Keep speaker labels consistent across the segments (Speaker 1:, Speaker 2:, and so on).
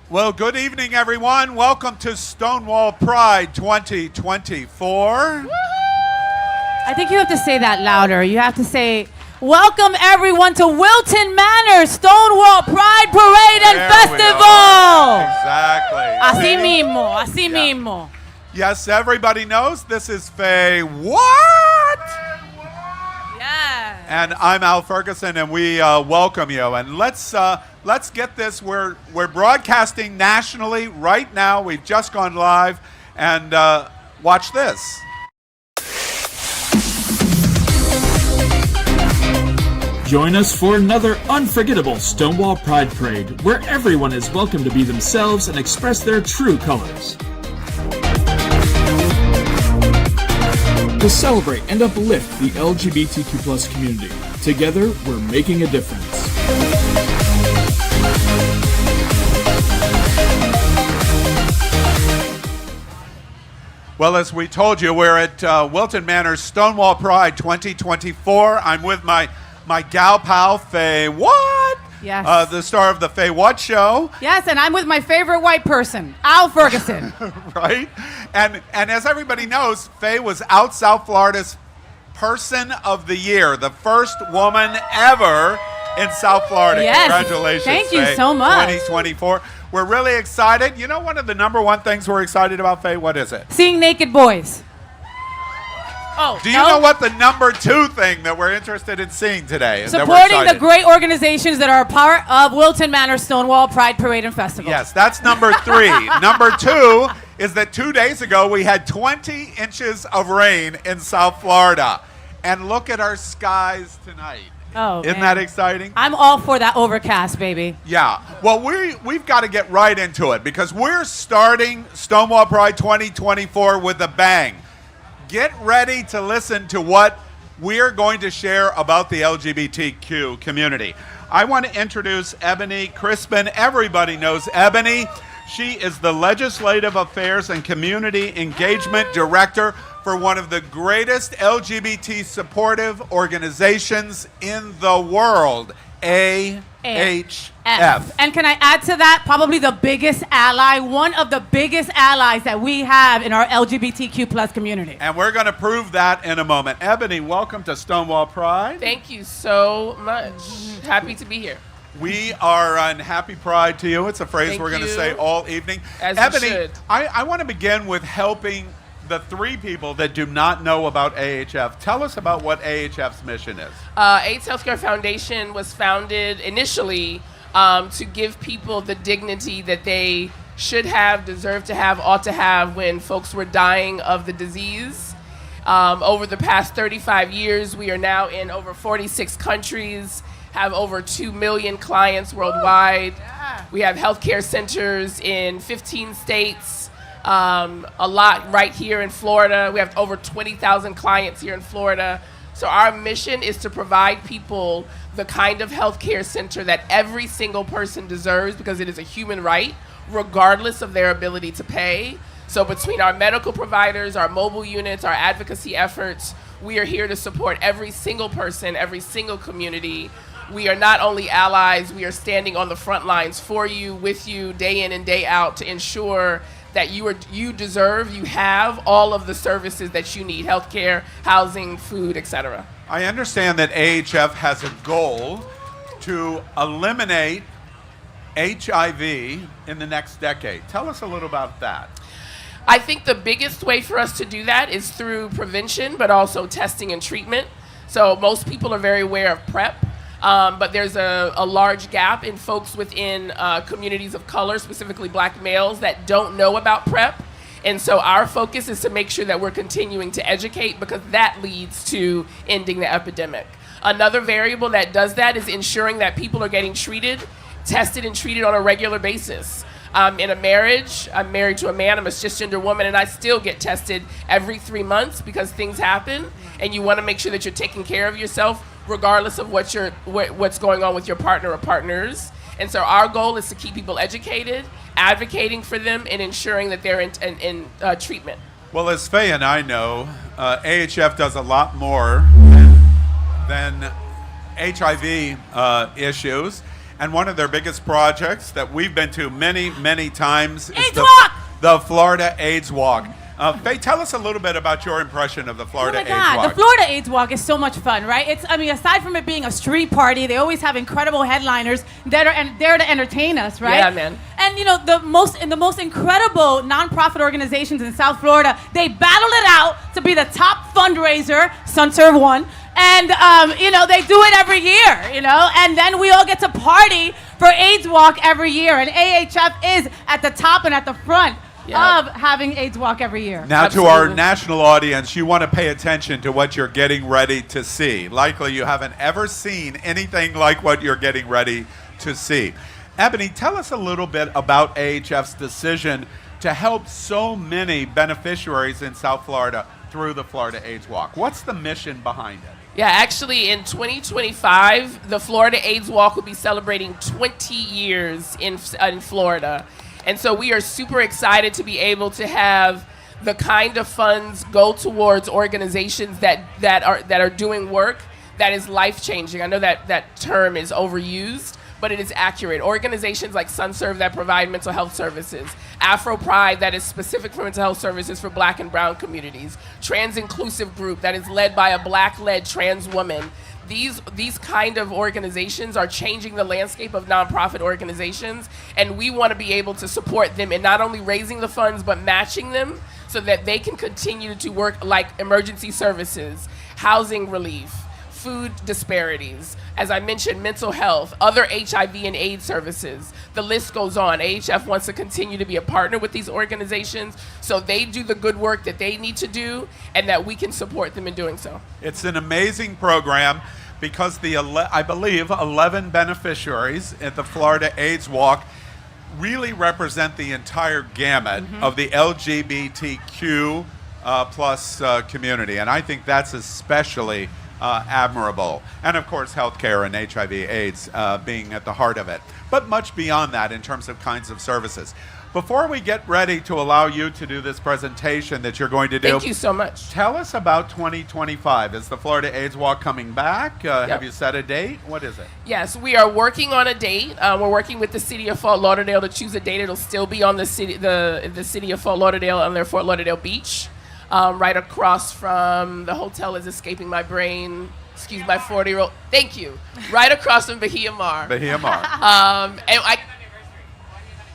Speaker 1: Well, good evening, everyone. Welcome to Stonewall Pride 2024.
Speaker 2: I think you have to say that louder. You have to say, welcome everyone to Wilton Manors Stonewall Pride Parade and Festival.
Speaker 1: Exactly.
Speaker 2: Así mismo.
Speaker 1: Yes, everybody knows this is FayWhat.
Speaker 2: Yeah.
Speaker 1: And I'm Al Ferguson, and we welcome you. And let's get this. We're broadcasting nationally right now. We've just gone live, and watch this.
Speaker 3: Join us for another unforgettable Stonewall Pride Parade, where everyone is welcome to be themselves and express their true colors. To celebrate and uplift the LGBTQ+ community, together we're making a difference.
Speaker 1: Well, as we told you, we're at Wilton Manors Stonewall Pride 2024. I'm with my gal pal, FayWhat.
Speaker 2: Yes.
Speaker 1: The star of the FayWhat show.
Speaker 2: Yes, and I'm with my favorite white person, Al Ferguson.
Speaker 1: Right? And as everybody knows, Faye was out South Florida's Person of the Year, the first woman ever in South Florida.
Speaker 2: Yes.
Speaker 1: Congratulations,
Speaker 2: Thank you
Speaker 1: Faye.
Speaker 2: so much.
Speaker 1: 2024. We're really excited. You know, one of the number one things we're excited about, Faye, what is it?
Speaker 2: Seeing naked boys. Oh,
Speaker 1: Do you know what the number two thing that we're interested in seeing today? And that we're
Speaker 2: supporting the
Speaker 1: excited?
Speaker 2: great organizations that are a part of Wilton Manors Stonewall Pride Parade and Festival.
Speaker 1: Yes, that's number three. Number two is that 2 days ago we had 20 inches of rain in South Florida. And look at our skies tonight.
Speaker 2: Oh,
Speaker 1: Isn't
Speaker 2: man.
Speaker 1: that exciting?
Speaker 2: I'm all for that overcast, baby.
Speaker 1: Yeah. Well, we've got to get right into it because we're starting Stonewall Pride 2024 with a bang. Get ready to listen to what we're going to share about the LGBTQ community. I want to introduce Ebony Crispin. Everybody knows Ebony. She is the Legislative Affairs and Community Engagement Director for one of the greatest LGBT supportive organizations in the world, AHF.
Speaker 2: And can I add to that? Probably the biggest ally, one of the biggest allies that we have in our LGBTQ+ community.
Speaker 1: And we're going to prove that in a moment. Ebony, welcome to Stonewall Pride.
Speaker 4: Thank you so much. Happy to be here.
Speaker 1: We are on Happy Pride to you. It's a phrase
Speaker 4: Thank
Speaker 1: we're going to
Speaker 4: you.
Speaker 1: say all evening.
Speaker 4: As you
Speaker 1: Ebony,
Speaker 4: should.
Speaker 1: I want to begin with helping the three people that do not know about AHF. Tell us about what AHF's mission is.
Speaker 4: AIDS Healthcare Foundation was founded initially to give people the dignity that they should have, deserve to have, ought to have when folks were dying of the disease. Over the past 35 years, we are now in over 46 countries, have over 2 million clients worldwide.
Speaker 2: Yeah.
Speaker 4: We have healthcare centers in 15 states. A lot right here in Florida. We have over 20,000 clients here in Florida. So our mission is to provide people the kind of healthcare center that every single person deserves because it is a human right, regardless of their ability to pay. So between our medical providers, our mobile units, our advocacy efforts, we are here to support every single person, every single community. We are not only allies, we are standing on the front lines for you, with you, day in and day out to ensure that you have all of the services that you need, healthcare, housing, food, etc.
Speaker 1: I understand that AHF has a goal to eliminate HIV in the next decade. Tell us a little about that.
Speaker 4: I think the biggest way for us to do that is through prevention, but also testing and treatment. So most people are very aware of PrEP. But there's a large gap in folks within communities of color, specifically black males, that don't know about PrEP. And so our focus is to make sure that we're continuing to educate because that leads to ending the epidemic. Another variable that does that is ensuring that people are getting tested and treated on a regular basis. In a marriage, I'm married to a man, I'm a cisgender woman, and I still get tested every 3 months because things happen, and you want to make sure that you're taking care of yourself regardless of what's going on with your partner or partners. And so our goal is to keep people educated, advocating for them, and ensuring that they're in treatment.
Speaker 1: Well, as Faye and I know, AHF does a lot more than HIV issues. And one of their biggest projects that we've been to many, many times is
Speaker 2: AIDS Walk!
Speaker 1: the Florida AIDS Walk. Faye, tell us a little bit about your impression of the Florida AIDS Walk.
Speaker 2: The Florida AIDS Walk is so much fun, right? Aside from it being a street party, they always have incredible headliners that are there to entertain us, right?
Speaker 4: Yeah, man.
Speaker 2: And the most incredible nonprofit organizations in South Florida, they battle it out to be the top fundraiser. SunServe won. And, they do it every year, and then we all get to party for AIDS Walk every year. And AHF is at the top and at the front of having AIDS Walk every year.
Speaker 1: Now,
Speaker 4: Absolutely.
Speaker 1: to our national audience, you want to pay attention to what you're getting ready to see. Likely you haven't ever seen anything like what you're getting ready to see. Ebony, tell us a little bit about AHF's decision to help so many beneficiaries in South Florida through the Florida AIDS Walk. What's the mission behind it?
Speaker 4: Yeah, actually, in 2025, the Florida AIDS Walk will be celebrating 20 years in Florida. And so we are super excited to be able to have the kind of funds go towards organizations that are doing work that is life-changing. I know that term is overused, but it is accurate. Organizations like SunServe that provide mental health services, Afro Pride that is specific for mental health services for Black and Brown communities, Trans Inclusive Group that is led by a Black-led trans woman. These kind of organizations are changing the landscape of nonprofit organizations, and we want to be able to support them in not only raising the funds, but matching them so that they can continue to work like emergency services, housing relief, food disparities, as I mentioned, mental health, other HIV and AIDS services. The list goes on. AHF wants to continue to be a partner with these organizations so they do the good work that they need to do and that we can support them in doing so.
Speaker 1: It's an amazing program because I believe 11 beneficiaries at the Florida AIDS Walk really represent the entire gamut of the LGBTQ plus community. And I think that's especially admirable. And of course, healthcare and HIV/AIDS being at the heart of it. But much beyond that in terms of kinds of services. Before we get ready to allow you to do this presentation that you're going to do.
Speaker 4: Thank you so much.
Speaker 1: Tell us about 2025. Is the Florida AIDS Walk coming back? Have you set a date? What is it?
Speaker 4: Yes, we are working on a date. We're working with the city of Fort Lauderdale to choose a date. It'll still be on the city of Fort Lauderdale on their Fort Lauderdale beach. Right across from the hotel is escaping my brain. Excuse my 40-year-old. Thank you. Right across from Bahia Mar.
Speaker 1: Bahia Mar.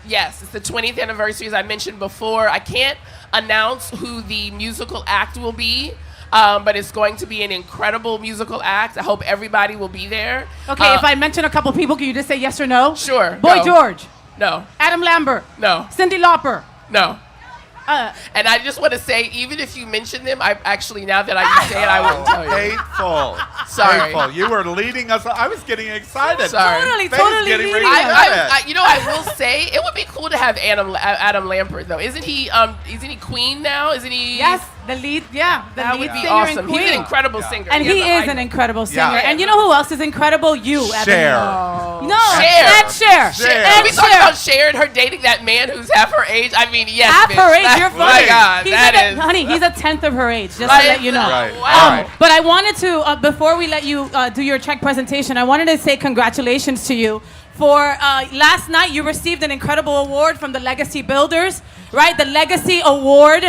Speaker 4: Yes, it's the 20th anniversary, as I mentioned before. I can't announce who the musical act will be, but it's going to be an incredible musical act. I hope everybody will be there.
Speaker 2: Okay, if I mention a couple people, can you just say yes or no?
Speaker 4: Sure.
Speaker 2: Boy
Speaker 4: No.
Speaker 2: George.
Speaker 4: No.
Speaker 2: Adam Lambert.
Speaker 4: No.
Speaker 2: Cindy Lauper.
Speaker 4: No. And I just want to say, even if you mention them, I actually, now that I say it, I won't tell you.
Speaker 1: Hateful.
Speaker 4: Sorry.
Speaker 1: Hateful. You were leading us. I was getting excited.
Speaker 4: Sorry.
Speaker 2: Totally
Speaker 1: getting ready
Speaker 2: leading
Speaker 1: to
Speaker 2: us.
Speaker 4: I will say it would be cool to have Adam Lambert though. Isn't he Queen now? Isn't he?
Speaker 2: Yes, the lead. Yeah, the
Speaker 4: That
Speaker 2: lead
Speaker 4: would be
Speaker 2: singer
Speaker 4: awesome.
Speaker 2: and
Speaker 4: He's
Speaker 2: Queen.
Speaker 4: an incredible singer.
Speaker 2: And he
Speaker 4: has
Speaker 2: is
Speaker 4: a-
Speaker 2: an incredible singer.
Speaker 1: Yeah.
Speaker 2: And you know who else is incredible? You, Ebony.
Speaker 1: Cher.
Speaker 2: No,
Speaker 4: Cher.
Speaker 2: and Cher.
Speaker 1: Cher.
Speaker 4: Can we
Speaker 2: And
Speaker 4: talk
Speaker 2: Cher.
Speaker 4: about Cher and her dating that man who's half her age? I mean, yes.
Speaker 2: Half
Speaker 4: bitch.
Speaker 2: her age,
Speaker 4: That-
Speaker 2: you're
Speaker 4: oh my
Speaker 2: funny.
Speaker 4: God,
Speaker 2: He's
Speaker 4: that is.
Speaker 2: honey, he's a tenth of her age, just
Speaker 4: Right.
Speaker 2: to let you know.
Speaker 1: Right.
Speaker 4: Wow.
Speaker 1: All right.
Speaker 2: But I wanted to, before we let you do your check presentation, I wanted to say congratulations to you for last night you received an incredible award from the Legacy Builders, right? The Legacy Award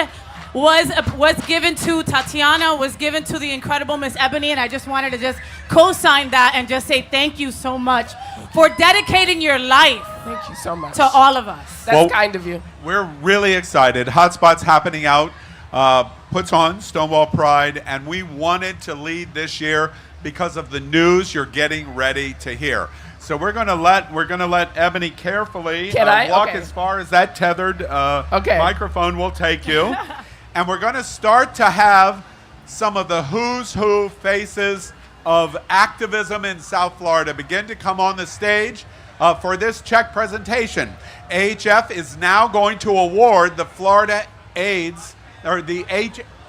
Speaker 2: was given to Tatiana, was given to the incredible Miss Ebony, and I just wanted to just co-sign that and just say thank you so much for dedicating your life
Speaker 4: Thank you so much.
Speaker 2: to all of us.
Speaker 4: That's
Speaker 1: Well-
Speaker 4: kind of you.
Speaker 1: We're really excited. Hotspot's happening out, puts on Stonewall Pride, and we wanted to lead this year because of the news you're getting ready to hear. So we're gonna let Ebony carefully
Speaker 4: Can I?
Speaker 1: walk
Speaker 4: Okay.
Speaker 1: as far as that tethered
Speaker 4: Okay.
Speaker 1: microphone will take you, and we're gonna start to have some of the who's who faces of activism in South Florida begin to come on the stage for this check presentation. AHF is now going to award the Florida AIDS, or the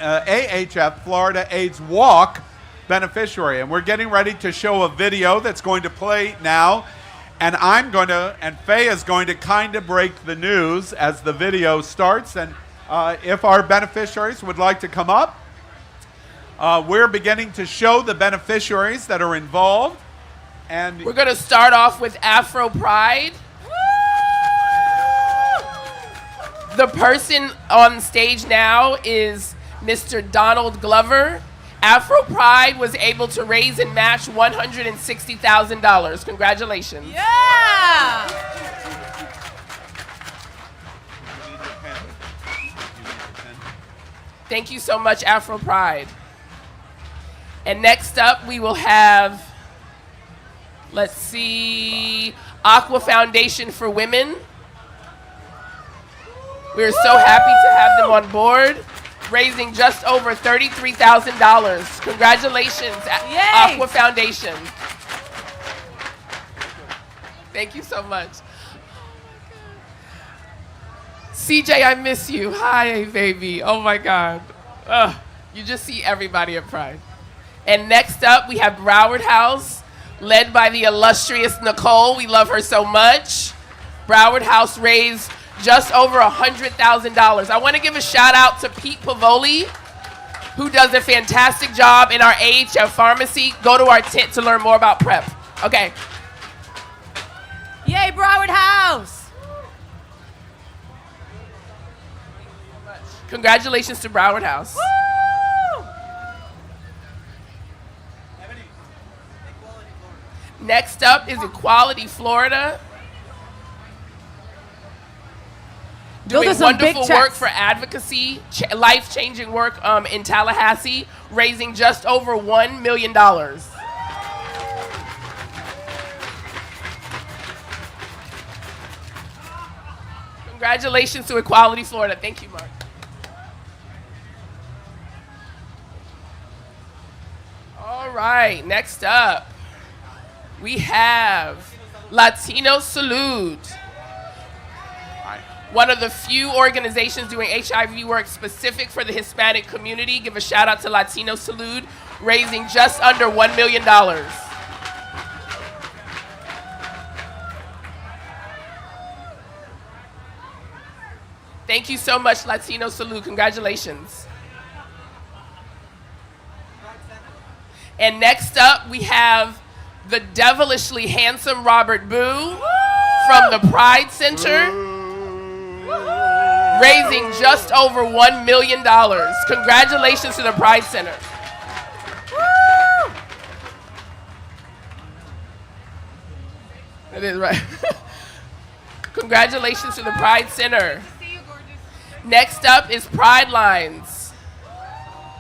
Speaker 1: AHF Florida AIDS Walk beneficiary. And we're getting ready to show a video that's going to play now. And Faye is going to kind of break the news as the video starts. And if our beneficiaries would like to come up, we're beginning to show the beneficiaries that are involved. And
Speaker 4: we're going to start off with Afro Pride. The person on stage now is Mr. Donald Glover. Afro Pride was able to raise and match $160,000. Congratulations.
Speaker 2: Yeah!
Speaker 4: Thank you so much, Afro Pride. And next up, we will have, let's see, Aqua Foundation for Women. We're so happy to have them on board, raising just over $33,000. Congratulations, Aqua Foundation. Thank you so much. CJ, I miss you. Hi, baby. Oh my God. Ugh. You just see everybody at Pride. And next up, we have Broward House, led by the illustrious Nicole. We love her so much. Broward House raised just over $100,000. I want to give a shout out to Pete Pavoli, who does a fantastic job in our AHF pharmacy. Go to our tent to learn more about PrEP. Okay.
Speaker 2: Yay, Broward House!
Speaker 4: Congratulations to Broward House.
Speaker 2: Woo!
Speaker 4: Next up is Equality Florida.
Speaker 2: Those
Speaker 4: Doing
Speaker 2: are some big
Speaker 4: wonderful work
Speaker 2: checks.
Speaker 4: for advocacy, life-changing work in Tallahassee, raising just over $1 million. Congratulations to Equality Florida. Thank you, Mark. All right, next up, we have Latino Salud. One of the few organizations doing HIV work specific for the Hispanic community. Give a shout out to Latino Salud, raising just under $1 million. Thank you so much, Latino Salud. Congratulations. And next up, we have the devilishly handsome Robert Boo from the Pride Center, raising just over $1 million. Congratulations to the Pride Center. That is right. Congratulations to the Pride Center. Next up is Pride Lines.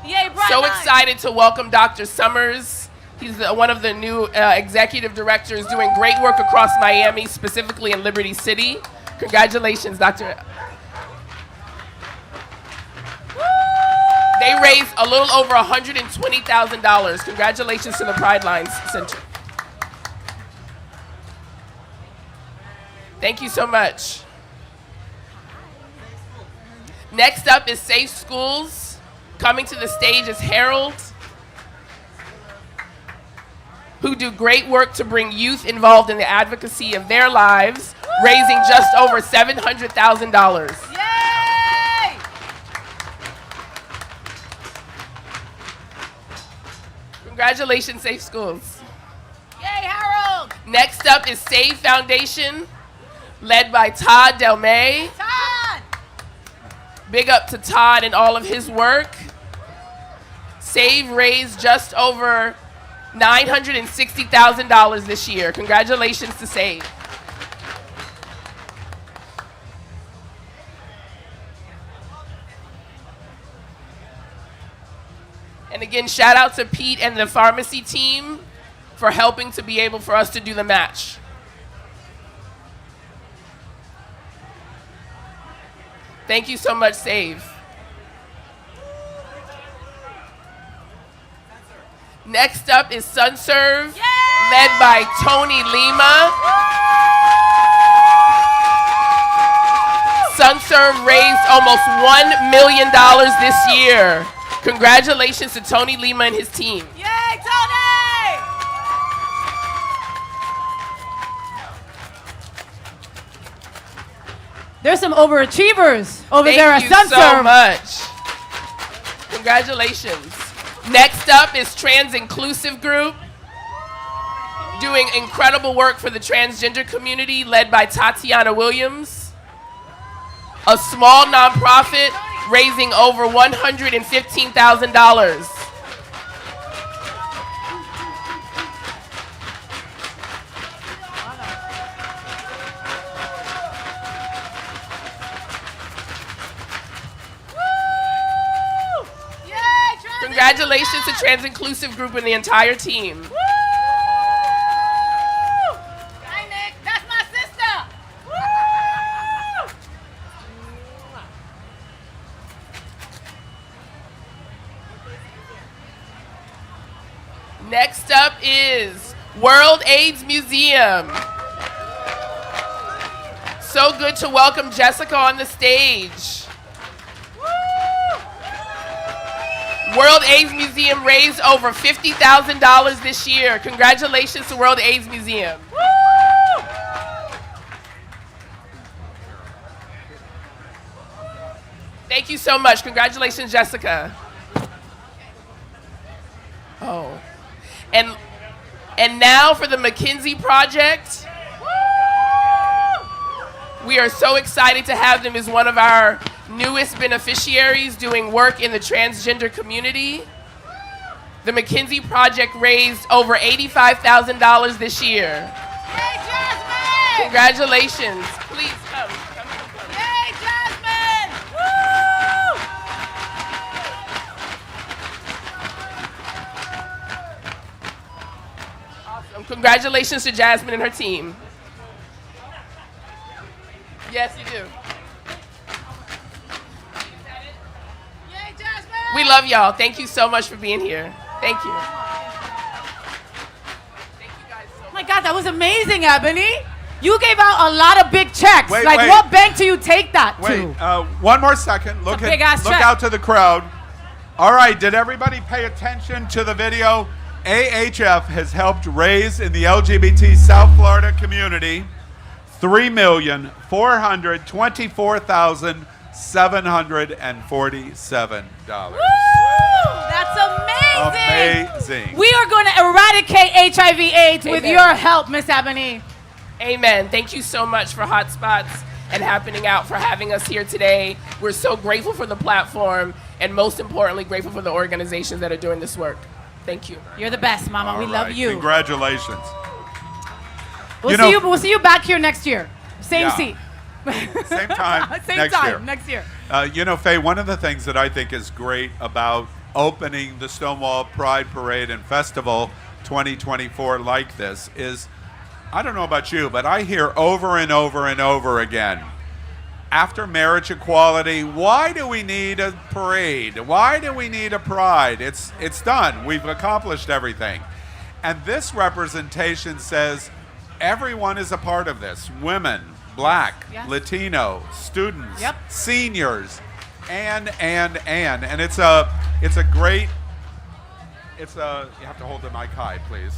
Speaker 2: Yay, Pride
Speaker 4: So
Speaker 2: Lines.
Speaker 4: excited to welcome Dr. Summers. He's one of the new executive directors doing great work across Miami, specifically in Liberty City. Congratulations, Dr. They raised a little over $120,000. Congratulations to the Pride Lines Center. Thank you so much. Next up is Safe Schools. Coming to the stage is Harold, who do great work to bring youth involved in the advocacy of their lives, raising just over $700,000.
Speaker 2: Yay!
Speaker 4: Congratulations, Safe Schools.
Speaker 2: Yay, Harold!
Speaker 4: Next up is Save Foundation, led by Todd Delmay.
Speaker 2: Todd!
Speaker 4: Big up to Todd and all of his work. Save raised just over $960,000 this year. Congratulations to Save. And again, shout out to Pete and the pharmacy team for helping to be able for us to do the match. Thank you so much, Save. Next up is SunServe, led by Tony Lima. SunServe raised almost $1 million this year. Congratulations to Tony Lima and his team.
Speaker 2: Yay, Tony! There's some overachievers over there at
Speaker 4: Thank you so
Speaker 2: SunServe.
Speaker 4: much. Congratulations. Next up is Trans Inclusive Group. doing incredible work for the transgender community led by Tatiana Williams, a small nonprofit raising over $115,000. Congratulations to Trans Inclusive Group and the entire team.
Speaker 2: Hi, Nick. That's my sister.
Speaker 4: Next up is World AIDS Museum. So good to welcome Jessica on the stage. World AIDS Museum raised over $50,000 this year. Congratulations to World AIDS Museum. Thank you so much. Congratulations, Jessica. Oh. And now for the McKinsey Project. We are so excited to have them as one of our newest beneficiaries doing work in the transgender community. The McKinsey Project raised over $85,000 this year.
Speaker 2: Yay, Jasmine!
Speaker 4: Congratulations. Please come.
Speaker 2: Yay, Jasmine! Woo!
Speaker 4: Awesome. Congratulations to Jasmine and her team. Yes, you do.
Speaker 2: Yay, Jasmine!
Speaker 4: We love y'all. Thank you so much for being here. Thank you. Thank you guys so
Speaker 2: Oh
Speaker 4: much.
Speaker 2: my God, that was amazing, Ebony. You gave out a lot of big checks.
Speaker 1: Wait,
Speaker 2: like,
Speaker 1: wait.
Speaker 2: what bank do you take that
Speaker 1: Wait,
Speaker 2: to?
Speaker 1: one more second. Look
Speaker 2: a big-ass check.
Speaker 1: out to the crowd. All right, did everybody pay attention to the video? AHF has helped raise in the LGBT South Florida community $3,424,747.
Speaker 2: Woo! That's amazing.
Speaker 1: Amazing.
Speaker 2: We are going to eradicate HIV/AIDS with
Speaker 4: Amen.
Speaker 2: your help, Miss Ebony.
Speaker 4: Amen. Thank you so much for Hotspots and Happening Out for having us here today. We're so grateful for the platform and most importantly, grateful for the organizations that are doing this work. Thank you.
Speaker 2: You're the best, Mama. We
Speaker 1: All
Speaker 2: love
Speaker 1: right,
Speaker 2: you.
Speaker 1: Congratulations.
Speaker 2: We'll see you back here next year. Same
Speaker 1: Yeah.
Speaker 2: seat.
Speaker 1: Same time
Speaker 2: Same
Speaker 1: next
Speaker 2: time
Speaker 1: year.
Speaker 2: next year.
Speaker 1: Faye, one of the things that I think is great about opening the Stonewall Pride Parade and Festival 2024 like this is, I don't know about you, but I hear over and over and over again, after marriage equality, why do we need a parade? Why do we need a pride? It's done. We've accomplished everything. And this representation says everyone is a part of this. Women, Black,
Speaker 2: Yes.
Speaker 1: Latino, students,
Speaker 2: Yep.
Speaker 1: seniors, and it's a great, you have to hold the mic high, please.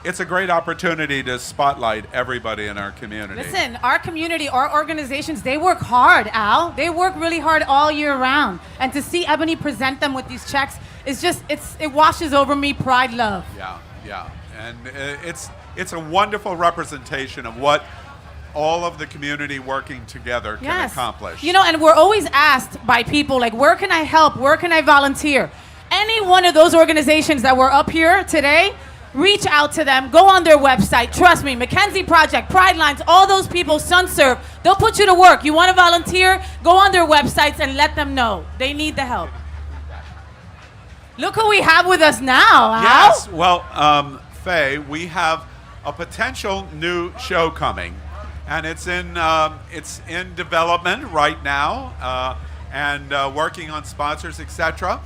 Speaker 1: It's a great opportunity to spotlight everybody in our community.
Speaker 2: Listen, our community, our organizations, they work hard, Al. They work really hard all year round. And to see Ebony present them with these checks, it washes over me pride love.
Speaker 1: Yeah. And it's a wonderful representation of what all of the community working together can accomplish.
Speaker 2: And we're always asked by people, like, where can I help? Where can I volunteer? Any one of those organizations that were up here today, reach out to them. Go on their website. Trust me, McKenzie Project, Pride Lines, all those people, SunServe, they'll put you to work. You want to volunteer? Go on their websites and let them know. They need the help. Look who we have with us now, Al.
Speaker 1: Yes. Well, Faye, we have a potential new show coming, and it's in development right now, and working on sponsors, etc.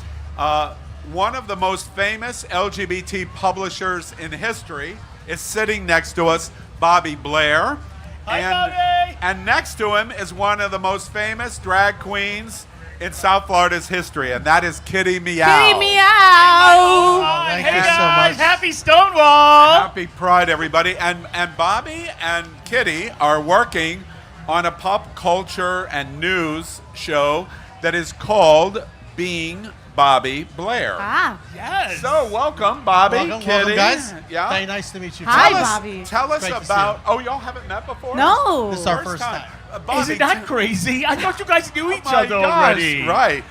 Speaker 1: One of the most famous LGBT publishers in history is sitting next to us, Bobby Blair.
Speaker 5: Hi, Bobby!
Speaker 1: And next to him is one of the most famous drag queens in South Florida's history, and that is Kitty Meow.
Speaker 2: Kitty Meow.
Speaker 5: Oh,
Speaker 6: Thank
Speaker 5: hey
Speaker 6: you so
Speaker 5: guys,
Speaker 6: much.
Speaker 5: happy Stonewall!
Speaker 1: Happy Pride, everybody. And Bobby and Kitty are working on a pop culture and news show that is called Being Bobby Blair.
Speaker 5: Yes.
Speaker 1: So welcome, Bobby.
Speaker 6: Welcome,
Speaker 1: Kitty.
Speaker 6: guys.
Speaker 1: Yeah.
Speaker 6: Very nice to meet you.
Speaker 2: Hi,
Speaker 1: Tell us-
Speaker 2: Bobby.
Speaker 1: Tell us
Speaker 6: Great to see
Speaker 1: about.
Speaker 6: you.
Speaker 1: Oh, y'all haven't met before?
Speaker 2: No.
Speaker 6: This is our first time.
Speaker 1: Bobby,
Speaker 5: Isn't that crazy? I thought you guys knew each
Speaker 1: Oh my
Speaker 5: other
Speaker 1: gosh,
Speaker 5: already.
Speaker 1: Right.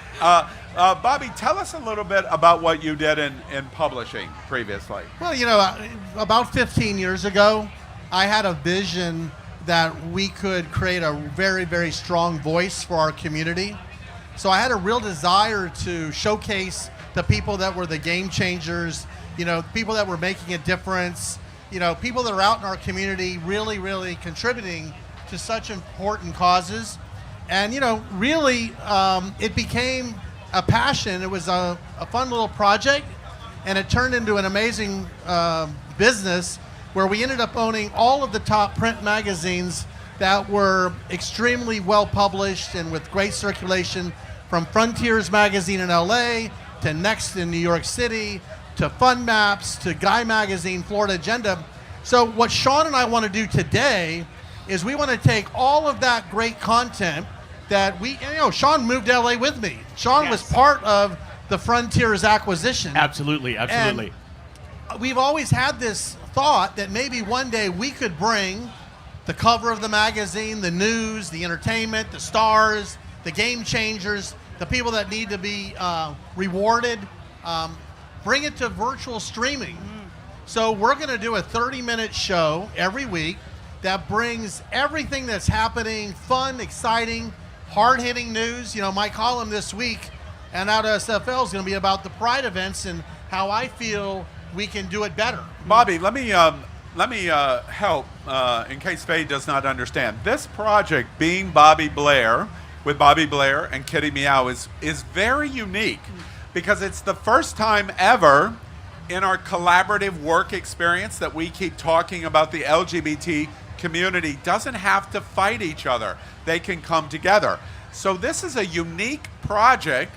Speaker 1: Bobby, tell us a little bit about what you did in publishing previously.
Speaker 6: Well, you know, about 15 years ago, I had a vision that we could create a very, very strong voice for our community. So I had a real desire to showcase the people that were the game changers, you know, people that were making a difference, you know, people that are out in our community really, really contributing to such important causes. And, you know, really, it became a passion. It was a fun little project, and it turned into an amazing business where we ended up owning all of the top print magazines that were extremely well published and with great circulation, from Frontiers magazine in LA to Next in New York City to Fun Maps to Guy magazine, Florida Agenda. So what Sean and I want to do today is we want to take all of that great content that we, you know, Sean moved to LA with me. Sean was part of the Frontiers acquisition.
Speaker 5: Absolutely, absolutely.
Speaker 6: And we've always had this thought that maybe one day we could bring the cover of the magazine, the news, the entertainment, the stars, the game changers, the people that need to be rewarded, bring it to virtual streaming. So we're going to do a 30-minute show every week that brings everything that's happening, fun, exciting, hard-hitting news. You know, my column this week and out of SFL is going to be about the Pride events and how I feel we can do it better.
Speaker 1: Bobby, let me help in case Faye does not understand. This project, being Bobby Blair, with Bobby Blair and Kitty Meow, is very unique because it's the first time ever in our collaborative work experience that we keep talking about the LGBT community doesn't have to fight each other. They can come together. So this is a unique project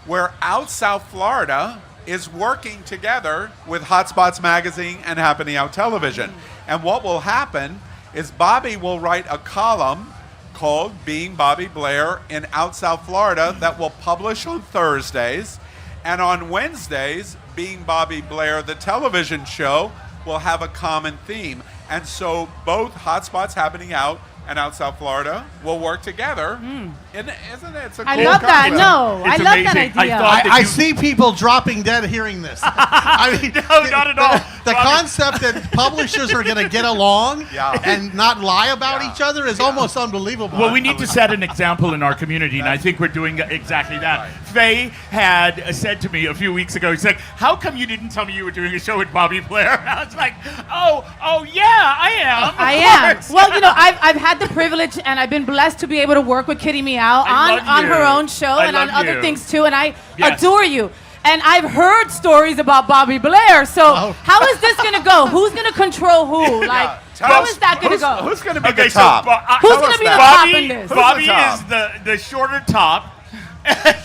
Speaker 1: where Out South Florida is working together with Hotspots Magazine and Happening Out Television. And what will happen is Bobby will write a column called Being Bobby Blair in Out South Florida that will publish on Thursdays. And on Wednesdays, Being Bobby Blair, the television show, will have a common theme. And so both Hotspots Happening Out and Out South Florida will work together. Isn't it? It's a cool
Speaker 2: I love that.
Speaker 1: concept.
Speaker 2: No, I
Speaker 5: It's
Speaker 2: love
Speaker 5: amazing.
Speaker 2: that
Speaker 5: I
Speaker 2: idea.
Speaker 5: thought that
Speaker 6: I
Speaker 5: you-
Speaker 6: see people dropping dead hearing this. I mean,
Speaker 5: No, not at all.
Speaker 6: The
Speaker 5: Bobby.
Speaker 6: concept that publishers are going to get along
Speaker 1: Yeah.
Speaker 6: and not lie about
Speaker 1: Yeah.
Speaker 6: each other is almost unbelievable.
Speaker 5: Well, we need to set an example in our community, and I think we're doing exactly that. Faye had said to me a few weeks ago, he's like, how come you didn't tell me you were doing a show with Bobby Blair? I was like, oh yeah, I am.
Speaker 2: I
Speaker 5: of
Speaker 2: am.
Speaker 5: course."
Speaker 2: Well, you know, I've had the privilege and I've been blessed to be able to work with Kitty Meow
Speaker 5: I
Speaker 2: on
Speaker 5: love
Speaker 2: her
Speaker 5: you.
Speaker 2: own show
Speaker 5: I
Speaker 2: and on
Speaker 5: love
Speaker 2: other
Speaker 5: you.
Speaker 2: things too, and I
Speaker 5: Yes.
Speaker 2: adore you. And I've heard stories about Bobby Blair. So
Speaker 6: Oh.
Speaker 2: how is this going to go? Who's going to control who? Like,
Speaker 1: Tell
Speaker 2: how
Speaker 1: us
Speaker 2: is that going to go?
Speaker 1: Who's going to be
Speaker 5: Okay,
Speaker 1: the
Speaker 5: so
Speaker 1: top?
Speaker 2: Who's
Speaker 1: Tell
Speaker 2: gonna
Speaker 1: us
Speaker 2: be the
Speaker 1: that.
Speaker 2: top
Speaker 5: Bobby,
Speaker 2: in this?
Speaker 5: Bobby
Speaker 1: Who's the top?
Speaker 5: is the shorter top.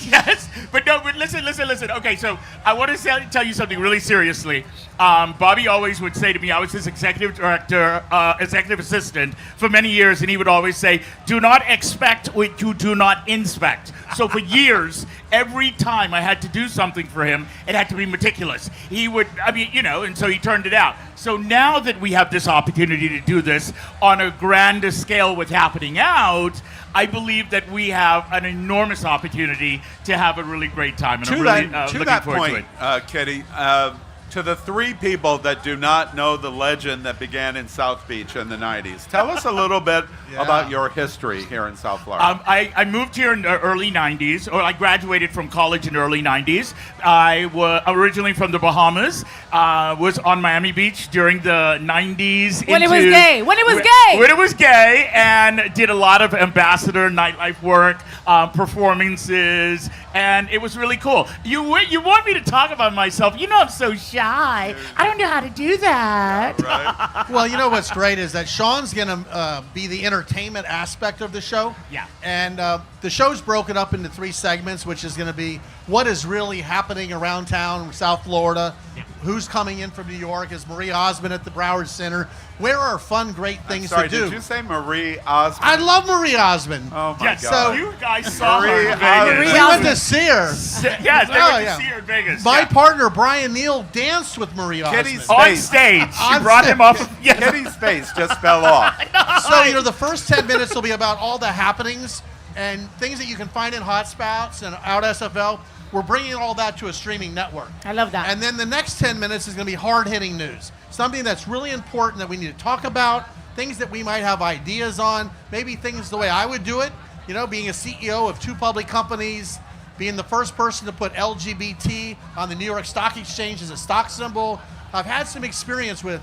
Speaker 5: Yes, but no, but listen. Okay, so I want to tell you something really seriously. Bobby always would say to me, I was his executive director, executive assistant for many years, and he would always say, do not expect what you do not inspect. So for years, every time I had to do something for him, it had to be meticulous. He would, and so he turned it out. So now that we have this opportunity to do this on a grander scale with Happening Out, I believe that we have an enormous opportunity to have a really great time, and I'm really looking forward to it.
Speaker 1: Kitty, to the three people that do not know the legend that began in South Beach in the 90s, tell us a little bit about your history here in South Florida.
Speaker 5: I moved here in the early 90s, or I graduated from college in the early 90s. I was originally from the Bahamas, was on Miami Beach during the 90s.
Speaker 2: When it was gay. When it was gay,
Speaker 5: and did a lot of ambassador nightlife work, performances, and it was really cool. You want me to talk about myself? You know I'm so shy. I don't know how to do that.
Speaker 1: Right?
Speaker 6: Well, you know what's great is that Sean's going to be the entertainment aspect of the show.
Speaker 5: Yeah.
Speaker 6: And the show's broken up into 3 segments, which is going to be what is really happening around town, South Florida.
Speaker 5: Yeah.
Speaker 6: who's coming in from New York? Is Marie Osmond at the Broward Center? Where are fun, great things
Speaker 1: Sorry,
Speaker 6: to do?
Speaker 1: did you say Marie Osmond?
Speaker 6: I love Marie Osmond.
Speaker 1: Oh my
Speaker 5: Yes,
Speaker 1: God.
Speaker 5: so you guys saw her
Speaker 1: Marie
Speaker 5: in
Speaker 1: Osmond.
Speaker 5: Vegas.
Speaker 6: We went to see her.
Speaker 5: Yes, they
Speaker 6: Oh,
Speaker 5: went
Speaker 6: yeah.
Speaker 5: to see her in Vegas.
Speaker 6: My
Speaker 5: yeah.
Speaker 6: partner, Brian Neal, danced with Marie
Speaker 1: Kitty's
Speaker 6: Osmond.
Speaker 5: On stage. She
Speaker 6: On
Speaker 5: brought him
Speaker 6: stage.
Speaker 5: off. Yes.
Speaker 1: Kitty's face just fell off.
Speaker 6: So, the first 10 minutes will be about all the happenings and things that you can find in Hotspots and out SFL. We're bringing all that to a streaming network.
Speaker 2: I love that.
Speaker 6: And then the next 10 minutes is going to be hard-hitting news. Something that's really important that we need to talk about, things that we might have ideas on, maybe things the way I would do it. Being a CEO of 2 public companies, being the first person to put LGBT on the New York Stock Exchange as a stock symbol. I've had some experience with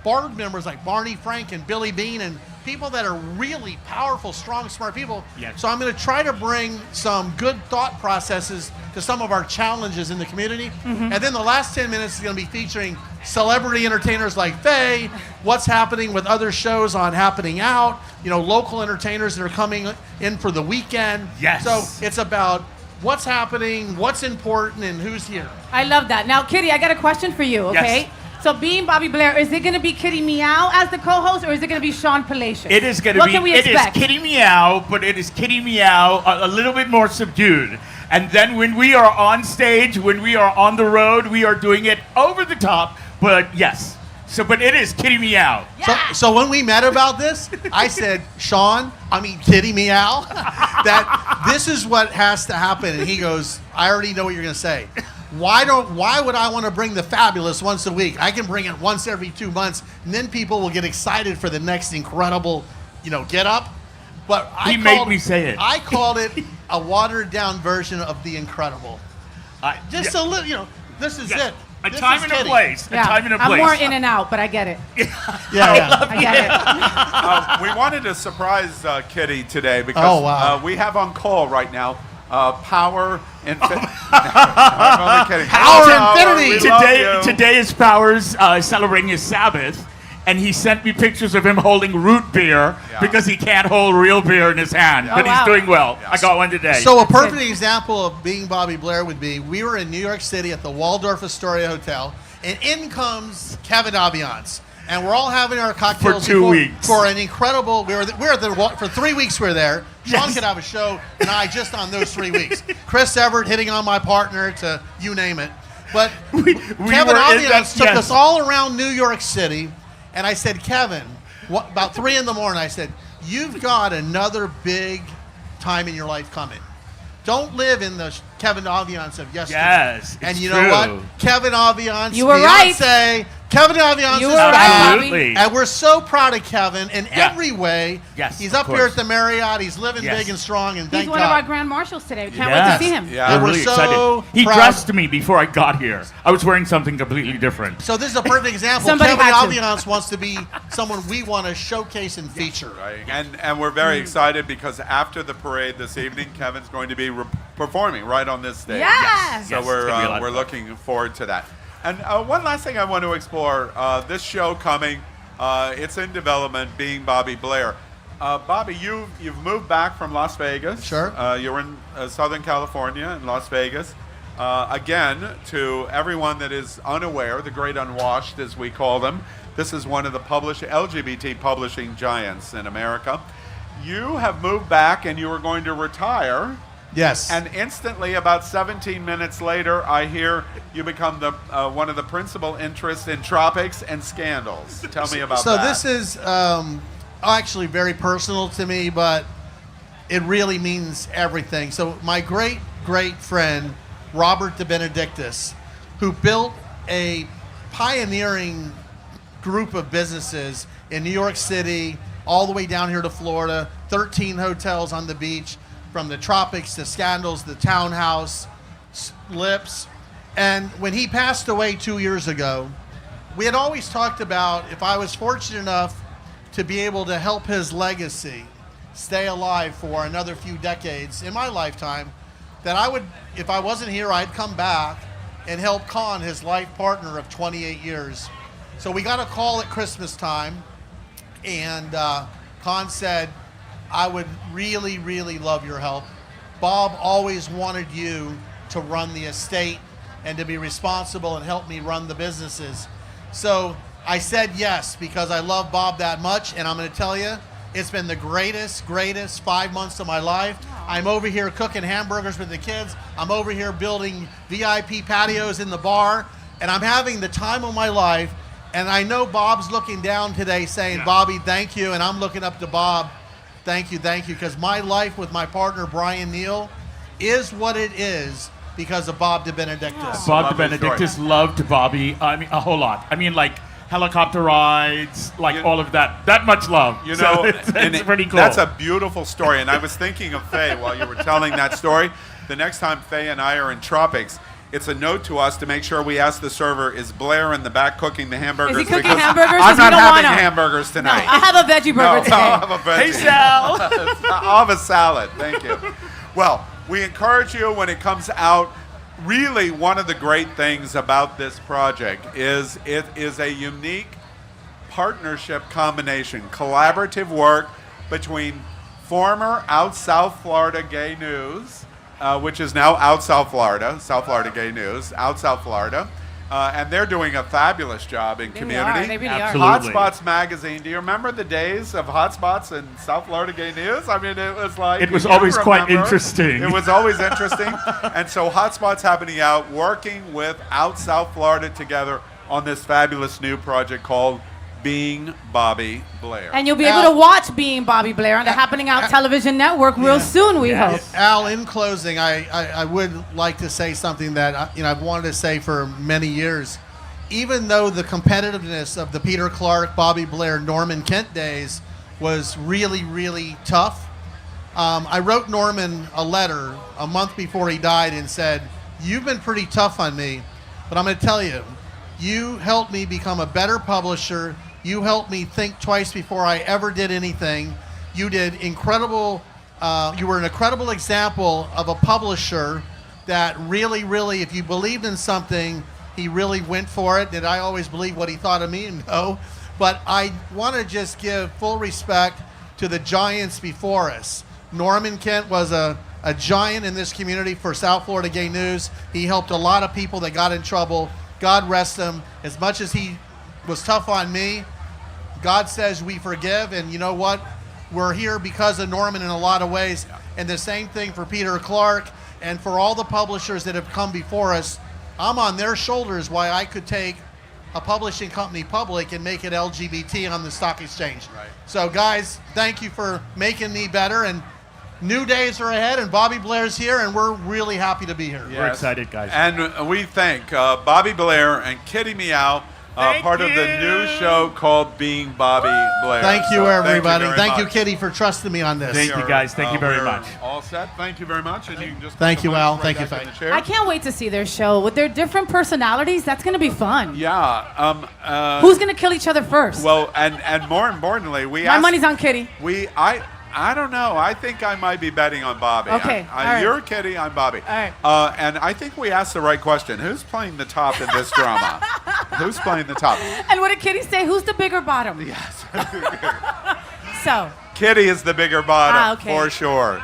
Speaker 6: board members like Barney Frank and Billy Bean and people that are really powerful, strong, smart people.
Speaker 5: Yes.
Speaker 6: So I'm going to try to bring some good thought processes to some of our challenges in the community. And then the last 10 minutes is going to be featuring celebrity entertainers like Faye, what's happening with other shows on Happening Out, local entertainers that are coming in for the weekend.
Speaker 5: Yes.
Speaker 6: So it's about what's happening, what's important, and who's here.
Speaker 2: I love that. Now, Kitty, I got a question for you, okay?
Speaker 5: Yes.
Speaker 2: So being Bobby Blair, is it going to be Kitty Meow as the co-host, or is it going to be Sean Palacios?
Speaker 5: It is going to
Speaker 2: What
Speaker 5: be.
Speaker 2: can we
Speaker 5: It is
Speaker 2: expect?
Speaker 5: Kitty Meow, but it is Kitty Meow a little bit more subdued. And then when we are on stage, when we are on the road, we are doing it over the top. But yes, but it is Kitty Meow.
Speaker 6: So when we met about this, I said, Kitty Meow, that this is what has to happen. And he goes, I already know what you're going to say. Why would I want to bring the fabulous once a week? I can bring it once every 2 months, and then people will get excited for the next incredible, get up. But
Speaker 5: He made me say it.
Speaker 6: I called it a watered down version of the Incredible. Just a little, this is it.
Speaker 5: A
Speaker 6: This
Speaker 5: time
Speaker 6: is
Speaker 5: and a
Speaker 6: Kitty.
Speaker 5: place.
Speaker 2: Yeah.
Speaker 5: A time and a place.
Speaker 2: I'm more in and out, but I get it.
Speaker 6: Yeah.
Speaker 2: I get it.
Speaker 1: We wanted to surprise Kitty today because
Speaker 6: Oh, wow.
Speaker 1: we have on call right now Power Infinity. I'm only kidding.
Speaker 6: Power Infinity.
Speaker 1: We love you.
Speaker 5: Today is Powers celebrating his Sabbath, and he sent me pictures of him holding root beer because he can't hold real beer in his hand. But
Speaker 2: wow.
Speaker 5: he's doing well. I got one today.
Speaker 6: So a perfect example of being Bobby Blair would be, we were in New York City at the Waldorf Astoria Hotel, and in comes Kevin Aviance. And we're all having our cocktails
Speaker 5: For 2 weeks.
Speaker 6: for an incredible. For 3 weeks we were there. Sean
Speaker 5: Yes.
Speaker 6: could have a show, and I just on those 3 weeks. Chris Everett hitting on my partner to you name it. But
Speaker 5: we
Speaker 6: Kevin
Speaker 5: were in that-
Speaker 6: Aviance took
Speaker 5: yes.
Speaker 6: us all around New York City, and I said, Kevin, about 3 in the morning, I said, you've got another big time in your life coming. Don't live in the Kevin Aviance of yesterday.
Speaker 5: Yes,
Speaker 6: And
Speaker 5: it's
Speaker 6: you know what?
Speaker 5: true.
Speaker 6: Kevin Aviance,
Speaker 2: You were right.
Speaker 6: Beyonce, Kevin Aviance
Speaker 2: You
Speaker 6: is
Speaker 2: were right,
Speaker 6: back.
Speaker 2: Bobby.
Speaker 5: Absolutely.
Speaker 6: And we're so proud of Kevin in
Speaker 5: Yeah.
Speaker 6: every way.
Speaker 5: Yes,
Speaker 6: He's
Speaker 5: of
Speaker 6: up here
Speaker 5: course.
Speaker 6: at the Marriott. He's living
Speaker 5: Yes.
Speaker 6: big and strong, and
Speaker 2: He's
Speaker 6: thank
Speaker 2: one
Speaker 6: God.
Speaker 2: of our grand marshals today. We can't wait
Speaker 5: Yes.
Speaker 2: to see him.
Speaker 1: Yeah.
Speaker 5: I'm
Speaker 6: we're
Speaker 5: really
Speaker 6: so
Speaker 5: excited. He
Speaker 6: proud.
Speaker 5: dressed me before I got here. I was wearing something completely different.
Speaker 6: So this is a perfect example.
Speaker 2: Somebody
Speaker 6: Kevin
Speaker 2: had to.
Speaker 6: Aviance wants to be someone we want to showcase and feature.
Speaker 1: Right. And we're very excited because after the parade this evening, Kevin's going to be performing right on this stage.
Speaker 2: Yes.
Speaker 1: So
Speaker 5: Yes, it's gonna be a lot
Speaker 1: we're
Speaker 5: of fun.
Speaker 1: looking forward to that. And one last thing I want to explore, this show coming, it's in development, being Bobby Blair. Bobby, you've moved back from Las Vegas.
Speaker 6: Sure.
Speaker 1: You're in Southern California in Las Vegas. Again, to everyone that is unaware, the great unwashed as we call them, this is one of the LGBT publishing giants in America. You have moved back and you are going to retire.
Speaker 6: Yes.
Speaker 1: And instantly, about 17 minutes later, I hear you become the one of the principal interests in Tropics and Scandals. Tell me about
Speaker 6: So
Speaker 1: that.
Speaker 6: this is actually very personal to me, but it really means everything. So my great friend, Robert De Benedictis, who built a pioneering group of businesses in New York City, all the way down here to Florida, 13 hotels on the beach, from the Tropics to Scandals, the Townhouse, Lips. And when he passed away 2 years ago, we had always talked about, if I was fortunate enough to be able to help his legacy stay alive for another few decades in my lifetime, that I would, if I wasn't here, I'd come back and help Con, his life partner of 28 years. So we got a call at Christmas time, and Con said, I would really, really love your help. Bob always wanted you to run the estate and to be responsible and help me run the businesses. So I said yes because I love Bob that much, and I'm going to tell you, it's been the greatest 5 months of my life. I'm over here cooking hamburgers with the kids. I'm over here building VIP patios in the bar, and I'm having the time of my life. And I know Bob's looking down today saying, Bobby, thank you. And I'm looking up to Bob, thank you, because my life with my partner, Brian Neal, is what it is because of Bob DeBenedictis.
Speaker 5: Bob DeBenedictis loved Bobby. I mean, a whole lot. I mean, like helicopter rides, like all of that. That much love.
Speaker 1: You know,
Speaker 5: so it's pretty cool.
Speaker 1: That's a beautiful story. And I was thinking of Faye while you were telling that story. The next time Faye and I are in Tropics, it's a note to us to make sure we ask the server, is Blair in the back cooking the hamburgers?
Speaker 2: Is he cooking
Speaker 1: Because
Speaker 2: hamburgers?
Speaker 1: I'm not
Speaker 2: We don't
Speaker 1: having
Speaker 2: want 'em.
Speaker 1: hamburgers tonight.
Speaker 2: I have a veggie burger today.
Speaker 1: I'll have a veggie.
Speaker 5: Hey, Sal.
Speaker 1: I'll have a salad. Thank you. Well, we encourage you when it comes out. Really, one of the great things about this project is it is a unique partnership combination, collaborative work between former Out South Florida Gay News, which is now Out South Florida Gay News, Out South Florida, and they're doing a fabulous job in community.
Speaker 2: They really
Speaker 5: Absolutely.
Speaker 1: Hotspots magazine. Do you remember the days of Hotspots and South Florida Gay News? I mean, it was like...
Speaker 5: It was
Speaker 1: you
Speaker 5: always quite
Speaker 1: remember.
Speaker 5: interesting.
Speaker 1: It was always interesting. And so Hotspots happening out, working with Out South Florida together on this fabulous new project called Being Bobby Blair.
Speaker 2: And you'll be able to watch Being Bobby Blair on the Happening Out television network real soon, we hope.
Speaker 6: Al, in closing, I would like to say something that I've wanted to say for many years. Even though the competitiveness of the Peter Clark, Bobby Blair, Norman Kent days was really, really tough, I wrote Norman a letter a month before he died and said, "You've been pretty tough on me, but I'm going to tell you, you helped me become a better publisher. You helped me think twice before I ever did anything. You did incredible. You were an incredible example of a publisher that really, really, if you believed in something, he really went for it. Did I always believe what he thought of me? No. But I want to just give full respect to the giants before us. Norman Kent was a giant in this community for South Florida Gay News. He helped a lot of people that got in trouble. God rest him. As much as he was tough on me, God says we forgive, and you know what? We're here because of Norman in a lot of ways. And the same thing for Peter Clark and for all the publishers that have come before us. I'm on their shoulders why I could take a publishing company public and make it LGBT on the stock exchange.
Speaker 1: Right.
Speaker 6: So guys, thank you for making me better, and new days are ahead, and Bobby Blair's here, and we're really happy to be here.
Speaker 5: We're excited, guys.
Speaker 1: And we thank Bobby Blair and Kitty Meow, part of the new show called Being Bobby Blair.
Speaker 6: Thank you,
Speaker 1: So
Speaker 6: everybody.
Speaker 1: Thank
Speaker 6: You,
Speaker 1: much.
Speaker 6: Kitty, for trusting me on this.
Speaker 5: Thank you, guys. Thank you very
Speaker 1: We're
Speaker 5: much.
Speaker 1: All set. Thank you very much. And you can just
Speaker 6: Thank you, Al.
Speaker 1: right
Speaker 6: Thank you,
Speaker 1: back in
Speaker 6: Faye.
Speaker 1: the chair.
Speaker 2: I can't wait to see their show. With their different personalities, that's going to be fun.
Speaker 1: Yeah.
Speaker 2: Who's going to kill each other first?
Speaker 1: Well, and more importantly, we
Speaker 2: My
Speaker 1: asked,
Speaker 2: money's on Kitty.
Speaker 1: I don't know. I think I might be betting on Bobby.
Speaker 2: Okay, all right.
Speaker 1: You're Kitty. I'm Bobby.
Speaker 2: All right.
Speaker 1: And I think we asked the right question. Who's playing the top in this drama? Who's playing the top?
Speaker 2: And what did Kitty say? Who's the bigger bottom?
Speaker 1: Yes.
Speaker 2: So,
Speaker 1: Kitty is the bigger bottom,
Speaker 2: okay.
Speaker 1: for sure.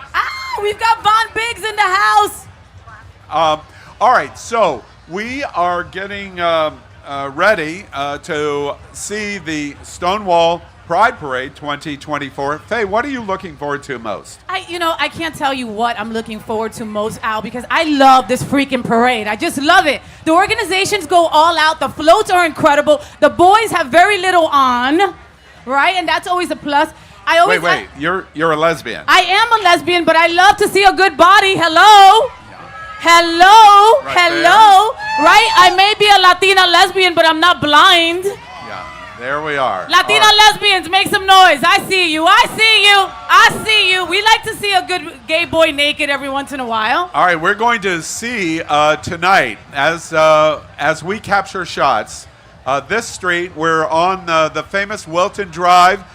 Speaker 2: we've got Von Biggs in the house.
Speaker 1: All right, so we are getting ready to see the Stonewall Pride Parade 2024. Faye, what are you looking forward to most?
Speaker 2: I can't tell you what I'm looking forward to most, Al, because I love this freaking parade. I just love it. The organizations go all out. The floats are incredible. The boys have very little on, right? And that's always a plus.
Speaker 1: Wait, you're a lesbian.
Speaker 2: I am a lesbian, but I love to see a good body. Hello? Hello?
Speaker 1: Right
Speaker 2: Hello? Right? I may be a Latina lesbian, but I'm not blind.
Speaker 1: Yeah, there we are.
Speaker 2: Latina
Speaker 1: All right.
Speaker 2: lesbians, make some noise. I see you. I see you. I see you. We like to see a good gay boy naked every once in a while.
Speaker 1: All right, we're going to see tonight as we capture shots. This street, we're on the famous Wilton Drive.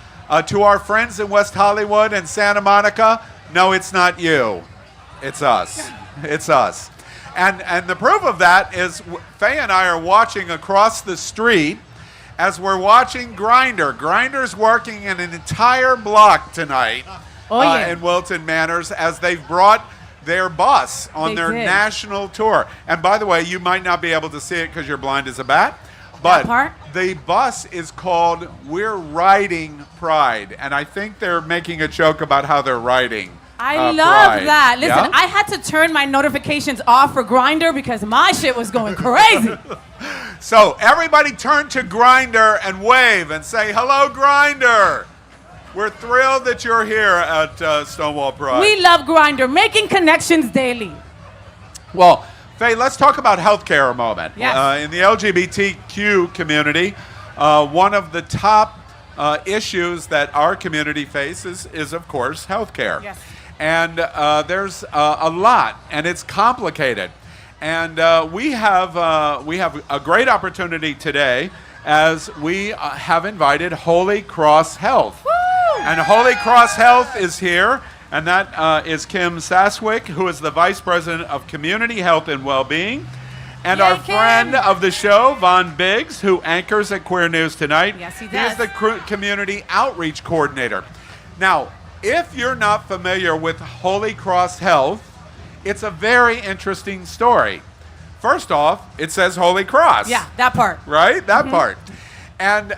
Speaker 1: To our friends in West Hollywood and Santa Monica, no, it's not you. It's us. It's us. And the proof of that is Faye and I are watching across the street as we're watching Grindr. Grindr's working an entire block tonight
Speaker 2: Oh, yeah.
Speaker 1: in Wilton Manors as they've brought their bus on
Speaker 2: They
Speaker 1: their
Speaker 2: did.
Speaker 1: national tour. And by the way, you might not be able to see it because you're blind as a bat, but
Speaker 2: part?
Speaker 1: the bus is called We're Riding Pride. And I think they're making a joke about how they're riding.
Speaker 2: I love
Speaker 1: Pride.
Speaker 2: that. Listen,
Speaker 1: Yeah?
Speaker 2: I had to turn my notifications off for Grindr because my shit was going crazy.
Speaker 1: So everybody turn to Grindr and wave and say, hello, Grindr. We're thrilled that you're here at Stonewall Pride.
Speaker 2: We love Grindr, making connections daily.
Speaker 1: Well, Faye, let's talk about healthcare a moment.
Speaker 2: Yes.
Speaker 1: In the LGBTQ community, one of the top issues that our community faces is, of course, healthcare.
Speaker 2: Yes.
Speaker 1: And there's a lot, and it's complicated. And we have a great opportunity today as we have invited Holy Cross Health.
Speaker 2: Woo!
Speaker 1: And Holy Cross Health is here, and that is Kim Saswick, who is the Vice President of Community Health and Wellbeing, and
Speaker 2: Yay,
Speaker 1: our
Speaker 2: Kim.
Speaker 1: friend of the show, Von Biggs, who anchors at Queer News Tonight.
Speaker 2: Yes, he
Speaker 1: He
Speaker 2: does.
Speaker 1: is the Community Outreach Coordinator. Now, if you're not familiar with Holy Cross Health, it's a very interesting story. First off, it says Holy Cross.
Speaker 2: Yeah, that part.
Speaker 1: Right? That part. And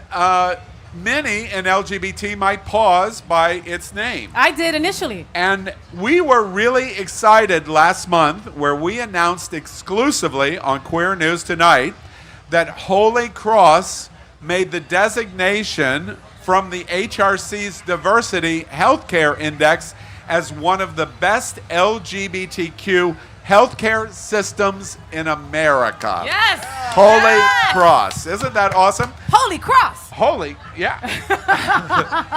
Speaker 1: many in LGBT might pause by its name.
Speaker 2: I did initially.
Speaker 1: And we were really excited last month where we announced exclusively on Queer News Tonight that Holy Cross made the designation from the HRC's Diversity Healthcare Index as one of the best LGBTQ healthcare systems in America.
Speaker 2: Yes.
Speaker 1: Holy
Speaker 2: Yes.
Speaker 1: Cross. Isn't that awesome?
Speaker 2: Holy Cross.
Speaker 1: Holy, yeah.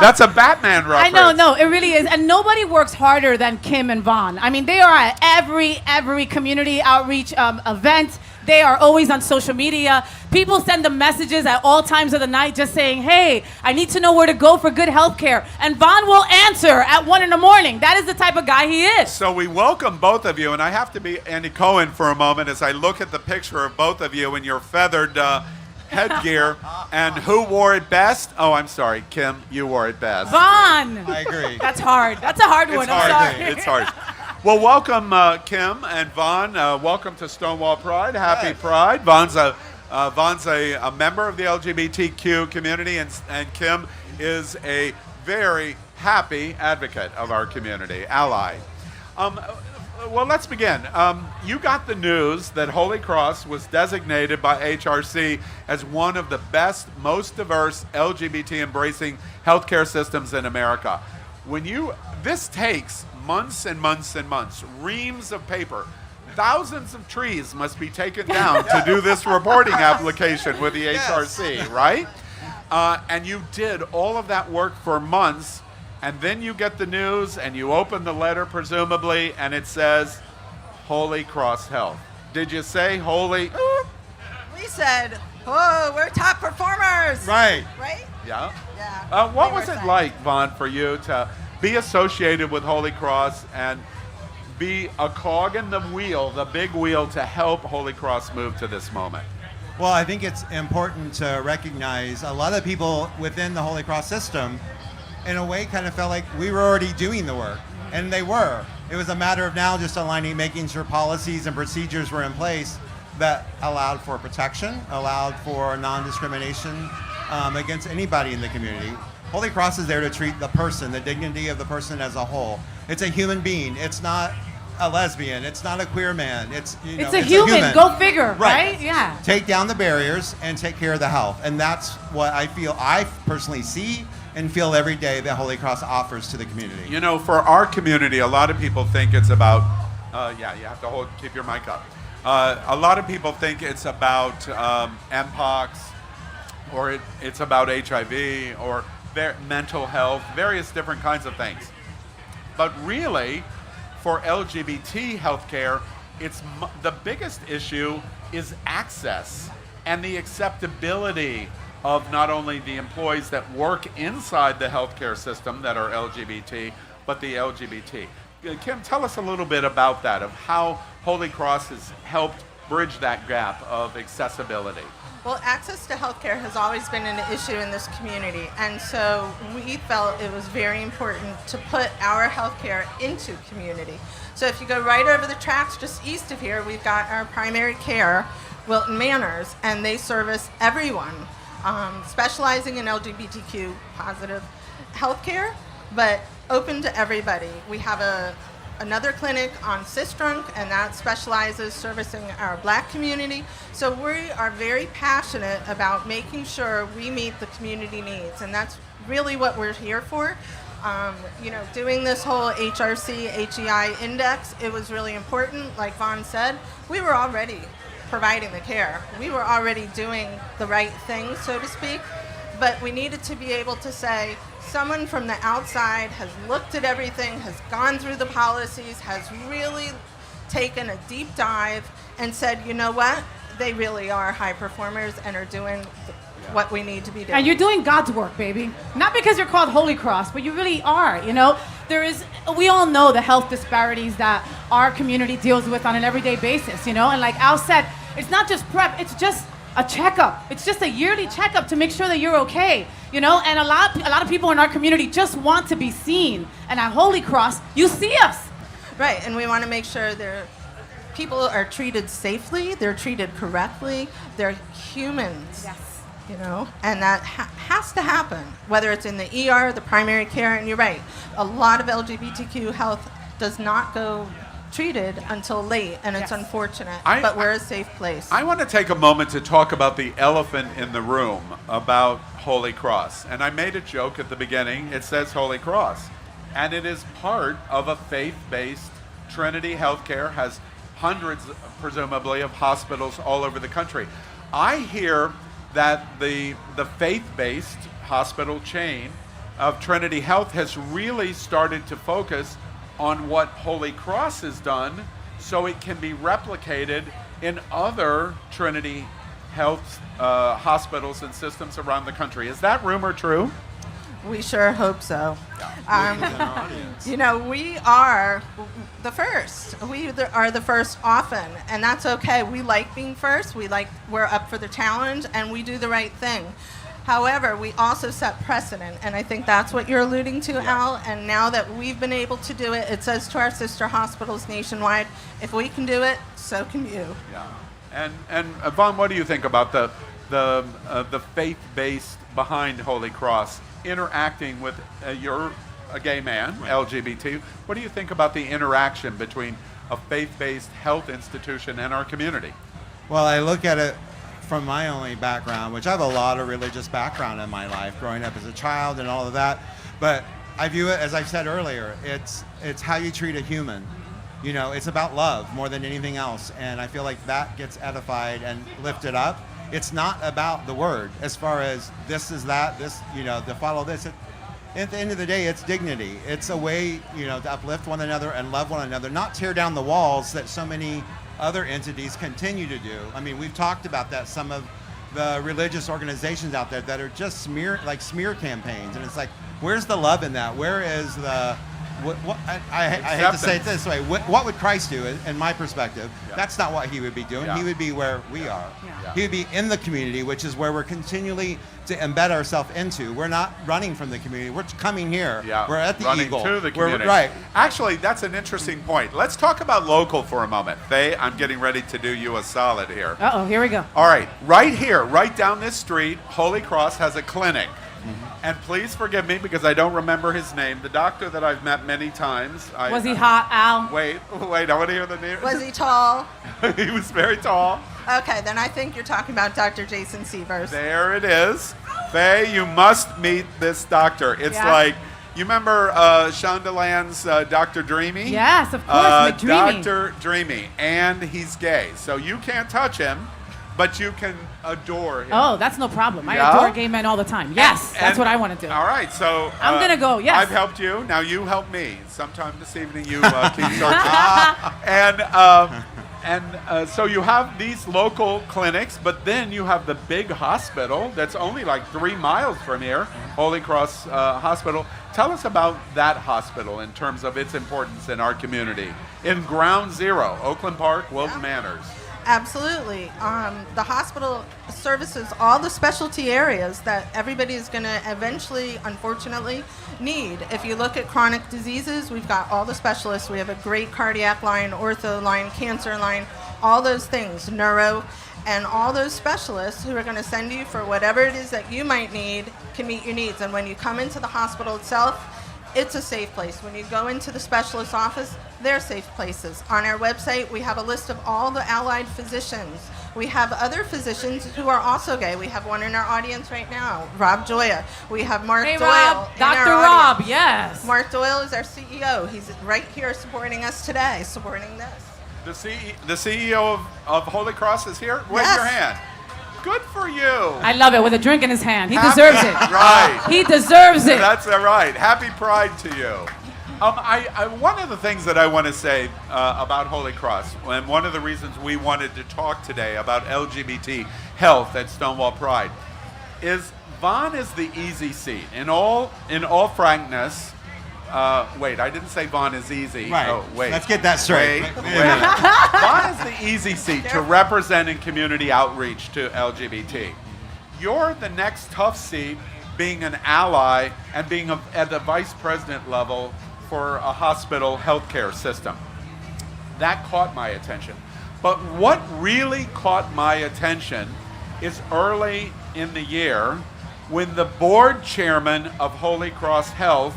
Speaker 1: That's a Batman
Speaker 2: I
Speaker 1: reference.
Speaker 2: know, no, it really is. And nobody works harder than Kim and Vaughn. I mean, they are at every community outreach event. They are always on social media. People send them messages at all times of the night just saying, hey, I need to know where to go for good health care. And Vaughn will answer at 1 in the morning. That is the type of guy he is.
Speaker 1: So we welcome both of you, and I have to be Andy Cohen for a moment as I look at the picture of both of you in your feathered headgear. And who wore it best? Oh, I'm sorry, Kim, you wore it best.
Speaker 2: Vaughn.
Speaker 7: I agree.
Speaker 2: That's hard. That's a hard one.
Speaker 1: It's
Speaker 2: I'm
Speaker 1: hard.
Speaker 2: sorry.
Speaker 1: It's hard. Well, welcome, Kim and Vaughn. Welcome to Stonewall Pride. Happy
Speaker 7: Yes.
Speaker 1: Pride. Vaughn's a member of the LGBTQ community, and Kim is a very happy advocate of our community, ally. Well, let's begin. You got the news that Holy Cross was designated by HRC as one of the best, most diverse LGBT-embracing healthcare systems in America. This takes months and months and months, reams of paper. Thousands of trees must be taken down to do this reporting application with the HRC, right? And you did all of that work for months, and then you get the news, and you open the letter, presumably, and it says, Holy Cross Health. Did you say holy?
Speaker 8: We said, oh, we're top performers.
Speaker 7: Right.
Speaker 8: Right?
Speaker 1: Yeah.
Speaker 8: Yeah.
Speaker 1: What
Speaker 8: We were
Speaker 1: was it
Speaker 8: excited.
Speaker 1: like, Vaughn, for you to be associated with Holy Cross and be a cog in the wheel, the big wheel, to help Holy Cross move to this moment?
Speaker 7: Well, I think it's important to recognize a lot of people within the Holy Cross system, in a way, kind of felt like we were already doing the work, and they were. It was a matter of now just aligning, making sure policies and procedures were in place that allowed for protection, allowed for non-discrimination against anybody in the community. Holy Cross is there to treat the person, the dignity of the person as a whole. It's a human being. It's not a lesbian. It's not a queer man. It's
Speaker 2: It's a human. Go figure, right? Yeah.
Speaker 7: Take down the barriers and take care of the health. And that's what I feel I personally see and feel every day that Holy Cross offers to the community.
Speaker 1: You know, for our community, a lot of people think it's about, you have to keep your mic up. A lot of people think it's about MPOX, or it's about HIV, or mental health, various different kinds of things. But really, for LGBT healthcare, the biggest issue is access and the acceptability of not only the employees that work inside the healthcare system that are LGBT, but the LGBT. Kim, tell us a little bit about that, of how Holy Cross has helped bridge that gap of accessibility?
Speaker 8: Well, access to healthcare has always been an issue in this community, and so we felt it was very important to put our healthcare into community. So if you go right over the tracks just east of here, we've got our primary care, Wilton Manors, and they service everyone, specializing in LGBTQ positive healthcare, but open to everybody. We have another clinic on Sistrunk, and that specializes servicing our Black community. So we are very passionate about making sure we meet the community needs, and that's really what we're here for. Doing this whole HRC, HEI index, it was really important. Like Vaughn said, we were already providing the care. We were already doing the right thing, so to speak, but we needed to be able to say, someone from the outside has looked at everything, has gone through the policies, has really taken a deep dive and said, you know what, they really are high performers and are doing what we need to be doing.
Speaker 2: And you're doing God's work, baby. Not because you're called Holy Cross, but you really are, we all know the health disparities that our community deals with on an everyday basis, and like Al said, it's not just PrEP, it's just a checkup. It's just a yearly checkup to make sure that you're okay, and a lot of people in our community just want to be seen. And at Holy Cross, you see us.
Speaker 8: Right, and we want to make sure people are treated safely, they're treated correctly, they're humans.
Speaker 2: Yes.
Speaker 8: And that has to happen, whether it's in the ER, the primary care, and you're right, a lot of LGBTQ health does not go treated until late, and it's unfortunate, but we're a safe place.
Speaker 1: I want to take a moment to talk about the elephant in the room about Holy Cross. And I made a joke at the beginning. It says Holy Cross. And it is part of a faith-based Trinity Healthcare, has hundreds, presumably, of hospitals all over the country. I hear that the faith-based hospital chain of Trinity Health has really started to focus on what Holy Cross has done so it can be replicated in other Trinity Health hospitals and systems around the country. Is that rumor true?
Speaker 8: We sure hope so. We are the first. We are the first often, and that's okay. We like being first. We're up for the challenge, and we do the right thing. However, we also set precedent, and I think that's what you're alluding to, Al. And now that we've been able to do it, it says to our sister hospitals nationwide, if we can do it, so can you.
Speaker 1: Yeah. And Vaughn, what do you think about the faith-based behind Holy Cross interacting with you're a gay man, right. LGBT. What do you think about the interaction between a faith-based health institution and our community?
Speaker 7: Well, I look at it from my only background, which I have a lot of religious background in my life, growing up as a child and all of that. But I view it, as I said earlier, it's how you treat a human. It's about love more than anything else. And I feel like that gets edified and lifted up. It's not about the word as far as this is that, this, to follow this. At the end of the day, it's dignity. It's a way, to uplift one another and love one another, not tear down the walls that so many other entities continue to do. I mean, we've talked about that, some of the religious organizations out there that are just smear campaigns. And it's like, where's the love in that? Where is the... I hate to say it this way. What would Christ do, in my perspective? Yeah. That's not what he would be doing. Yeah. He would be where we are. Yeah. He would be in the community, which is where we're continually to embed ourselves into. We're not running from the community. We're coming here. Yeah. We're at the
Speaker 1: running
Speaker 7: Eagle.
Speaker 1: To the community.
Speaker 7: Right.
Speaker 1: Actually, that's an interesting point. Let's talk about local for a moment. Faye, I'm getting ready to do you a solid here.
Speaker 2: Uh-oh, here we go.
Speaker 1: All right. Right here, right down this street, Holy Cross has a clinic. And please forgive me because I don't remember his name. The doctor that I've met many times.
Speaker 2: Was he hot, Al?
Speaker 1: Wait, I want to hear the name.
Speaker 8: Was he tall?
Speaker 1: He was very tall.
Speaker 8: Okay, then I think you're talking about Dr. Jason Severs.
Speaker 1: There it is. Faye, you must meet this doctor. It's like, you remember Shondaland's Dr. Dreamy?
Speaker 2: Yes, of course, McDreamy.
Speaker 1: Dr. Dreamy, and he's gay. So you can't touch him, but you can adore him.
Speaker 2: Oh, that's no problem. I adore gay men all the time. Yes, that's what I want to do.
Speaker 1: All right, so...
Speaker 2: I'm going to go, yes.
Speaker 1: I've helped you. Now you help me. Sometime this evening you keep searching. So you have these local clinics, but then you have the big hospital that's only like 3 miles from here, Holy Cross Hospital. Tell us about that hospital in terms of its importance in our community. In Ground Zero, Oakland Park, Wilton Manors.
Speaker 8: Absolutely. The hospital services all the specialty areas that everybody is going to eventually, unfortunately, need. If you look at chronic diseases, we've got all the specialists. We have a great cardiac line, ortho line, cancer line, all those things, neuro, and all those specialists who are going to send you for whatever it is that you might need can meet your needs. And when you come into the hospital itself, it's a safe place. When you go into the specialist office, they're safe places. On our website, we have a list of all the allied physicians. We have other physicians who are also gay. We have one in our audience right now, Rob Joya. We have Mark
Speaker 2: Hey,
Speaker 8: Doyle.
Speaker 2: Rob.
Speaker 8: in
Speaker 2: Dr.
Speaker 8: our
Speaker 2: Rob,
Speaker 8: audience.
Speaker 2: yes.
Speaker 8: Mark Doyle is our CEO. He's right here supporting us today, supporting this.
Speaker 1: The CEO of Holy Cross is here? Wave
Speaker 8: Yes.
Speaker 1: your hand. Good for you.
Speaker 2: I love it, with a drink in his hand. He
Speaker 1: Happy-
Speaker 2: deserves it.
Speaker 1: Right.
Speaker 2: He deserves it.
Speaker 1: That's all right. Happy Pride to you. One of the things that I want to say about Holy Cross, and one of the reasons we wanted to talk today about LGBT health at Stonewall Pride, is Vaughn is the easy seat. In all frankness, wait, I didn't say Vaughn is easy.
Speaker 7: Right.
Speaker 1: Oh, wait.
Speaker 7: Let's get that straight.
Speaker 1: Wait.
Speaker 7: Wait a minute.
Speaker 1: Vaughn is the easy seat to represent in community outreach to LGBT. You're the next tough seat, being an ally and being at the vice president level for a hospital healthcare system. That caught my attention. But what really caught my attention is early in the year when the board chairman of Holy Cross Health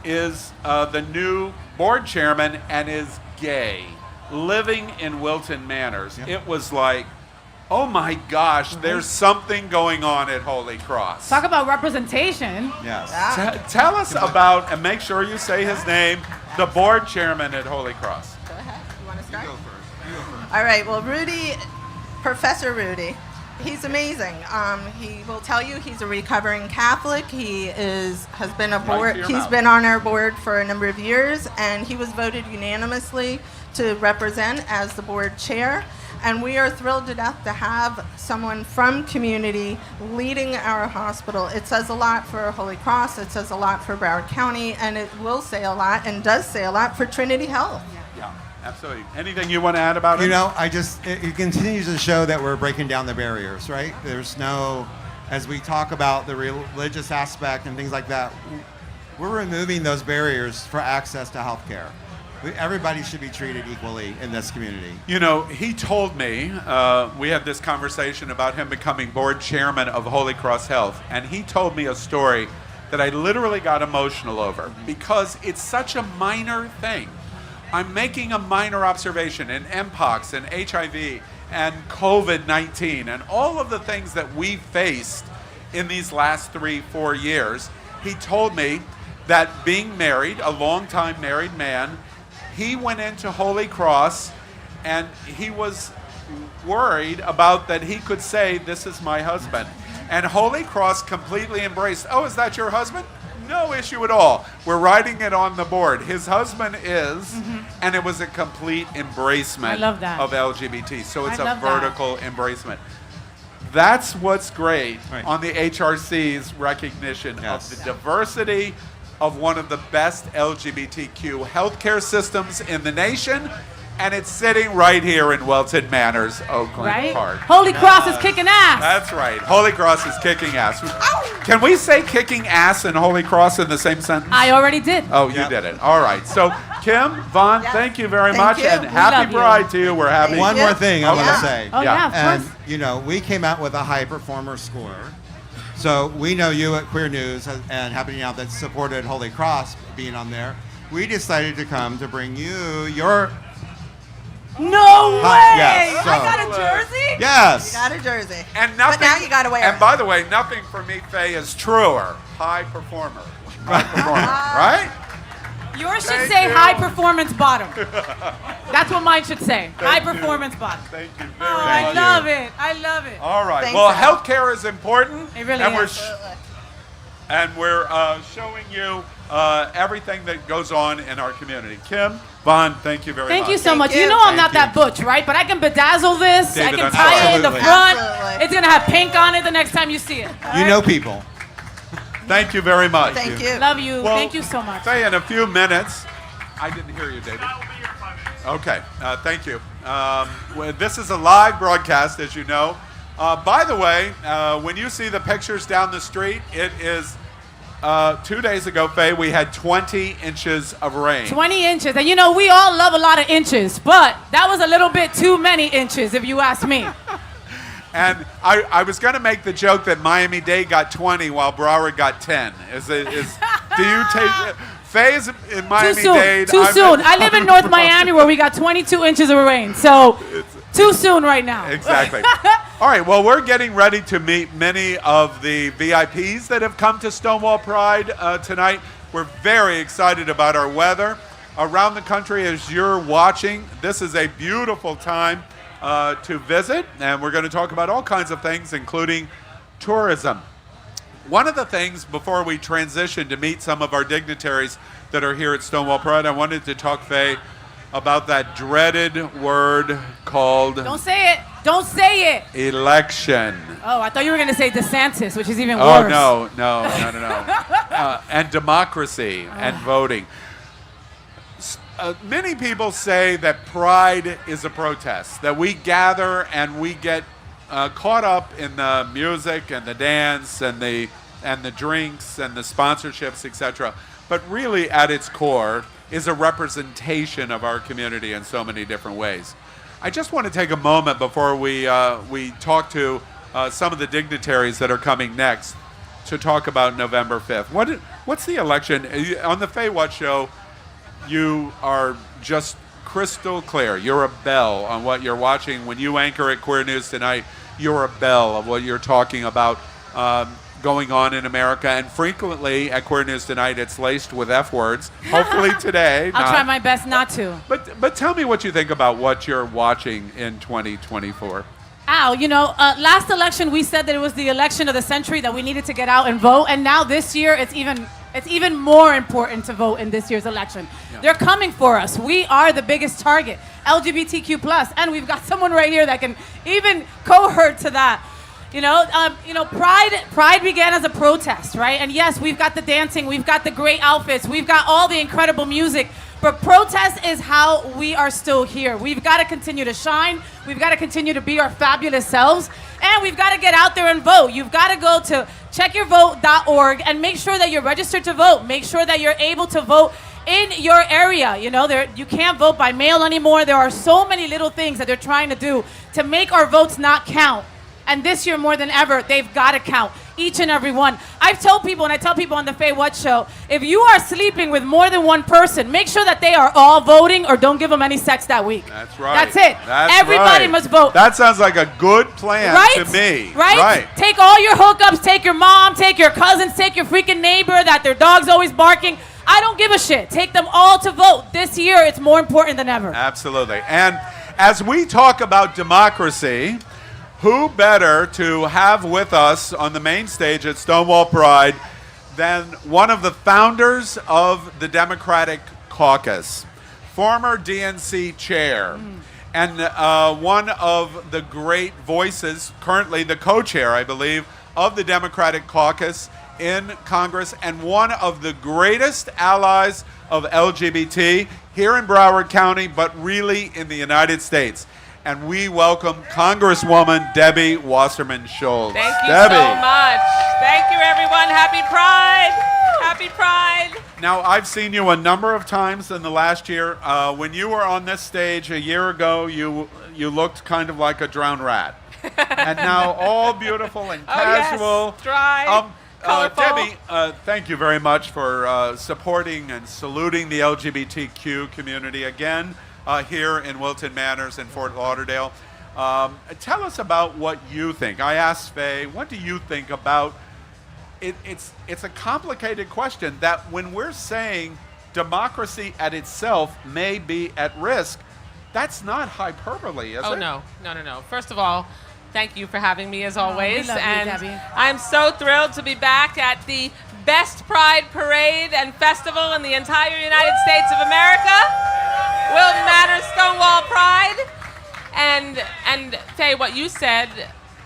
Speaker 1: is the new board chairman and is gay, living in Wilton Manors.
Speaker 7: Yep.
Speaker 1: It was like, oh my gosh, there's something going on at Holy Cross.
Speaker 2: Talk about representation.
Speaker 7: Yes.
Speaker 1: Tell us about, and make sure you say his name, the board chairman at Holy Cross.
Speaker 8: Go ahead. You want to start?
Speaker 7: You go first.
Speaker 8: All right. Well, Rudy, Professor Rudy, he's amazing. He will tell you he's a recovering Catholic. Has been a board.
Speaker 1: to your
Speaker 8: He's
Speaker 1: mouth.
Speaker 8: been on our board for a number of years, and he was voted unanimously to represent as the board chair. And we are thrilled to death to have someone from community leading our hospital. It says a lot for Holy Cross. It says a lot for Broward County, and it will say a lot and does say a lot for Trinity Health.
Speaker 1: Yeah, absolutely. Anything you want to add about it?
Speaker 7: You know, it continues to show that we're breaking down the barriers, right? There's no, as we talk about the religious aspect and things like that, we're removing those barriers for access to healthcare. Everybody should be treated equally in this community.
Speaker 1: You know, he told me, we had this conversation about him becoming board chairman of Holy Cross Health, and he told me a story that I literally got emotional over because it's such a minor thing. I'm making a minor observation in Mpox and HIV and COVID-19 and all of the things that we faced in these last 3-4 years. He told me that being married, a long-time married man, he went into Holy Cross and he was worried about that he could say, "This is my husband." And Holy Cross completely embraced, "Oh, is that your husband?" No issue at all. We're writing it on the board. His husband is, and it was a complete embracement
Speaker 2: I love that.
Speaker 1: of LGBT. So it's
Speaker 2: I
Speaker 1: a
Speaker 2: love that.
Speaker 1: vertical embracement. That's what's great
Speaker 7: Right.
Speaker 1: on the HRC's recognition
Speaker 7: Yes.
Speaker 1: of the diversity of one of the best LGBTQ healthcare systems in the nation, and it's sitting right here in Wilton Manors, Oakland
Speaker 2: Right?
Speaker 1: Park.
Speaker 2: Holy Cross is kicking ass.
Speaker 1: That's right. Holy Cross is kicking ass. Can we say kicking ass and Holy Cross in the same sentence?
Speaker 2: I already did.
Speaker 1: Oh, you
Speaker 7: Yep.
Speaker 1: did it. All right. So, Kim, Vaughn,
Speaker 8: Yes.
Speaker 1: thank you very
Speaker 8: Thank
Speaker 1: much,
Speaker 8: you.
Speaker 1: and
Speaker 8: We
Speaker 1: happy
Speaker 2: love you.
Speaker 1: Pride to you. We're happy.
Speaker 7: One
Speaker 8: you.
Speaker 7: more thing I want
Speaker 1: Yeah.
Speaker 7: to say.
Speaker 2: Oh, yeah, of
Speaker 7: And,
Speaker 2: course.
Speaker 7: you know, we came out with a high performer score. So we know you at Queer News and Happening Out that supported Holy Cross being on there. We decided to come to bring you your,
Speaker 2: No way!
Speaker 7: yes, so-
Speaker 2: I got a jersey?
Speaker 7: yes.
Speaker 8: You got a jersey.
Speaker 1: And nothing,
Speaker 8: But now you got to wear
Speaker 1: And
Speaker 8: it.
Speaker 1: by the way, nothing for me, Faye, is truer. High performer. High performer. Right?
Speaker 2: Yours should
Speaker 1: Thank
Speaker 2: say
Speaker 1: you.
Speaker 2: high performance bottom. That's what mine should say. High
Speaker 1: you.
Speaker 2: performance bottom.
Speaker 1: Thank you
Speaker 2: Oh,
Speaker 1: very much.
Speaker 2: I
Speaker 7: Thank
Speaker 2: love
Speaker 7: you.
Speaker 2: it. I love it.
Speaker 1: All right.
Speaker 8: Thanks,
Speaker 1: Well,
Speaker 8: Al.
Speaker 1: healthcare is important.
Speaker 2: It really
Speaker 1: and
Speaker 2: is.
Speaker 1: We're showing you everything that goes on in our community. Kim, Vaughn, thank you very much.
Speaker 2: Thank you so
Speaker 8: Thank
Speaker 2: much.
Speaker 8: you.
Speaker 2: You know I'm
Speaker 7: Thank
Speaker 2: not that
Speaker 7: you.
Speaker 2: butch, right? But I can bedazzle this.
Speaker 1: David,
Speaker 2: I can
Speaker 1: I'm
Speaker 2: tie it in the
Speaker 7: sorry.
Speaker 2: front.
Speaker 8: Absolutely.
Speaker 2: It's going to have pink on it the next time you see it.
Speaker 7: You know people.
Speaker 1: Thank you very much.
Speaker 8: Thank you.
Speaker 2: Love you.
Speaker 1: Well,
Speaker 2: Thank you so much.
Speaker 1: Faye, in a few minutes, I didn't hear you, David. Okay, thank you. This is a live broadcast, as you know. By the way, when you see the pictures down the street, it is 2 days ago, Faye, we had 20 inches of rain.
Speaker 2: 20 inches. And you know, we all love a lot of inches, but that was a little bit too many inches, if you ask me.
Speaker 1: And I was going to make the joke that Miami-Dade got 20 while Broward got 10. Do you take... Faye's in Miami-Dade.
Speaker 2: Too soon. I live in North Miami where we got 22 inches of rain. So, too soon right now.
Speaker 1: Exactly. All right, well, we're getting ready to meet many of the VIPs that have come to Stonewall Pride tonight. We're very excited about our weather. Around the country, as you're watching, this is a beautiful time to visit, and we're going to talk about all kinds of things, including tourism. One of the things, before we transition to meet some of our dignitaries that are here at Stonewall Pride, I wanted to talk, Faye, about that dreaded word called...
Speaker 2: Don't say it. Don't say it.
Speaker 1: Election.
Speaker 2: Oh, I thought you were going to say DeSantis, which is even
Speaker 1: worse.
Speaker 2: worse.
Speaker 1: No. And democracy and voting. Many people say that Pride is a protest, that we gather and we get caught up in the music and the dance and the drinks and the sponsorships, etc. But really, at its core, is a representation of our community in so many different ways. I just want to take a moment before we talk to some of the dignitaries that are coming next to talk about November 5th. What's the election? On the FayWhat show, you are just crystal clear. You're a bell on what you're watching. When you anchor at Queer News Tonight, you're a bell of what you're talking about going on in America. And frequently at Queer News Tonight, it's laced with F words. Hopefully today.
Speaker 2: I'll try my best not to.
Speaker 1: But tell me what you think about what you're watching in 2024.
Speaker 2: Al, you know, last election we said that it was the election of the century, that we needed to get out and vote. And now this year, it's even more important to vote in this year's election. Yeah. They're coming for us. We are the biggest target, LGBTQ+, and we've got someone right here that can even cohort to that. Pride began as a protest, right? And yes, we've got the dancing, we've got the great outfits, we've got all the incredible music, but protest is how we are still here. We've got to continue to shine, we've got to continue to be our fabulous selves, and we've got to get out there and vote. You've got to go to checkyourvote.org and make sure that you're registered to vote. Make sure that you're able to vote in your area. You know, you can't vote by mail anymore. There are so many little things that they're trying to do to make our votes not count. And this year, more than ever, they've got to count, each and every one. I've told people, and I tell people on the FayWhat show, if you are sleeping with more than one person, make sure that they are all voting or don't give them any sex that week.
Speaker 1: That's right.
Speaker 2: That's it. Everybody must vote.
Speaker 1: That sounds like a good plan to me.
Speaker 2: Right? Take all your hookups, take your mom, take your cousins, take your freaking neighbor that their dog's always barking. I don't give a shit. Take them all to vote. This year, it's more important than ever.
Speaker 1: Absolutely. And as we talk about democracy, who better to have with us on the main stage at Stonewall Pride than one of the founders of the Democratic Caucus, former DNC chair, and one of the great voices, currently the co-chair, I believe, of the Democratic Caucus in Congress, and one of the greatest allies of LGBT here in Broward County, but really in the United States. And we welcome Congresswoman Debbie Wasserman Schultz.
Speaker 9: Thank you
Speaker 1: Debbie.
Speaker 9: so much. Thank you, everyone. Happy Pride. Happy Pride.
Speaker 1: Now, I've seen you a number of times in the last year. When you were on this stage a year ago, you looked kind of like a drowned rat. And now all beautiful and casual.
Speaker 9: Yes. Dry.
Speaker 1: Debbie, thank you very much for supporting and saluting the LGBTQ community again. Here in Wilton Manors in Fort Lauderdale. Tell us about what you think. I asked Faye, what do you think about it? It's a complicated question that when we're saying democracy at itself may be at risk, that's not hyperbole, is it?
Speaker 9: Oh, no. First of all, thank you for having me as always.
Speaker 2: We love
Speaker 9: and
Speaker 2: you, Debbie.
Speaker 9: I'm so thrilled to be back at the best Pride parade and festival in the entire United States of America. Wilton Manors Stonewall Pride. And Faye, what you said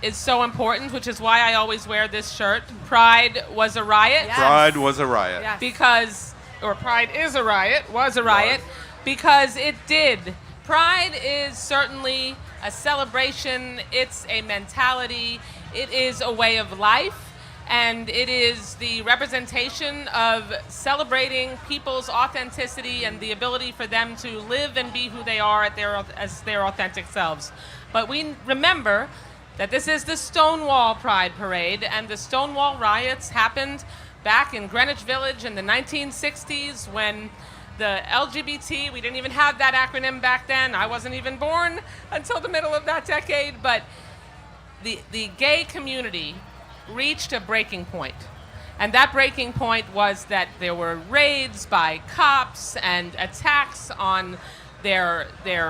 Speaker 9: is so important, which is why I always wear this shirt. Pride was a riot.
Speaker 1: Yes. Pride was a riot.
Speaker 9: Yes. Because or Pride is a riot, was a riot, because it did. Pride is certainly a celebration, it's a mentality, it is a way of life, and it is the representation of celebrating people's authenticity and the ability for them to live and be who they are as their authentic selves. But we remember that this is the Stonewall Pride Parade, and the Stonewall riots happened back in Greenwich Village in the 1960s when the LGBT, we didn't even have that acronym back then. I wasn't even born until the middle of that decade, but the gay community reached a breaking point. And that breaking point was that there were raids by cops and attacks on their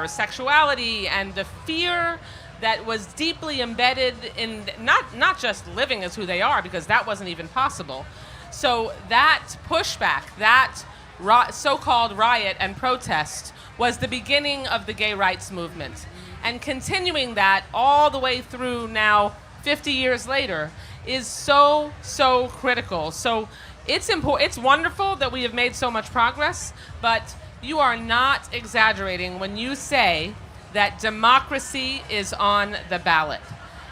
Speaker 9: sexuality, and the fear that was deeply embedded in not just living as who they are, because that wasn't even possible. So that pushback, that so-called riot and protest was the beginning of the gay rights movement. And continuing that all the way through now, 50 years later, is so critical. So it's important. It's wonderful that we have made so much progress, but you are not exaggerating when you say that democracy is on the ballot.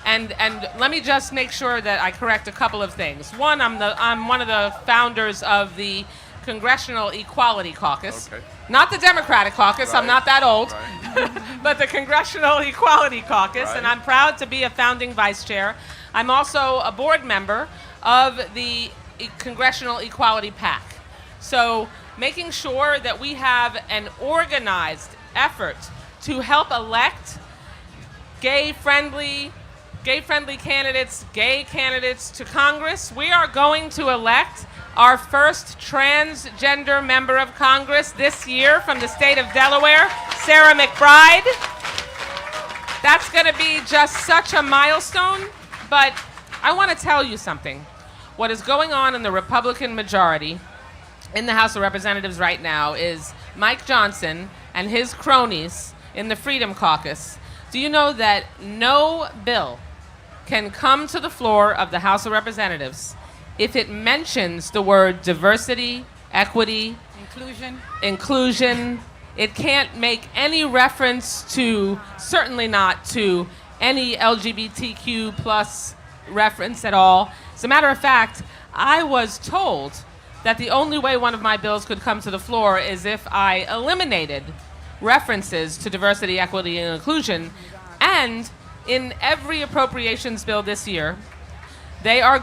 Speaker 9: And let me just make sure that I correct a couple of things. One, I'm one of the founders of the Congressional Equality Caucus. Okay. Not the Democratic Caucus, right. I'm not that old, right. But the Congressional Equality Caucus, right. And I'm proud to be a founding vice chair. I'm also a board member of the Congressional Equality PAC. So making sure that we have an organized effort to help elect gay-friendly candidates, gay candidates to Congress. We are going to elect our first transgender member of Congress this year from the state of Delaware, Sarah McBride. That's going to be just such a milestone, but I want to tell you something. What is going on in the Republican majority in the House of Representatives right now is Mike Johnson and his cronies in the Freedom Caucus. Do you know that no bill can come to the floor of the House of Representatives if it mentions the word diversity, equity, inclusion? It can't make any reference to, certainly not to, any LGBTQ plus reference at all. As a matter of fact, I was told that the only way one of my bills could come to the floor is if I eliminated references to diversity, equity, and inclusion. And in every appropriations bill this year, they are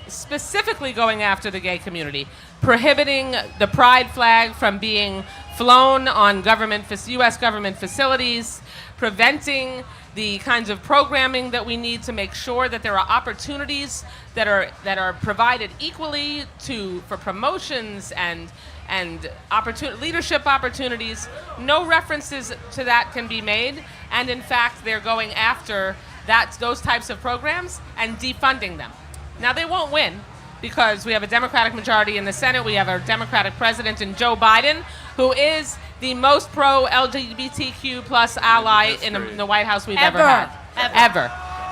Speaker 9: specifically going after the gay community, prohibiting the pride flag from being flown on U.S. government facilities, preventing the kinds of programming that we need to make sure that there are opportunities that are provided equally for promotions and leadership opportunities. No references to that can be made, and in fact, they're going after those types of programs and defunding them. Now, they won't win because we have a Democratic majority in the Senate. We have a Democratic president in Joe Biden, who is the most pro-LGBTQ plus ally in the White House we've ever had.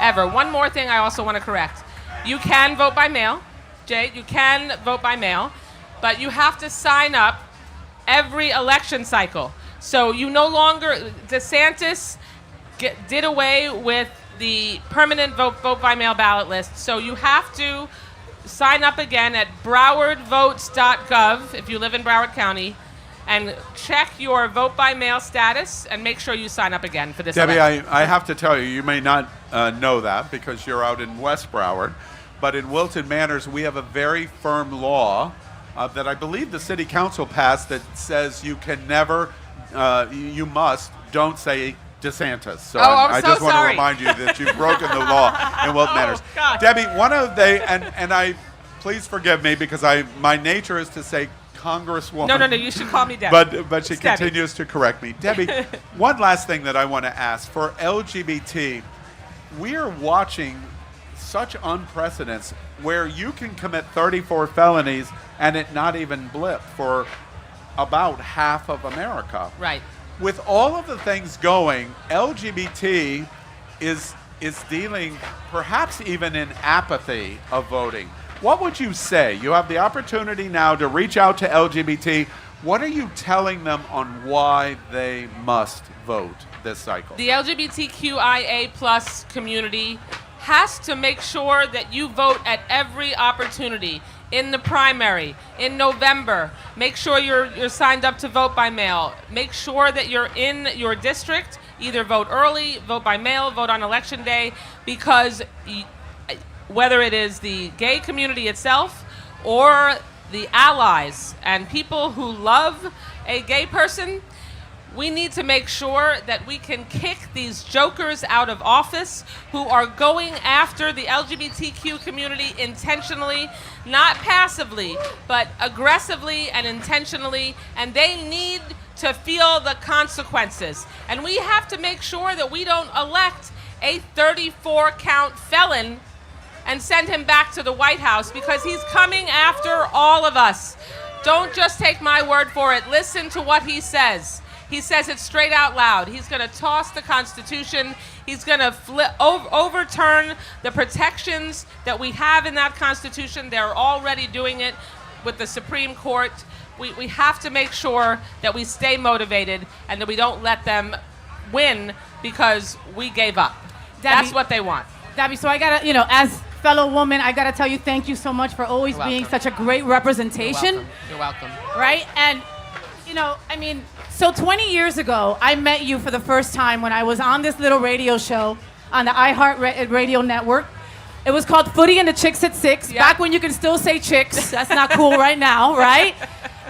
Speaker 9: Ever. One more thing I also want to correct. You can vote by mail. Jay, you can vote by mail, but you have to sign up every election cycle. So you no longer, DeSantis did away with the permanent vote by mail ballot list. So you have to sign up again at browardvotes.gov if you live in Broward County, and check your vote by mail status and make sure you sign up again for this
Speaker 1: Debbie,
Speaker 9: election.
Speaker 1: I have to tell you, you may not know that because you're out in West Broward, but in Wilton Manors we have a very firm law that I believe the city council passed that says you can never, you must, don't say DeSantis. So I just want to remind you that you've broken the law in Wilton Manors.
Speaker 9: Gosh.
Speaker 1: Debbie, and I, please forgive me because my nature is to say Congresswoman.
Speaker 9: No, you should call me Debbie.
Speaker 1: But she continues to correct me. Debbie, one last thing that I want to ask. For LGBT, we are watching such unprecedented where you can commit 34 felonies and it not even blip for about half of America.
Speaker 9: Right.
Speaker 1: With all of the things going, LGBT is dealing perhaps even in apathy of voting. what would you say? You have the opportunity now to reach out to LGBT. What are you telling them on why they must vote this cycle?
Speaker 9: The LGBTQIA plus community has to make sure that you vote at every opportunity. In the primary, in November, make sure you're signed up to vote by mail. Make sure that you're in your district. Either vote early, vote by mail, vote on election day, because whether it is the gay community itself or the allies and people who love a gay person, we need to make sure that we can kick these jokers out of office who are going after the LGBTQ community intentionally, not passively, but aggressively and intentionally, and they need to feel the consequences. And we have to make sure that we don't elect a 34-count felon and send him back to the White House, because he's coming after all of us. Don't just take my word for it. Listen to what he says. He says it straight out loud. He's going to toss the Constitution. He's going to overturn the protections that we have in that Constitution. They're already doing it with the Supreme Court. We have to make sure that we stay motivated and that we don't let them win because we gave up.
Speaker 2: Debbie,
Speaker 9: that's what they want.
Speaker 2: Debbie, so I got to, as fellow woman, I got to tell you thank you so much for always being such a great representation.
Speaker 9: You're welcome.
Speaker 2: Right? And, so 20 years ago, I met you for the first time when I was on this little radio show on the iHeart Radio Network. It was called Footy and the Chicks at 6, back when you can still say chicks. That's not cool right now, right?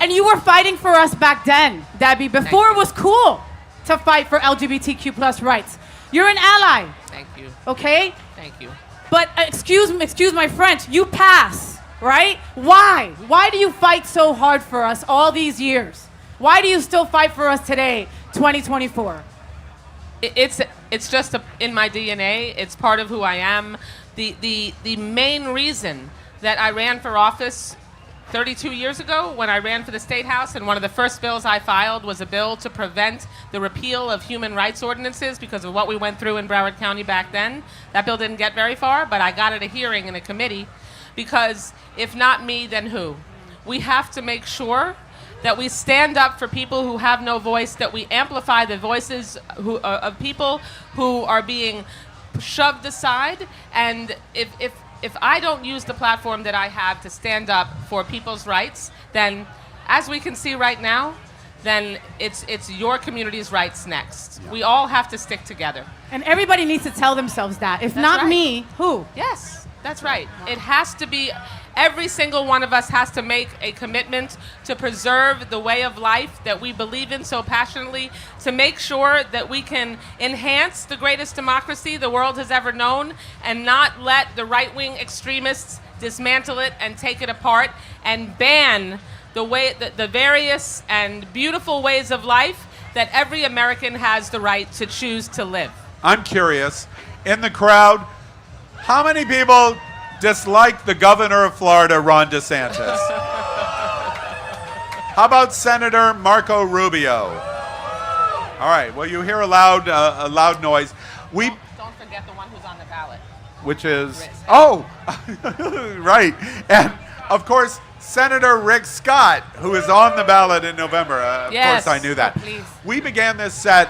Speaker 2: And you were fighting for us back then, Debbie, before it was cool to fight for LGBTQ plus rights. You're an ally.
Speaker 9: Thank you.
Speaker 2: Okay?
Speaker 9: Thank you.
Speaker 2: But excuse my French, you pass, right? Why? Why do you fight so hard for us all these years? Why do you still fight for us today, 2024?
Speaker 9: It's just in my DNA. It's part of who I am. The main reason that I ran for office 32 years ago, when I ran for the State House, and one of the first bills I filed was a bill to prevent the repeal of human rights ordinances because of what we went through in Broward County back then. That bill didn't get very far, but I got at a hearing in a committee, because if not me, then who? We have to make sure that we stand up for people who have no voice, that we amplify the voices of people who are being shoved aside. And if I don't use the platform that I have to stand up for people's rights, then as we can see right now, then it's your community's rights next. Yeah. We all have to stick together.
Speaker 2: And everybody needs to tell themselves that. If not me, who?
Speaker 9: Yes, that's right. It has to be, every single one of us has to make a commitment to preserve the way of life that we believe in so passionately, to make sure that we can enhance the greatest democracy the world has ever known, and not let the right-wing extremists dismantle it and take it apart and ban the various and beautiful ways of life that every American has the right to choose to live.
Speaker 1: I'm curious, in the crowd, how many people dislike the governor of Florida, Ron DeSantis? How about Senator Marco Rubio? All right, well, you hear a loud noise.
Speaker 9: Don't forget the one who's on the ballot.
Speaker 1: Which is, right. And, of course, Senator Rick Scott, who is on the ballot in November. Of course, I knew that.
Speaker 9: Please.
Speaker 1: We began this set.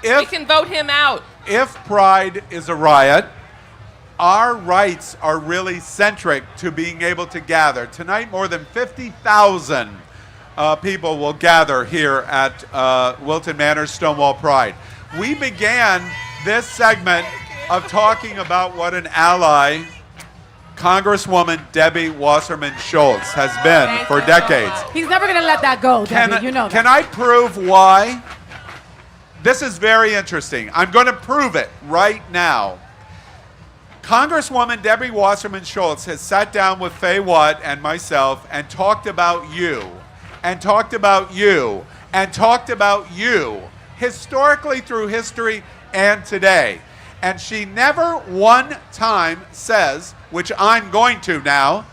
Speaker 9: We can vote him out.
Speaker 1: If Pride is a riot, our rights are really centric to being able to gather. Tonight, more than 50,000 people will gather here at Wilton Manors Stonewall Pride. We began this segment of talking about what an ally Congresswoman Debbie Wasserman Schultz has been for decades.
Speaker 2: He's never going to let that go, Debbie. You know that.
Speaker 1: Can I prove why? This is very interesting. I'm going to prove it right now. Congresswoman Debbie Wasserman Schultz has sat down with FayWhat and myself and talked about you, and talked about you, and talked about you, historically through history and today. And she never one time says, which I'm going to now,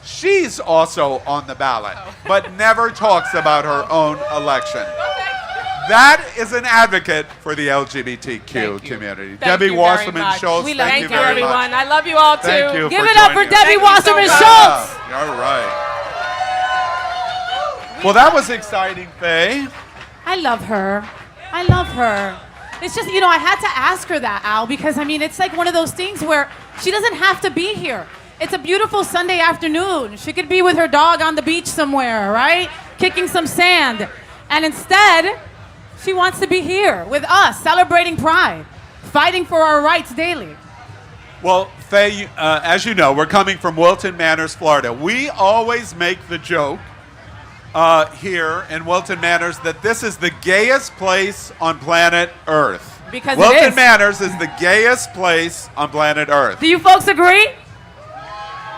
Speaker 1: she's also on the ballot, but never talks about her own election. That is an advocate for the LGBTQ community.
Speaker 9: Thank
Speaker 1: Debbie
Speaker 9: you very
Speaker 1: Wasserman
Speaker 9: much.
Speaker 1: Schultz,
Speaker 2: We love
Speaker 1: thank
Speaker 2: you,
Speaker 1: you very
Speaker 9: everyone.
Speaker 1: much.
Speaker 9: I love you all too.
Speaker 1: Thank you
Speaker 2: Give
Speaker 1: for
Speaker 2: it up for
Speaker 1: joining us.
Speaker 2: Debbie
Speaker 9: Thank you so
Speaker 2: Wasserman
Speaker 9: much.
Speaker 2: Schultz.
Speaker 1: All right. Well, that was exciting, Faye.
Speaker 2: I love her. I love her. It's just, I had to ask her that, Al, because, it's like one of those things where she doesn't have to be here. It's a beautiful Sunday afternoon. She could be with her dog on the beach somewhere, right? Kicking some sand. And instead, she wants to be here with us, celebrating Pride, fighting for our rights daily.
Speaker 1: Well, Faye, as you know, we're coming from Wilton Manors, Florida. We always make the joke here in Wilton Manors that this is the gayest place on planet Earth.
Speaker 2: Because it
Speaker 1: Wilton
Speaker 2: is.
Speaker 1: Manors is the gayest place on planet Earth.
Speaker 2: Do you folks agree?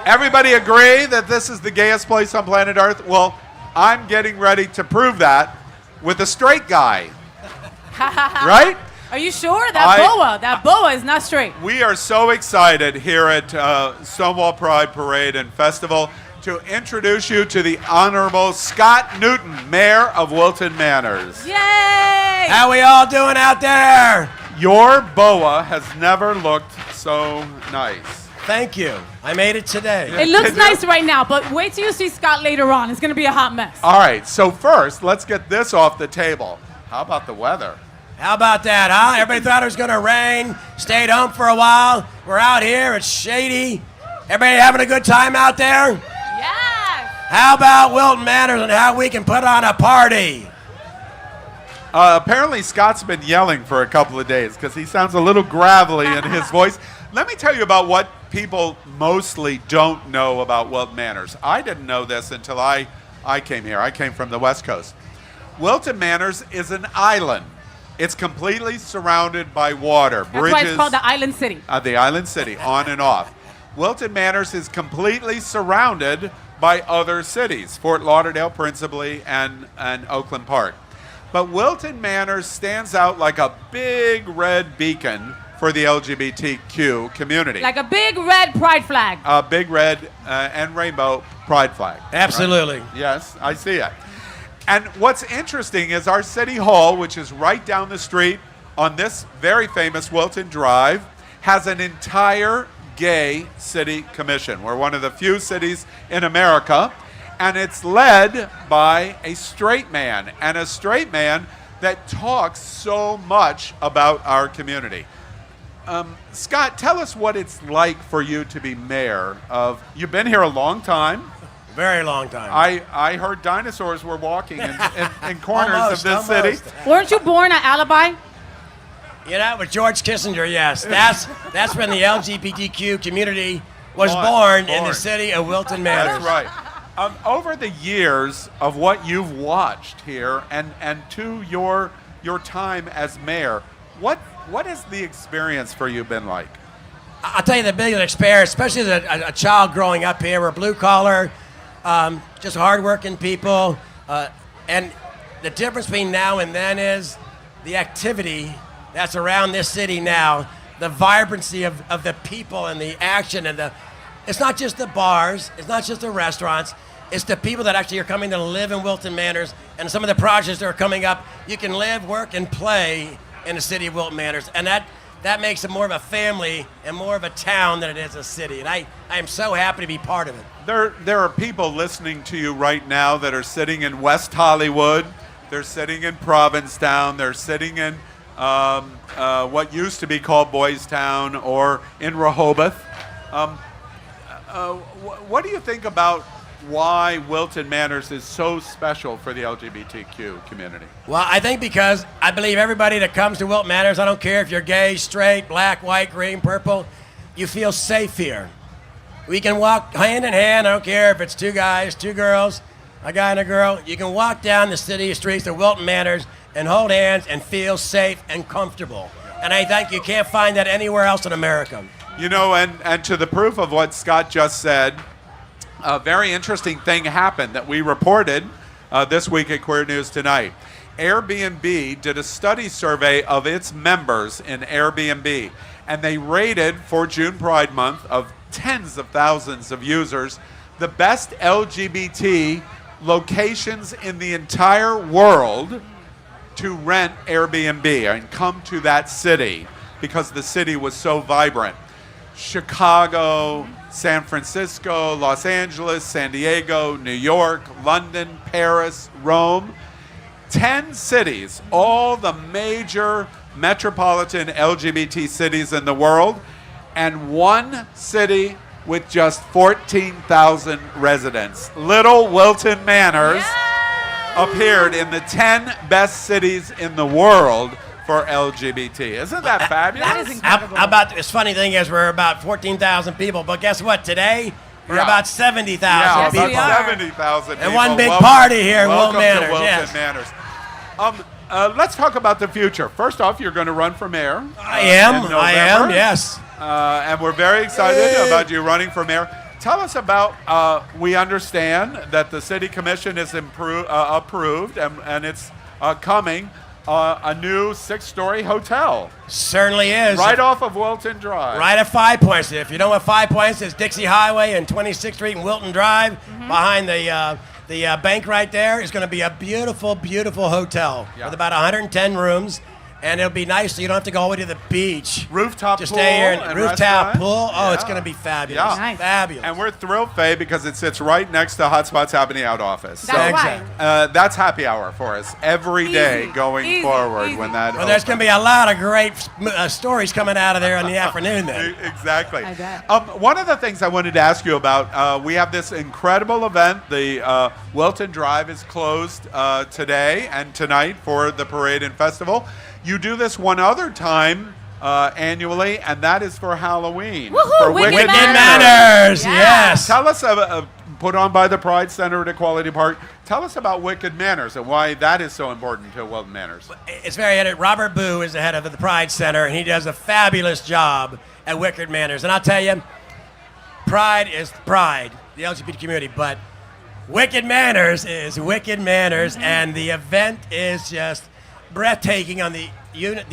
Speaker 1: Everybody agree that this is the gayest place on planet Earth? Well, I'm getting ready to prove that with a straight guy. Right?
Speaker 2: Are you sure? That boa is not straight.
Speaker 1: We are so excited here at Stonewall Pride Parade and Festival to introduce you to the Honorable Scott Newton, Mayor of Wilton Manors.
Speaker 2: Yay!
Speaker 10: How we all doing out there?
Speaker 1: Your boa has never looked so nice.
Speaker 10: Thank you. I made it today.
Speaker 2: It looks
Speaker 1: Did you?
Speaker 2: nice right now, but wait till you see Scott later on. It's going to be a hot mess.
Speaker 1: All right, so first, let's get this off the table. How about the weather?
Speaker 10: How about that, huh? Everybody thought it was going to rain, stayed home for a while. We're out here, it's shady. Everybody having a good time out there?
Speaker 9: Yes.
Speaker 10: How about Wilton Manors and how we can put on a party?
Speaker 1: Apparently, Scott's been yelling for a couple of days because he sounds a little gravelly in his voice. Let me tell you about what people mostly don't know about Wilton Manors. I didn't know this until I came here. I came from the West Coast. Wilton Manors is an island. It's completely surrounded by water.
Speaker 2: That's why it's called the Island City.
Speaker 1: The Island City, on and off. Wilton Manors is completely surrounded by other cities, Fort Lauderdale principally and Oakland Park. But Wilton Manors stands out like a big red beacon for the LGBTQ community.
Speaker 2: Like a big red pride flag.
Speaker 1: A big red and rainbow pride flag.
Speaker 10: Absolutely.
Speaker 1: Right? Yes, I see it. And what's interesting is our city hall, which is right down the street on this very famous Wilton Drive, has an entire gay city commission. We're one of the few cities in America, and it's led by a straight man, and a straight man that talks so much about our community. Scott, tell us what it's like for you to be mayor of. You've been here a long time.
Speaker 10: Very long time.
Speaker 1: I heard dinosaurs were walking in corners
Speaker 10: Almost,
Speaker 1: of this city.
Speaker 2: Weren't you born at Alibi?
Speaker 10: You know, with George Kissinger, yes. That's when the LGBTQ community was born in the city of Wilton Manors.
Speaker 1: That's right. Over the years of what you've watched here and to your time as mayor, what has the experience for you been like?
Speaker 10: I'll tell you the biggest experience, especially as a child growing up here. We're blue collar, just hardworking people. And the difference between now and then is the activity that's around this city now, the vibrancy of the people and the action and it's not just the bars, it's not just the restaurants, it's the people that actually are coming to live in Wilton Manors and some of the projects that are coming up. You can live, work, and play in the city of Wilton Manors, and that makes it more of a family and more of a town than it is a city, and I am so happy to be part of it.
Speaker 1: There are people listening to you right now that are sitting in West Hollywood, they're sitting in Provincetown, they're sitting in what used to be called Boys Town or in Rehoboth. What do you think about why Wilton Manors is so special for the LGBTQ community?
Speaker 10: Well, I think because I believe everybody that comes to Wilton Manors, I don't care if you're gay, straight, black, white, green, purple, you feel safe here. We can walk hand in hand, I don't care if it's two guys, two girls, a guy and a girl. You can walk down the city streets of Wilton Manors and hold hands and feel safe and comfortable. And I think you can't find that anywhere else in America.
Speaker 1: You know, and to the proof of what Scott just said, a very interesting thing happened that we reported this week at Queer News Tonight. Airbnb did a study survey of its members in Airbnb, and they rated for June Pride Month of tens of thousands of users the best LGBT locations in the entire world to rent Airbnb and come to that city because the city was so vibrant. Chicago, San Francisco, Los Angeles, San Diego, New York, London, Paris, Rome. 10 cities, all the major metropolitan LGBT cities in the world, and one city with just 14,000 residents. Little Wilton Manors appeared in the 10 best cities in the world for LGBT. Isn't that fabulous?
Speaker 2: That is incredible.
Speaker 10: How about this funny thing is we're about 14,000 people, but guess what? Today we're about 70,000
Speaker 1: Yeah,
Speaker 10: people.
Speaker 1: about 70,000 people.
Speaker 10: And one big party here in
Speaker 1: welcome
Speaker 10: Wilton Manors.
Speaker 1: to Wilton
Speaker 10: Yes.
Speaker 1: Manors. Let's talk about the future. First off, you're going to run for mayor.
Speaker 10: I am,
Speaker 1: November.
Speaker 10: yes.
Speaker 1: And we're very excited about you running for mayor. Tell us about, we understand that the city commission is approved and it's coming, a new 6-story hotel.
Speaker 10: Certainly is.
Speaker 1: Right off of Wilton Drive.
Speaker 10: Right at 5 Points. If you know what 5 Points is, Dixie Highway and 26th Street and Wilton Drive, behind the bank right there is going to be a beautiful, beautiful hotel with about 110 rooms. And it'll be nice so you don't have to go all the way to the beach.
Speaker 1: Rooftop
Speaker 10: Just
Speaker 1: pool
Speaker 10: stay here and
Speaker 1: and
Speaker 10: rooftop
Speaker 1: restaurant.
Speaker 10: pool. Oh,
Speaker 1: Yeah.
Speaker 10: it's going to be fabulous.
Speaker 1: Yeah.
Speaker 2: Nice.
Speaker 10: Fabulous.
Speaker 1: And we're thrilled, Faye, because it sits right next to Hotspots Happening Out office.
Speaker 2: That's right.
Speaker 1: That's happy hour for us every day
Speaker 2: Easy.
Speaker 1: going
Speaker 2: Easy.
Speaker 1: forward
Speaker 2: Easy.
Speaker 1: when that
Speaker 10: Well, there's going to be a lot of great stories coming out of there in the afternoon then.
Speaker 1: Exactly.
Speaker 2: I bet.
Speaker 1: One of the things I wanted to ask you about, we have this incredible event. The Wilton Drive is closed today and tonight for the parade and festival. You do this one other time annually, and that is for Halloween.
Speaker 2: Woohoo,
Speaker 1: For
Speaker 2: Wicked
Speaker 10: Manners,
Speaker 2: Yeah.
Speaker 10: yes.
Speaker 1: Tell us, put on by the Pride Center at Equality Park. Tell us about Wicked Manners and why that is so important to Wilton Manors.
Speaker 10: It's very Robert Boo is the head of the Pride Center, and he does a fabulous job at Wicked Manners. And I'll tell you, Pride is Pride, the LGBT community, but Wicked Manners is Wicked Manners, and the event is just breathtaking on the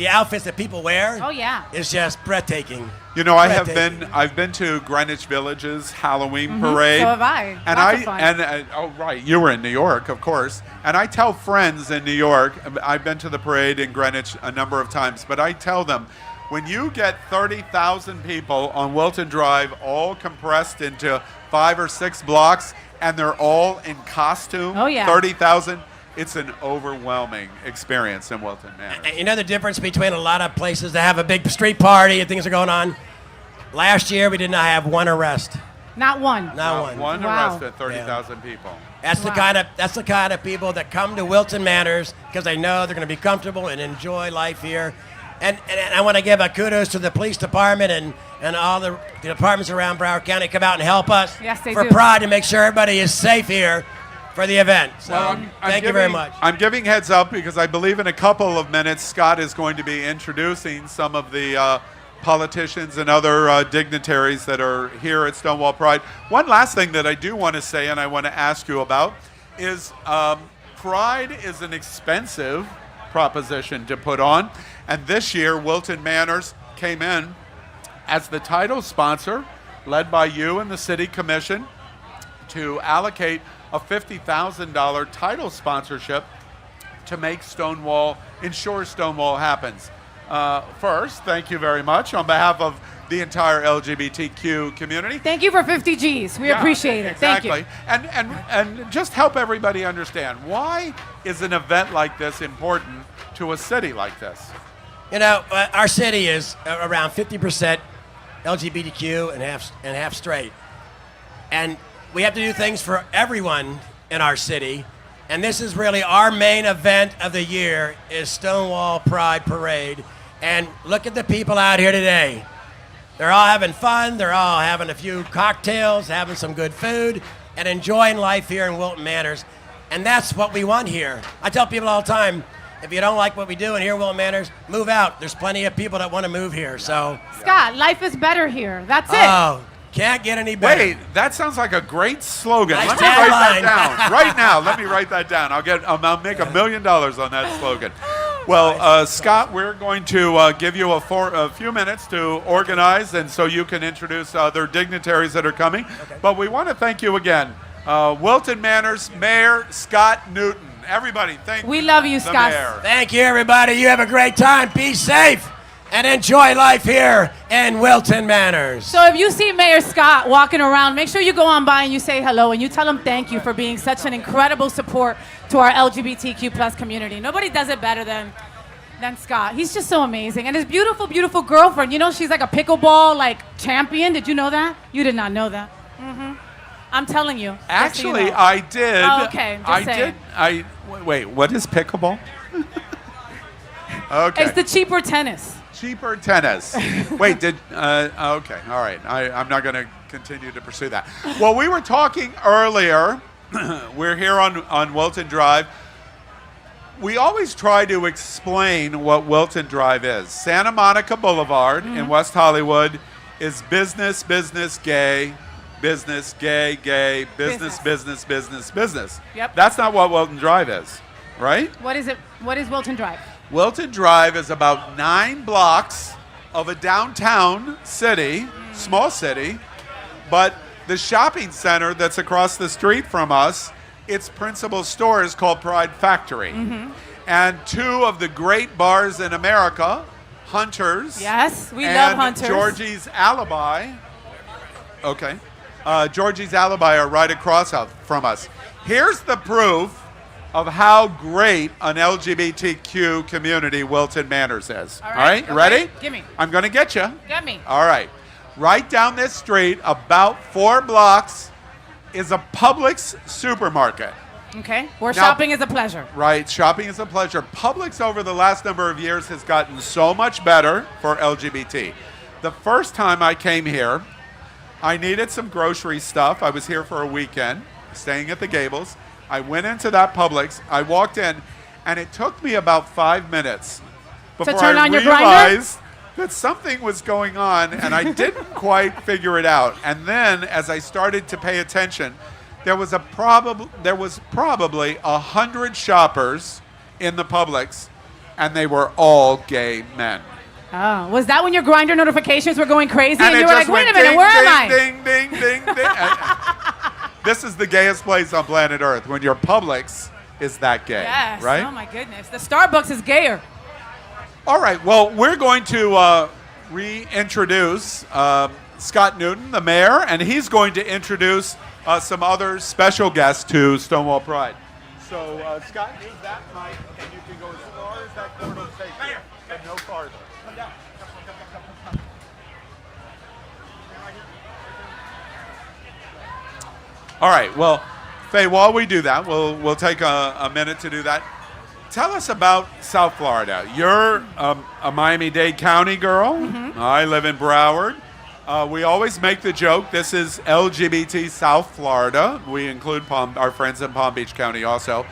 Speaker 10: outfits that people wear.
Speaker 2: Oh, yeah.
Speaker 10: It's just breathtaking.
Speaker 1: You know, I've been to Greenwich Village's Halloween parade.
Speaker 2: So have I.
Speaker 1: And
Speaker 2: Lots of fun.
Speaker 1: oh right, you were in New York, of course. And I tell friends in New York, I've been to the parade in Greenwich a number of times, but I tell them, when you get 30,000 people on Wilton Drive, all compressed into 5 or 6 blocks, and they're all in costume,
Speaker 2: Oh, yeah.
Speaker 1: 30,000, it's an overwhelming experience in Wilton Manor.
Speaker 10: And you know the difference between a lot of places that have a big street party and things are going on? Last year, we did not have one arrest.
Speaker 2: Not one.
Speaker 10: Not one.
Speaker 1: One
Speaker 2: Wow.
Speaker 1: arrested 30,000 people.
Speaker 10: That's the kind of people that come to Wilton Manors because they know they're going to be comfortable and enjoy life here. And I want to give a kudos to the police department and all the departments around Broward County come out and help us
Speaker 2: Yes, they
Speaker 10: for
Speaker 2: do.
Speaker 10: Pride to make sure everybody is safe here for the event. So thank you very
Speaker 1: giving-
Speaker 10: much.
Speaker 1: I'm giving heads up because I believe in a couple of minutes Scott is going to be introducing some of the politicians and other dignitaries that are here at Stonewall Pride. One last thing that I do want to say and I want to ask you about is Pride is an expensive proposition to put on, and this year Wilton Manors came in as the title sponsor, led by you and the City Commission, to allocate a $50,000 title sponsorship to make ensure Stonewall happens. First, thank you very much on behalf of the entire LGBTQ community.
Speaker 2: Thank you for 50 G's. We appreciate it.
Speaker 1: Exactly.
Speaker 2: Thank you.
Speaker 1: And just help everybody understand, why is an event like this important to a city like this?
Speaker 10: You know, our city is around 50% LGBTQ and half straight. And we have to do things for everyone in our city. And this is really our main event of the year is Stonewall Pride Parade. And look at the people out here today. They're all having fun. They're all having a few cocktails, having some good food, and enjoying life here in Wilton Manors. And that's what we want here. I tell people all the time, if you don't like what we do in here in Wilton Manors, move out. There's plenty of people that want to move here. So,
Speaker 2: Scott, life is better here. That's it.
Speaker 10: oh, can't get any better.
Speaker 1: Wait, that sounds like a great slogan.
Speaker 10: Nice
Speaker 1: Let me write
Speaker 10: tagline.
Speaker 1: that down right now. Let me write that down. I'll make $1 million on that slogan. Well, Scott, we're going to give you a few minutes to organize, and so you can introduce other dignitaries that are coming. Okay. But we want to thank you again, Wilton Manors Mayor Scott Newton. Everybody, thank
Speaker 2: We love you,
Speaker 1: the
Speaker 2: Scott.
Speaker 1: mayor.
Speaker 10: Thank you, everybody. You have a great time. Be safe and enjoy life here in Wilton Manors.
Speaker 2: So if you see Mayor Scott walking around, make sure you go on by and you say hello and you tell him thank you for being such an incredible support to our LGBTQ plus community. Nobody does it better than Scott. He's just so amazing. And his beautiful, beautiful girlfriend, you know, she's like a pickleball champion. Did you know that? You did not know that. I'm telling you. Just so you
Speaker 1: Actually,
Speaker 2: know.
Speaker 1: I did.
Speaker 2: Oh, okay, just
Speaker 1: I
Speaker 2: saying.
Speaker 1: did. Wait. What is pickleball? Okay.
Speaker 2: It's the cheaper tennis.
Speaker 1: Cheaper tennis. Wait. Okay. All right. I'm not going to continue to pursue that. Well, we were talking earlier. We're here on Wilton Drive. We always try to explain what Wilton Drive is. Santa Monica Boulevard in West Hollywood is business, business, gay. Business, gay, gay, business, business, business, business.
Speaker 2: Yep.
Speaker 1: That's not what Wilton Drive is, right?
Speaker 2: What is it? What is Wilton Drive?
Speaker 1: Wilton Drive is about 9 blocks of a downtown city, small city, but the shopping center that's across the street from us, its principal store is called Pride Factory. And 2 of the great bars in America, Hunter's.
Speaker 2: Yes, we
Speaker 1: and
Speaker 2: love Hunter's.
Speaker 1: Georgie's Alibi. Okay. Georgie's Alibi are right across from us. Here's the proof of how great an LGBTQ community Wilton Manors is.
Speaker 2: All
Speaker 1: All
Speaker 2: right,
Speaker 1: right? Ready?
Speaker 2: okay, gimme.
Speaker 1: I'm going to get you.
Speaker 2: Get me.
Speaker 1: All right. Right down this street, about 4 blocks, is a Publix supermarket.
Speaker 2: Okay. Where
Speaker 1: Now-
Speaker 2: shopping is a pleasure.
Speaker 1: Right, shopping is a pleasure. Publix over the last number of years has gotten so much better for LGBT. The first time I came here, I needed some grocery stuff. I was here for a weekend, staying at the Gables. I went into that Publix. I walked in, and it took me about 5 minutes before
Speaker 2: turn
Speaker 1: I
Speaker 2: on your grinder?
Speaker 1: realized that something was going on, and I didn't quite figure it out. And then, as I started to pay attention, there was probably 100 shoppers in the Publix, and they were all gay men.
Speaker 2: Oh, was that when your grinder notifications were going crazy and
Speaker 1: it
Speaker 2: you were like,
Speaker 1: just
Speaker 2: wait a
Speaker 1: went
Speaker 2: minute,
Speaker 1: ding,
Speaker 2: where
Speaker 1: ding,
Speaker 2: am I?
Speaker 1: Ding, ding, ding, ding. This is the gayest place on planet Earth, when your Publix is that gay,
Speaker 2: Yes.
Speaker 1: right?
Speaker 2: Oh my goodness. The Starbucks is gayer.
Speaker 1: All right, well, we're going to reintroduce Scott Newton, the mayor, and he's going to introduce some other special guests to Stonewall Pride. So, Scott, use that mic, and you can go as far as that cord will take you, and no farther. Come down. Come. All right, well, Faye, while we do that, we'll take a minute to do that. Tell us about South Florida. You're a Miami-Dade County girl. I live in Broward. We always make the joke, this is LGBT South Florida. We include our friends in Palm Beach County also.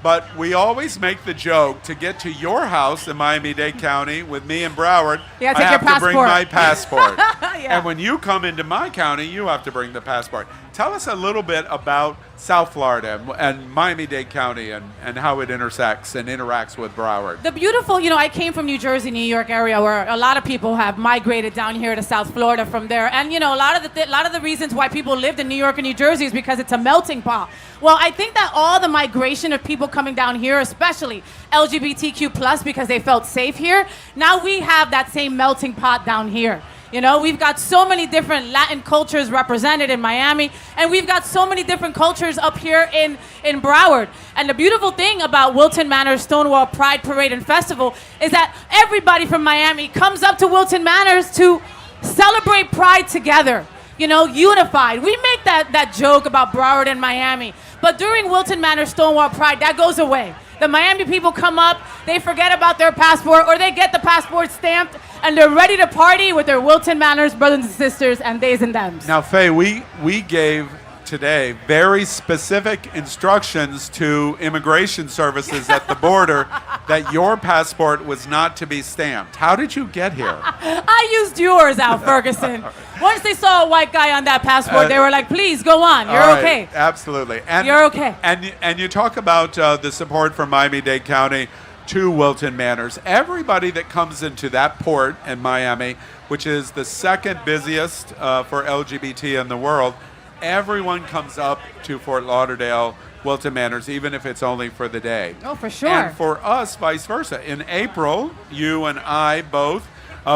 Speaker 1: But we always make the joke, to get to your house in Miami-Dade County with me in Broward,
Speaker 2: You gotta
Speaker 1: I
Speaker 2: take your
Speaker 1: have to bring
Speaker 2: passport.
Speaker 1: my passport.
Speaker 2: Yeah.
Speaker 1: And when you come into my county, you have to bring the passport. Tell us a little bit about South Florida and Miami-Dade County and how it intersects and interacts with Broward.
Speaker 2: The beautiful, I came from New Jersey, New York area where a lot of people have migrated down here to South Florida from there. And, a lot of the reasons why people lived in New York and New Jersey is because it's a melting pot. Well, I think that all the migration of people coming down here, especially LGBTQ plus, because they felt safe here, now we have that same melting pot down here. We've got so many different Latin cultures represented in Miami, and we've got so many different cultures up here in Broward. And the beautiful thing about Wilton Manors Stonewall Pride Parade and Festival is that everybody from Miami comes up to Wilton Manors to celebrate Pride together, unified. We make that joke about Broward and Miami, but during Wilton Manors Stonewall Pride, that goes away. The Miami people come up, they forget about their passport, or they get the passport stamped, and they're ready to party with their Wilton Manors brothers and sisters and theys and thems.
Speaker 1: Now, Faye, we gave today very specific instructions to immigration services at the border that your passport was not to be stamped. How did you get here?
Speaker 2: I used yours, Al Ferguson. Once they saw a white guy on that passport, they were like, please, go on. You're
Speaker 1: All right,
Speaker 2: okay.
Speaker 1: Absolutely. And,
Speaker 2: You're okay.
Speaker 1: And you talk about the support from Miami-Dade County to Wilton Manors. Everybody that comes into that port in Miami, which is the second busiest for LGBT in the world, everyone comes up to Fort Lauderdale Wilton Manors, even if it's only for the day.
Speaker 2: Oh, for sure.
Speaker 1: And for us, vice versa. In April, you and I both,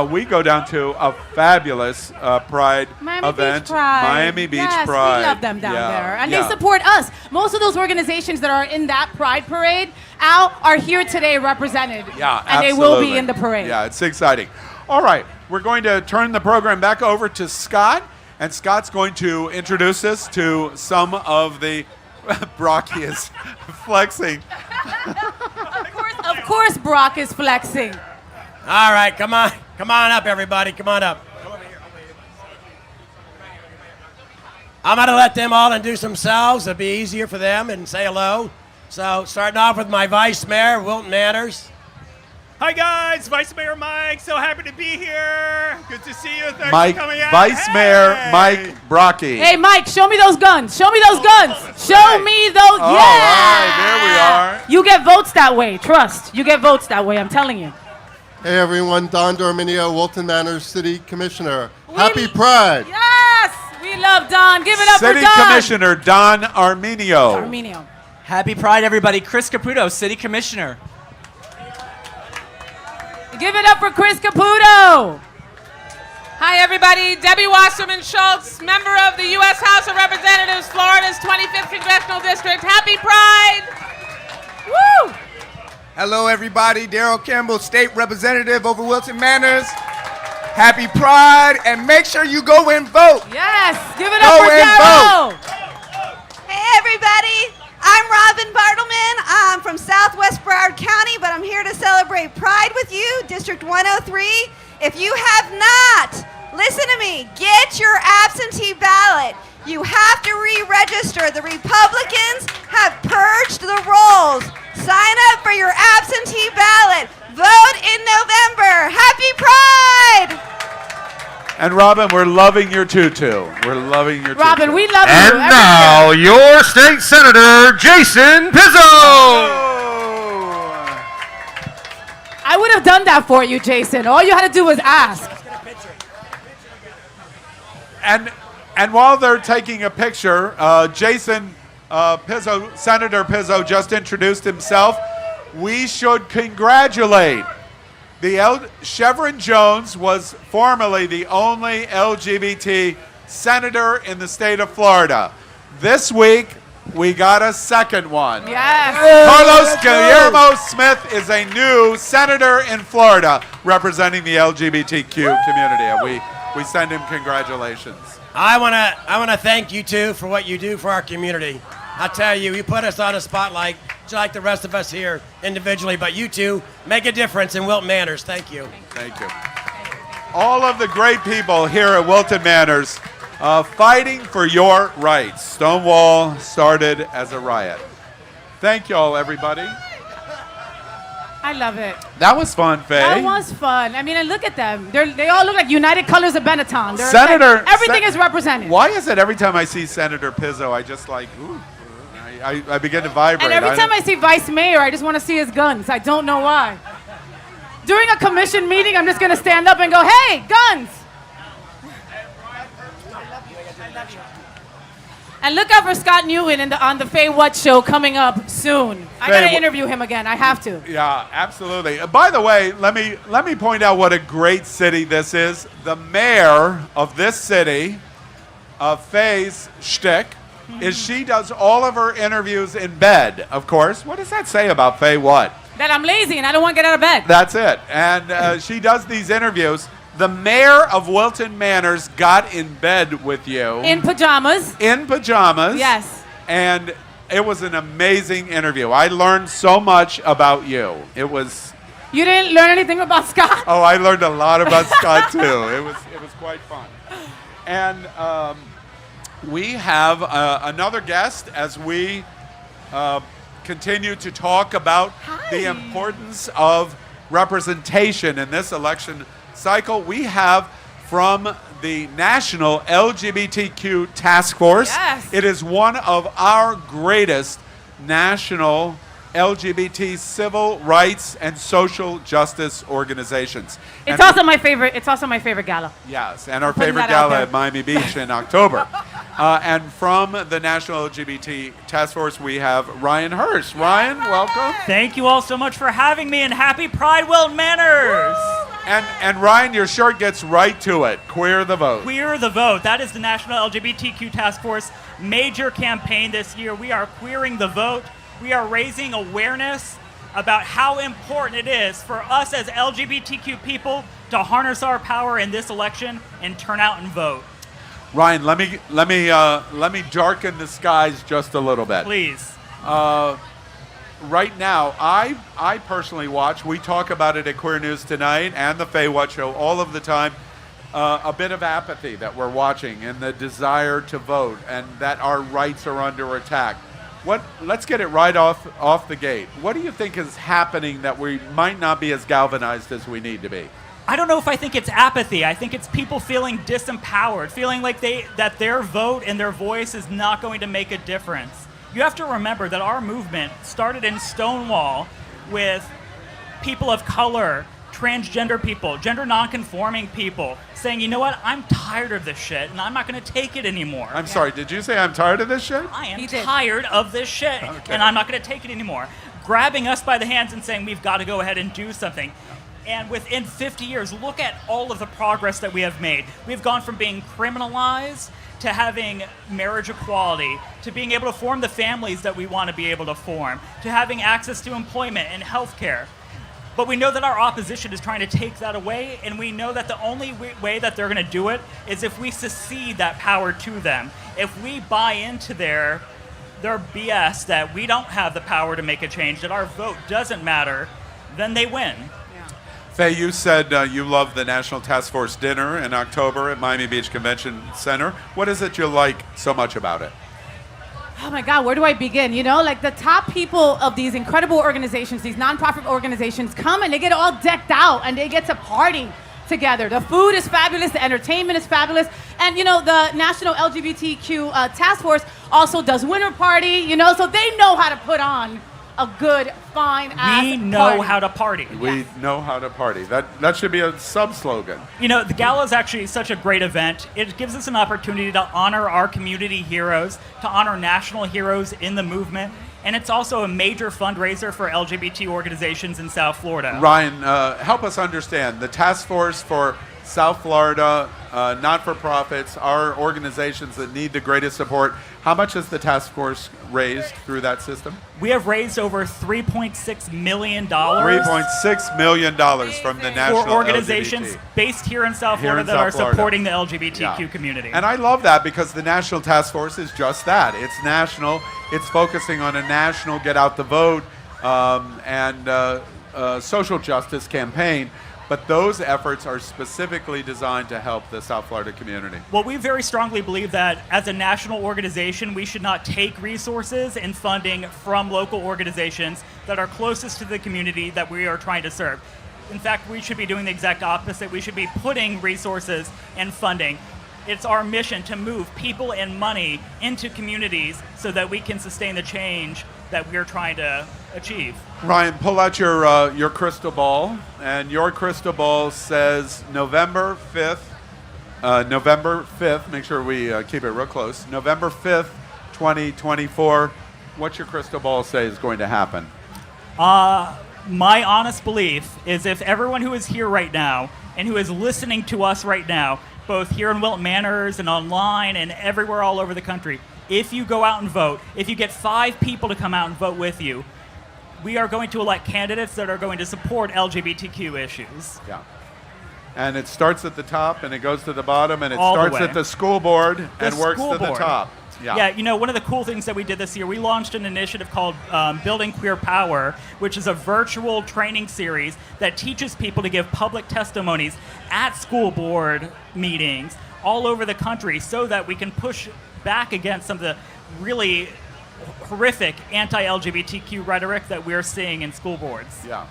Speaker 1: we go down to a fabulous Pride
Speaker 2: Miami
Speaker 1: event.
Speaker 2: Beach Pride.
Speaker 1: Miami Beach
Speaker 2: yes,
Speaker 1: Pride.
Speaker 2: we love them down
Speaker 1: Yeah,
Speaker 2: there. And
Speaker 1: yeah.
Speaker 2: they support us. Most of those organizations that are in that Pride Parade, Al, are here today represented.
Speaker 1: Yeah,
Speaker 2: and they will be in the parade.
Speaker 1: Yeah, it's exciting. All right, we're going to turn the program back over to Scott, and Scott's going to introduce us to some of the Brocky is flexing.
Speaker 2: Of course, Brock is flexing.
Speaker 10: All right, come on up, everybody. Come on up. I'm going to let them all introduce themselves. It'll be easier for them and say hello. So, starting off with my Vice Mayor, Wilton Manors.
Speaker 11: Hi guys, Vice Mayor Mike. So happy to be here. Good to see you. Thanks
Speaker 1: Mike,
Speaker 11: for coming out.
Speaker 1: Vice Mayor Mike Brocky.
Speaker 2: Hey, Mike, show me those guns. Show me those guns. Show
Speaker 1: right.
Speaker 2: me those.
Speaker 1: All
Speaker 2: Yeah.
Speaker 1: right, there we are.
Speaker 2: You get votes that way. Trust. You get votes that way. I'm telling you.
Speaker 12: Hey everyone, Don Dorminio, Wilton Manors City Commissioner. Happy Pride!
Speaker 2: Yes, we love Don. Give it up
Speaker 1: City
Speaker 2: for Don.
Speaker 1: Commissioner Don Arminio.
Speaker 2: Arminio.
Speaker 13: Happy Pride, everybody. Chris Caputo, City Commissioner.
Speaker 2: Give it up for Chris Caputo.
Speaker 9: Hi, everybody. Debbie Wasserman Schultz, member of the U.S. House of Representatives, Florida's 25th Congressional District. Happy Pride!
Speaker 2: Woo!
Speaker 14: Hello, everybody. Darrell Campbell, State Representative over Wilton Manors. Happy Pride, and make sure you go and vote.
Speaker 2: Yes, give it up
Speaker 14: Go
Speaker 2: for
Speaker 14: and
Speaker 2: Darrell.
Speaker 15: Hey everybody, I'm Robin Bartleman. I'm from Southwest Broward County, but I'm here to celebrate Pride with you, District 103. If you have not, listen to me, get your absentee ballot. You have to re-register. The Republicans have purged the rolls. Sign up for your absentee ballot. Vote in November. Happy Pride!
Speaker 1: And Robin, we're loving your tutu. We're loving your tutu.
Speaker 2: Robin, we love you.
Speaker 16: And now, your state senator, Jason Pizzo.
Speaker 2: I would have done that for you, Jason. All you had to do was ask.
Speaker 1: And while they're taking a picture, Jason Pizzo, Senator Pizzo just introduced himself. We should congratulate Chevron Jones was formerly the only LGBT senator in the state of Florida. This week, we got a second one.
Speaker 2: Yes.
Speaker 1: Carlos Guillermo Smith is a new senator in Florida representing the LGBTQ community. And we send him congratulations.
Speaker 10: I wanna thank you two for what you do for our community. I tell you, you put us on a spotlight, just like the rest of us here individually, but you two make a difference in Wilton Manors. Thank you.
Speaker 1: Thank you. All of the great people here at Wilton Manors fighting for your rights. Stonewall started as a riot. Thank you all, everybody.
Speaker 2: I love it.
Speaker 1: That was fun, Faye.
Speaker 2: That was fun. I mean, and look at them. They all look like United Colors of Benetton. They're
Speaker 1: Senator,
Speaker 2: like, everything is represented.
Speaker 1: Why is it every time I see Senator Pizzo, I just like, ooh, I begin to vibrate.
Speaker 2: And every time I see Vice Mayor, I just want to see his guns. I don't know why. During a commission meeting, I'm just going to stand up and go, hey, guns. And look out for Scott Newton on the FayWhat show coming up soon. I got to interview him again. I have to.
Speaker 1: Yeah, absolutely. By the way, let me point out what a great city this is. The mayor of this city, Faye's shtick, is she does all of her interviews in bed, of course. What does that say about FayWhat?
Speaker 2: That I'm lazy and I don't want to get out of bed.
Speaker 1: That's it. And she does these interviews. The mayor of Wilton Manors got in bed with you.
Speaker 2: In pajamas.
Speaker 1: In pajamas.
Speaker 2: Yes.
Speaker 1: And it was an amazing interview. I learned so much about you. It was...
Speaker 2: You didn't learn anything about Scott?
Speaker 1: Oh, I learned a lot about Scott, too. It was quite fun. And we have another guest as we continue to talk about the importance of representation in this election cycle. We have from the National LGBTQ Task Force.
Speaker 2: Yes.
Speaker 1: It is one of our greatest national LGBT civil rights and social justice organizations.
Speaker 2: It's
Speaker 1: And
Speaker 2: also my favorite. It's also my favorite gala.
Speaker 1: yes, and our
Speaker 2: Putting
Speaker 1: favorite
Speaker 2: that out
Speaker 1: gala
Speaker 2: there.
Speaker 1: at Miami Beach in October. And from the National LGBT Task Force, we have Ryan Hirsch. Ryan, welcome.
Speaker 17: Thank you all so much for having me, and happy Pride, Wilton Manors.
Speaker 1: And Ryan, your shirt gets right to it. Queer the vote.
Speaker 17: Queer the vote. That is the National LGBTQ Task Force major campaign this year. We are queering the vote. We are raising awareness about how important it is for us as LGBTQ people to harness our power in this election and turn out and vote.
Speaker 1: Ryan, let me darken the skies just a little bit.
Speaker 17: Please.
Speaker 1: Right now, I personally watch. We talk about it at Queer News Tonight and the FayWhat show all of the time. A bit of apathy that we're watching, and the desire to vote, and that our rights are under attack. Let's get it right off the gate. What do you think is happening that we might not be as galvanized as we need to be?
Speaker 17: I don't know if I think it's apathy. I think it's people feeling disempowered, feeling like that their vote and their voice is not going to make a difference. You have to remember that our movement started in Stonewall with people of color, transgender people, gender nonconforming people saying, you know what, I'm tired of this shit and I'm not going to take it anymore.
Speaker 1: I'm sorry, did you say I'm tired of this shit?
Speaker 17: I am tired of this shit and I'm not going to take it anymore. Grabbing us by the hands and saying we've got to go ahead and do something. And within 50 years, look at all of the progress that we have made. We've gone from being criminalized to having marriage equality, to being able to form the families that we want to be able to form, to having access to employment and healthcare. But we know that our opposition is trying to take that away, and we know that the only way that they're going to do it is if we secede that power to them. If we buy into their BS that we don't have the power to make a change, that our vote doesn't matter, then they win.
Speaker 1: Faye, you said you love the National Task Force dinner in October at Miami Beach Convention Center. What is it you like so much about it?
Speaker 2: Oh my God, where do I begin? You know, like the top people of these incredible organizations, these nonprofit organizations come and they get all decked out and they get to party together. The food is fabulous, the entertainment is fabulous. And you know, the National LGBTQ Task Force also does winter party, you know, so they know how to put on a good, fine ass
Speaker 17: We know
Speaker 2: party.
Speaker 17: how to party.
Speaker 1: We know how to party. That should be a sub-slogan.
Speaker 17: You know, the gala is actually such a great event. It gives us an opportunity to honor our community heroes, to honor national heroes in the movement, and it's also a major fundraiser for LGBT organizations in South Florida.
Speaker 1: Ryan, help us understand. The Task Force for South Florida, not-for-profits, are organizations that need the greatest support. How much has the task force raised through that system?
Speaker 17: We have raised over $3.6 million.
Speaker 1: $3.6 million from the national
Speaker 17: for organizations
Speaker 1: LGBT.
Speaker 17: based here in South Florida that are supporting the LGBTQ community.
Speaker 1: And I love that because the National Task Force is just that. It's national. It's focusing on a national get out the vote and social justice campaign. But those efforts are specifically designed to help the South Florida community.
Speaker 17: Well, we very strongly believe that as a national organization, we should not take resources and funding from local organizations that are closest to the community that we are trying to serve. In fact, we should be doing the exact opposite. We should be putting resources and funding. It's our mission to move people and money into communities so that we can sustain the change that we're trying to achieve.
Speaker 1: Ryan, pull out your crystal ball, and your crystal ball says November 5th, make sure we keep it real close, November 5th, 2024. What's your crystal ball say is going to happen?
Speaker 17: My honest belief is if everyone who is here right now and who is listening to us right now, both here in Wilton Manors and online and everywhere all over the country, if you go out and vote, if you get 5 people to come out and vote with you, we are going to elect candidates that are going to support LGBTQ issues.
Speaker 1: Yeah. And it starts at the top and it goes to the bottom and it
Speaker 17: All the
Speaker 1: starts
Speaker 17: way.
Speaker 1: at the school board and
Speaker 17: The
Speaker 1: works
Speaker 17: school
Speaker 1: to the
Speaker 17: board.
Speaker 1: top.
Speaker 17: Yeah, you know, one of the cool things that we did this year, we launched an initiative called Building Queer Power, which is a virtual training series that teaches people to give public testimonies at school board meetings all over the country so that we can push back against some of the really horrific anti-LGBTQ rhetoric that we're seeing in school boards.
Speaker 1: Yeah.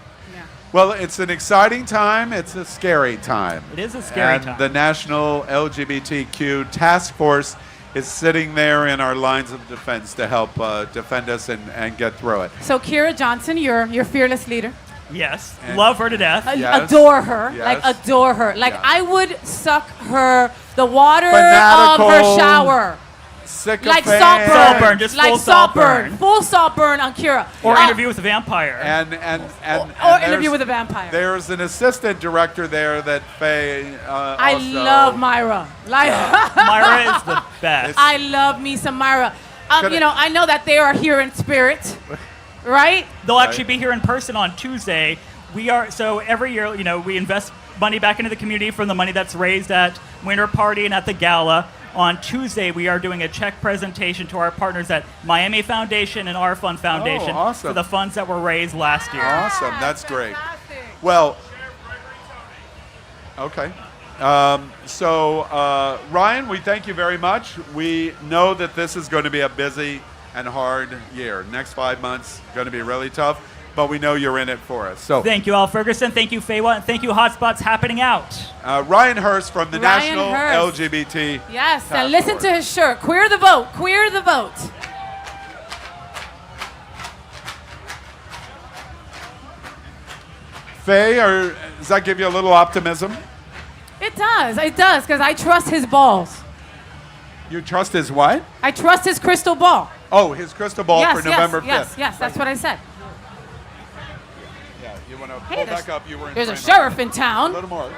Speaker 1: Well, it's an exciting time. It's a scary time.
Speaker 17: It is a scary
Speaker 1: and
Speaker 17: time.
Speaker 1: The National LGBTQ Task Force is sitting there in our lines of defense to help defend us and get through it.
Speaker 2: So Kira Johnson, your fearless leader.
Speaker 17: Yes, love her to death.
Speaker 1: Yes.
Speaker 2: Adore her,
Speaker 1: Yes.
Speaker 2: like adore her. Like
Speaker 1: Yeah.
Speaker 2: I would suck the water
Speaker 1: Fanatical.
Speaker 2: of her shower. Like
Speaker 1: Sycophant.
Speaker 17: Saltburn, just
Speaker 2: like
Speaker 17: full
Speaker 2: Saltburn.
Speaker 17: Saltburn.
Speaker 2: Full Saltburn on Kira.
Speaker 17: Or Interview with a Vampire.
Speaker 1: And
Speaker 2: Interview
Speaker 1: there's-
Speaker 2: with a Vampire.
Speaker 1: There's an assistant director there that Faye
Speaker 2: I
Speaker 1: also-
Speaker 2: love Myra. Like
Speaker 17: Myra is the best.
Speaker 2: I love me some Myra.
Speaker 1: Could
Speaker 2: You know, I know that they are here in spirit, right?
Speaker 17: They'll actually be here in person on Tuesday. So every year, you know, we invest money back into the community from the money that's raised at Winter Party and at the gala. On Tuesday, we are doing a check presentation to our partners at Miami Foundation and Our Fund Foundation
Speaker 1: awesome.
Speaker 17: for the funds that were raised last year.
Speaker 1: Awesome, that's great. Well, okay. Ryan, we thank you very much. We know that this is going to be a busy and hard year. Next 5 months going to be really tough, but we know you're in it for us. So
Speaker 17: Thank you, Al Ferguson. Thank you, FayWhat. And thank you, Hotspots Happening Out.
Speaker 1: Ryan Hurst from the
Speaker 2: Ryan
Speaker 1: National
Speaker 2: Hurst.
Speaker 1: LGBT.
Speaker 2: Yes,
Speaker 1: Task
Speaker 2: and listen
Speaker 1: Force.
Speaker 2: to his shirt. Queer the vote. Queer the vote.
Speaker 1: Faye, does that give you a little optimism?
Speaker 2: It does, because I trust his balls.
Speaker 1: You trust his what?
Speaker 2: I trust his crystal ball.
Speaker 1: Oh, his crystal ball
Speaker 2: yes,
Speaker 1: for November 5th.
Speaker 2: Yes, that's what I said.
Speaker 1: Yeah, you want to
Speaker 2: Hey,
Speaker 1: pull
Speaker 2: there's-
Speaker 1: back up. You were in
Speaker 2: There's a
Speaker 1: frame
Speaker 2: sheriff
Speaker 1: already.
Speaker 2: in town.
Speaker 1: A little more.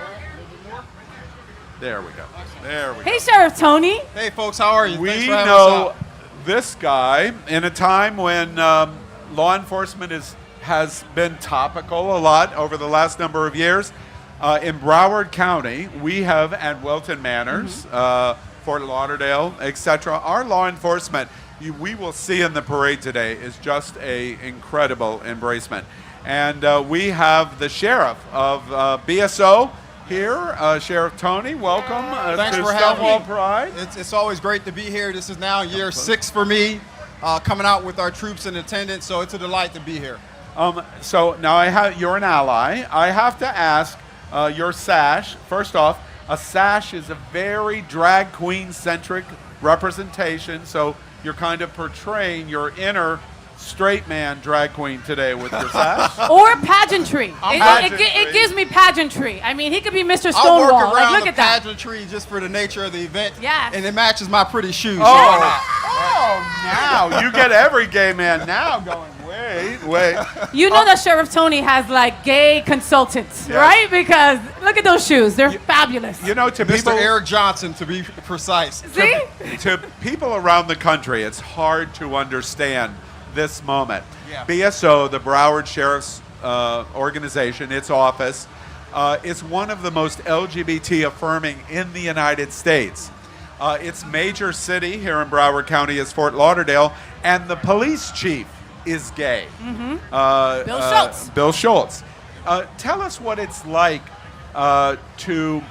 Speaker 1: There we go. There we go.
Speaker 2: Hey, Sheriff Tony.
Speaker 18: Hey, folks, how are you? Thanks
Speaker 1: We
Speaker 18: for having us
Speaker 1: know
Speaker 18: out.
Speaker 1: this guy in a time when law enforcement has been topical a lot over the last number of years. In Broward County, we have at Wilton Manors, Fort Lauderdale, etc. Our law enforcement, we will see in the parade today, is just a incredible embracement. And we have the sheriff of BSO here, Sheriff Tony. Welcome
Speaker 18: Thanks
Speaker 1: to
Speaker 18: for having
Speaker 1: Stonewall
Speaker 18: me.
Speaker 1: Pride.
Speaker 18: It's always great to be here. This is now year 6 for me, coming out with our troops in attendance, so it's a delight to be here.
Speaker 1: So now you're an ally. I have to ask your sash. First off, a sash is a very drag queen centric representation. So you're kind of portraying your inner straight man drag queen today with your sash.
Speaker 2: Or pageantry.
Speaker 1: Pageantry.
Speaker 2: It gives me pageantry. I mean, he could be Mr.
Speaker 18: I'll
Speaker 2: Stonewall.
Speaker 18: work
Speaker 2: Like,
Speaker 18: around
Speaker 2: look
Speaker 18: the
Speaker 2: at that.
Speaker 18: pageantry just for the nature of the event.
Speaker 2: Yes.
Speaker 18: And it matches my pretty shoes.
Speaker 1: Now you get every gay man now going, wait.
Speaker 2: You know that Sheriff Tony has like gay consultants,
Speaker 1: Yes.
Speaker 2: right? Because look at those shoes. They're fabulous.
Speaker 1: You know, to
Speaker 18: Mr.
Speaker 1: people,
Speaker 18: Eric Johnson, to be precise.
Speaker 2: See?
Speaker 1: to people around the country, it's hard to understand this moment.
Speaker 18: Yeah.
Speaker 1: BSO, the Broward Sheriff's organization, its office, is one of the most LGBT affirming in the United States. Its major city here in Broward County is Fort Lauderdale, and the police chief is gay.
Speaker 2: Bill Schultz.
Speaker 1: Bill Schultz. Tell us what it's like to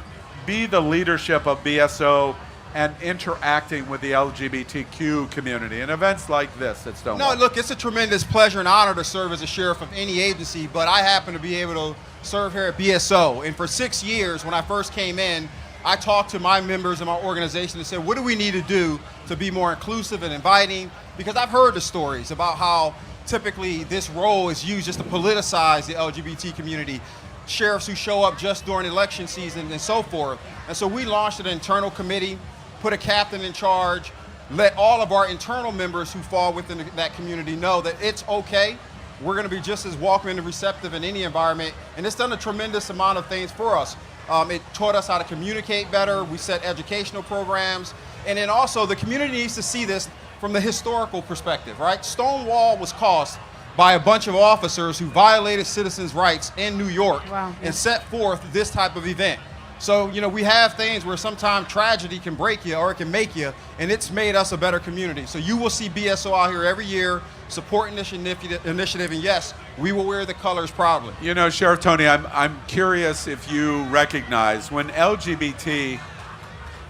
Speaker 1: be the leadership of BSO and interacting with the LGBTQ community in events like this at Stonewall.
Speaker 18: No, look, it's a tremendous pleasure and honor to serve as a sheriff of any agency, but I happen to be able to serve here at BSO. And for 6 years, when I first came in, I talked to my members of my organization and said, what do we need to do to be more inclusive and inviting? Because I've heard the stories about how typically this role is used just to politicize the LGBT community. Sheriffs who show up just during election season and so forth. And so we launched an internal committee, put a captain in charge, let all of our internal members who fall within that community know that it's okay. We're going to be just as welcoming and receptive in any environment. And it's done a tremendous amount of things for us. It taught us how to communicate better. We set educational programs. And then also the community needs to see this from the historical perspective, right? Stonewall was caused by a bunch of officers who violated citizens' rights in New York and set forth this type of event. So, you know, we have things where sometimes tragedy can break you or it can make you, and it's made us a better community. So you will see BSO out here every year supporting this initiative, and yes, we will wear the colors proudly.
Speaker 1: You know, Sheriff Tony, I'm curious if you recognize when LGBT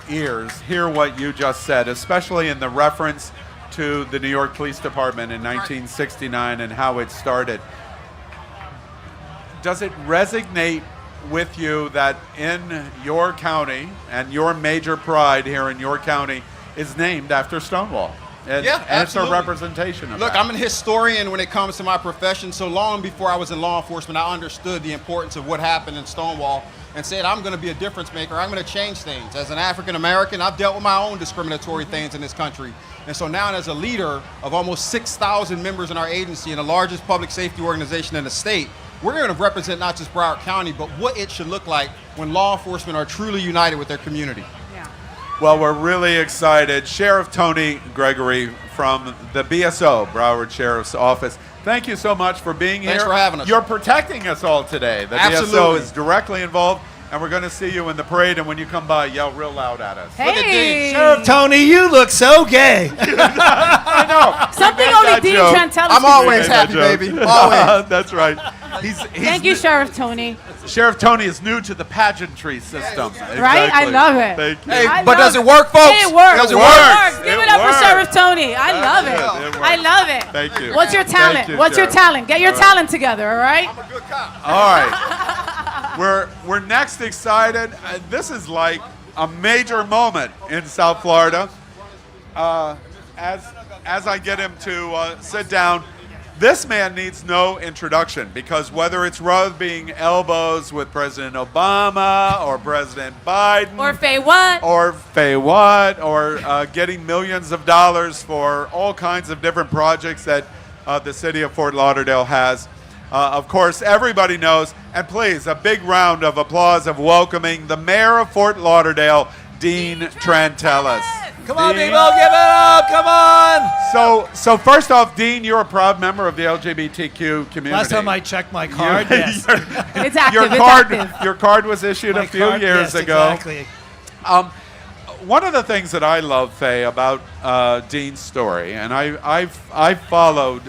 Speaker 1: ears hear what you just said, especially in the reference to the New York Police Department in 1969 and how it started. Does it resonate with you that in your county and your major pride here in your county is named after Stonewall? And,
Speaker 18: Yeah,
Speaker 1: and it's a
Speaker 18: absolutely.
Speaker 1: representation of
Speaker 18: Look,
Speaker 1: that.
Speaker 18: I'm a historian when it comes to my profession. So long before I was in law enforcement, I understood the importance of what happened in Stonewall. and said, I'm going to be a difference maker. I'm going to change things. As an African American, I've dealt with my own discriminatory things in this country. And so now as a leader of almost 6,000 members in our agency and the largest public safety organization in the state, we're going to represent not just Broward County, but what it should look like when law enforcement are truly united with their community.
Speaker 1: Well, we're really excited. Sheriff Tony Gregory from the BSO, Broward Sheriff's Office. Thank you so much for being here.
Speaker 18: Thanks for having us.
Speaker 1: You're protecting us all today. The BSO is directly involved, and we're going to see you in the parade, and when you come by, yell real loud at us.
Speaker 2: Hey.
Speaker 1: Look at Dean.
Speaker 19: Sheriff Tony, you look so gay.
Speaker 1: I know.
Speaker 2: Something only Dean Trantalis.
Speaker 18: I'm always happy, baby. Always.
Speaker 1: That's right.
Speaker 2: Thank you, Sheriff Tony.
Speaker 1: Sheriff Tony is new to the pageantry system.
Speaker 2: Right? I love it.
Speaker 1: Thank you.
Speaker 18: Hey, but does it work, folks?
Speaker 2: It works.
Speaker 18: Does it work?
Speaker 2: Give it up for Sheriff Tony. I love it. I love it.
Speaker 1: Thank you.
Speaker 2: What's your talent?
Speaker 1: Thank you,
Speaker 2: What's
Speaker 1: Sheriff.
Speaker 2: your talent? Get your talent together, all right?
Speaker 18: I'm a good cop.
Speaker 1: All right. We're next excited. This is like a major moment in South Florida. As I get him to sit down, this man needs no introduction because whether it's rubbing elbows with President Obama or President Biden
Speaker 2: Or FayWhat.
Speaker 1: or getting millions of dollars for all kinds of different projects that the city of Fort Lauderdale has. Of course, everybody knows, and please, a big round of applause of welcoming the mayor of Fort Lauderdale, Dean Trantalis.
Speaker 19: Come on, people, give it up, come on.
Speaker 1: So first off, Dean, you're a proud member of the LGBTQ community.
Speaker 19: Last time I checked my card, yes.
Speaker 2: It's active.
Speaker 1: Your card was issued a few years ago.
Speaker 19: Exactly.
Speaker 1: One of the things that I love, Faye, about Dean's story, and I've followed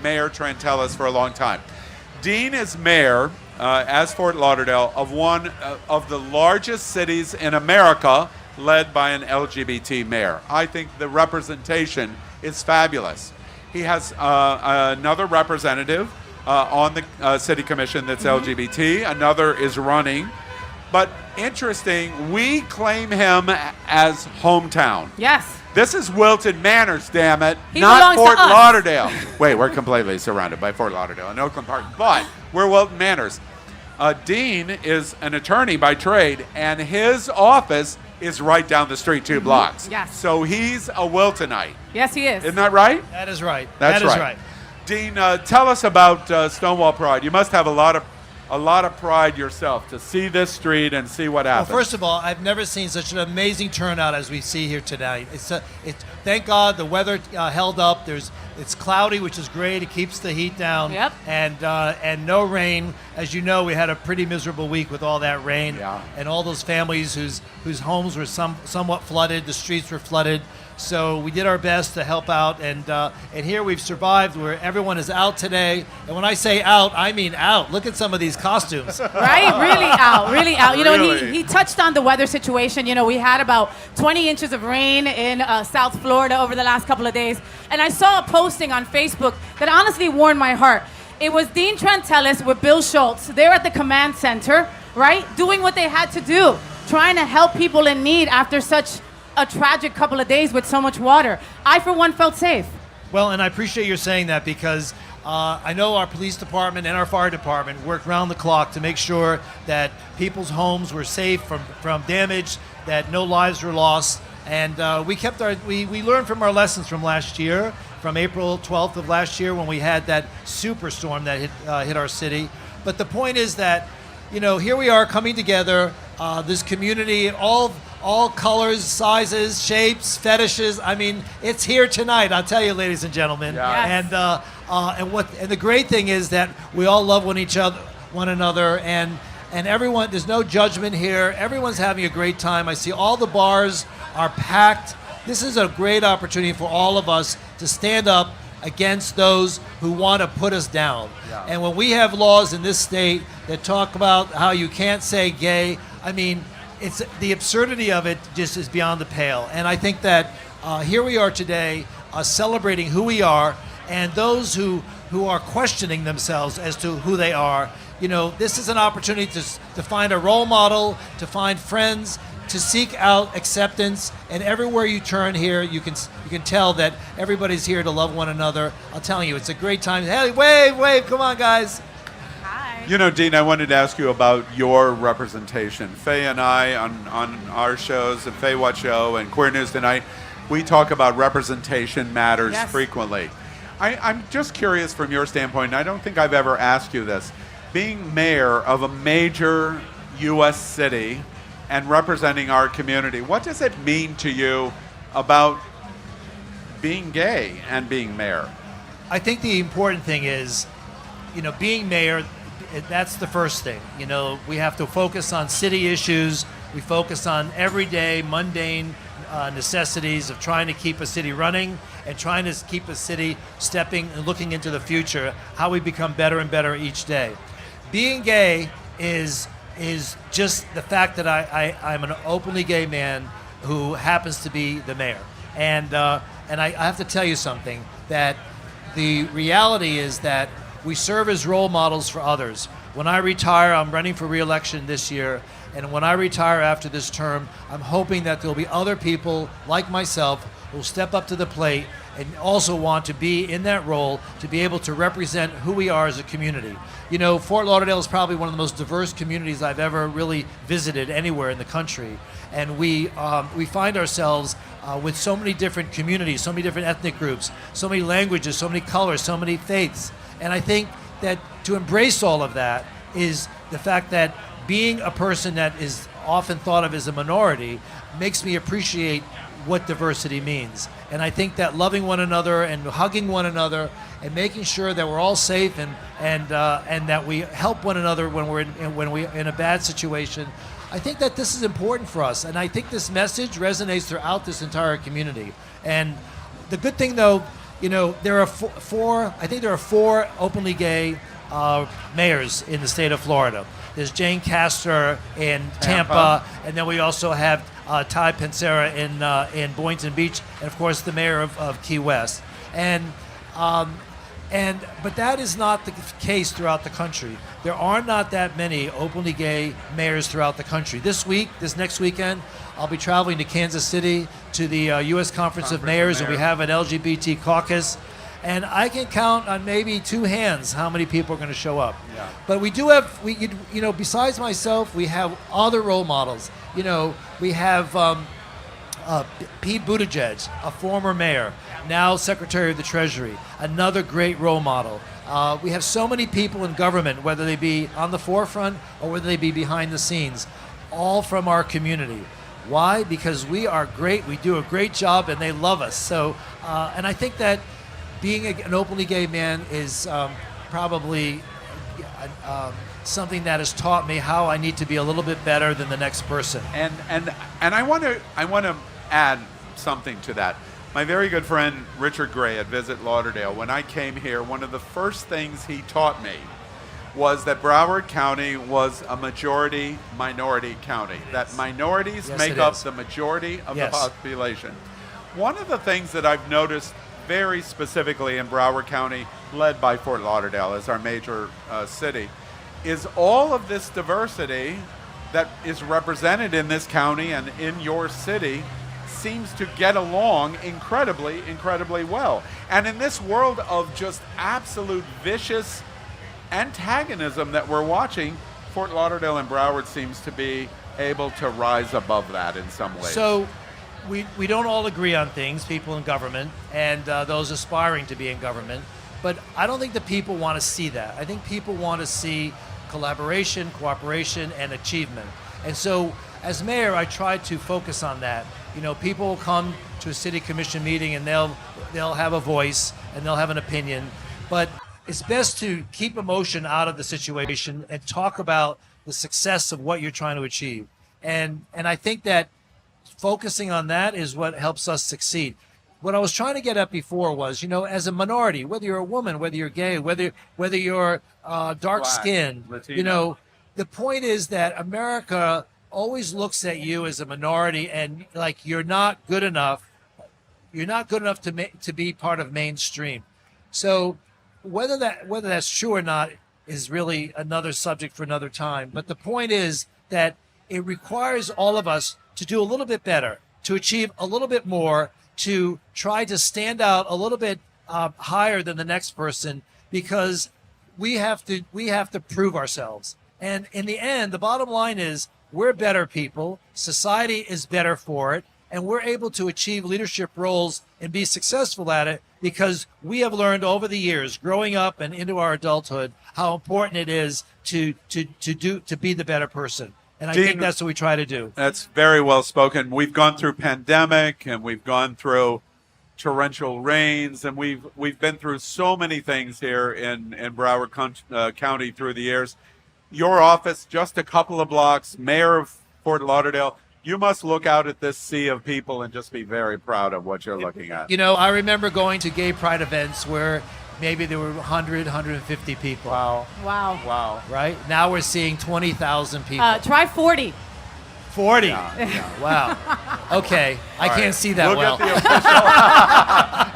Speaker 1: Mayor Trantalis for a long time. Dean is mayor, as Fort Lauderdale, of one of the largest cities in America, led by an LGBT mayor. I think the representation is fabulous. He has another representative on the city commission that's LGBT. Another is running. But interesting, we claim him as hometown.
Speaker 2: Yes.
Speaker 1: This is Wilton Manors, damn it,
Speaker 2: He
Speaker 1: not
Speaker 2: belongs to
Speaker 1: Fort
Speaker 2: us.
Speaker 1: Lauderdale. Wait, we're completely surrounded by Fort Lauderdale and Oakland Park, but we're Wilton Manors. Dean is an attorney by trade, and his office is right down the street 2 blocks.
Speaker 2: Yes.
Speaker 1: So he's a Wiltonite.
Speaker 2: Yes, he is.
Speaker 1: Isn't that right?
Speaker 19: That is right.
Speaker 1: That's
Speaker 19: that is
Speaker 1: right. Dean, tell us about Stonewall Pride. You must have a lot of pride yourself to see this street and see what happens.
Speaker 19: Well, first of all, I've never seen such an amazing turnout as we see here tonight. Thank God the weather held up. It's cloudy, which is great. It keeps the heat down.
Speaker 2: Yep.
Speaker 19: And no rain. As you know, we had a pretty miserable week with all that rain.
Speaker 1: Yeah.
Speaker 19: And all those families whose homes were somewhat flooded. The streets were flooded. So we did our best to help out, and here we've survived where everyone is out today. And when I say out, I mean out. Look at some of these costumes.
Speaker 2: Right? Really out. You know, and
Speaker 1: Really?
Speaker 2: he touched on the weather situation. You know, we had about 20 inches of rain in South Florida over the last couple of days. And I saw a posting on Facebook that honestly warmed my heart. It was Dean Trantalis with Bill Schultz. They're at the command center, right? Doing what they had to do, trying to help people in need after such a tragic couple of days with so much water. I, for one, felt safe.
Speaker 19: Well, and I appreciate you saying that because I know our police department and our fire department worked round the clock to make sure that people's homes were safe from damage, that no lives were lost. And we learned from our lessons from last year, from April 12th of last year when we had that superstorm that hit our city. But the point is that, you know, here we are coming together, this community, all colors, sizes, shapes, fetishes. I mean, it's here tonight. I'll tell you, ladies and gentlemen.
Speaker 1: Yeah.
Speaker 2: Yes.
Speaker 19: And the great thing is that we all love one another, and everyone. There's no judgment here. Everyone's having a great time. I see all the bars are packed. This is a great opportunity for all of us to stand up against those who want to put us down.
Speaker 1: Yeah.
Speaker 19: And when we have laws in this state that talk about how you can't say gay, I mean, it's the absurdity of it just is beyond the pale. And I think that here we are today celebrating who we are, and those who are questioning themselves as to who they are. You know, this is an opportunity to find a role model, to find friends, to seek out acceptance. And everywhere you turn here, you can tell that everybody's here to love one another. I'm telling you, it's a great time. Hey, wave, come on, guys.
Speaker 2: Hi.
Speaker 1: You know, Dean, I wanted to ask you about your representation. Faye and I, on our shows, the FayWhat show and Queer News Tonight, we talk about representation matters frequently. I'm just curious from your standpoint, and I don't think I've ever asked you this. Being mayor of a major U.S. city and representing our community, what does it mean to you about being gay and being mayor?
Speaker 19: I think the important thing is, being mayor, that's the first thing. We have to focus on city issues. We focus on everyday, mundane necessities of trying to keep a city running and trying to keep a city stepping and looking into the future, how we become better and better each day. Being gay is just the fact that I'm an openly gay man who happens to be the mayor. And I have to tell you something, that the reality is that we serve as role models for others. When I retire, I'm running for re-election this year, and when I retire after this term, I'm hoping that there'll be other people like myself who will step up to the plate and also want to be in that role to be able to represent who we are as a community. Fort Lauderdale is probably one of the most diverse communities I've ever really visited anywhere in the country. And we find ourselves with so many different communities, so many different ethnic groups, so many languages, so many colors, so many faiths. And I think that to embrace all of that is the fact that being a person that is often thought of as a minority makes me appreciate what diversity means. And I think that loving one another and hugging one another and making sure that we're all safe and that we help one another when we're in a bad situation, I think that this is important for us. And I think this message resonates throughout this entire community. And the good thing, though, there are four openly gay mayors in the state of Florida. There's Jane Castor in Tampa, and then we also have Ty Pancera in Boynton Beach, and of course the mayor of Key West. But that is not the case throughout the country. There are not that many openly gay mayors throughout the country. This next weekend, I'll be traveling to Kansas City to the U.S. Conference of Mayors, and we have an LGBT caucus. And I can count on maybe two hands how many people are going to show up. Yeah. But we do have, besides myself, we have other role models. We have Pete Buttigieg, a former mayor, now Secretary of the Treasury, another great role model. We have so many people in government, whether they be on the forefront or whether they be behind the scenes, all from our community. Why? Because we are great, we do a great job, and they love us. So, and I think that being an openly gay man is probably something that has taught me how I need to be a little bit better than the next person.
Speaker 1: And I want to add something to that. My very good friend Richard Gray at Visit Lauderdale, when I came here, one of the first things he taught me was that Broward County was a majority-minority county, that minorities make up the majority of the population. One of the things that I've noticed very specifically in Broward County, led by Fort Lauderdale as our major city, is all of this diversity that is represented in this county and in your city seems to get along incredibly, incredibly well. And in this world of just absolute vicious antagonism that we're watching, Fort Lauderdale and Broward seems to be able to rise above that in some ways.
Speaker 19: So we don't all agree on things, people in government and those aspiring to be in government, but I don't think the people want to see that. I think people want to see collaboration, cooperation, and achievement. And so as mayor, I try to focus on that. People will come to a city commission meeting and they'll have a voice and they'll have an opinion, but it's best to keep emotion out of the situation and talk about the success of what you're trying to achieve. And I think that focusing on that is what helps us succeed. What I was trying to get at before was, as a minority, whether you're a woman, whether you're gay, whether you're dark-skinned, the point is that America always looks at you as a minority and like you're not good enough. You're not good enough to be part of mainstream. So whether that's true or not is really another subject for another time. But the point is that it requires all of us to do a little bit better, to achieve a little bit more, to try to stand out a little bit higher than the next person, because we have to prove ourselves. And in the end, the bottom line is we're better people. Society is better for it. And we're able to achieve leadership roles and be successful at it because we have learned over the years, growing up and into our adulthood, how important it is to be the better person. And I
Speaker 1: Dean,
Speaker 19: think that's what we try to do.
Speaker 1: That's very well spoken. We've gone through pandemic and we've gone through torrential rains, and we've been through so many things here in Broward County through the years. Your office, just a couple of blocks, Mayor of Fort Lauderdale. You must look out at this sea of people and just be very proud of what you're looking at.
Speaker 19: You know, I remember going to gay pride events where maybe there were 100, 150 people.
Speaker 1: Wow.
Speaker 2: Wow.
Speaker 1: Wow.
Speaker 19: Right? Now we're seeing 20,000 people.
Speaker 2: Try 40.
Speaker 19: 40?
Speaker 1: Yeah.
Speaker 19: Wow. Okay. I
Speaker 1: All
Speaker 19: can't
Speaker 1: right.
Speaker 19: see that
Speaker 1: Look
Speaker 19: well.
Speaker 1: at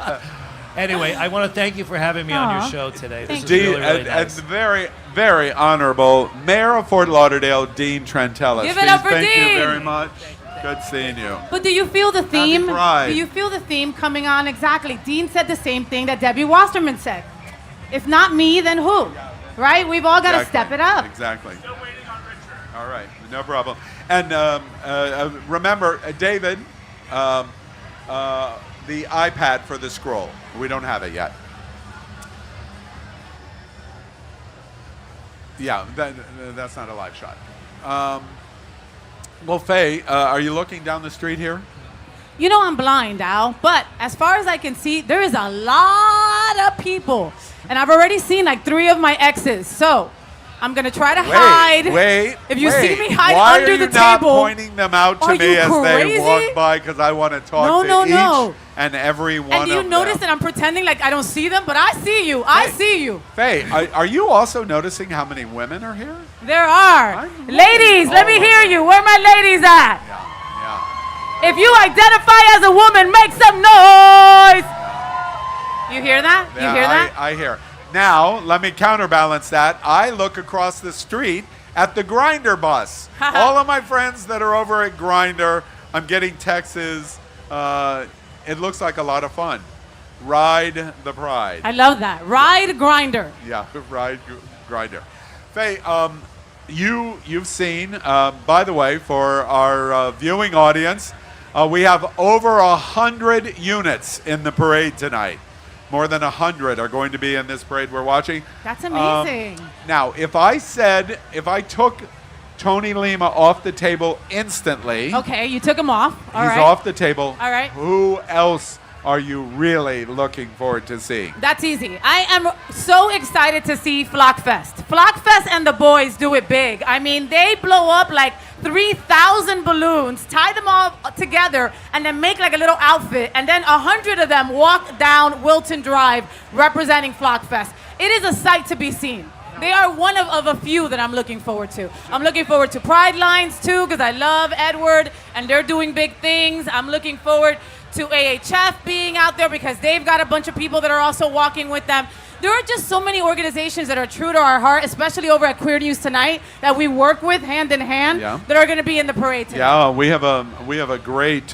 Speaker 1: the official.
Speaker 19: Anyway, I want to thank you for having me on your show today. This is
Speaker 1: Dean,
Speaker 19: really nice.
Speaker 1: and very, very honorable Mayor of Fort Lauderdale, Dean Trantalis.
Speaker 2: Give it up for
Speaker 1: Thank
Speaker 2: Dean.
Speaker 1: you very much. Good seeing you.
Speaker 2: But do you feel the theme?
Speaker 1: Pride.
Speaker 2: Do you feel the theme coming on? Exactly. Dean said the same thing that Debbie Wasserman said. If not me, then who? Right? We've all got to step it up.
Speaker 1: Exactly. Still waiting on Richard. All right, no problem. And remember, David, the iPad for the scroll. We don't have it yet. Yeah, that's not a live shot. Well, Faye, are you looking down the street here?
Speaker 2: You know I'm blind, Al, but as far as I can see, there is a lot of people. And I've already seen like 3 of my exes. So I'm going to try to hide.
Speaker 1: Wait.
Speaker 2: If you see me hide
Speaker 1: Why
Speaker 2: under
Speaker 1: are you
Speaker 2: the
Speaker 1: not
Speaker 2: table.
Speaker 1: pointing them out to
Speaker 2: Are
Speaker 1: me
Speaker 2: you
Speaker 1: as
Speaker 2: crazy?
Speaker 1: they walk by? Because I want to talk to each and every one of them.
Speaker 2: And do you notice that I'm pretending like I don't see them? But I see you. I see you.
Speaker 1: Faye, are you also noticing how many women are here?
Speaker 2: There are. Ladies, let me hear you. Where are my ladies at?
Speaker 1: Yeah.
Speaker 2: If you identify as a woman, make some noise. You hear that? You hear that?
Speaker 1: I hear. Now, let me counterbalance that. I look across the street at the Grindr bus. All of my friends that are over at Grindr, I'm getting texts. It looks like a lot of fun. Ride the pride.
Speaker 2: I love that. Ride Grinder.
Speaker 1: Yeah, ride Grindr. Faye, you've seen, by the way, for our viewing audience, we have over 100 units in the parade tonight. More than 100 are going to be in this parade we're watching.
Speaker 2: That's amazing.
Speaker 1: Now, if I took Tony Lima off the table instantly.
Speaker 2: Okay, you took him off. All
Speaker 1: He's
Speaker 2: right.
Speaker 1: off the table.
Speaker 2: All right.
Speaker 1: Who else are you really looking forward to seeing?
Speaker 2: That's easy. I am so excited to see Flockfest. Flockfest and the boys do it big. I mean, they blow up like 3,000 balloons, tie them all together, and then make like a little outfit, and then 100 of them walk down Wilton Drive representing Flockfest. It is a sight to be seen. They are one of a few that I'm looking forward to. I'm looking forward to Pride Lines too, because I love Edward, and they're doing big things. I'm looking forward to AHF being out there because they've got a bunch of people that are also walking with them. There are just so many organizations that are true to our heart, especially over at Queer News Tonight, that we work with hand in hand, that are going to be in the parade tonight.
Speaker 1: Yeah, we have a great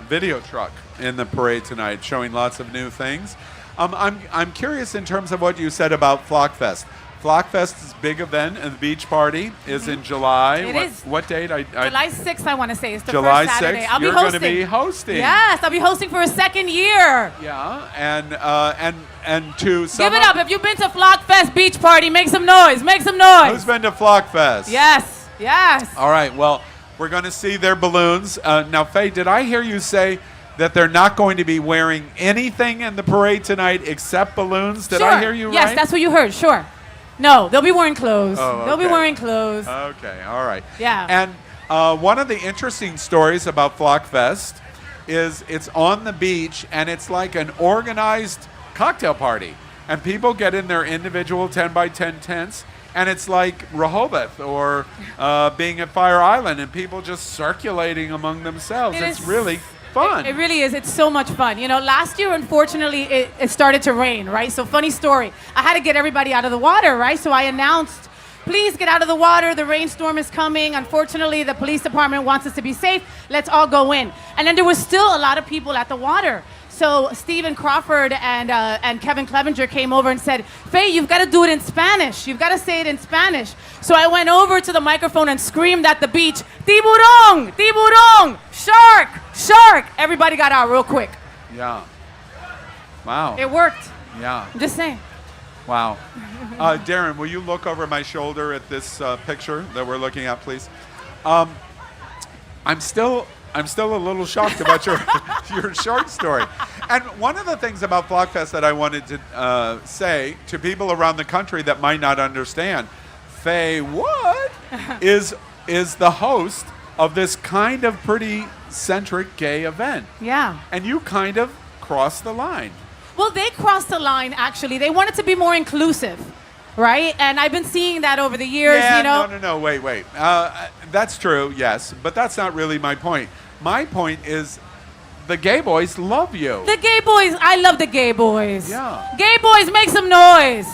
Speaker 1: video truck in the parade tonight, showing lots of new things. I'm curious in terms of what you said about Flockfest. Flockfest's big event and the beach party is in July.
Speaker 2: It is.
Speaker 1: What date?
Speaker 2: July 6th, I want to say. It's the
Speaker 1: July
Speaker 2: first Saturday.
Speaker 1: 6th,
Speaker 2: I'll
Speaker 1: you're
Speaker 2: be
Speaker 1: going
Speaker 2: hosting.
Speaker 1: to be hosting.
Speaker 2: Yes, I'll be hosting for a second year.
Speaker 1: Yeah, and to some
Speaker 2: Give it up. If you've been to Flockfest beach party, make some noise. Make some noise.
Speaker 1: Who's been to Flockfest?
Speaker 2: Yes, yes.
Speaker 1: All right, well, we're going to see their balloons. Now, Faye, did I hear you say that they're not going to be wearing anything in the parade tonight except balloons? Did I hear you right?
Speaker 2: Yes, that's what you heard. Sure. No, they'll be wearing clothes.
Speaker 1: Oh,
Speaker 2: They'll be
Speaker 1: okay.
Speaker 2: wearing clothes.
Speaker 1: Okay, all right.
Speaker 2: Yeah.
Speaker 1: And one of the interesting stories about Flockfest is it's on the beach, and it's like an organized cocktail party. And people get in their individual 10-by-10 tents, and it's like Rehoboth or being at Fire Island, and people just circulating among themselves. It's really fun.
Speaker 2: It really is. It's so much fun. You know, last year, unfortunately, it started to rain, right? So funny story. I had to get everybody out of the water, right? So I announced, please get out of the water. The rainstorm is coming. Unfortunately, the police department wants us to be safe. Let's all go in. And then there was still a lot of people at the water. So Stephen Crawford and Kevin Clevenger came over and said, Faye, you've got to do it in Spanish. You've got to say it in Spanish. So I went over to the microphone and screamed at the beach, tiburón, tiburón, shark, shark. Everybody got out real quick.
Speaker 1: Yeah. Wow.
Speaker 2: It worked.
Speaker 1: Yeah.
Speaker 2: I'm just saying.
Speaker 1: Wow. Darren, will you look over my shoulder at this picture that we're looking at, please? I'm still a little shocked about your short story. And one of the things about Flockfest that I wanted to say to people around the country that might not understand, FayWhat is the host of this kind of pretty centric gay event.
Speaker 2: Yeah.
Speaker 1: And you kind of crossed the line.
Speaker 2: Well, they crossed the line, actually. They wanted to be more inclusive, right? And I've been seeing that over the years,
Speaker 1: Yeah,
Speaker 2: you know.
Speaker 1: no, wait. That's true, yes, but that's not really my point. My point is the gay boys love you.
Speaker 2: The gay boys, I love the gay boys.
Speaker 1: Yeah.
Speaker 2: Gay boys, make some noise.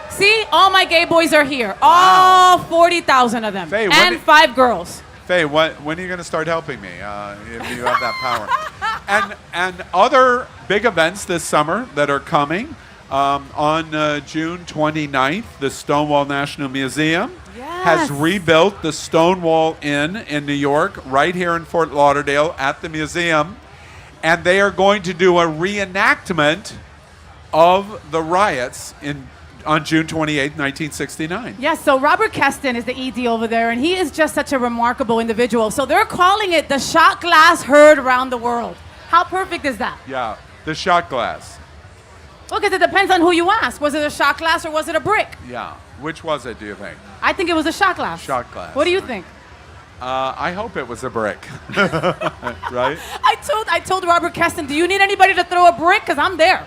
Speaker 2: See, all my gay boys are here. All 40,000 of them.
Speaker 1: Faye,
Speaker 2: and 5 girls.
Speaker 1: Faye, when are you going to start helping me if you have that power? And other big events this summer that are coming. On June 29th, the Stonewall National Museum has rebuilt the Stonewall Inn in New York, right here in Fort Lauderdale at the museum. And they are going to do a reenactment of the riots on June 28th, 1969.
Speaker 2: Yes, so Robert Keston is the ED over there, and he is just such a remarkable individual. So they're calling it the shot glass heard around the world. How perfect is that?
Speaker 1: Yeah, the shot glass.
Speaker 2: Well, because it depends on who you ask. Was it a shot glass or was it a brick?
Speaker 1: Yeah. Which was it, do you think?
Speaker 2: I think it was a shot glass.
Speaker 1: Shot glass.
Speaker 2: What do you think?
Speaker 1: I hope it was a brick. Right?
Speaker 2: I told Robert Keston, do you need anybody to throw a brick? Because I'm there.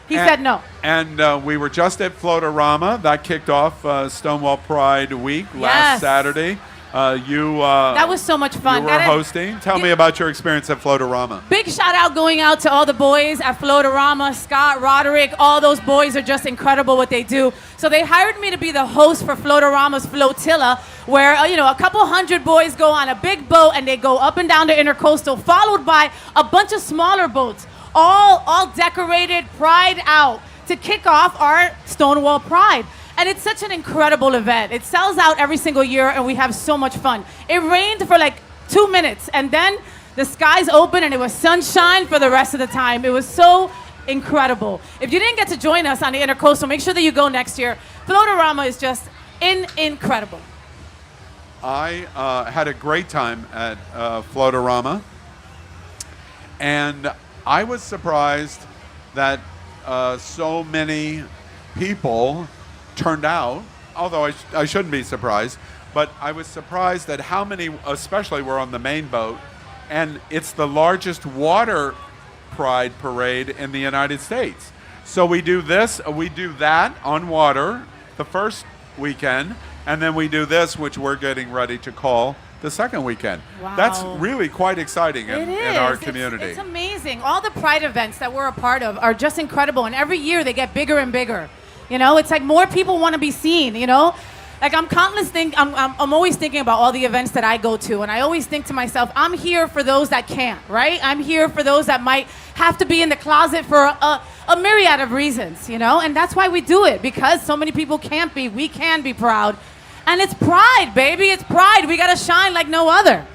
Speaker 2: He said no.
Speaker 1: And we were just at Floatorama. That kicked off Stonewall Pride Week last Saturday.
Speaker 2: That was so much fun.
Speaker 1: You were hosting. Tell me about your experience at Floatorama.
Speaker 2: Big shout out going out to all the boys at Floatorama, Scott, Roderick. All those boys are just incredible what they do. So they hired me to be the host for Floatorama's Flotilla, where a couple hundred boys go on a big boat and they go up and down the Intercoastal, followed by a bunch of smaller boats, all decorated, pride out, to kick off our Stonewall Pride. And it's such an incredible event. It sells out every single year, and we have so much fun. It rained for like 2 minutes, and then the skies opened, and it was sunshine for the rest of the time. It was so incredible. If you didn't get to join us on the Intercoastal, make sure that you go next year. Floatorama is just incredible.
Speaker 1: I had a great time at Floatorama, and I was surprised that so many people turned out, although I shouldn't be surprised, but I was surprised at how many, especially were on the main boat, and it's the largest water pride parade in the United States. So we do that on water the first weekend, and then we do this, which we're getting ready to call the second weekend.
Speaker 2: Wow.
Speaker 1: That's really quite exciting in our community.
Speaker 2: It's amazing. All the pride events that we're a part of are just incredible, and every year they get bigger and bigger. It's like more people want to be seen, Like I'm always thinking about all the events that I go to, and I always think to myself, I'm here for those that can't, right? I'm here for those that might have to be in the closet for a myriad of reasons, And that's why we do it, because so many people can't be. We can be proud. And it's pride, baby. It's pride. We got to shine like no other.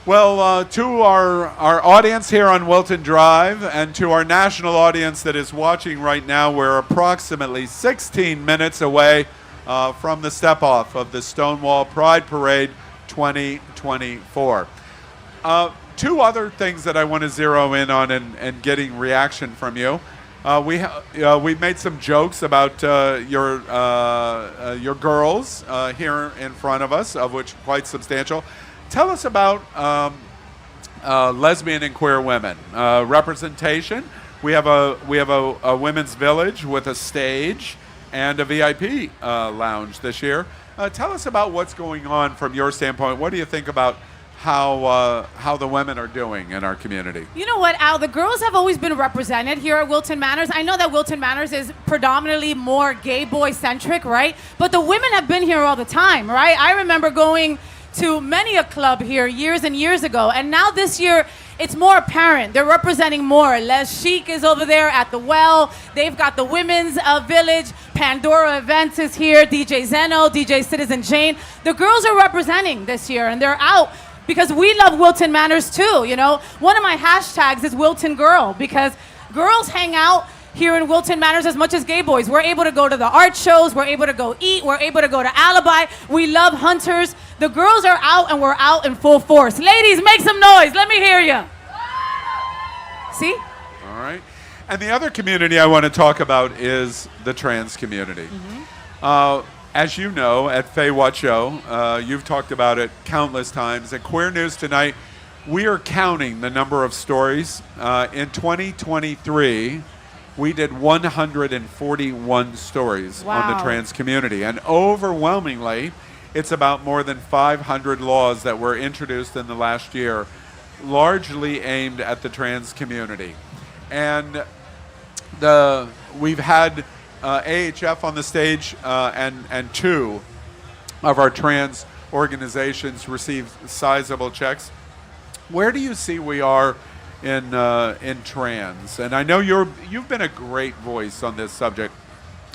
Speaker 1: Well, to our audience here on Wilton Drive and to our national audience that is watching right now, we're approximately 16 minutes away from the step-off of the Stonewall Pride Parade 2024. 2 other things that I want to zero in on and getting reaction from you. We've made some jokes about your girls here in front of us, of which quite substantial. Tell us about lesbian and queer women representation. We have a women's village with a stage and a VIP lounge this year. Tell us about what's going on from your standpoint. What do you think about how the women are doing in our community?
Speaker 2: You know what, Al? The girls have always been represented here at Wilton Manors. I know that Wilton Manors is predominantly more gay boy centric, right? But the women have been here all the time, right? I remember going to many a club here years and years ago, and now this year it's more apparent. They're representing more. Les Chic is over there at the well. They've got the women's village. Pandora Events is here. DJ Zeno, DJ Citizen Jane. The girls are representing this year, and they're out because we love Wilton Manors too. You know, one of my hashtags is Wilton Girl because girls hang out here in Wilton Manors as much as gay boys. We're able to go to the art shows. We're able to go eat. We're able to go to Alibi. We love hunters. The girls are out, and we're out in full force. Ladies, make some noise. Let me hear you. See?
Speaker 1: All right. And the other community I want to talk about is the trans community. As you know, at FayWhat Show, you've talked about it countless times. At Queer News Tonight, we are counting the number of stories. In 2023, we did 141 stories on the trans community. And overwhelmingly, it's about more than 500 laws that were introduced in the last year, largely aimed at the trans community. And we've had AHF on the stage, and two of our trans organizations receive sizable checks. Where do you see we are in trans? And I know you've been a great voice on this subject.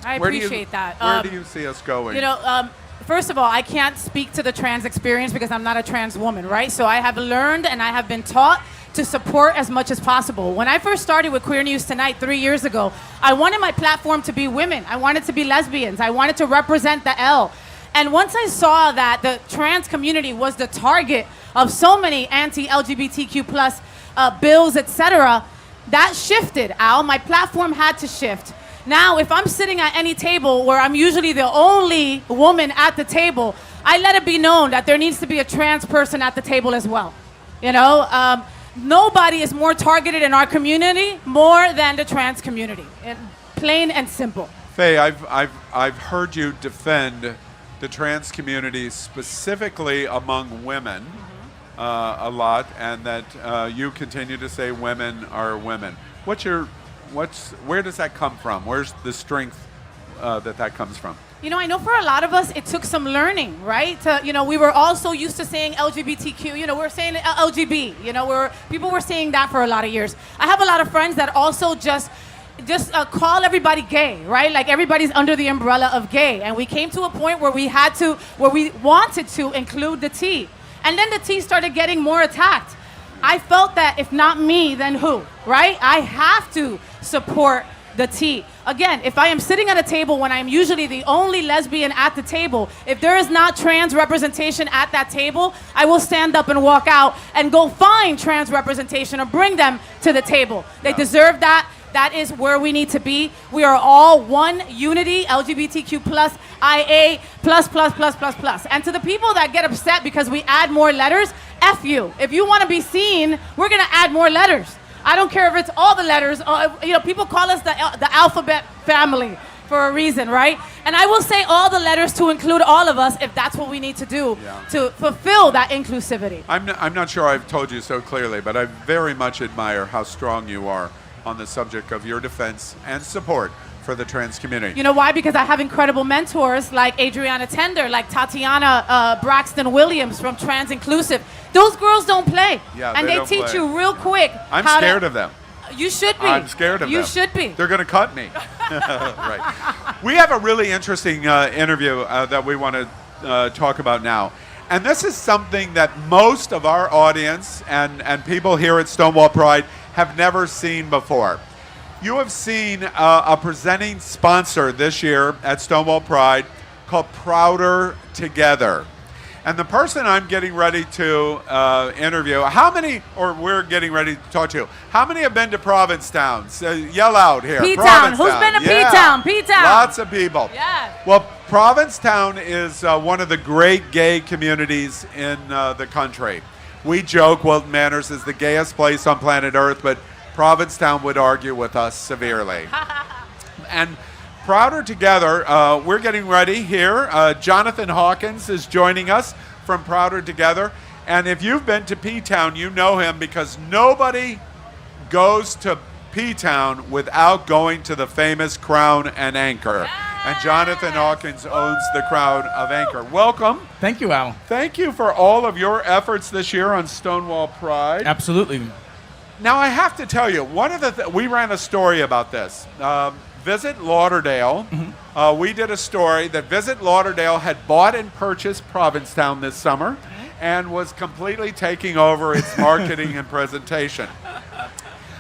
Speaker 2: I appreciate that.
Speaker 1: Where do you see us going?
Speaker 2: You know, first of all, I can't speak to the trans experience because I'm not a trans woman, right? So I have learned and I have been taught to support as much as possible. When I first started with Queer News Tonight 3 years ago, I wanted my platform to be women. I wanted to be lesbians. I wanted to represent the L. And once I saw that the trans community was the target of so many anti-LGBTQ plus bills, etc., that shifted, Al. My platform had to shift. Now, if I'm sitting at any table where I'm usually the only woman at the table, I let it be known that there needs to be a trans person at the table as well. You know, nobody is more targeted in our community more than the trans community. Plain and simple.
Speaker 1: Faye, I've heard you defend the trans community specifically among women a lot, and that you continue to say women are women. Where does that come from? Where's the strength that comes from?
Speaker 2: You know, I know for a lot of us, it took some learning, right? We were all so used to saying LGBTQ. You know, we're saying LGB. You know, people were saying that for a lot of years. I have a lot of friends that also just call everybody gay, right? Like everybody's under the umbrella of gay. And we came to a point where we wanted to include the T. And then the T started getting more attacked. I felt that if not me, then who, right? I have to support the T. Again, if I am sitting at a table when I'm usually the only lesbian at the table, if there is not trans representation at that table, I will stand up and walk out and go find trans representation or bring them to the table. They deserve that. That is where we need to be. We are all one unity, LGBTQ plus, IA plus. And to the people that get upset because we add more letters, F you. If you want to be seen, we're going to add more letters. I don't care if it's all the letters. People call us the alphabet family for a reason, right? And I will say all the letters to include all of us if that's what we need to do to fulfill that inclusivity.
Speaker 1: I'm not sure I've told you so clearly, but I very much admire how strong you are on the subject of your defense and support for the trans community.
Speaker 2: You know why? Because I have incredible mentors like Adriana Tender, like Tatiana Braxton Williams from Trans Inclusive. Those girls don't play.
Speaker 1: Yeah,
Speaker 2: and they teach you real quick.
Speaker 1: I'm scared of them.
Speaker 2: You should be.
Speaker 1: I'm scared of them.
Speaker 2: You should be.
Speaker 1: They're going to cut me. Right. We have a really interesting interview that we want to talk about now. And this is something that most of our audience and people here at Stonewall Pride have never seen before. You have seen a presenting sponsor this year at Stonewall Pride called Prouder Together. And the person I'm getting ready to interview, we're getting ready to talk to, how many have been to Provincetown? Yell out here.
Speaker 2: P-Town. Who's been to P-Town? P-Town.
Speaker 1: Lots of people.
Speaker 2: Yeah.
Speaker 1: Well, Provincetown is one of the great gay communities in the country. We joke Wilton Manors is the gayest place on planet Earth, but Provincetown would argue with us severely. And Prouder Together, we're getting ready here. Jonathan Hawkins is joining us from Prouder Together. And if you've been to P-Town, you know him because nobody goes to P-Town without going to the famous Crown and Anchor. And Jonathan Hawkins owns the Crown of Anchor. Welcome.
Speaker 20: Thank you, Al.
Speaker 1: Thank you for all of your efforts this year on Stonewall Pride.
Speaker 20: Absolutely.
Speaker 1: Now, I have to tell you, one of the we ran a story about this. Visit Lauderdale. We did a story that Visit Lauderdale had bought and purchased Provincetown this summer and was completely taking over its marketing and presentation.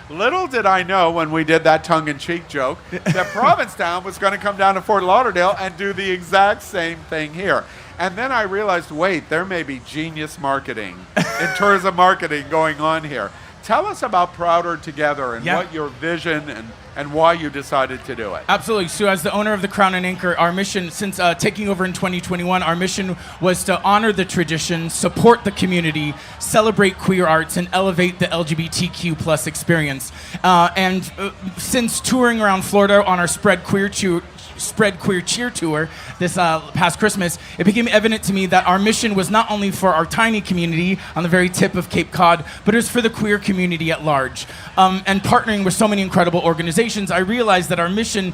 Speaker 1: Little did I know when we did that tongue-in-cheek joke that Provincetown was going to come down to Fort Lauderdale and do the exact same thing here. And then I realized, wait, there may be genius marketing in tourism marketing going on here. Tell us about Prouder Together and what your vision and why you decided to do it.
Speaker 20: Absolutely. So as the owner of the Crown and Anchor, our mission since taking over in 2021, our mission was to honor the tradition, support the community, celebrate queer arts, and elevate the LGBTQ plus experience. And since touring around Florida on our Spread Queer Cheer Tour this past Christmas, it became evident to me that our mission was not only for our tiny community on the very tip of Cape Cod, but it was for the queer community at large. And partnering with so many incredible organizations, I realized that our mission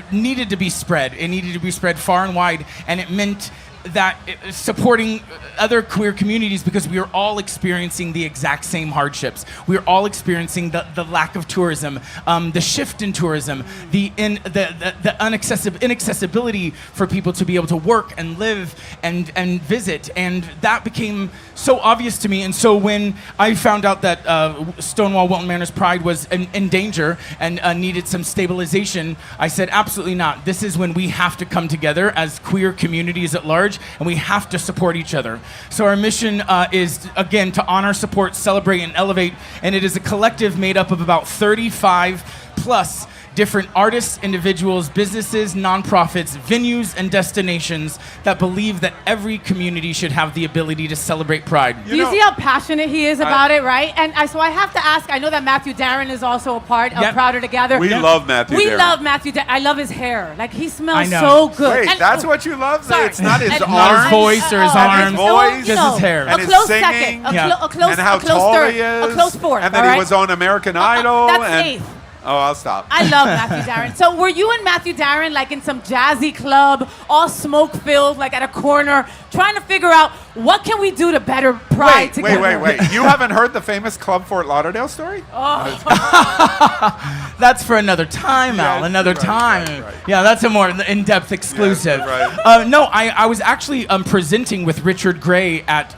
Speaker 20: needed to be spread. It needed to be spread far and wide, and it meant that supporting other queer communities because we are all experiencing the exact same hardships. We are all experiencing the lack of tourism, the shift in tourism, the inaccessibility for people to be able to work and live and visit. And that became so obvious to me. And so when I found out that Stonewall Wilton Manors Pride was in danger and needed some stabilization, I said, absolutely not. This is when we have to come together as queer communities at large, and we have to support each other. So our mission is, again, to honor, support, celebrate, and elevate, and it is a collective made up of about 35 plus different artists, individuals, businesses, nonprofits, venues, and destinations that believe that every community should have the ability to celebrate Pride.
Speaker 2: Do you see how passionate he is about it, right? And so I have to ask, I know that Matthew Darren is also a part of Prouder Together.
Speaker 1: We love Matthew Darren.
Speaker 2: We love Matthew Darren. I love his hair. Like, he smells
Speaker 20: know.
Speaker 2: so good.
Speaker 1: Wait,
Speaker 2: And-
Speaker 1: that's what you love?
Speaker 2: Sorry.
Speaker 1: It's not his
Speaker 2: And-
Speaker 1: arms.
Speaker 20: Not his voice or his arms.
Speaker 1: His voice.
Speaker 20: Just his hair.
Speaker 1: And
Speaker 2: A
Speaker 1: his
Speaker 2: close
Speaker 1: singing.
Speaker 2: second. A close,
Speaker 1: and how
Speaker 2: a close
Speaker 1: tall
Speaker 2: third.
Speaker 1: he is.
Speaker 2: A close fourth.
Speaker 1: And then
Speaker 2: all
Speaker 1: he
Speaker 2: right?
Speaker 1: was on American Idol.
Speaker 2: That's
Speaker 1: and,
Speaker 2: eighth.
Speaker 1: Oh, I'll stop.
Speaker 2: I love Matthew Darren. So were you and Matthew Darren like in some jazzy club, all smoke-filled, like at a corner, trying to figure out what can we do to better Pride together?
Speaker 1: Wait. You haven't heard the famous Club Fort Lauderdale story?
Speaker 20: That's for another time, Al. Another time.
Speaker 1: right.
Speaker 20: Yeah, that's a more in-depth exclusive.
Speaker 1: Yes,
Speaker 20: No, I was actually presenting with Richard Gray at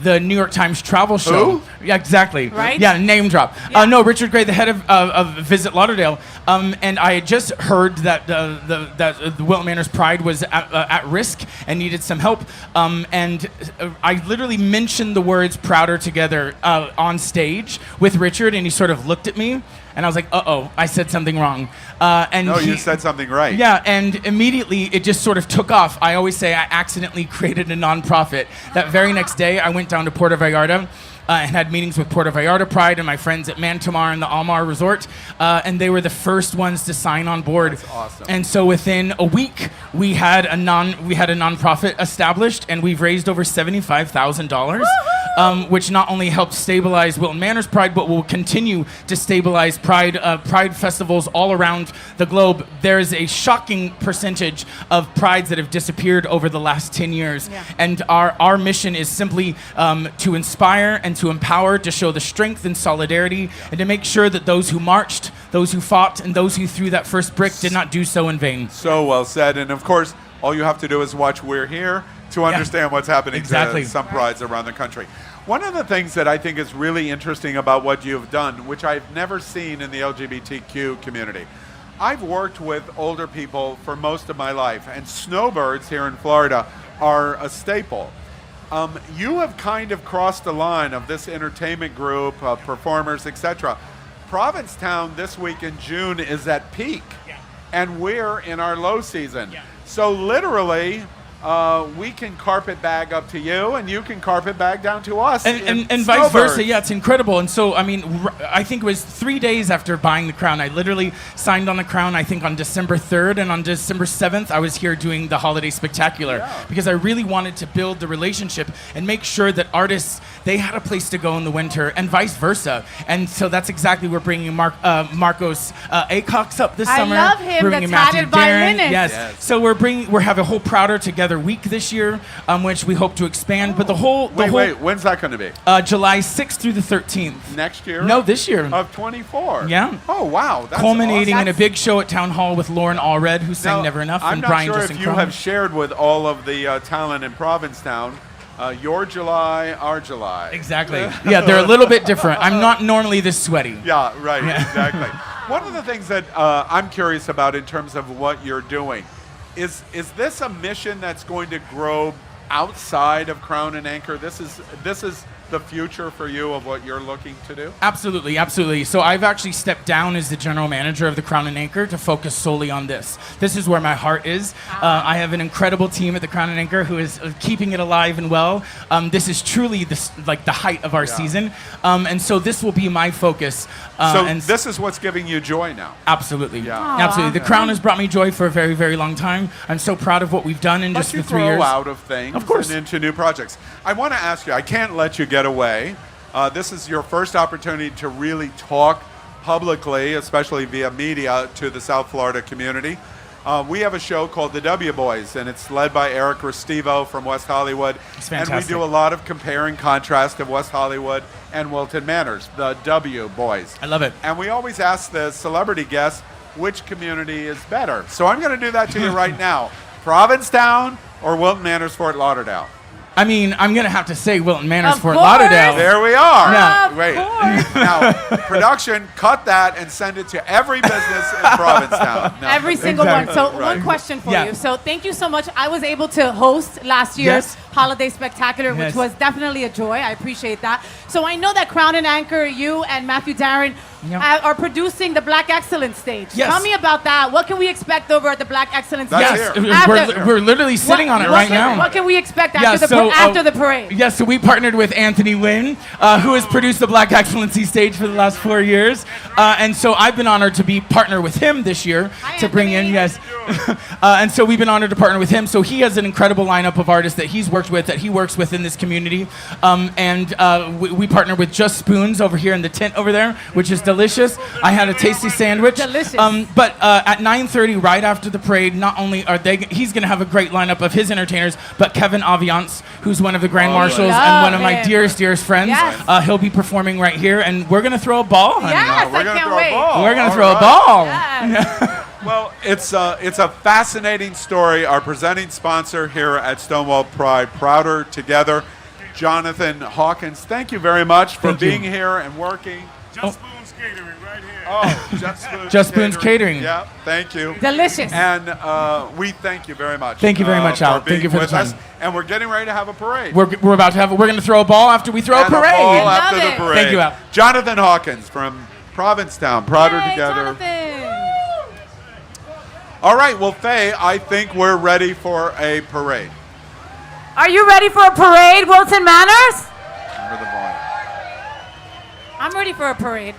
Speaker 20: the New York Times travel show.
Speaker 1: Who?
Speaker 20: Yeah, exactly.
Speaker 2: Right?
Speaker 20: Yeah, name drop. No, Richard Gray, the head of Visit Lauderdale. And I had just heard that the Wilton Manors Pride was at risk and needed some help. And I literally mentioned the words "Prouder Together" on stage with Richard, and he sort of looked at me, and I was like, "Uh-oh, I said something wrong."
Speaker 1: No, you said something right.
Speaker 20: Yeah, and immediately it just sort of took off. I always say I accidentally created a nonprofit. That very next day, I went down to Puerto Vallarta and had meetings with Puerto Vallarta Pride and my friends at Mantomar and the Almar Resort, and they were the first ones to sign on board.
Speaker 1: That's awesome.
Speaker 20: And so within a week, we had a nonprofit established, and we've raised over $75,000, which not only helps stabilize Wilton Manors Pride, but will continue to stabilize Pride festivals all around the globe. There is a shocking percentage of prides that have disappeared over the last 10 years, and our mission is simply to inspire and to empower, to show the strength and solidarity, and to make sure that those who marched, those who fought, and those who threw that first brick did not do so in vain.
Speaker 1: So well said. And of course, all you have to do is watch We're Here to understand what's happening
Speaker 20: Exactly.
Speaker 1: to some prides around the country. One of the things that I think is really interesting about what you've done, which I've never seen in the LGBTQ community, I've worked with older people for most of my life, and snowbirds here in Florida are a staple. You have kind of crossed the line of this entertainment group, performers, etc. Provincetown this week in June is at peak, and we're in our low season. So literally, we can carpet bag up to you, and you can carpet bag down to us.
Speaker 20: And vice versa. Yeah, it's incredible. And so, I mean, I think it was 3 days after buying the crown. I literally signed on the crown, I think, on December 3rd. And on December 7th, I was here doing the Holiday Spectacular. Because I really wanted to build the relationship and make sure that artists, they had a place to go in the winter, and vice versa. And so that's exactly, we're bringing Marcos Acox up this summer.
Speaker 2: I love him,
Speaker 20: We're
Speaker 2: the
Speaker 20: bringing Matthew
Speaker 2: tatted
Speaker 20: Darren.
Speaker 2: violinist.
Speaker 20: Yes. So we're having a whole Prouder Together Together week this year, which we hope to expand. But the whole
Speaker 1: Wait, when's that going to be?
Speaker 20: July 6th through the 13th.
Speaker 1: Next year?
Speaker 20: No, this year.
Speaker 1: Of 24.
Speaker 20: Yeah.
Speaker 1: Oh, wow. That's
Speaker 20: culminating
Speaker 1: awesome.
Speaker 20: in a big show at Town Hall with Lauren Allred, who sang
Speaker 1: Now,
Speaker 20: Never Enough,
Speaker 1: I'm
Speaker 20: and
Speaker 1: not
Speaker 20: Brian
Speaker 1: sure
Speaker 20: Justin
Speaker 1: if you
Speaker 20: Crone.
Speaker 1: have shared with all of the talent in Provincetown. Your July, our July.
Speaker 20: Exactly. Yeah, they're a little bit different. I'm not normally this sweaty.
Speaker 1: Yeah, right, exactly. One of the things that I'm curious about in terms of what you're doing is this a mission that's going to grow outside of Crown and Anchor? This is the future for you of what you're looking to do?
Speaker 20: Absolutely, absolutely. So I've actually stepped down as the general manager of the Crown and Anchor to focus solely on this. This is where my heart is. I have an incredible team at the Crown and Anchor who is keeping it alive and well. This is truly the height of our season. And so this will be my focus.
Speaker 1: And this is what's giving you joy now.
Speaker 20: Absolutely.
Speaker 1: Yeah.
Speaker 20: Absolutely. The Crown has brought me joy for a very, very long time. I'm so proud of what we've done in just the 3 years.
Speaker 1: But you grow out of things,
Speaker 20: of course,
Speaker 1: and into new projects. I want to ask you, I can't let you get away. This is your first opportunity to really talk publicly, especially via media, to the South Florida community. We have a show called The W Boys, and it's led by Eric Restivo from West Hollywood.
Speaker 20: It's fantastic.
Speaker 1: And we do a lot of compare and contrast of West Hollywood and Wilton Manors, the W Boys.
Speaker 20: I love it.
Speaker 1: And we always ask the celebrity guests which community is better. So I'm going to do that to you right now. Provincetown or Wilton Manors, Fort Lauderdale?
Speaker 20: I mean, I'm going to have to say Wilton Manors,
Speaker 1: Of
Speaker 20: Fort
Speaker 1: course.
Speaker 20: Lauderdale.
Speaker 1: There we are.
Speaker 20: Yeah.
Speaker 1: Wait. Now, production, cut that and send it to every business in Provincetown. No.
Speaker 2: Every single one. So one question for
Speaker 1: Yeah.
Speaker 2: you. So thank you so much. I was able to host last year's
Speaker 20: Yes.
Speaker 2: Holiday Spectacular,
Speaker 20: Yes.
Speaker 2: which was definitely a joy. I appreciate that. So I know that Crown and Anchor, you and Matthew Darren are producing the Black Excellence stage.
Speaker 20: Yes.
Speaker 2: Tell me about that. What can we expect over at the Black Excellence stage?
Speaker 20: Yes, we're literally sitting on it right now.
Speaker 2: What can we expect
Speaker 20: Yeah,
Speaker 2: after
Speaker 20: so,
Speaker 2: the parade?
Speaker 20: Yes, so we partnered with Anthony Wynn, who has produced the Black Excellency stage for the last 4 years. And so I've been honored to be partner with him this year to bring in, and so we've been honored to partner with him. So he has an incredible lineup of artists that he's worked with, that he works with in this community. We partner with Just Spoons over here in the tent over there, which is delicious. I had a tasty sandwich.
Speaker 2: Delicious.
Speaker 20: But at 9:30, right after the parade, not only are he's going to have a great lineup of his entertainers, but Kevin Aviance, who's one of the Grand Marshals and one of my dearest friends,
Speaker 2: Yes.
Speaker 20: he'll be performing right here, and we're going to throw a ball, honey.
Speaker 2: Yes, I can't wait.
Speaker 20: We're going to throw a ball.
Speaker 1: Well, it's a fascinating story. Our presenting sponsor here at Stonewall Pride, Prouder Together, Jonathan Hawkins. Thank you very much for being here and working.
Speaker 5: Just Spoons Catering right here.
Speaker 1: Oh, Just Spoons
Speaker 20: Just Spoons Catering.
Speaker 1: Yeah, thank you.
Speaker 2: Delicious.
Speaker 1: And we thank you very much.
Speaker 20: Thank you very much, Al.
Speaker 1: for being
Speaker 20: Thank you for the
Speaker 1: with us.
Speaker 20: time.
Speaker 1: And we're getting ready to have a parade.
Speaker 20: We're going to throw a ball after we throw a
Speaker 1: And
Speaker 20: parade.
Speaker 1: ball after the parade.
Speaker 20: Thank you, Al.
Speaker 1: Jonathan Hawkins from Provincetown, Prouder Together. All right, well, Faye, I think we're ready for a parade.
Speaker 2: Are you ready for a parade, Wilton Manors?
Speaker 1: Remember the volume.
Speaker 2: I'm ready for a parade.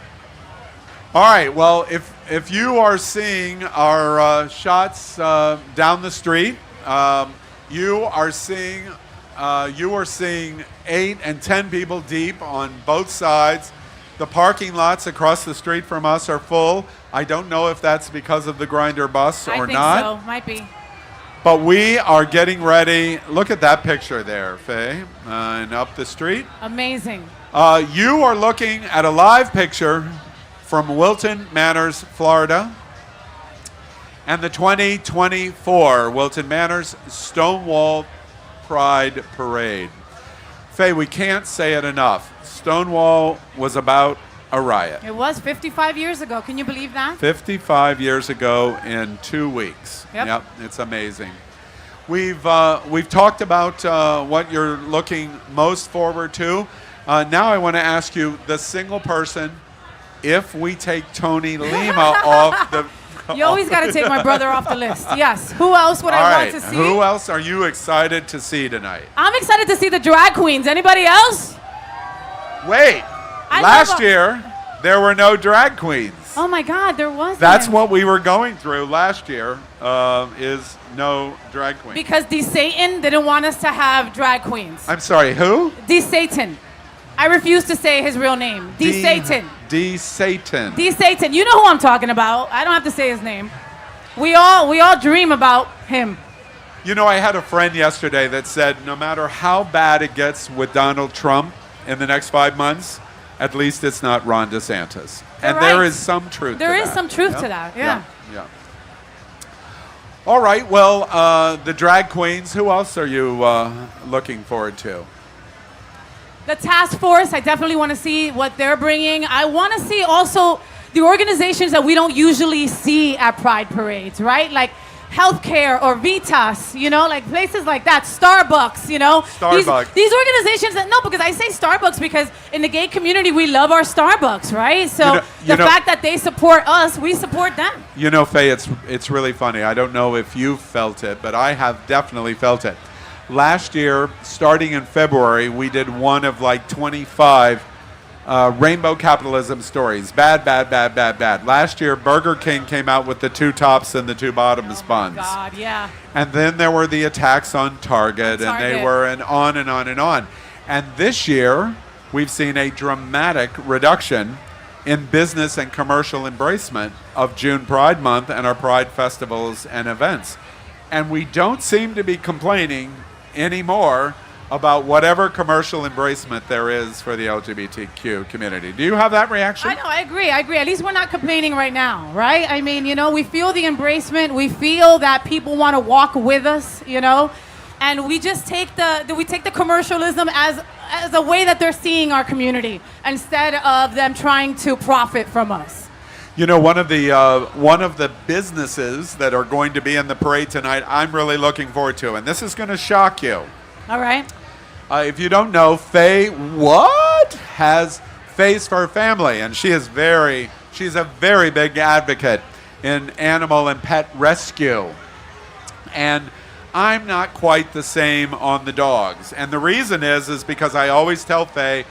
Speaker 1: All right, well, if you are seeing our shots down the street, you are seeing 8 and 10 people deep on both sides. The parking lots across the street from us are full. I don't know if that's because of the Grinder bus or
Speaker 2: I think
Speaker 1: not.
Speaker 2: so. Might be.
Speaker 1: But we are getting ready. Look at that picture there, Faye, and up the street.
Speaker 2: Amazing.
Speaker 1: You are looking at a live picture from Wilton Manors, Florida, and the 2024 Wilton Manors Stonewall Pride Parade. Faye, we can't say it enough. Stonewall was about a riot.
Speaker 2: It was 55 years ago. Can you believe that?
Speaker 1: 55 years ago in 2 weeks.
Speaker 2: Yep.
Speaker 1: It's amazing. We've talked about what you're looking most forward to. Now I want to ask you, the single person, if we take Tony Lima off the...
Speaker 2: You always got to take my brother off the list. Yes. Who else would
Speaker 1: All
Speaker 2: I
Speaker 1: right.
Speaker 2: want to see?
Speaker 1: Who else are you excited to see tonight?
Speaker 2: I'm excited to see the drag queens. Anybody else?
Speaker 1: Wait. Last year, there were no drag queens.
Speaker 2: Oh my God, there wasn't.
Speaker 1: That's what we were going through last year, is no drag queen.
Speaker 2: Because D. Satan didn't want us to have drag queens.
Speaker 1: I'm sorry, who?
Speaker 2: D. Satan. I refuse to say his real name. D. Satan.
Speaker 1: D. Satan.
Speaker 2: D. Satan. You know who I'm talking about. I don't have to say his name. We all dream about him.
Speaker 1: You know, I had a friend yesterday that said no matter how bad it gets with Donald Trump in the next 5 months, at least it's not Ron DeSantis.
Speaker 2: You're
Speaker 1: And
Speaker 2: right.
Speaker 1: there is some truth to that.
Speaker 2: There is some truth to that, yeah.
Speaker 1: Yeah. All right, well, the drag queens, who else are you looking forward to?
Speaker 2: The task force, I definitely want to see what they're bringing. I want to see also the organizations that we don't usually see at Pride parades, right? Like healthcare or Vitas, you know, like places like that. Starbucks, you know.
Speaker 1: Starbucks.
Speaker 2: These organizations that, no, because I say Starbucks because in the gay community, we love our Starbucks, right? So the fact that they support us, we support them.
Speaker 1: You know, Faye, it's really funny. I don't know if you felt it, but I have definitely felt it. Last year, starting in February, we did one of like 25 rainbow capitalism stories. Bad. Last year, Burger King came out with the 2 tops and the 2 bottoms buns.
Speaker 2: God, yeah.
Speaker 1: And then there were the attacks on Target, and they were on and on and on. And this year, we've seen a dramatic reduction in business and commercial embracement of June Pride Month and our Pride festivals and events. And we don't seem to be complaining anymore about whatever commercial embracement there is for the LGBTQ community. Do you have that reaction?
Speaker 2: I know, I agree. At least we're not complaining right now, right? I mean, you know, we feel the embracement. We feel that people want to walk with us, you know, and we just take the commercialism as a way that they're seeing our community instead of them trying to profit from us.
Speaker 1: You know, one of the businesses that are going to be in the parade tonight, I'm really looking forward to, and this is going to shock you.
Speaker 2: All right.
Speaker 1: If you don't know, FayWhat has Face for Family, and she's a very big advocate in animal and pet rescue. And I'm not quite the same on the dogs. And the reason is because I always tell Faye,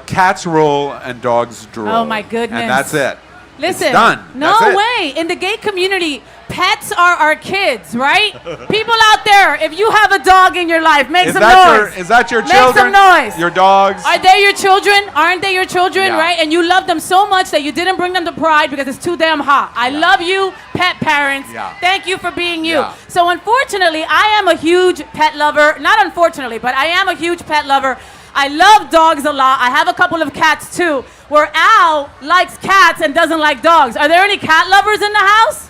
Speaker 1: cats rule and dogs drool.
Speaker 2: Oh my goodness.
Speaker 1: And that's it.
Speaker 2: Listen,
Speaker 1: it's done.
Speaker 2: No way. In the gay community, pets are our kids, right? People out there, if you have a dog in your life, make some noise.
Speaker 1: Is that your
Speaker 2: Make
Speaker 1: children?
Speaker 2: some noise.
Speaker 1: Your dogs?
Speaker 2: Are they your children? Aren't they your children,
Speaker 1: Yeah.
Speaker 2: right? And you love them so much that you didn't bring them to Pride because it's too damn hot. I love you, pet parents.
Speaker 1: Yeah.
Speaker 2: Thank you for being you.
Speaker 1: Yeah.
Speaker 2: So unfortunately, I am a huge pet lover. Not unfortunately, but I am a huge pet lover. I love dogs a lot. I have a couple of cats too, where Al likes cats and doesn't like dogs. Are there any cat lovers in the house?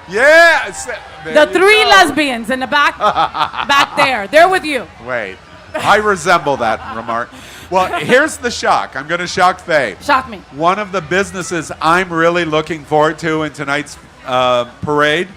Speaker 1: Yes.
Speaker 2: The 3 lesbians in the back there. They're with you.
Speaker 1: Wait, I resemble that remark. Well, here's the shock. I'm going to shock Faye.
Speaker 2: Shock me.
Speaker 1: One of the businesses I'm really looking forward to in tonight's parade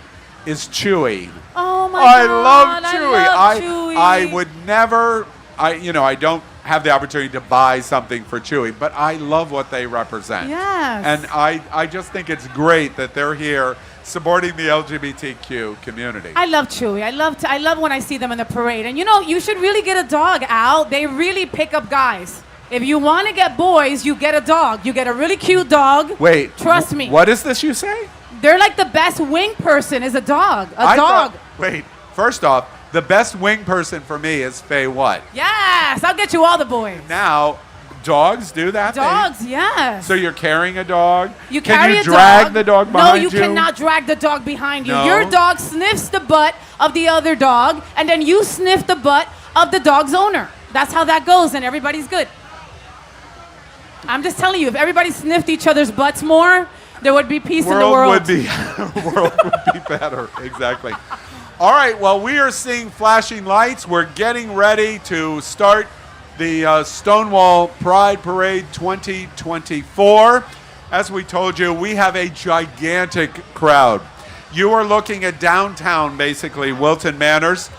Speaker 1: is Chewy.
Speaker 2: Oh my
Speaker 1: I
Speaker 2: God.
Speaker 1: love Chewy.
Speaker 2: I love Chewy.
Speaker 1: I would never. I don't have the opportunity to buy something for Chewy, but I love what they represent.
Speaker 2: Yes.
Speaker 1: And I just think it's great that they're here supporting the LGBTQ community.
Speaker 2: I love Chewy. I love when I see them in the parade. And you know, you should really get a dog, Al. They really pick up guys. If you want to get boys, you get a dog. You get a really cute dog.
Speaker 1: Wait.
Speaker 2: Trust me.
Speaker 1: What is this you say?
Speaker 2: They're like the best wing person is a dog.
Speaker 1: Wait, first off, the best wing person for me is FayWhat.
Speaker 2: Yes, I'll get you all the boys.
Speaker 1: Now, dogs do that?
Speaker 2: Dogs, yes.
Speaker 1: So you're carrying a dog?
Speaker 2: You
Speaker 1: Can
Speaker 2: carry
Speaker 1: you
Speaker 2: a
Speaker 1: drag
Speaker 2: dog.
Speaker 1: the dog behind you?
Speaker 2: No, you cannot drag the dog behind you.
Speaker 1: No?
Speaker 2: Your dog sniffs the butt of the other dog, and then you sniff the butt of the dog's owner. That's how that goes, and everybody's good. I'm just telling you, if everybody sniffed each other's butts more, there would be peace in the world.
Speaker 1: World would be better, exactly. All right, well, we are seeing flashing lights. We're getting ready to start the Stonewall Pride Parade 2024. As we told you, we have a gigantic crowd. You are looking at downtown, basically, Wilton Manors.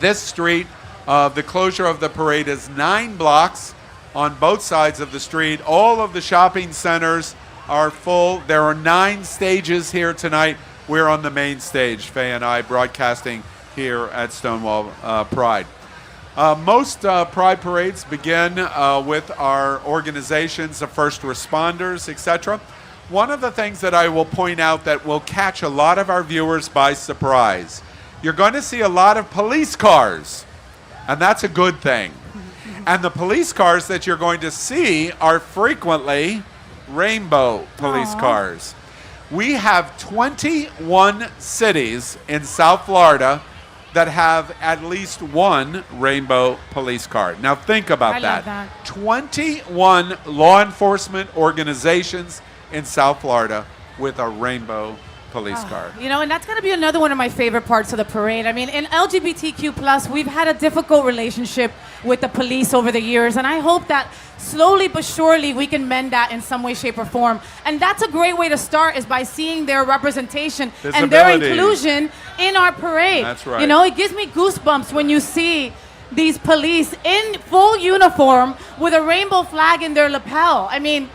Speaker 1: This street, the closure of the parade is 9 blocks on both sides of the street. All of the shopping centers are full. There are 9 stages here tonight. We're on the main stage, Faye and I, broadcasting here at Stonewall Pride. Most Pride parades begin with our organizations of first responders, etc. One of the things that I will point out that will catch a lot of our viewers by surprise, you're going to see a lot of police cars, and that's a good thing. And the police cars that you're going to see are frequently rainbow police cars. We have 21 cities in South Florida that have at least one rainbow police card. Now think about
Speaker 2: I love that.
Speaker 1: 21 law enforcement organizations in South Florida with a rainbow police card.
Speaker 2: You know, and that's going to be another one of my favorite parts of the parade. I mean, in LGBTQ plus, we've had a difficult relationship with the police over the years, and I hope that slowly but surely we can mend that in some way, shape, or form. And that's a great way to start, is by seeing their representation and their
Speaker 1: Visibility.
Speaker 2: inclusion in our parade.
Speaker 1: That's right.
Speaker 2: You know, it gives me goosebumps when you see these police in full uniform with a rainbow flag in their lapel. I mean,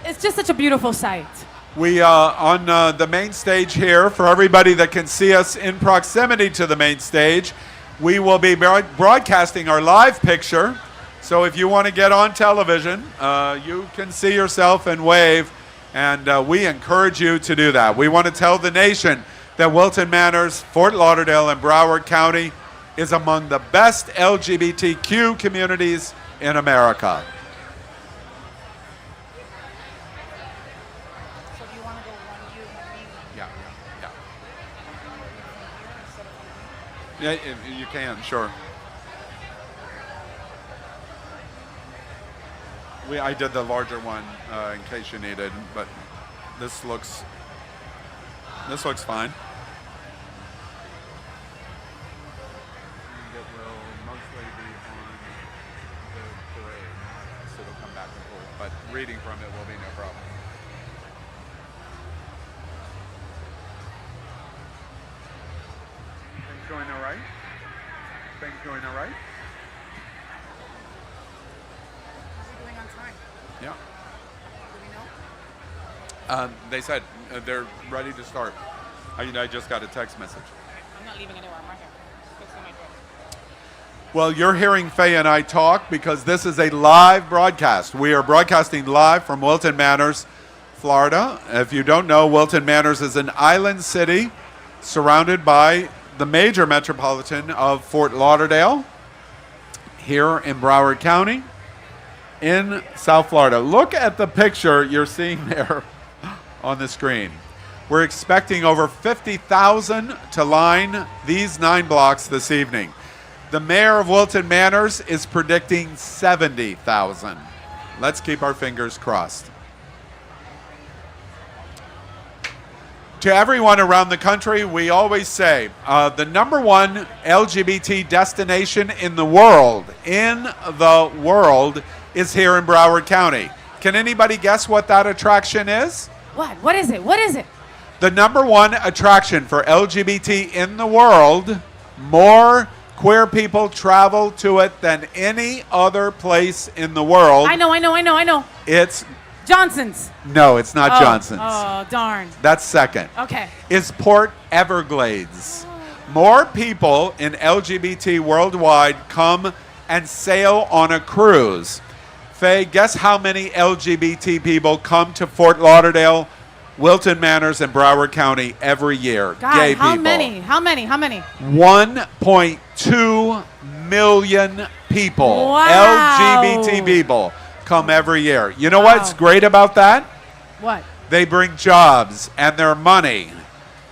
Speaker 2: it's just such a beautiful sight.
Speaker 1: We on the main stage here, for everybody that can see us in proximity to the main stage, we will be broadcasting our live picture. So if you want to get on television, you can see yourself and wave, and we encourage you to do that. We want to tell the nation that Wilton Manors, Fort Lauderdale, and Broward County is among the best LGBTQ communities in America. Yeah, you can, sure. I did the larger one in case you needed, but this looks fine. It will mostly be on the parade, so it'll come back and forth, but reading from it will be no problem. Things going all right? Things going all right? Yeah. They said they're ready to start. I just got a text message.
Speaker 2: I'm not leaving anywhere. I'm right here. Fixing my dress.
Speaker 1: Well, you're hearing Faye and I talk because this is a live broadcast. We are broadcasting live from Wilton Manors, Florida. If you don't know, Wilton Manors is an island city surrounded by the major metropolitan of Fort Lauderdale, here in Broward County, in South Florida. Look at the picture you're seeing there on the screen. We're expecting over 50,000 to line these 9 blocks this evening. The mayor of Wilton Manors is predicting 70,000. Let's keep our fingers crossed. To everyone around the country, we always say the #1 LGBT destination in the world is here in Broward County. Can anybody guess what that attraction is?
Speaker 2: What? What is it? What is it?
Speaker 1: The #1 attraction for LGBT in the world, more queer people travel to it than any other place in the world.
Speaker 2: I know.
Speaker 1: It's
Speaker 2: Johnson's.
Speaker 1: No, it's not Johnson's.
Speaker 2: Oh, darn.
Speaker 1: That's second.
Speaker 2: Okay.
Speaker 1: Is Port Everglades. More people in LGBT worldwide come and sail on a cruise. Faye, guess how many LGBT people come to Fort Lauderdale, Wilton Manors, and Broward County every year?
Speaker 2: God,
Speaker 1: Gay
Speaker 2: how
Speaker 1: people.
Speaker 2: many? How many?
Speaker 1: 1.2 million people,
Speaker 2: Wow.
Speaker 1: LGBT people, come every year. You know what's great about that?
Speaker 2: What?
Speaker 1: They bring jobs and their money,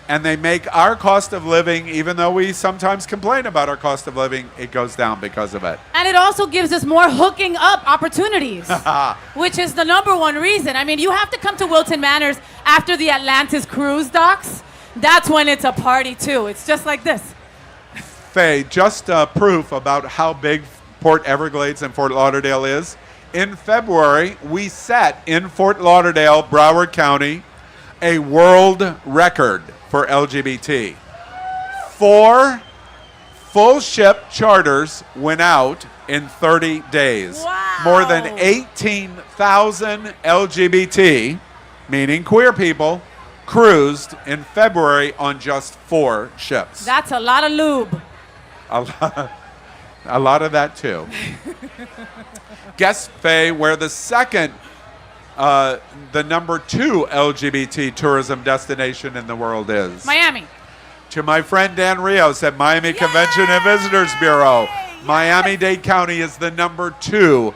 Speaker 1: and they make our cost of living, even though we sometimes complain about our cost of living, it goes down because of it.
Speaker 2: And it also gives us more hooking up opportunities, which is the #1 reason. I mean, you have to come to Wilton Manors after the Atlantis cruise docks. That's when it's a party, too. It's just like this.
Speaker 1: Faye, just proof about how big Port Everglades and Fort Lauderdale is. In February, we set in Fort Lauderdale, Broward County, a world record for LGBT. 4 full ship charters went out in 30 days.
Speaker 2: Wow.
Speaker 1: More than 18,000 LGBT, meaning queer people, cruised in February on just 4 ships.
Speaker 2: That's a lot of lube.
Speaker 1: A lot of that too. Guess, Faye, where the second, the #2 LGBT tourism destination in the world is?
Speaker 2: Miami.
Speaker 1: To my friend Dan Rios at Miami Convention and Visitors Bureau, Miami-Dade County is the #2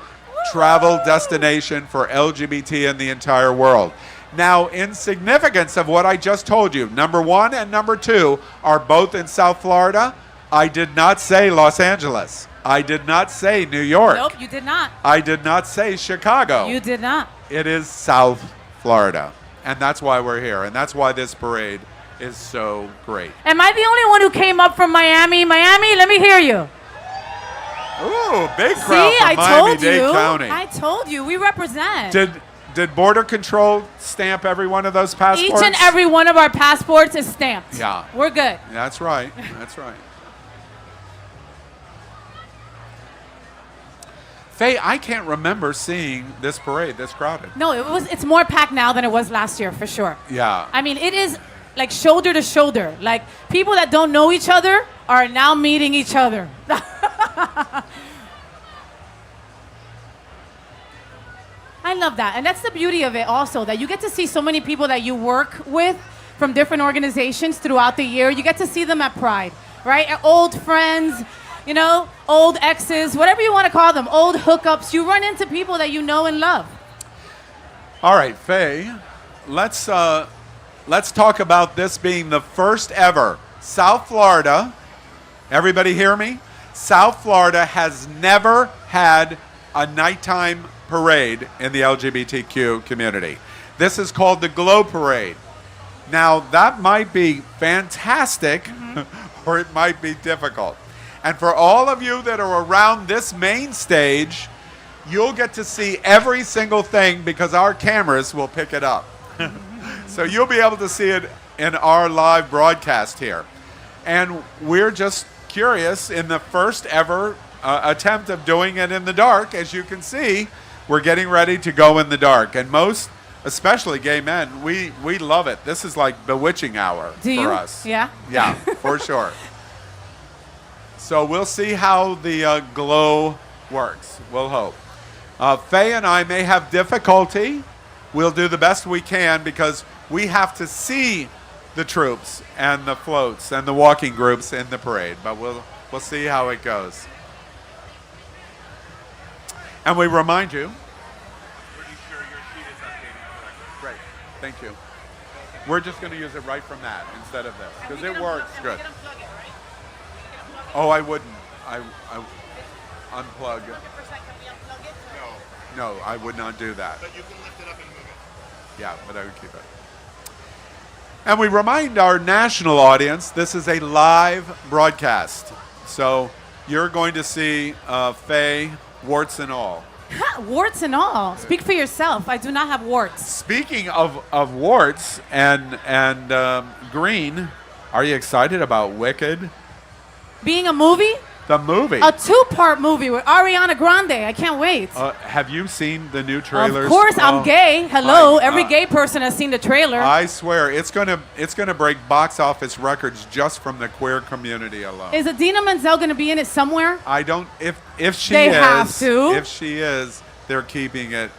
Speaker 1: travel destination for LGBT in the entire world. Now, in significance of what I just told you, #1 and #2 are both in South Florida. I did not say Los Angeles. I did not say New York.
Speaker 2: Nope, you did not.
Speaker 1: I did not say Chicago.
Speaker 2: You did not.
Speaker 1: It is South Florida. And that's why we're here. And that's why this parade is so great.
Speaker 2: Am I the only one who came up from Miami? Miami, let me hear you.
Speaker 1: Ooh, big crowd
Speaker 2: See,
Speaker 1: from
Speaker 2: I
Speaker 1: Miami-Dade
Speaker 2: told you.
Speaker 1: County.
Speaker 2: I told you. We represent.
Speaker 1: Did Border Control stamp every one of those passports?
Speaker 2: Each and every one of our passports is stamped.
Speaker 1: Yeah.
Speaker 2: We're good.
Speaker 1: That's right. That's right. Faye, I can't remember seeing this parade this crowded.
Speaker 2: No, it's more packed now than it was last year, for sure.
Speaker 1: Yeah.
Speaker 2: I mean, it is like shoulder to shoulder. Like people that don't know each other are now meeting each other. I love that. And that's the beauty of it also, that you get to see so many people that you work with from different organizations throughout the year. You get to see them at Pride, right? Old friends, you know, old exes, whatever you want to call them, old hookups. You run into people that you know and love.
Speaker 1: All right, Faye, let's talk about this being the first ever South Florida. Everybody hear me? South Florida has never had a nighttime parade in the LGBTQ community. This is called the Glow Parade. Now, that might be fantastic, or it might be difficult. And for all of you that are around this main stage, you'll get to see every single thing because our cameras will pick it up. So you'll be able to see it in our live broadcast here. And we're just curious, in the first ever attempt of doing it in the dark, as you can see, we're getting ready to go in the dark. And most, especially gay men, we love it. This is like bewitching hour for us.
Speaker 2: Yeah?
Speaker 1: Yeah, for sure. So we'll see how the glow works. We'll hope. Faye and I may have difficulty. We'll do the best we can because we have to see the troops and the floats and the walking groups in the parade. But we'll see how it goes. And we remind you. Pretty sure your sheet is updated. Great. Thank you. We're just going to use it right from that instead of this because it works good. Oh, I wouldn't. I unplug. No, I would not do that.
Speaker 18: But you can lift it up and move it.
Speaker 1: Yeah, but I would keep it. And we remind our national audience, this is a live broadcast. So you're going to see Faye, warts and all.
Speaker 2: Warts and all. Speak for yourself. I do not have warts.
Speaker 1: Speaking of warts and green, are you excited about Wicked?
Speaker 2: Being a movie?
Speaker 1: The movie.
Speaker 2: A 2-part movie with Ariana Grande. I can't wait.
Speaker 1: Have you seen the new trailers?
Speaker 2: Of course, I'm gay. Hello, every gay person has seen the trailer.
Speaker 1: I swear, it's gonna break box office records just from the queer community alone.
Speaker 2: Is Idina Menzel going to be in it somewhere?
Speaker 1: I don't. If she
Speaker 2: They
Speaker 1: is,
Speaker 2: have to.
Speaker 1: If she is, they're keeping it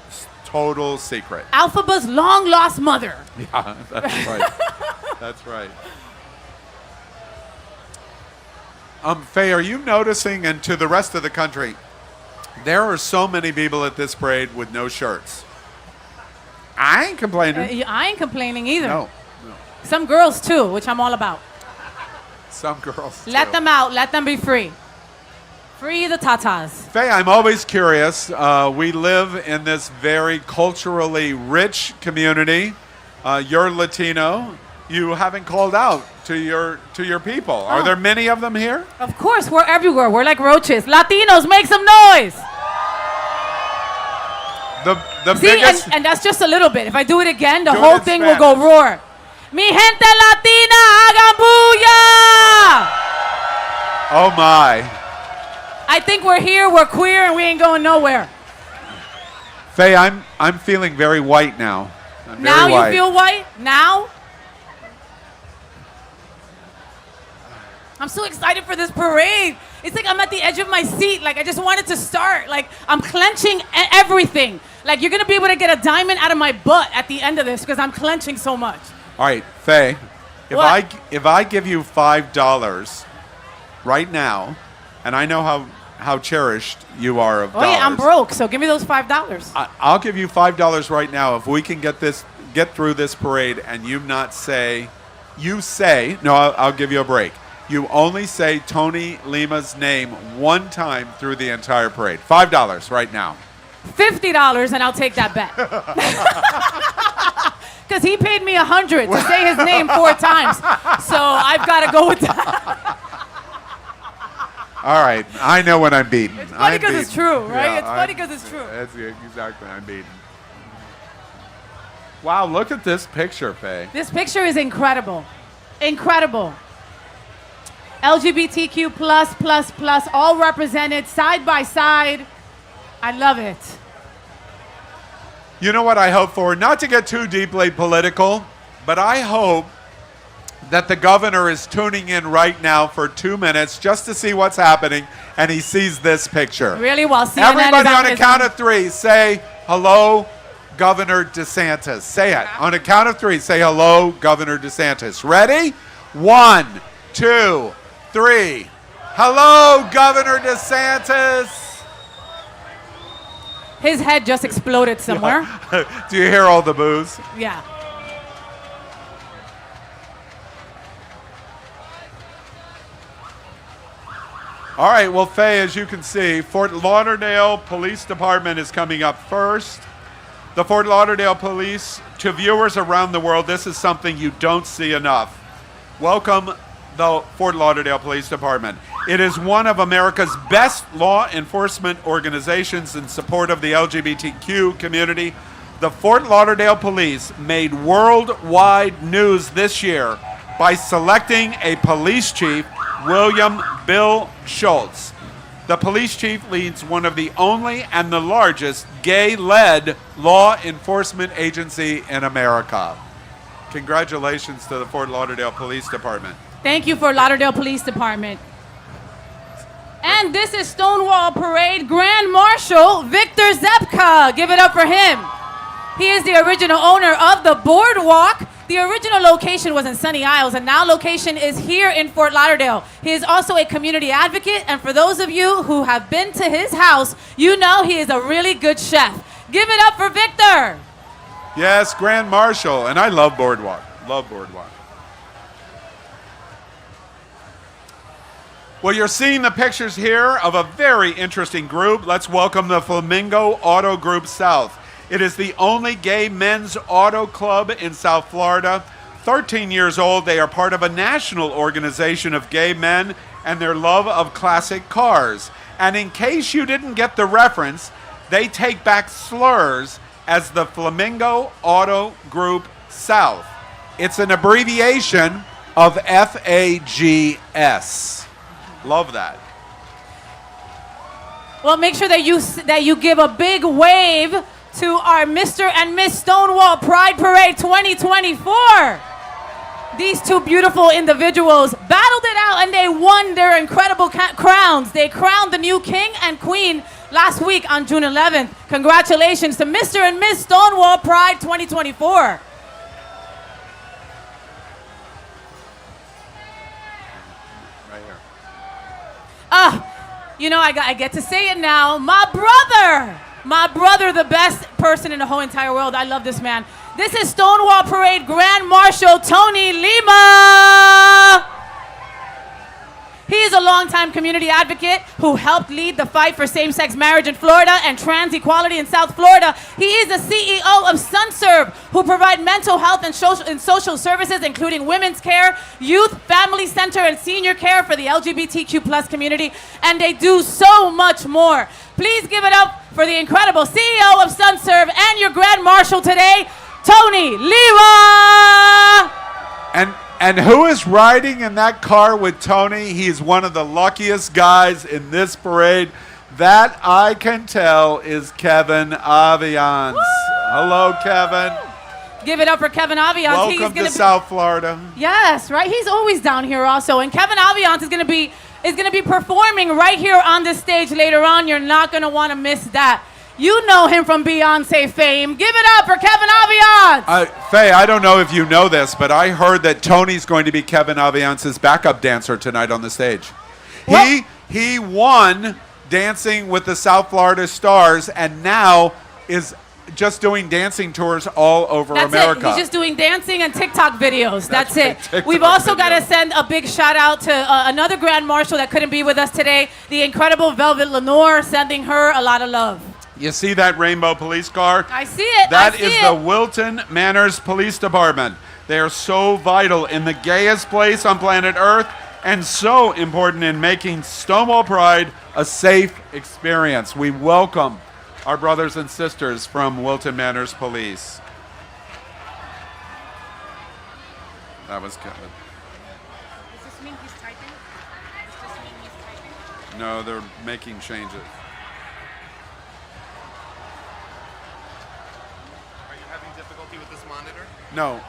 Speaker 1: total secret.
Speaker 2: Alphaba's long lost mother.
Speaker 1: Yeah, that's right. That's right. Faye, are you noticing, and to the rest of the country, there are so many people at this parade with no shirts? I ain't complaining.
Speaker 2: I ain't complaining either.
Speaker 1: No.
Speaker 2: Some girls too, which I'm all about.
Speaker 1: Some girls too.
Speaker 2: Let them out. Let them be free. Free the tatas.
Speaker 1: Faye, I'm always curious. We live in this very culturally rich community. You're Latino. You haven't called out to your people. Are there many of them here?
Speaker 2: Of course, we're everywhere. We're like roaches. Latinos, make some noise.
Speaker 1: The
Speaker 2: See,
Speaker 1: biggest.
Speaker 2: and that's just a little bit. If I do it again, the
Speaker 1: Do it
Speaker 2: whole
Speaker 1: in
Speaker 2: thing
Speaker 1: Spanish.
Speaker 2: will go roar. Mi gente latina, hagan bulla!
Speaker 1: Oh my.
Speaker 2: I think we're here, we're queer, and we ain't going nowhere.
Speaker 1: Faye, I'm feeling very white now. I'm very
Speaker 2: Now
Speaker 1: white.
Speaker 2: you feel white? Now? I'm so excited for this parade. It's like I'm at the edge of my seat. Like I just wanted to start. Like I'm clenching everything. Like you're gonna be able to get a diamond out of my butt at the end of this because I'm clenching so much.
Speaker 1: All right, Faye.
Speaker 2: What?
Speaker 1: If I give you $5 right now, and I know how cherished you are of
Speaker 2: Oh
Speaker 1: dollars.
Speaker 2: yeah, I'm broke, so give me those $5.
Speaker 1: I'll give you $5 right now if we can get through this parade and you say, no, I'll give you a break. You only say Tony Lima's name one time through the entire parade. $5 right now.
Speaker 2: $50, and I'll take that bet. Because he paid me $100 to say his name 4 times. So I've got to go with that.
Speaker 1: All right. I know when I'm beaten.
Speaker 2: It's funny because it's true, right?
Speaker 1: Yeah,
Speaker 2: it's funny because it's true.
Speaker 1: That's exactly. I'm beaten. Wow, look at this picture, Faye.
Speaker 2: This picture is incredible. Incredible. LGBTQ plus, all represented side by side. I love it.
Speaker 1: You know what I hope for? Not to get too deeply political, but I hope that the governor is tuning in right now for 2 minutes just to see what's happening, and he sees this picture.
Speaker 2: Really? While CNN
Speaker 1: Everybody
Speaker 2: is
Speaker 1: on a count of 3, say hello, Governor DeSantis. Say it. On a count of 3, say hello, Governor DeSantis. Ready? 1, 2, 3. Hello, Governor DeSantis.
Speaker 2: His head just exploded somewhere.
Speaker 1: Do you hear all the boos?
Speaker 2: Yeah.
Speaker 1: All right, well, Faye, as you can see, Fort Lauderdale Police Department is coming up first. The Fort Lauderdale Police, to viewers around the world, this is something you don't see enough. Welcome the Fort Lauderdale Police Department. It is one of America's best law enforcement organizations in support of the LGBTQ community. The Fort Lauderdale Police made worldwide news this year by selecting a police chief, William Bill Schultz. The police chief leads one of the only and the largest gay-led law enforcement agency in America. Congratulations to the Fort Lauderdale Police Department.
Speaker 2: Thank you, Fort Lauderdale Police Department. And this is Stonewall Parade Grand Marshal Victor Zepka. Give it up for him. He is the original owner of the Boardwalk. The original location was in Sunny Isles, and now location is here in Fort Lauderdale. He is also a community advocate, and for those of you who have been to his house, you know he is a really good chef. Give it up for Victor.
Speaker 1: Yes, Grand Marshal, and I love Boardwalk. Love Boardwalk. Well, you're seeing the pictures here of a very interesting group. Let's welcome the Flamingo Auto Group South. It is the only gay men's auto club in South Florida. 13 years old, they are part of a national organization of gay men and their love of classic cars. And in case you didn't get the reference, they take back slurs as the Flamingo Auto Group South. It's an abbreviation of FAGS. Love that.
Speaker 2: Well, make sure that you give a big wave to our Mr. and Miss Stonewall Pride Parade 2024. These two beautiful individuals battled it out and they won their incredible crowns. They crowned the new king and queen last week on June 11th. Congratulations to Mr. and Miss Stonewall Pride 2024.
Speaker 1: Right here.
Speaker 2: You know, I get to say it now. My brother, the best person in the whole entire world. I love this man. This is Stonewall Parade Grand Marshal Tony Lima. He is a longtime community advocate who helped lead the fight for same-sex marriage in Florida and trans equality in South Florida. He is the CEO of SunServe, who provide mental health and social services, including women's care, youth, family center, and senior care for the LGBTQ plus community, and they do so much more. Please give it up for the incredible CEO of SunServe and your Grand Marshal today, Tony Lima.
Speaker 1: And who is riding in that car with Tony? He's one of the luckiest guys in this parade. That I can tell is Kevin Aviance. Woo! Hello, Kevin.
Speaker 2: Give it up for Kevin Aviance.
Speaker 1: Welcome to South Florida.
Speaker 2: Yes, right. He's always down here also. And Kevin Aviance is going to be performing right here on this stage later on. You're not going to want to miss that. You know him from Beyonce fame. Give it up for Kevin Aviance.
Speaker 1: Faye, I don't know if you know this, but I heard that Tony's going to be Kevin Aviance's backup dancer tonight on the stage. He won Dancing with the South Florida Stars and now is just doing dancing tours all over
Speaker 2: That's
Speaker 1: America.
Speaker 2: it. He's just doing dancing and TikTok videos. That's
Speaker 1: right,
Speaker 2: it.
Speaker 1: TikTok
Speaker 2: We've also got to
Speaker 1: videos.
Speaker 2: send a big shout out to another Grand Marshal that couldn't be with us today, the incredible Velvet Lenore, sending her a lot of love.
Speaker 1: You see that rainbow police car?
Speaker 2: I see it.
Speaker 1: That is the Wilton Manors Police Department. They are so vital in the gayest place on planet Earth and so important in making Stonewall Pride a safe experience. We welcome our brothers and sisters from Wilton Manors Police. That was good.
Speaker 21: Does this mean he's typing? Does this mean he's typing?
Speaker 1: No, they're making changes.
Speaker 22: Are you having difficulty with this monitor?
Speaker 1: No,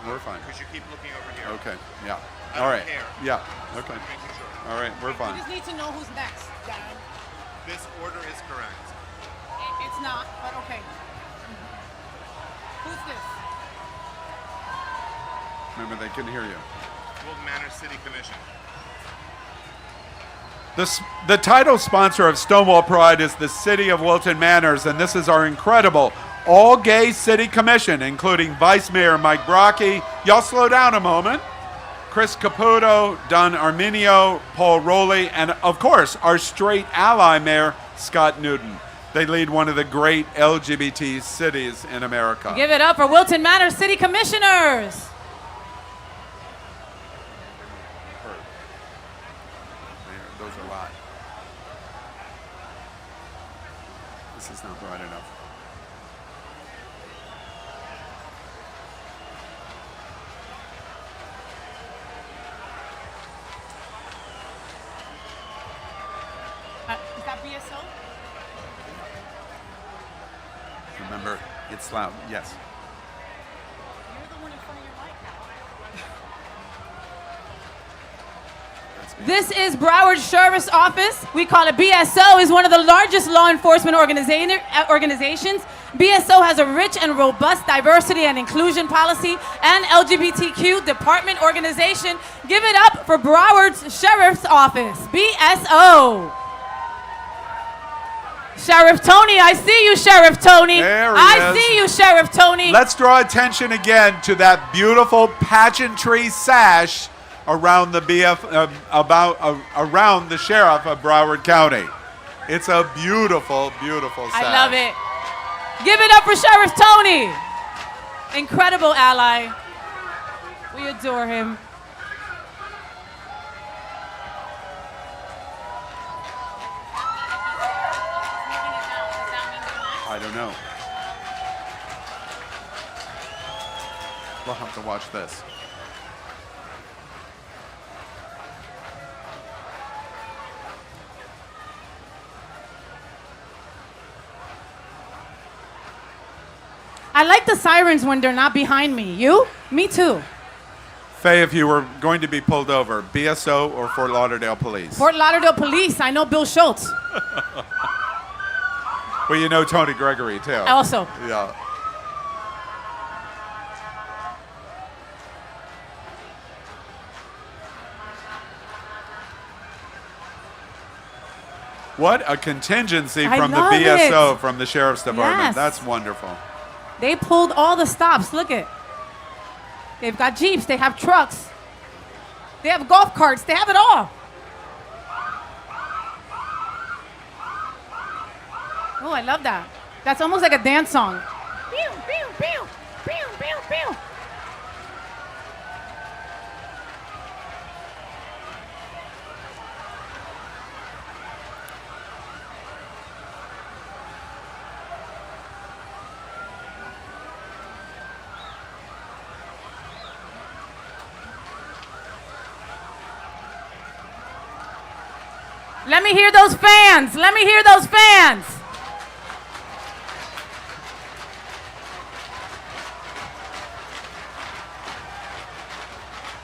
Speaker 1: we're fine.
Speaker 22: Because you keep looking over here.
Speaker 1: Okay, yeah.
Speaker 22: I
Speaker 1: All
Speaker 22: don't
Speaker 1: right.
Speaker 22: care.
Speaker 1: Yeah,
Speaker 22: Just
Speaker 1: okay.
Speaker 22: making sure.
Speaker 1: All right, we're fine.
Speaker 21: need to know who's next, Darren.
Speaker 22: This order is correct.
Speaker 21: It's not, but okay. Who's this?
Speaker 1: Remember, they can hear you.
Speaker 22: Wilton Manors City Commission.
Speaker 1: The title sponsor of Stonewall Pride is the City of Wilton Manors, and this is our incredible all-gay city commission, including Vice Mayor Mike Brocky. Y'all slow down a moment. Chris Caputo, Don Arminio, Paul Rowley, and of course, our straight ally mayor, Scott Newton. They lead one of the great LGBT cities in America.
Speaker 2: Give it up for Wilton Manors City Commissioners.
Speaker 1: Those are a lot. This is not bright enough.
Speaker 21: Is that BSO?
Speaker 1: Remember, it's loud. Yes.
Speaker 21: You're the one in front of your mic now.
Speaker 2: This is Broward Sheriff's Office. We call it BSO. Is one of the largest law enforcement organizations. BSO has a rich and robust diversity and inclusion policy and LGBTQ department organization. Give it up for Broward's Sheriff's Office, BSO. Sheriff Tony, I see you, Sheriff Tony.
Speaker 1: There he
Speaker 2: I
Speaker 1: is.
Speaker 2: see you, Sheriff Tony.
Speaker 1: Let's draw attention again to that beautiful pageantry sash around the around the sheriff of Broward County. It's a beautiful, beautiful sash.
Speaker 2: I love it. Give it up for Sheriff Tony. Incredible ally. We adore him.
Speaker 1: I don't know. We'll have to watch this.
Speaker 2: I like the sirens when they're not behind me. You? Me too.
Speaker 1: Faye, if you were going to be pulled over, BSO or Fort Lauderdale Police?
Speaker 2: Fort Lauderdale Police. I know Bill Schultz.
Speaker 1: Well, you know Tony Gregory, too.
Speaker 2: Also.
Speaker 1: Yeah. What a contingency
Speaker 2: I
Speaker 1: from the
Speaker 2: love
Speaker 1: BSO,
Speaker 2: it.
Speaker 1: from the Sheriff's Department.
Speaker 2: Yes.
Speaker 1: That's wonderful.
Speaker 2: They pulled all the stops. Look it. They've got Jeeps. They have trucks. They have golf carts. They have it all. Oh, I love that. That's almost like a dance song.
Speaker 21: Pew, pew, pew, pew, pew, pew.
Speaker 2: Let me hear those fans. Let me hear those fans.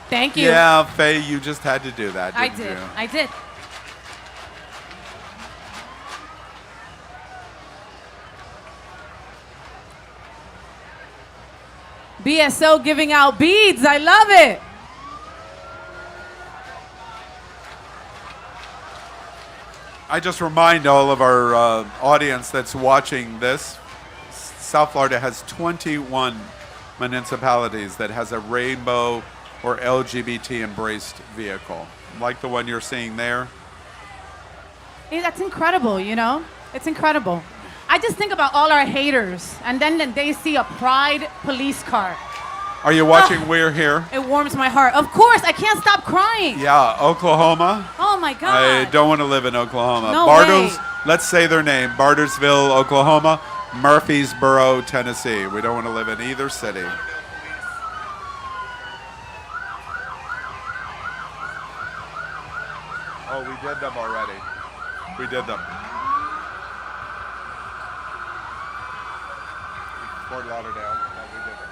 Speaker 2: Thank you.
Speaker 1: Yeah, Faye, you just had to do that,
Speaker 2: I
Speaker 1: didn't
Speaker 2: did.
Speaker 1: you?
Speaker 2: I did. BSO giving out beads. I love it.
Speaker 1: I just remind all of our audience that's watching this, South Florida has 21 municipalities that has a rainbow or LGBT embraced vehicle, like the one you're seeing there.
Speaker 2: Hey, that's incredible, you know? It's incredible. I just think about all our haters, and then they see a Pride police car.
Speaker 1: Are you watching We're Here?
Speaker 2: It warms my heart. Of course, I can't stop crying.
Speaker 1: Yeah, Oklahoma.
Speaker 2: Oh my God.
Speaker 1: I don't want to live in Oklahoma.
Speaker 2: No
Speaker 1: Bartles,
Speaker 2: way.
Speaker 1: let's say their name. Bartersville, Oklahoma. Murfreesboro, Tennessee. We don't want to live in either city. Oh, we did them already. We did them. Fort Lauderdale. No, we did them.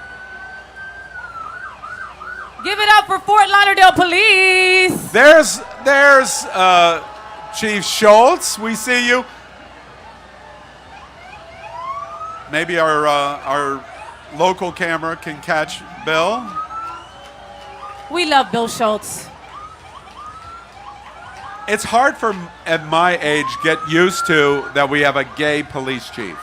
Speaker 2: Give it up for Fort Lauderdale Police.
Speaker 1: There's Chief Schultz. We see you. Maybe our local camera can catch Bill.
Speaker 2: We love Bill Schultz.
Speaker 1: It's hard for, at my age, get used to that we have a gay police chief.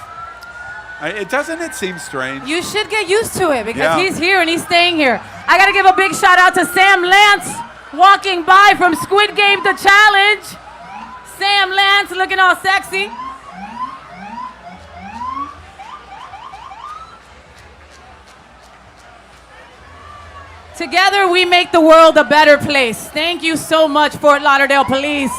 Speaker 1: It seems strange.
Speaker 2: You should get used to it because
Speaker 1: Yeah.
Speaker 2: he's here and he's staying here. I gotta give a big shout out to Sam Lance walking by from Squid Game The Challenge. Sam Lance looking all sexy. Together we make the world a better place. Thank you so much, Fort Lauderdale Police.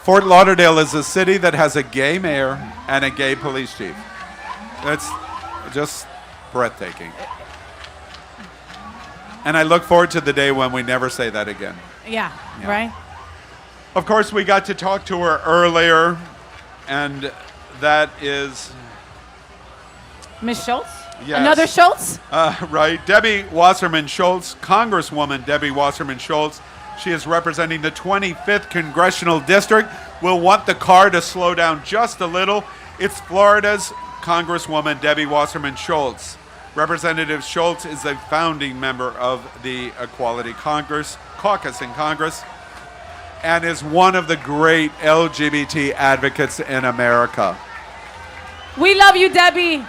Speaker 1: Fort Lauderdale is a city that has a gay mayor and a gay police chief. That's just breathtaking. And I look forward to the day when we never say that again.
Speaker 2: Yeah, right?
Speaker 1: Of course, we got to talk to her earlier, and that is...
Speaker 2: Miss Schultz?
Speaker 1: Yes.
Speaker 2: Another Schultz?
Speaker 1: Right. Debbie Wasserman Schultz, Congresswoman Debbie Wasserman Schultz. She is representing the 25th Congressional District. We'll want the car to slow down just a little. It's Florida's Congresswoman Debbie Wasserman Schultz. Representative Schultz is a founding member of the Equality Caucus in Congress and is one of the great LGBT advocates in America.
Speaker 2: We love you, Debbie.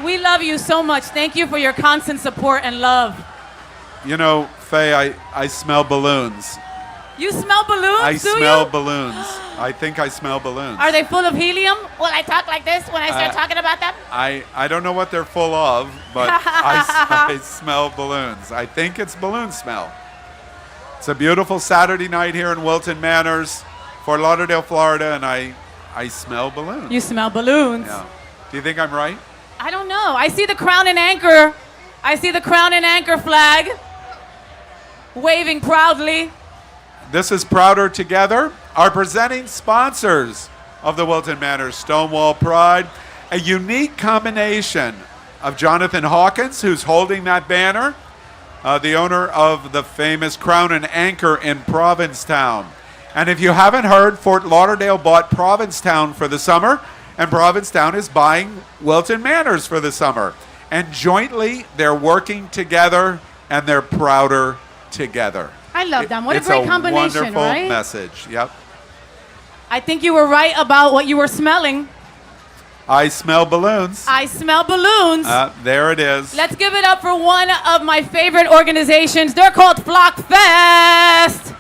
Speaker 2: We love you so much. Thank you for your constant support and love.
Speaker 1: You know, Faye, I smell balloons.
Speaker 2: You smell balloons,
Speaker 1: I
Speaker 2: do
Speaker 1: smell
Speaker 2: you?
Speaker 1: balloons. I think I smell balloons.
Speaker 2: Are they full of helium? Will I talk like this when I start talking about them?
Speaker 1: I don't know what they're full of, but I smell balloons. I think it's balloon smell. It's a beautiful Saturday night here in Wilton Manors, Fort Lauderdale, Florida, and I smell balloons.
Speaker 2: You smell balloons.
Speaker 1: Yeah. Do you think I'm right?
Speaker 2: I don't know. I see the Crown and Anchor. I see the Crown and Anchor flag waving proudly.
Speaker 1: This is Prouder Together, our presenting sponsors of the Wilton Manors Stonewall Pride. A unique combination of Jonathan Hawkins, who's holding that banner, the owner of the famous Crown and Anchor in Provincetown. And if you haven't heard, Fort Lauderdale bought Provincetown for the summer, and Provincetown is buying Wilton Manors for the summer. And jointly, they're working together, and they're prouder together.
Speaker 2: I love them. What a great combination,
Speaker 1: it's a wonderful
Speaker 2: right?
Speaker 1: message. Yep.
Speaker 2: I think you were right about what you were smelling.
Speaker 1: I smell balloons.
Speaker 2: I smell balloons.
Speaker 1: There it is.
Speaker 2: Let's give it up for one of my favorite organizations. They're called Flockfest.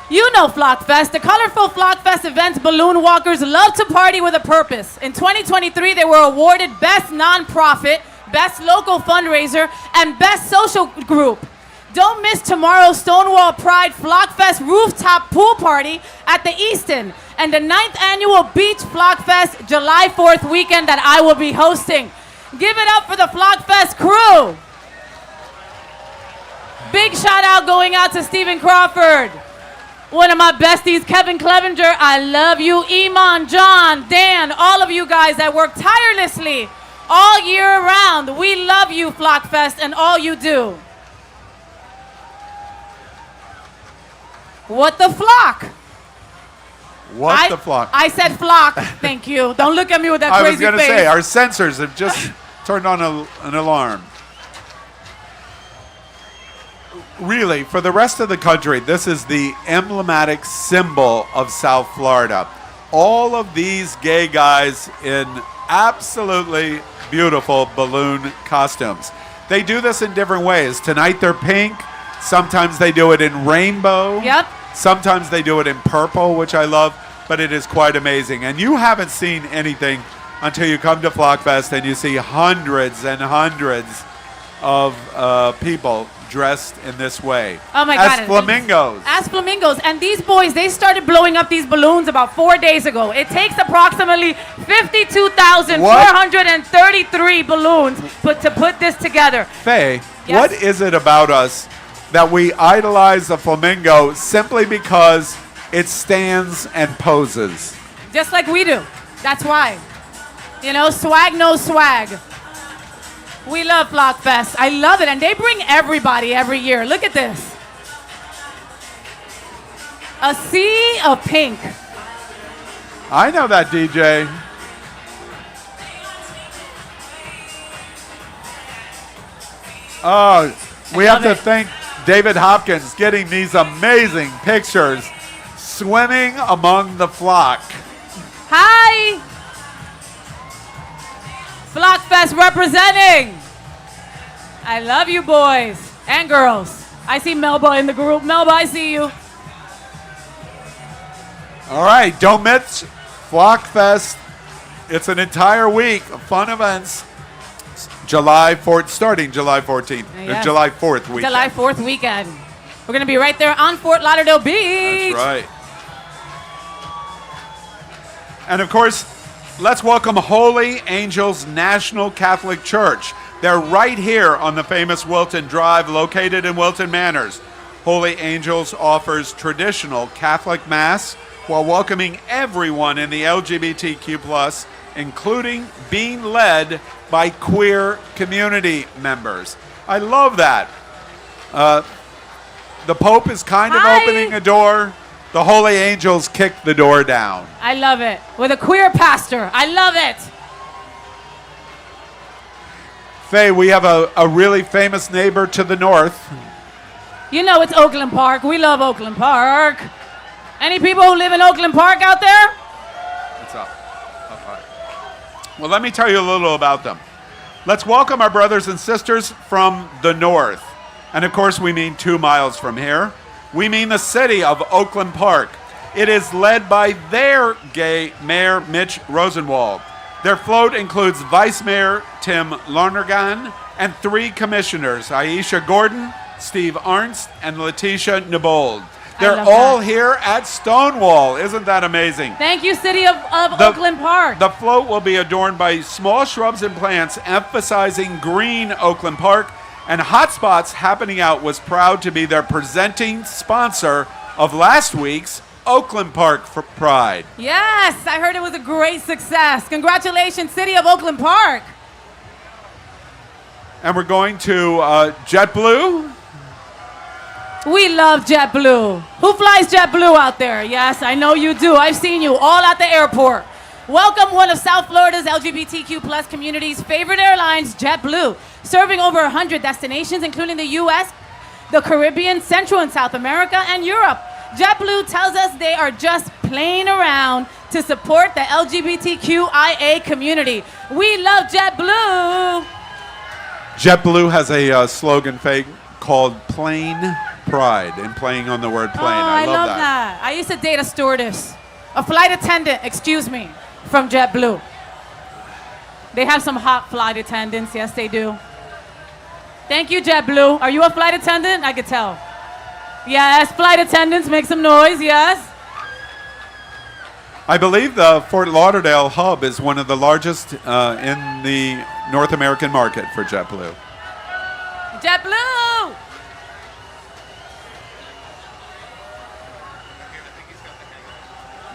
Speaker 2: You know Flockfest. The colorful Flockfest events balloon walkers love to party with a purpose. In 2023, they were awarded Best Nonprofit, Best Local Fundraiser, and Best Social Group. Don't miss tomorrow's Stonewall Pride Flockfest rooftop pool party at the Easton and the 9th annual Beach Flockfest July 4th weekend that I will be hosting. Give it up for the Flockfest crew. Big shout out going out to Stephen Crawford. One of my besties, Kevin Clevenger, I love you. Iman, John, Dan, all of you guys that work tirelessly all year round. We love you, Flockfest, and all you do. What the flock?
Speaker 1: What the flock?
Speaker 2: I said flock. Thank you. Don't look at me with that
Speaker 1: I
Speaker 2: crazy
Speaker 1: was going to
Speaker 2: face.
Speaker 1: say, our sensors have just turned on an alarm. really, for the rest of the country, this is the emblematic symbol of South Florida. All of these gay guys in absolutely beautiful balloon costumes. They do this in different ways. Tonight they're pink. Sometimes they do it in rainbow.
Speaker 2: Yep.
Speaker 1: Sometimes they do it in purple, which I love, but it is quite amazing. And you haven't seen anything until you come to Flockfest and you see hundreds and hundreds of people dressed in this way.
Speaker 2: Oh my
Speaker 1: As
Speaker 2: God.
Speaker 1: flamingos.
Speaker 2: As flamingos. And these boys, they started blowing up these balloons about 4 days ago. It takes approximately 52,433 balloons to put this together.
Speaker 1: Faye,
Speaker 2: Yes?
Speaker 1: what is it about us that we idolize the flamingo simply because it stands and poses?
Speaker 2: Just like we do. That's why. You know, swag knows swag. We love Flockfest. I love it. And they bring everybody every year. Look at this. A sea of pink.
Speaker 1: I know that, DJ. Oh, we have to thank David Hopkins getting these amazing pictures swimming among the flock.
Speaker 2: Hi. Flockfest representing. I love you boys and girls. I see Melba in the group. Melba, I see you.
Speaker 1: All right, don't miss Flockfest. It's an entire week of fun events. July 4th, starting July 14th,
Speaker 2: Yes.
Speaker 1: July 4th weekend.
Speaker 2: July 4th weekend. We're going to be right there on Fort Lauderdale Beach.
Speaker 1: That's right. And of course, let's welcome Holy Angels National Catholic Church. They're right here on the famous Wilton Drive, located in Wilton Manors. Holy Angels offers traditional Catholic Mass while welcoming everyone in the LGBTQ+, including being led by queer community members. I love that. The Pope is kind of opening a door. The Holy Angels kick the door down.
Speaker 2: I love it. With a queer pastor. I love it.
Speaker 1: Faye, we have a really famous neighbor to the north.
Speaker 2: You know it's Oakland Park. We love Oakland Park. Any people who live in Oakland Park out there?
Speaker 1: What's up? Well, let me tell you a little about them. Let's welcome our brothers and sisters from the north. And of course, we mean 2 miles from here. We mean the city of Oakland Park. It is led by their gay mayor, Mitch Rosenwald. Their float includes Vice Mayor Tim Lonergan and 3 commissioners, Aisha Gordon, Steve Arnst, and Letitia Nebold. They're
Speaker 2: love
Speaker 1: all
Speaker 2: that.
Speaker 1: here at Stonewall. Isn't that amazing?
Speaker 2: Thank you, City of Oakland Park.
Speaker 1: The float will be adorned by small shrubs and plants, emphasizing green Oakland Park. And Hotspots Happening Out was proud to be their presenting sponsor of last week's Oakland Park Pride.
Speaker 2: Yes, I heard it was a great success. Congratulations, City of Oakland Park.
Speaker 1: And we're going to JetBlue.
Speaker 2: We love JetBlue. Who flies JetBlue out there? Yes, I know you do. I've seen you all at the airport. Welcome one of South Florida's LGBTQ+ community's favorite airlines, JetBlue, serving over 100 destinations, including the U.S., the Caribbean, Central and South America, and Europe. JetBlue tells us they are just playing around to support the LGBTQIA community. We love JetBlue.
Speaker 1: JetBlue has a slogan called Plain Pride, and playing on the word plane. I love that.
Speaker 2: I used to date a stewardess, a flight attendant, excuse me, from JetBlue. They have some hot flight attendants. Yes, they do. Thank you, JetBlue. Are you a flight attendant? I could tell. Yes, flight attendants, make some noise, yes.
Speaker 1: I believe the Fort Lauderdale hub is one of the largest in the North American market for JetBlue.
Speaker 2: JetBlue!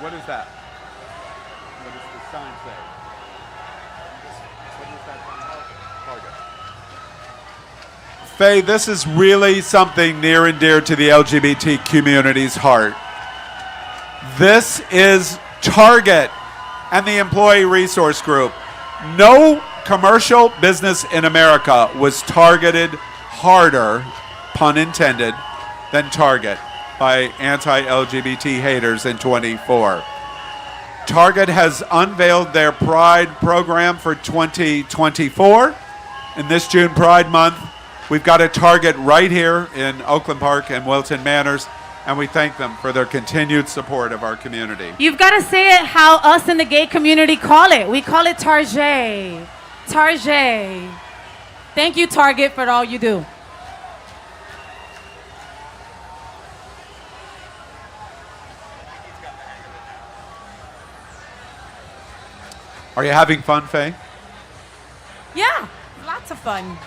Speaker 1: What is that? What does the sign say? What is that Target. Faye, this is really something near and dear to the LGBT community's heart. This is Target and the Employee Resource Group. No commercial business in America was targeted harder pun intended, than Target by anti-LGBT haters in 24. Target has unveiled their Pride program for 2024. In this June Pride Month, we've got a Target right here in Oakland Park and Wilton Manors, and we thank them for their continued support of our community.
Speaker 2: You've got to say it how us in the gay community call it. We call it Target. Target. Thank you, Target, for all you do.
Speaker 1: Are you having fun, Faye?
Speaker 2: Yeah, lots of fun.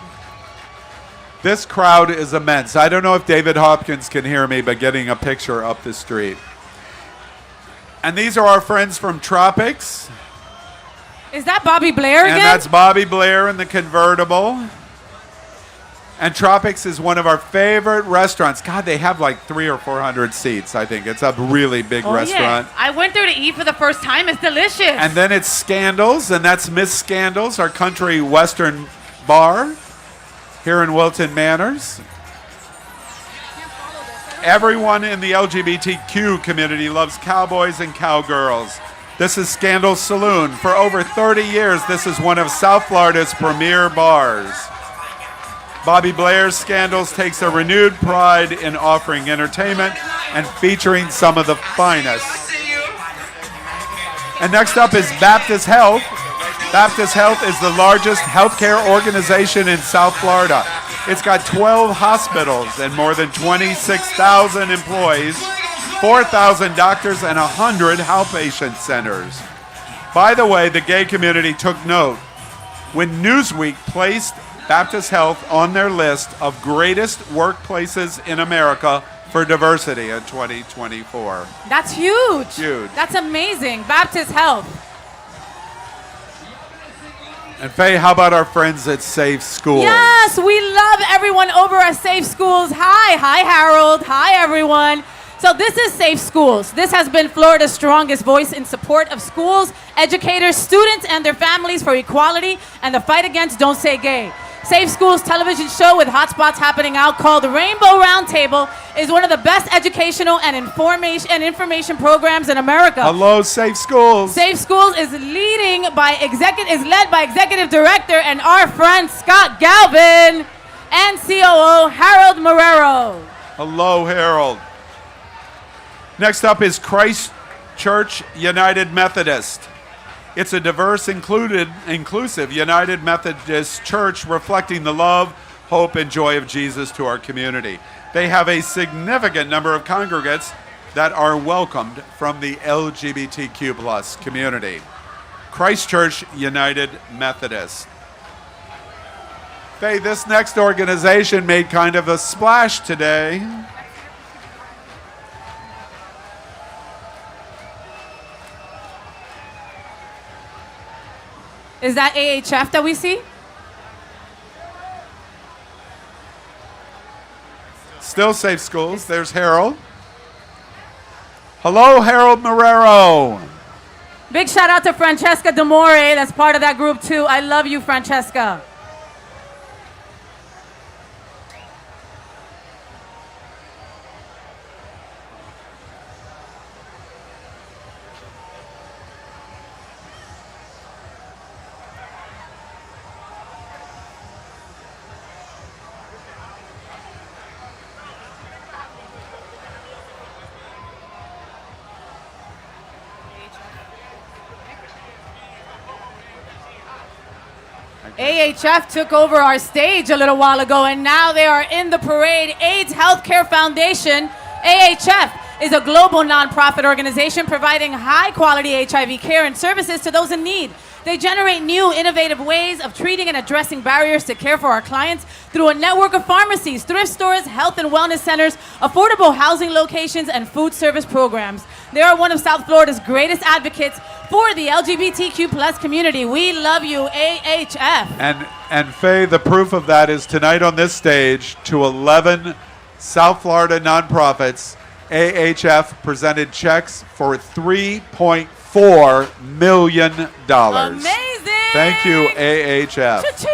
Speaker 1: This crowd is immense. I don't know if David Hopkins can hear me, but getting a picture up the street. And these are our friends from Tropics.
Speaker 2: Is that Bobby Blair again?
Speaker 1: And that's Bobby Blair in the convertible. And Tropics is one of our favorite restaurants. God, they have like 300 or 400 seats, I think. It's a really big restaurant.
Speaker 2: Yeah. I went there to eat for the first time. It's delicious.
Speaker 1: And then it's Scandals, and that's Miss Scandals, our country western bar here in Wilton Manors. Everyone in the LGBTQ community loves cowboys and cowgirls. This is Scandals Saloon. For over 30 years, this is one of South Florida's premier bars. Bobby Blair's Scandals takes a renewed pride in offering entertainment and featuring some of the finest. And next up is Baptist Health. Baptist Health is the largest healthcare organization in South Florida. It's got 12 hospitals and more than 26,000 employees, 4,000 doctors, and 100 outpatient centers. By the way, the gay community took note when Newsweek placed Baptist Health on their list of greatest workplaces in America for diversity in 2024.
Speaker 2: That's huge.
Speaker 1: Huge.
Speaker 2: That's amazing. Baptist Health.
Speaker 1: And Faye, how about our friends at Safe Schools?
Speaker 2: Yes, we love everyone over at Safe Schools. Hi, Harold. Hi, everyone. So this is Safe Schools. This has been Florida's strongest voice in support of schools, educators, students, and their families for equality and the fight against Don't Say Gay. Safe Schools television show with hotspots happening out called Rainbow Roundtable is one of the best educational and information programs in America.
Speaker 1: Hello, Safe Schools.
Speaker 2: Safe Schools is led by Executive Director and our friend Scott Galvin and COO Harold Marrero.
Speaker 1: Hello, Harold. Next up is Christ Church United Methodist. It's a diverse, inclusive United Methodist church reflecting the love, hope, and joy of Jesus to our community. They have a significant number of congregants that are welcomed from the LGBTQ plus community. Christ Church United Methodist. Faye, this next organization made kind of a splash today.
Speaker 2: Is that AHF that we see?
Speaker 1: Still Safe Schools. There's Harold. Hello, Harold Marrero.
Speaker 2: Big shout out to Francesca D'Amore. That's part of that group too. I love you, Francesca. AHF took over our stage a little while ago, and now they are in the parade. AIDS Healthcare Foundation, AHF, is a global nonprofit organization providing high-quality HIV care and services to those in need. They generate new, innovative ways of treating and addressing barriers to care for our clients through a network of pharmacies, thrift stores, health and wellness centers, affordable housing locations, and food service programs. They are one of South Florida's greatest advocates for the LGBTQ plus community. We love you, AHF.
Speaker 1: And Faye, the proof of that is tonight on this stage to 11 South Florida nonprofits, AHF presented checks for $3.4 million.
Speaker 2: Amazing!
Speaker 1: Thank you, AHF.
Speaker 2: Cha-ching!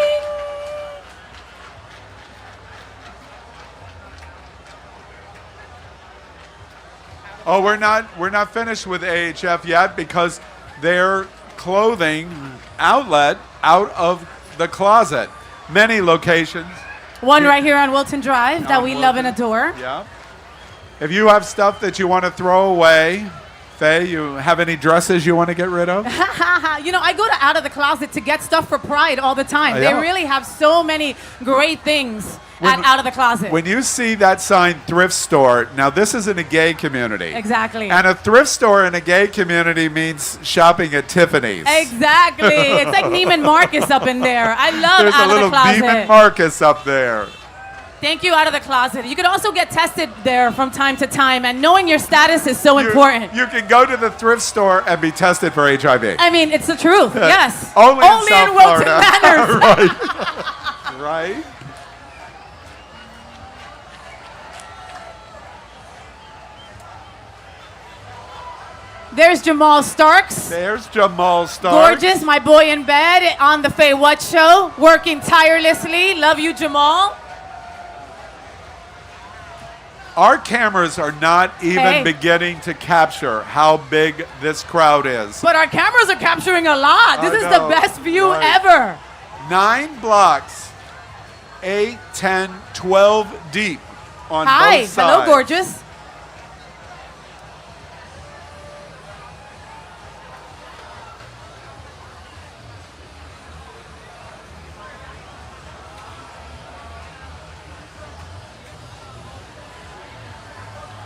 Speaker 1: Oh, we're not finished with AHF yet because their clothing outlet out of the closet. Many locations.
Speaker 2: One right here on Wilton Drive that we love and adore.
Speaker 1: Yeah. If you have stuff that you want to throw away, Faye, you have any dresses you want to get rid of?
Speaker 2: You know, I go to Out of the Closet to get stuff for Pride all the time.
Speaker 1: Yeah.
Speaker 2: They really have so many great things at Out of the Closet.
Speaker 1: When you see that sign, thrift store, now this is in a gay community.
Speaker 2: Exactly.
Speaker 1: And a thrift store in a gay community means shopping at Tiffany's.
Speaker 2: Exactly. It's like Neiman Marcus up in there. I love
Speaker 1: There's
Speaker 2: Out
Speaker 1: a
Speaker 2: of the
Speaker 1: little
Speaker 2: Closet.
Speaker 1: Neiman Marcus up there.
Speaker 2: Thank you, Out of the Closet. You can also get tested there from time to time, and knowing your status is so important.
Speaker 1: You can go to the thrift store and be tested for HIV.
Speaker 2: I mean, it's the truth. Yes.
Speaker 1: Only in South
Speaker 2: in Wilton
Speaker 1: Florida.
Speaker 2: Manors.
Speaker 1: Right. Right.
Speaker 2: There's Jamal Starks.
Speaker 1: There's Jamal Starks.
Speaker 2: Gorgeous, my boy in bed on the FayWhat show, working tirelessly. Love you, Jamal.
Speaker 1: Our cameras are not even beginning to capture how big this crowd is.
Speaker 2: But our cameras are capturing a lot. This is
Speaker 1: know,
Speaker 2: the best view
Speaker 1: right.
Speaker 2: ever.
Speaker 1: 9 blocks, 8, 10, 12 deep on
Speaker 2: Hi,
Speaker 1: both sides.
Speaker 2: hello, gorgeous.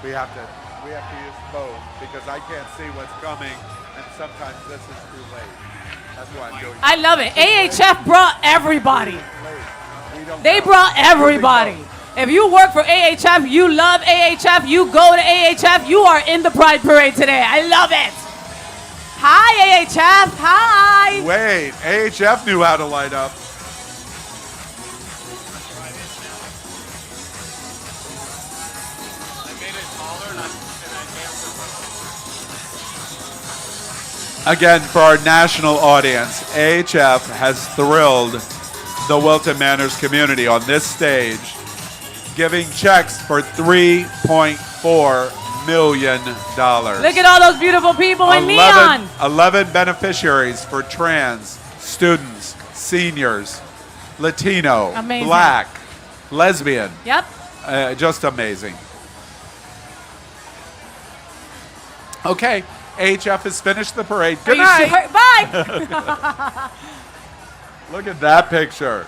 Speaker 1: We have to use both because I can't see what's coming, and sometimes this is too late. That's why I'm doing.
Speaker 2: I love it. AHF brought everybody. They brought everybody. If you work for AHF, you love AHF, you go to AHF, you are in the Pride Parade today. I love it. Hi, AHF. Hi.
Speaker 1: Wait, AHF knew how to light up. Again, for our national audience, AHF has thrilled the Wilton Manors community on this stage, giving checks for $3.4 million.
Speaker 2: Look at all those beautiful people in neon.
Speaker 1: 11 beneficiaries for trans, students, seniors, Latino,
Speaker 2: Amazing.
Speaker 1: Black, lesbian.
Speaker 2: Yep.
Speaker 1: Just amazing. Okay. AHF has finished the parade. Good night.
Speaker 2: Sure? Bye.
Speaker 1: Look at that picture.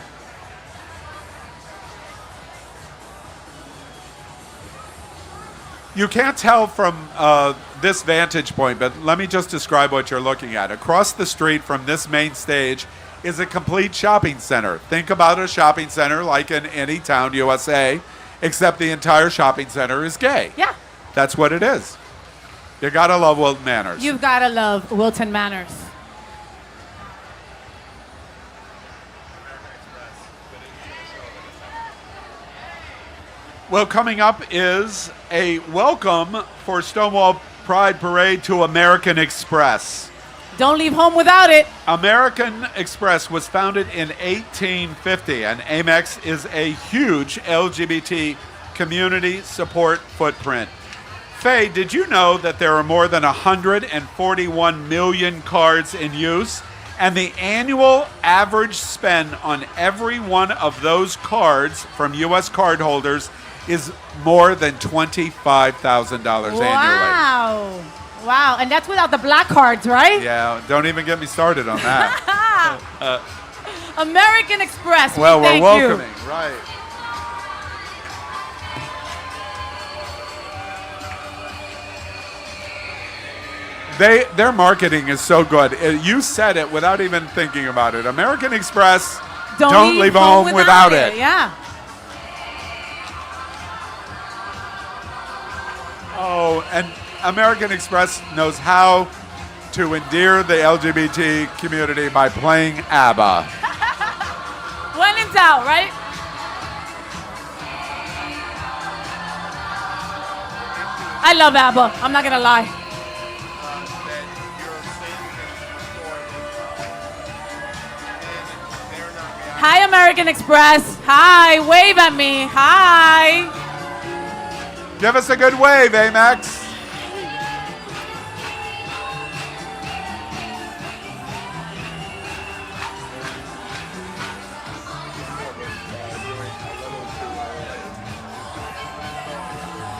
Speaker 1: You can't tell from this vantage point, but let me just describe what you're looking at. Across the street from this main stage is a complete shopping center. Think about a shopping center like in any town, USA, except the entire shopping center is gay.
Speaker 2: Yeah.
Speaker 1: That's what it is. You gotta love Wilton Manors.
Speaker 2: You've got to love Wilton Manors.
Speaker 1: Well, coming up is a welcome for Stonewall Pride Parade to American Express.
Speaker 2: Don't leave home without it.
Speaker 1: American Express was founded in 1850, and Amex is a huge LGBT community support footprint. Faye, did you know that there are more than 141 million cards in use? And the annual average spend on every one of those cards from U.S. cardholders is more than $25,000 annually.
Speaker 2: Wow. Wow. And that's without the black cards, right?
Speaker 1: Yeah, don't even get me started on that.
Speaker 2: American Express.
Speaker 1: Well, we're
Speaker 2: thank
Speaker 1: welcoming,
Speaker 2: you.
Speaker 1: right. Their marketing is so good. You said it without even thinking about it. American Express, don't leave home without it.
Speaker 2: Yeah.
Speaker 1: Oh, and American Express knows how to endear the LGBT community by playing ABBA.
Speaker 2: When in doubt, right? I love ABBA. I'm not going to lie. Hi, American Express. Hi, wave at me. Hi.
Speaker 1: Give us a good wave, Amex.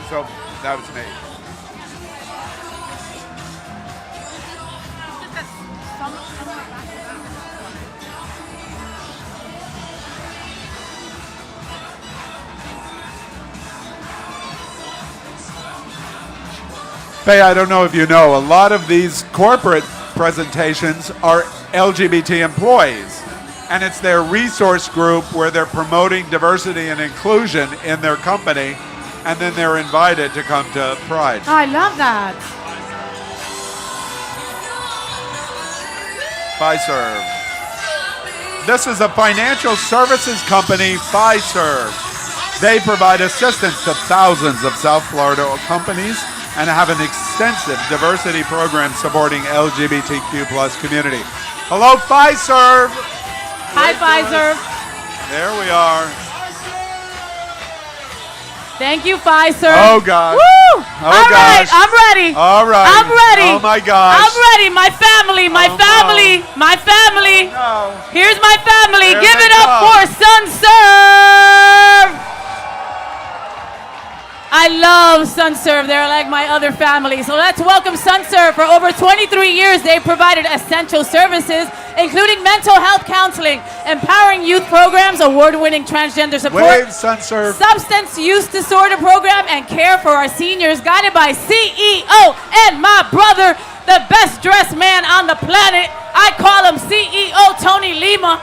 Speaker 1: So that was me. Faye, I don't know if you know, a lot of these corporate presentations are LGBT employees. And it's their resource group where they're promoting diversity and inclusion in their company, and then they're invited to come to Pride.
Speaker 2: Oh, I love that.
Speaker 1: Fiserv. This is a financial services company, Fiserv. They provide assistance to thousands of South Florida companies and have an extensive diversity program supporting LGBTQ plus community. Hello, Fiserv.
Speaker 2: Hi, Fiserv.
Speaker 1: There we are.
Speaker 2: Thank you, Fiserv.
Speaker 1: Oh, gosh.
Speaker 2: Woo!
Speaker 1: Oh,
Speaker 2: All right,
Speaker 1: gosh.
Speaker 2: I'm ready.
Speaker 1: All right.
Speaker 2: I'm ready.
Speaker 1: Oh, my gosh.
Speaker 2: I'm ready. My family, my family, my family.
Speaker 1: No.
Speaker 2: Here's my family.
Speaker 1: There
Speaker 2: Give
Speaker 1: they
Speaker 2: it up
Speaker 1: come.
Speaker 2: for SunServe. I love SunServe. They're like my other family. So let's welcome SunServe. For over 23 years, they've provided essential services, including mental health counseling, empowering youth programs, award-winning transgender support,
Speaker 1: Wave, SunServe.
Speaker 2: substance use disorder program, and care for our seniors, guided by CEO and my brother, the best dressed man on the planet. I call him CEO Tony Lima.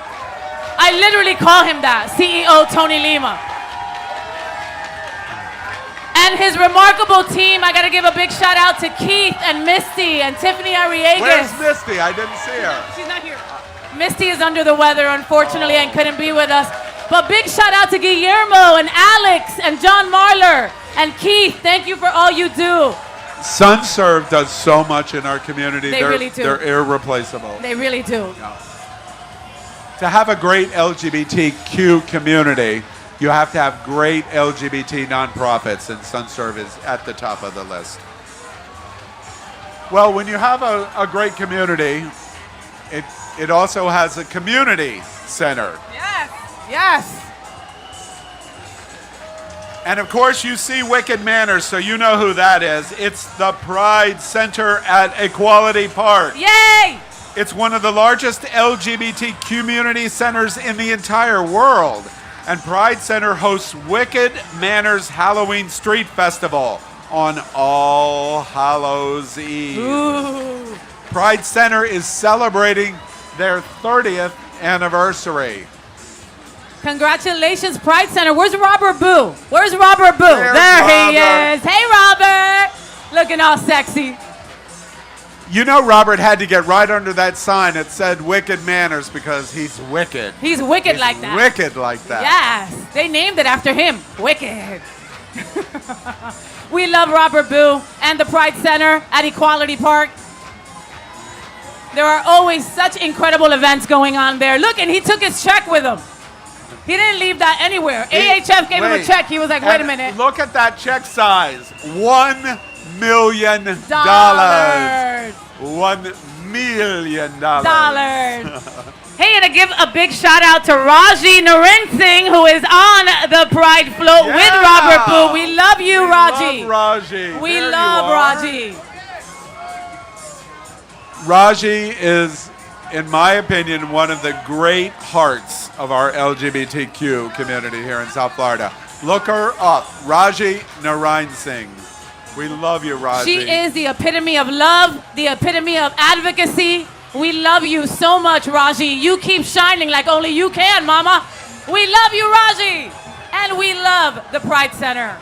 Speaker 2: I literally call him that, CEO Tony Lima. And his remarkable team. I got to give a big shout out to Keith and Misty and Tiffany Arriagas.
Speaker 1: Where's Misty? I didn't see her.
Speaker 2: She's not here. Misty is under the weather, unfortunately, and couldn't be with us. But big shout out to Guillermo and Alex and John Marler and Keith. Thank you for all you do.
Speaker 1: SunServe does so much in our community.
Speaker 2: They really do.
Speaker 1: They're irreplaceable.
Speaker 2: They really do.
Speaker 1: To have a great LGBTQ community, you have to have great LGBT nonprofits, and SunServe is at the top of the list. Well, when you have a great community, it also has a community center.
Speaker 2: Yes, yes.
Speaker 1: And of course, you see Wicked Manors, so you know who that is. It's the Pride Center at Equality Park.
Speaker 2: Yay!
Speaker 1: It's one of the largest LGBT community centers in the entire world. And Pride Center hosts Wicked Manors Halloween Street Festival on All Hallows Eve.
Speaker 2: Ooh.
Speaker 1: Pride Center is celebrating their 30th anniversary.
Speaker 2: Congratulations, Pride Center. Where's Robert Boo? Where's Robert Boo?
Speaker 1: There's
Speaker 2: there he
Speaker 1: Robert.
Speaker 2: is. Hey, Robert. Looking all sexy.
Speaker 1: You know Robert had to get right under that sign that said Wicked Manors because he's wicked.
Speaker 2: He's wicked like that.
Speaker 1: Wicked like that.
Speaker 2: Yes. They named it after him. Wicked. We love Robert Boo and the Pride Center at Equality Park. There are always such incredible events going on there. Look, and he took his check with him. He didn't leave that anymore. AHF gave him a check. He was like, wait a minute.
Speaker 1: Look at that check size. $1 million.
Speaker 2: Dollars.
Speaker 1: $1 million.
Speaker 2: Hey, and to give a big shout out to Raji Naren Singh, who is on the Pride float with Robert Boo. We love you, Raji.
Speaker 1: Love Raji.
Speaker 2: We
Speaker 1: There
Speaker 2: love
Speaker 1: you are.
Speaker 2: Raji.
Speaker 1: Raji is, in my opinion, one of the great hearts of our LGBTQ community here in South Florida. Look her up, Raji Narayan Singh. We love you, Raji.
Speaker 2: She is the epitome of love, the epitome of advocacy. We love you so much, Raji. You keep shining like only you can, Mama. We love you, Raji. And we love the Pride Center.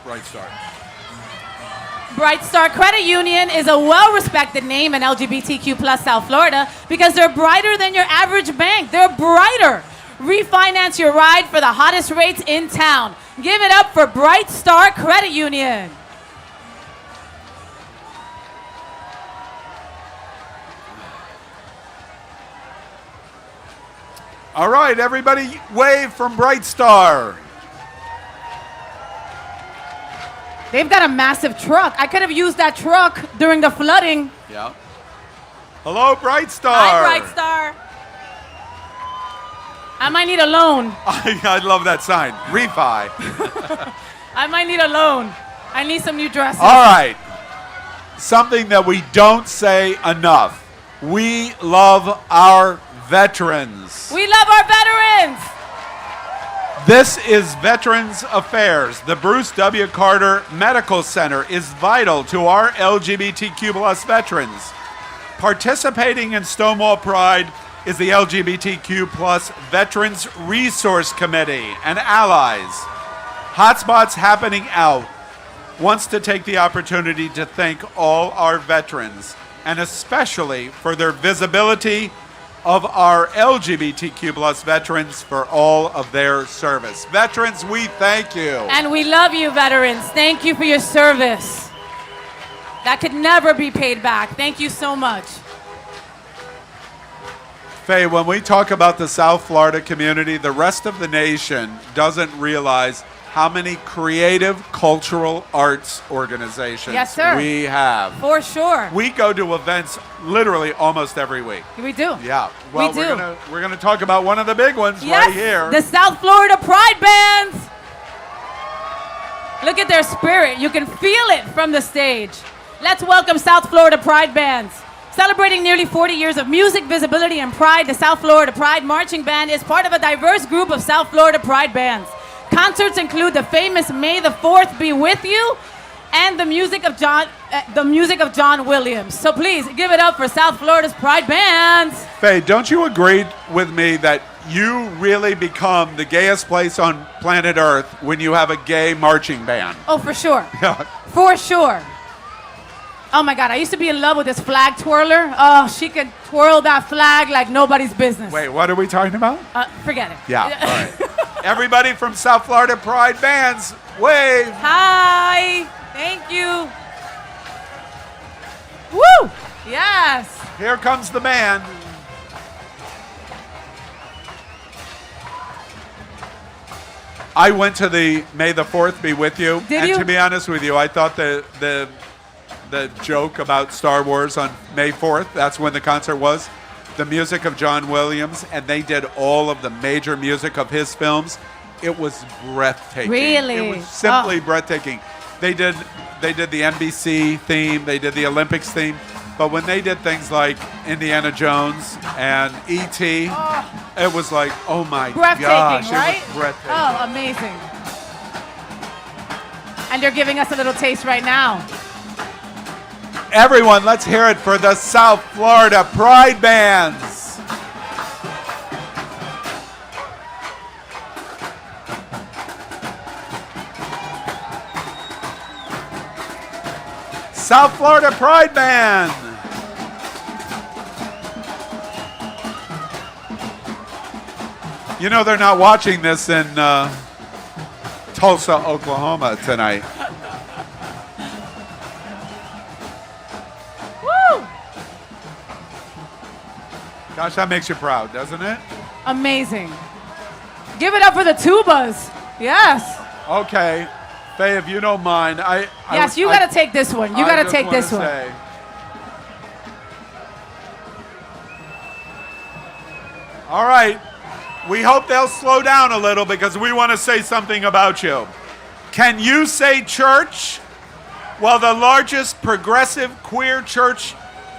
Speaker 1: Bright Star.
Speaker 2: Bright Star Credit Union is a well-respected name in LGBTQ plus South Florida because they're brighter than your average bank. They're brighter. Refinance your ride for the hottest rates in town. Give it up for Bright Star Credit Union.
Speaker 1: All right, everybody, wave from Bright Star.
Speaker 2: They've got a massive truck. I could have used that truck during the flooding.
Speaker 1: Yeah. Hello, Bright Star.
Speaker 2: Hi, Bright Star. I might need a loan.
Speaker 1: I love that sign. Refi.
Speaker 2: I might need a loan. I need some new dresses.
Speaker 1: All right. Something that we don't say enough. We love our veterans.
Speaker 2: We love our veterans.
Speaker 1: This is Veterans Affairs. The Bruce W. Carter Medical Center is vital to our LGBTQ plus veterans. Participating in Stonewall Pride is the LGBTQ plus Veterans Resource Committee and allies. Hotspots Happening Out wants to take the opportunity to thank all our veterans, and especially for their visibility of our LGBTQ plus veterans for all of their service. Veterans, we thank you.
Speaker 2: And we love you, veterans. Thank you for your service. That could never be paid back. Thank you so much.
Speaker 1: Faye, when we talk about the South Florida community, the rest of the nation doesn't realize how many creative cultural arts organizations
Speaker 2: Yes, sir.
Speaker 1: we have.
Speaker 2: For sure.
Speaker 1: We go to events literally almost every week.
Speaker 2: We do.
Speaker 1: Yeah. Well,
Speaker 2: We do.
Speaker 1: we're gonna talk about one of the big ones
Speaker 2: Yes,
Speaker 1: right here.
Speaker 2: the South Florida Pride Bands. Look at their spirit. You can feel it from the stage. Let's welcome South Florida Pride Bands. Celebrating nearly 40 years of music, visibility, and pride, the South Florida Pride Marching Band is part of a diverse group of South Florida Pride bands. Concerts include the famous May the 4th Be With You and the music of John Williams. So please give it up for South Florida's Pride Bands.
Speaker 1: Faye, don't you agree with me that you really become the gayest place on planet Earth when you have a gay marching band?
Speaker 2: Oh, for sure.
Speaker 1: Yeah.
Speaker 2: For sure. Oh my God, I used to be in love with this flag twirler. Oh, she could twirl that flag like nobody's business.
Speaker 1: Wait, what are we talking about?
Speaker 2: Forget it.
Speaker 1: Yeah, all right. Everybody from South Florida Pride Bands, wave.
Speaker 2: Hi, thank you. Woo, yes.
Speaker 1: Here comes the band. I went to the May the 4th Be With You.
Speaker 2: Did
Speaker 1: and
Speaker 2: you?
Speaker 1: to be honest with you, I thought the joke about Star Wars on May 4th, that's when the concert was, the music of John Williams, and they did all of the major music of his films. It was breathtaking.
Speaker 2: Really?
Speaker 1: It was simply breathtaking. They did the NBC theme, they did the Olympics theme, but when they did things like Indiana Jones and E.T., it was like, oh my
Speaker 2: Breathtaking,
Speaker 1: gosh,
Speaker 2: right?
Speaker 1: it was breathtaking.
Speaker 2: Oh, amazing. And they're giving us a little taste right now.
Speaker 1: Everyone, let's hear it for the South Florida Pride Bands. South Florida Pride Band. You know they're not watching this in Tulsa, Oklahoma tonight.
Speaker 2: Woo!
Speaker 1: Gosh, that makes you proud, doesn't it?
Speaker 2: Amazing. Give it up for the tubas. Yes.
Speaker 1: Okay. Faye, if you don't mind,
Speaker 2: Yes, you got to take this one. You
Speaker 1: I
Speaker 2: got to
Speaker 1: just
Speaker 2: take
Speaker 1: wanna
Speaker 2: this one.
Speaker 1: say, all right. We hope they'll slow down a little because we want to say something about you. Can you say church? Well, the largest progressive queer church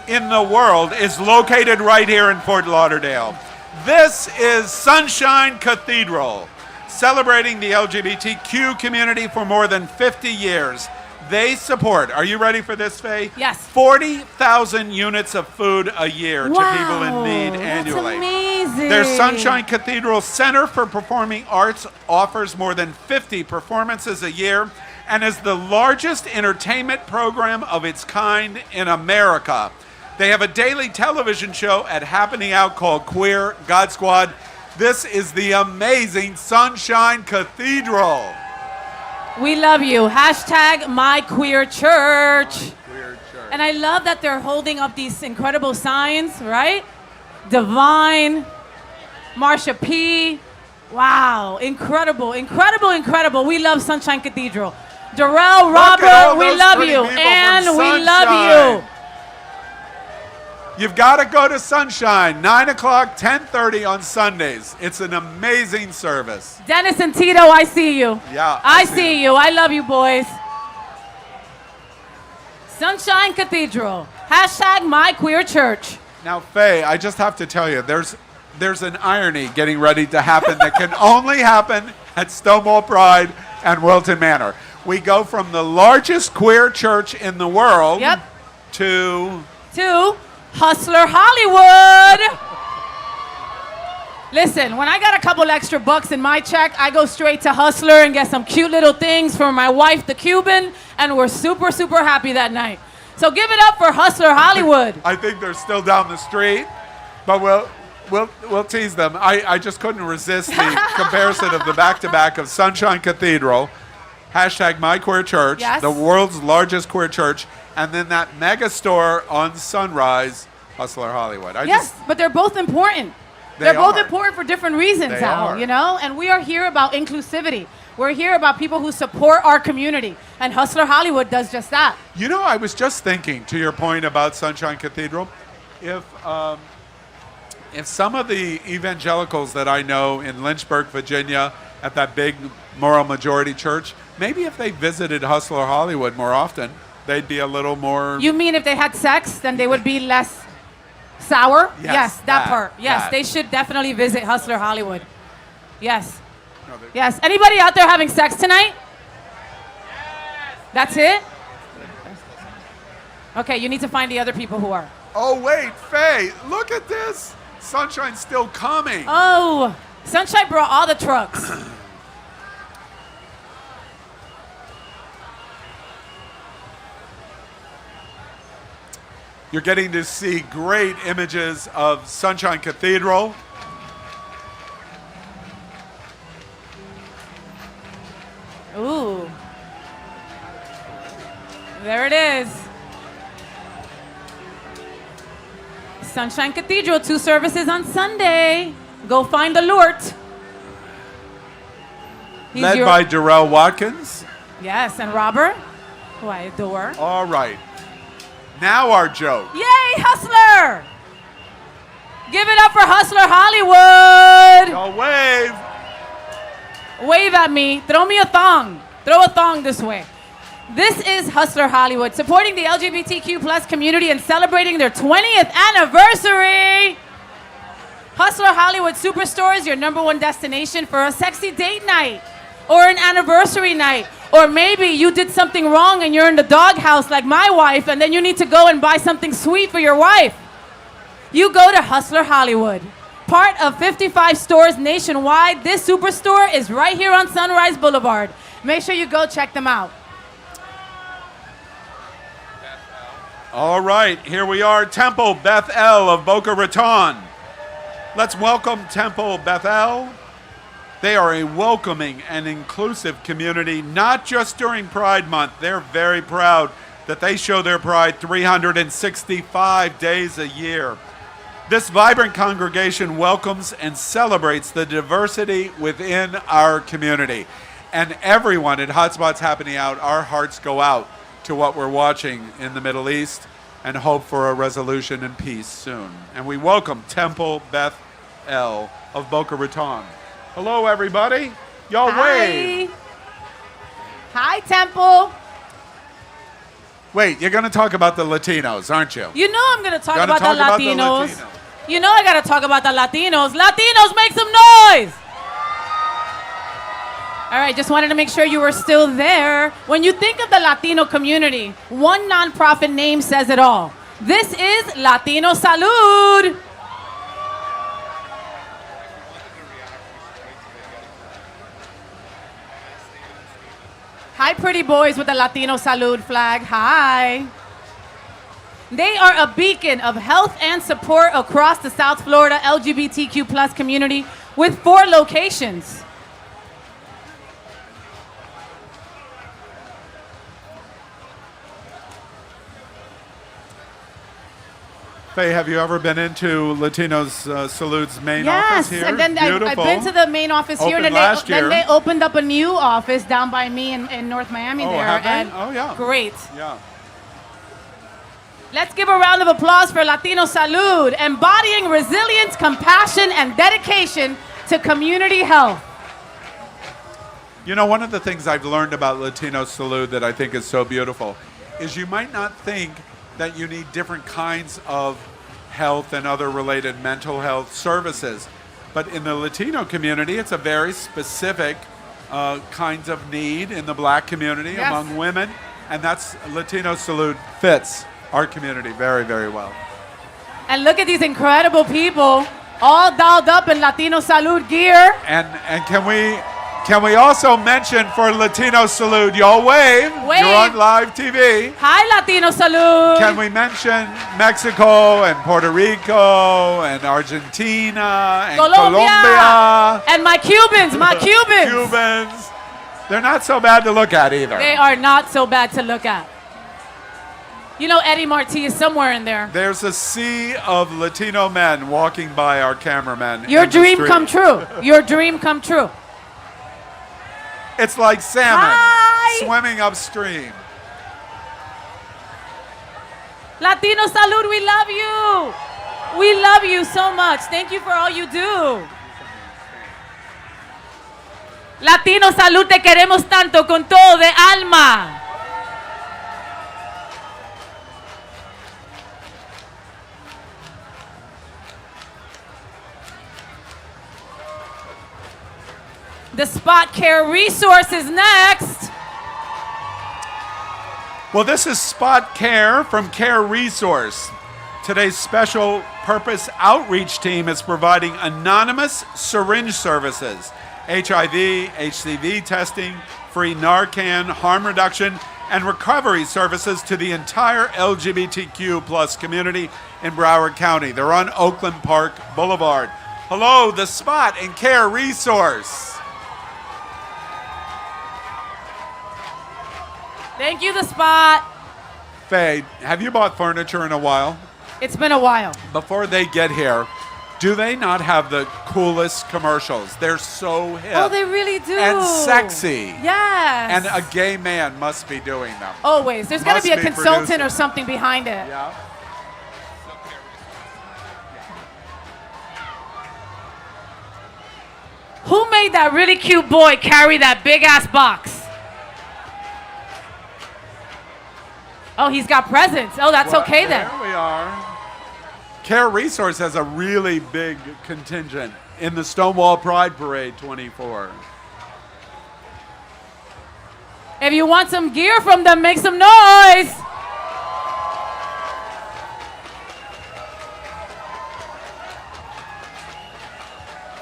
Speaker 1: in the world is located right here in Fort Lauderdale. This is Sunshine Cathedral, celebrating the LGBTQ community for more than 50 years. They support, are you ready for this, Faye?
Speaker 2: Yes.
Speaker 1: 40,000 units of food a year to people in need annually.
Speaker 2: That's amazing.
Speaker 1: Their Sunshine Cathedral Center for Performing Arts offers more than 50 performances a year and is the largest entertainment program of its kind in America. They have a daily television show at Happening Out called Queer God Squad. This is the amazing Sunshine Cathedral.
Speaker 2: We love you. Hashtag my queer church. And I love that they're holding up these incredible signs, right? Divine, Marsha P. Wow, incredible, incredible, incredible. We love Sunshine Cathedral. Darrell, Robert, we love you. And we love you.
Speaker 1: You've got to go to Sunshine, 9 o'clock, 10:30 on Sundays. It's an amazing service.
Speaker 2: Dennis and Tito, I see you.
Speaker 1: Yeah.
Speaker 2: I see you. I love you, boys. Sunshine Cathedral. Hashtag My Queer Church.
Speaker 1: Now, Faye, I just have to tell you, there's an irony getting ready to happen that can only happen at Stonewall Pride and Wilton Manor. We go from the largest queer church in the world to
Speaker 2: Hustler Hollywood. Listen, when I got a couple extra bucks in my check, I go straight to Hustler and get some cute little things for my wife, the Cuban, and we're super, super happy that night. So give it up for Hustler Hollywood.
Speaker 1: I think they're still down the street, but we'll tease them. I just couldn't resist the comparison of the back-to-back of Sunshine Cathedral, hashtag My Queer Church, the world's largest queer church, and then that mega store on Sunrise, Hustler Hollywood.
Speaker 2: But they're both important. They're both important for different reasons, Al, you know? And we are here about inclusivity. We're here about people who support our community. And Hustler Hollywood does just that.
Speaker 1: You know, I was just thinking, to your point about Sunshine Cathedral, if some of the evangelicals that I know in Lynchburg, Virginia, at that big moral majority church, maybe if they visited Hustler Hollywood more often, they'd be a little more...
Speaker 2: You mean if they had sex, then they would be less sour? Yes, that part. Yes, they should definitely visit Hustler Hollywood. Yes. Yes. Anybody out there having sex tonight? That's it? Okay, you need to find the other people who are.
Speaker 1: Oh, wait, Faye, look at this. Sunshine's still coming.
Speaker 2: Oh, Sunshine brought all the trucks.
Speaker 1: You're getting to see great images of Sunshine Cathedral.
Speaker 2: Ooh. There it is. Sunshine Cathedral, 2 services on Sunday. Go find the Lord.
Speaker 1: Led by Darrell Watkins.
Speaker 2: Yes, and Robert, who I adore.
Speaker 1: All right. Now our joke.
Speaker 2: Yay, Hustler! Give it up for Hustler Hollywood!
Speaker 1: Go wave.
Speaker 2: Wave at me. Throw me a thong. Throw a thong this way. This is Hustler Hollywood, supporting the LGBTQ plus community and celebrating their 20th anniversary. Hustler Hollywood Superstore is your #1 destination for a sexy date night or an anniversary night. Or maybe you did something wrong and you're in the doghouse like my wife and then you need to go and buy something sweet for your wife. You go to Hustler Hollywood. Part of 55 stores nationwide, this superstore is right here on Sunrise Boulevard. Make sure you go check them out.
Speaker 1: All right, here we are, Temple Bethel of Boca Raton. Let's welcome Temple Bethel. They are a welcoming and inclusive community, not just during Pride Month. They're very proud that they show their pride 365 days a year. This vibrant congregation welcomes and celebrates the diversity within our community. And everyone at Hotspot's Happening Out, our hearts go out to what we're watching in the Middle East and hope for a resolution and peace soon. And we welcome Temple Bethel of Boca Raton. Hello, everybody. Y'all wave.
Speaker 2: Hi, Temple.
Speaker 1: Wait, you're going to talk about the Latinos, aren't you?
Speaker 2: You know I'm going to talk
Speaker 1: Gonna
Speaker 2: about
Speaker 1: talk
Speaker 2: the
Speaker 1: about
Speaker 2: Latinos.
Speaker 1: the Latinos.
Speaker 2: You know I got to talk about the Latinos. Latinos, make some noise. All right, just wanted to make sure you were still there. When you think of the Latino community, one nonprofit name says it all. This is Latino Salud. Hi, pretty boys with the Latino Salud flag. Hi. They are a beacon of health and support across the South Florida LGBTQ plus community with 4 locations.
Speaker 1: Faye, have you ever been into Latinos Salud's main office here?
Speaker 2: Yes, and then I've been to the main office here.
Speaker 1: Opened last year.
Speaker 2: Then they opened up a new office down by me in North Miami there.
Speaker 1: Have they?
Speaker 2: And
Speaker 1: oh, yeah.
Speaker 2: Great.
Speaker 1: Yeah.
Speaker 2: Let's give a round of applause for Latino Salud, embodying resilience, compassion, and dedication to community health.
Speaker 1: You know, one of the things I've learned about Latino Salud that I think is so beautiful is you might not think that you need different kinds of health and other related mental health services. But in the Latino community, it's a very specific kinds of need in the black community among women. And that's Latino Salud fits our community very, very well.
Speaker 2: And look at these incredible people, all dolled up in Latino Salud gear.
Speaker 1: And can we also mention for Latino Salud, y'all wave.
Speaker 2: Wave.
Speaker 1: You're on live TV.
Speaker 2: Hi, Latino Salud.
Speaker 1: Can we mention Mexico and Puerto Rico and Argentina and Colombia.
Speaker 2: And my Cubans.
Speaker 1: Cubans. They're not so bad to look at either.
Speaker 2: They are not so bad to look at. You know Eddie Marti is somewhere in there.
Speaker 1: There's a sea of Latino men walking by our cameramen.
Speaker 2: Your dream come true. Your dream come true.
Speaker 1: It's like salmon swimming upstream.
Speaker 2: Latino Salud, we love you. We love you so much. Thank you for all you do. Latino Salud, te queremos tanto con todo de alma. The Spot Care Resource is next.
Speaker 1: Well, this is Spot Care from Care Resource. Today's special purpose outreach team is providing anonymous syringe services, HIV, HCV testing, free Narcan, harm reduction, and recovery services to the entire LGBTQ plus community in Broward County. They're on Oakland Park Boulevard. Hello, The Spot and Care Resource.
Speaker 2: Thank you, The Spot.
Speaker 1: Faye, have you bought furniture in a while?
Speaker 2: It's been a while.
Speaker 1: Before they get here, do they not have the coolest commercials? They're so hip.
Speaker 2: Oh, they really do.
Speaker 1: And sexy.
Speaker 2: Yes.
Speaker 1: And a gay man must be doing them.
Speaker 2: Always. There's got to
Speaker 1: Must
Speaker 2: be a
Speaker 1: be
Speaker 2: consultant
Speaker 1: producing.
Speaker 2: or something behind it.
Speaker 1: Yeah.
Speaker 2: Who made that really cute boy carry that big ass box? Oh, he's got presents. Oh, that's
Speaker 1: Well,
Speaker 2: okay then.
Speaker 1: There we are. Care Resource has a really big contingent in the Stonewall Pride Parade 24.
Speaker 2: If you want some gear from them, make some noise.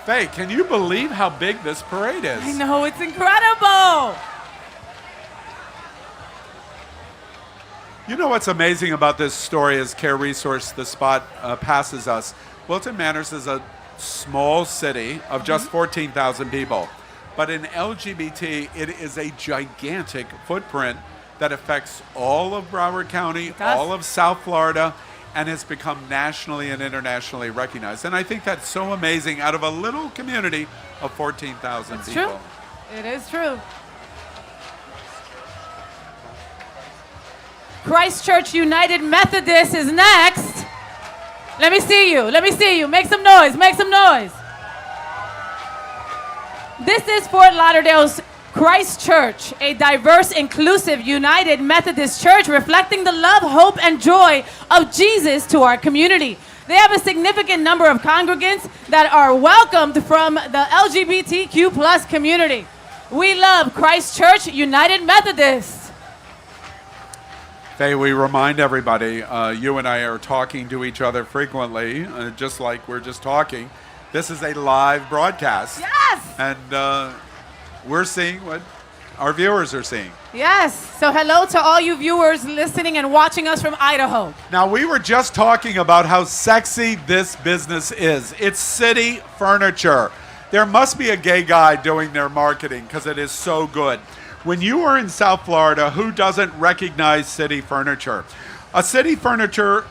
Speaker 1: Faye, can you believe how big this parade is?
Speaker 2: I know, it's incredible.
Speaker 1: You know what's amazing about this story as Care Resource, The Spot, passes us? Wilton Manors is a small city of just 14,000 people. But in LGBT, it is a gigantic footprint that affects all of Broward County, all of South Florida, and has become nationally and internationally recognized. And I think that's so amazing out of a little community of 14,000 people.
Speaker 2: True. It is true. Christchurch United Methodist is next. Let me see you. Let me see you. Make some noise. Make some noise. This is Fort Lauderdale's Christ Church, a diverse, inclusive, united Methodist church reflecting the love, hope, and joy of Jesus to our community. They have a significant number of congregants that are welcomed from the LGBTQ plus community. We love Christ Church United Methodist.
Speaker 1: Faye, we remind everybody, you and I are talking to each other frequently, just like we're just talking. This is a live broadcast.
Speaker 2: Yes!
Speaker 1: And we're seeing what our viewers are seeing.
Speaker 2: Yes. So hello to all you viewers listening and watching us from Idaho.
Speaker 1: Now, we were just talking about how sexy this business is. It's city furniture. There must be a gay guy doing their marketing because it is so good. When you are in South Florida, who doesn't recognize City Furniture? At City Furniture,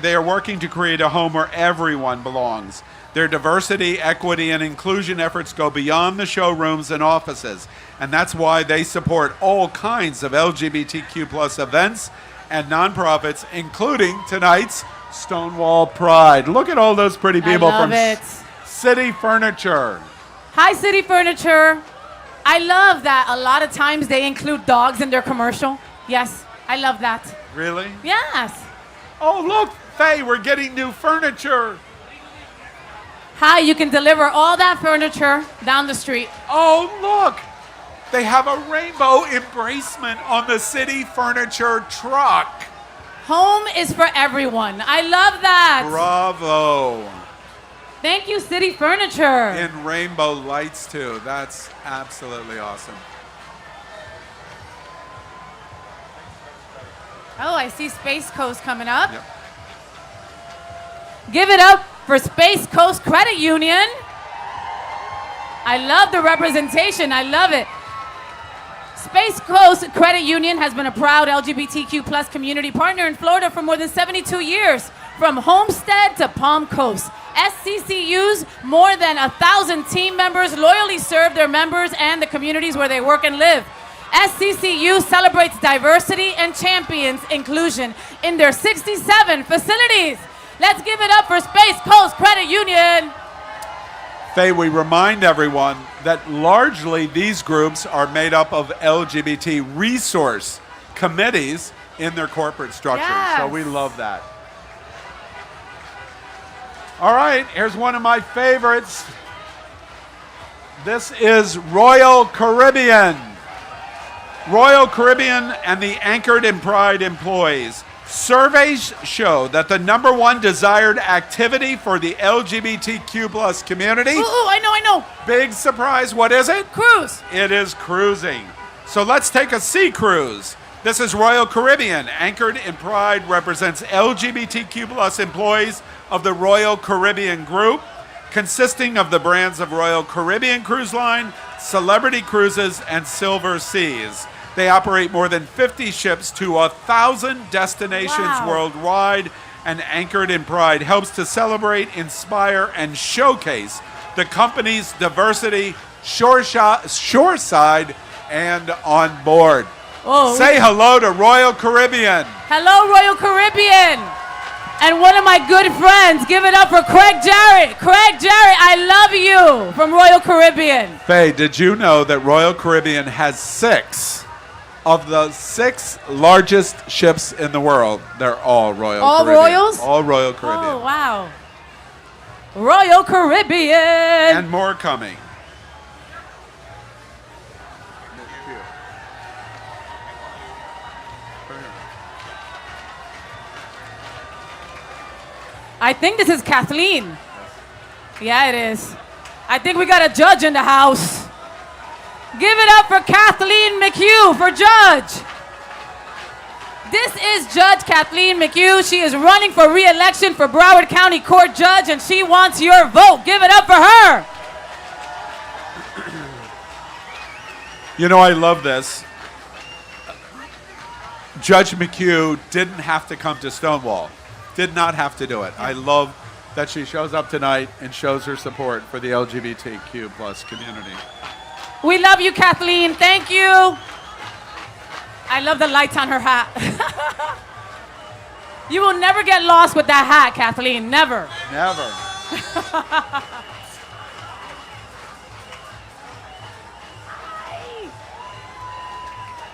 Speaker 1: they are working to create a home where everyone belongs. Their diversity, equity, and inclusion efforts go beyond the showrooms and offices. And that's why they support all kinds of LGBTQ plus events and nonprofits, including tonight's Stonewall Pride. Look at all those pretty people
Speaker 2: I love
Speaker 1: from
Speaker 2: it.
Speaker 1: City Furniture.
Speaker 2: Hi, City Furniture. I love that a lot of times they include dogs in their commercial. Yes, I love that.
Speaker 1: Really?
Speaker 2: Yes.
Speaker 1: Oh, look, Faye, we're getting new furniture.
Speaker 2: Hi, you can deliver all that furniture down the street.
Speaker 1: Oh, look. They have a rainbow embracement on the City Furniture truck.
Speaker 2: Home is for everyone. I love that.
Speaker 1: Bravo.
Speaker 2: Thank you, City Furniture.
Speaker 1: In rainbow lights, too. That's absolutely awesome.
Speaker 2: Oh, I see Space Coast coming up.
Speaker 1: Yep.
Speaker 2: Give it up for Space Coast Credit Union. I love the representation. I love it. Space Coast Credit Union has been a proud LGBTQ plus community partner in Florida for more than 72 years. From Homestead to Palm Coast, SCCU's more than 1,000 team members loyally serve their members and the communities where they work and live. SCCU celebrates diversity and champions inclusion in their 67 facilities. Let's give it up for Space Coast Credit Union.
Speaker 1: Faye, we remind everyone that largely these groups are made up of LGBT resource committees in their corporate structures.
Speaker 2: Yes.
Speaker 1: So we love that. All right, here's one of my favorites. This is Royal Caribbean. Royal Caribbean and the Anchored in Pride employees. Surveys show that the #1 desired activity for the LGBTQ plus community.
Speaker 2: Ooh, I know.
Speaker 1: Big surprise, what is it?
Speaker 2: Cruise.
Speaker 1: It is cruising. So let's take a sea cruise. This is Royal Caribbean. Anchored in Pride represents LGBTQ plus employees of the Royal Caribbean Group, consisting of the brands of Royal Caribbean Cruise Line, Celebrity Cruises, and Silver Seas. They operate more than 50 ships to 1,000 destinations worldwide, and Anchored in Pride helps to celebrate, inspire, and showcase the company's diversity shoreside and on board.
Speaker 2: Oh,
Speaker 1: Say hello to Royal Caribbean.
Speaker 2: Hello, Royal Caribbean. And one of my good friends, give it up for Craig Jarrett. Craig Jarrett, I love you from Royal Caribbean.
Speaker 1: Faye, did you know that Royal Caribbean has 6 of the 6 largest ships in the world? They're all Royal
Speaker 2: All
Speaker 1: Caribbean.
Speaker 2: Royals?
Speaker 1: All Royal Caribbean.
Speaker 2: Oh, wow. Royal Caribbean.
Speaker 1: And more coming.
Speaker 2: I think this is Kathleen. Yeah, it is. I think we got a judge in the house. Give it up for Kathleen McHugh for judge. This is Judge Kathleen McHugh. She is running for re-election for Broward County Court Judge, and she wants your vote. Give it up for her.
Speaker 1: You know, I love this. Judge McHugh didn't have to come to Stonewall. Did not have to do it. I love that she shows up tonight and shows her support for the LGBTQ plus community.
Speaker 2: We love you, Kathleen. Thank you. I love the lights on her hat. You will never get lost with that hat, Kathleen. Never.
Speaker 1: Never.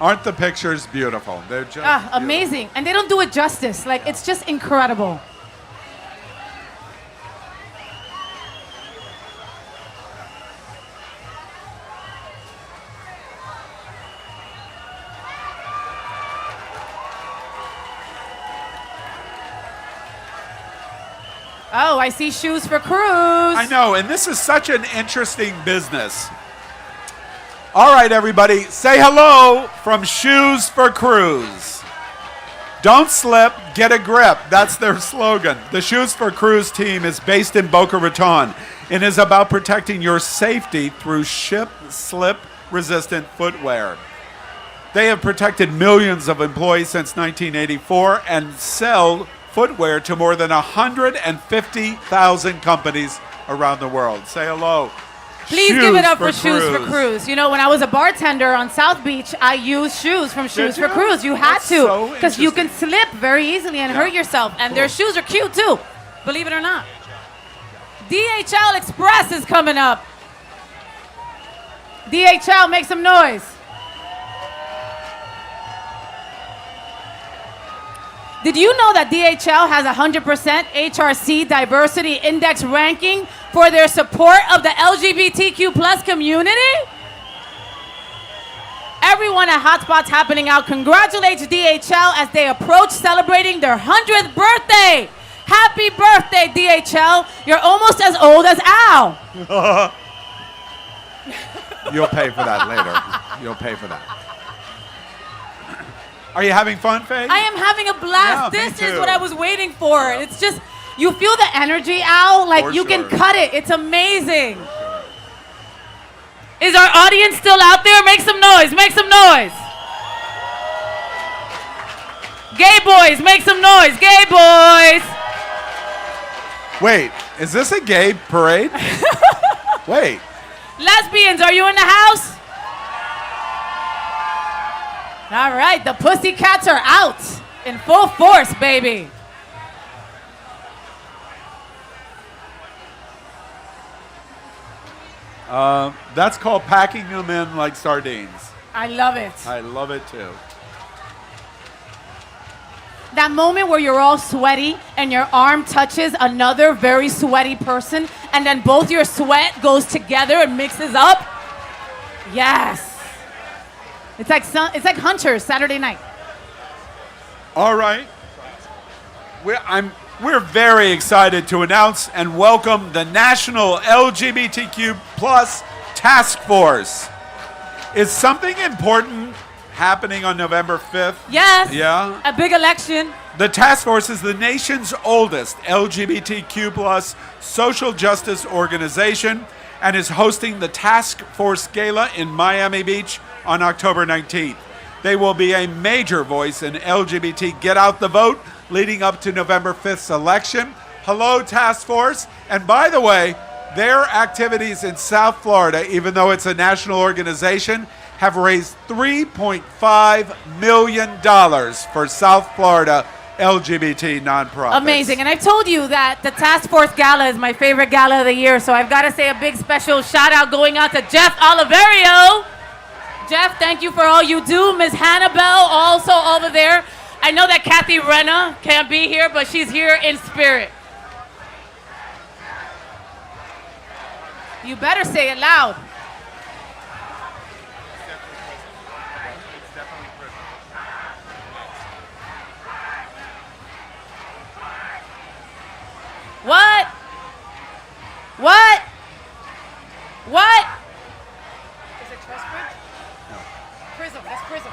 Speaker 1: Aren't the pictures beautiful? They're just beautiful.
Speaker 2: Amazing. And they don't do it justice. Like, it's just incredible. Oh, I see shoes for cruise.
Speaker 1: I know, and this is such an interesting business. All right, everybody, say hello from Shoes for Cruise. Don't slip, get a grip. That's their slogan. The Shoes for Cruise team is based in Boca Raton and is about protecting your safety through slip-resistant footwear. They have protected millions of employees since 1984 and sell footwear to more than 150,000 companies around the world. Say hello.
Speaker 2: Please give it up for Shoes for Cruise. You know, when I was a bartender on South Beach, I used shoes from Shoes for Cruise. You had to, because you can slip very easily and hurt yourself. And their shoes are cute too, believe it or not. DHL Express is coming up. DHL, make some noise. Did you know that DHL has 100% HRC diversity index ranking for their support of the LGBTQ plus community? Everyone at Hotspot's Happening Out congratulates DHL as they approach celebrating their 100th birthday. Happy birthday, DHL. You're almost as old as Al.
Speaker 1: You'll pay for that later. You'll pay for that. Are you having fun, Faye?
Speaker 2: I am having a blast.
Speaker 1: Yeah,
Speaker 2: This is what I was waiting for. It's just, you feel the energy, Al. Like, you can cut it. It's amazing. Is our audience still out there? Make some noise. Make some noise. Gay boys, make some noise. Gay boys.
Speaker 1: Wait, is this a gay parade? Wait.
Speaker 2: Lesbians, are you in the house? All right, the pussycats are out in full force, baby.
Speaker 1: That's called packing them in like sardines.
Speaker 2: I love it.
Speaker 1: I love it too.
Speaker 2: That moment where you're all sweaty and your arm touches another very sweaty person and then both your sweat goes together and mixes up. Yes. It's like Hunters Saturday night.
Speaker 1: All right. We're very excited to announce and welcome the National LGBTQ Plus Task Force. Is something important happening on November 5th?
Speaker 2: Yes.
Speaker 1: Yeah.
Speaker 2: A big election.
Speaker 1: The task force is the nation's oldest LGBTQ plus social justice organization and is hosting the Task Force Gala in Miami Beach on October 19th. They will be a major voice in LGBT Get Out the Vote leading up to November 5th's election. Hello, Task Force. And by the way, their activities in South Florida, even though it's a national organization, have raised $3.5 million for South Florida LGBT nonprofits.
Speaker 2: Amazing. And I've told you that the Task Force Gala is my favorite gala of the year, so I've got to say a big special shout out going out to Jeff Oliverio. Jeff, thank you for all you do. Ms. Hannibal, also over there. I know that Kathy Renna can't be here, but she's here in spirit. You better say it loud. What? What? What? Is it Trustbridge? No. Prism. That's Prism.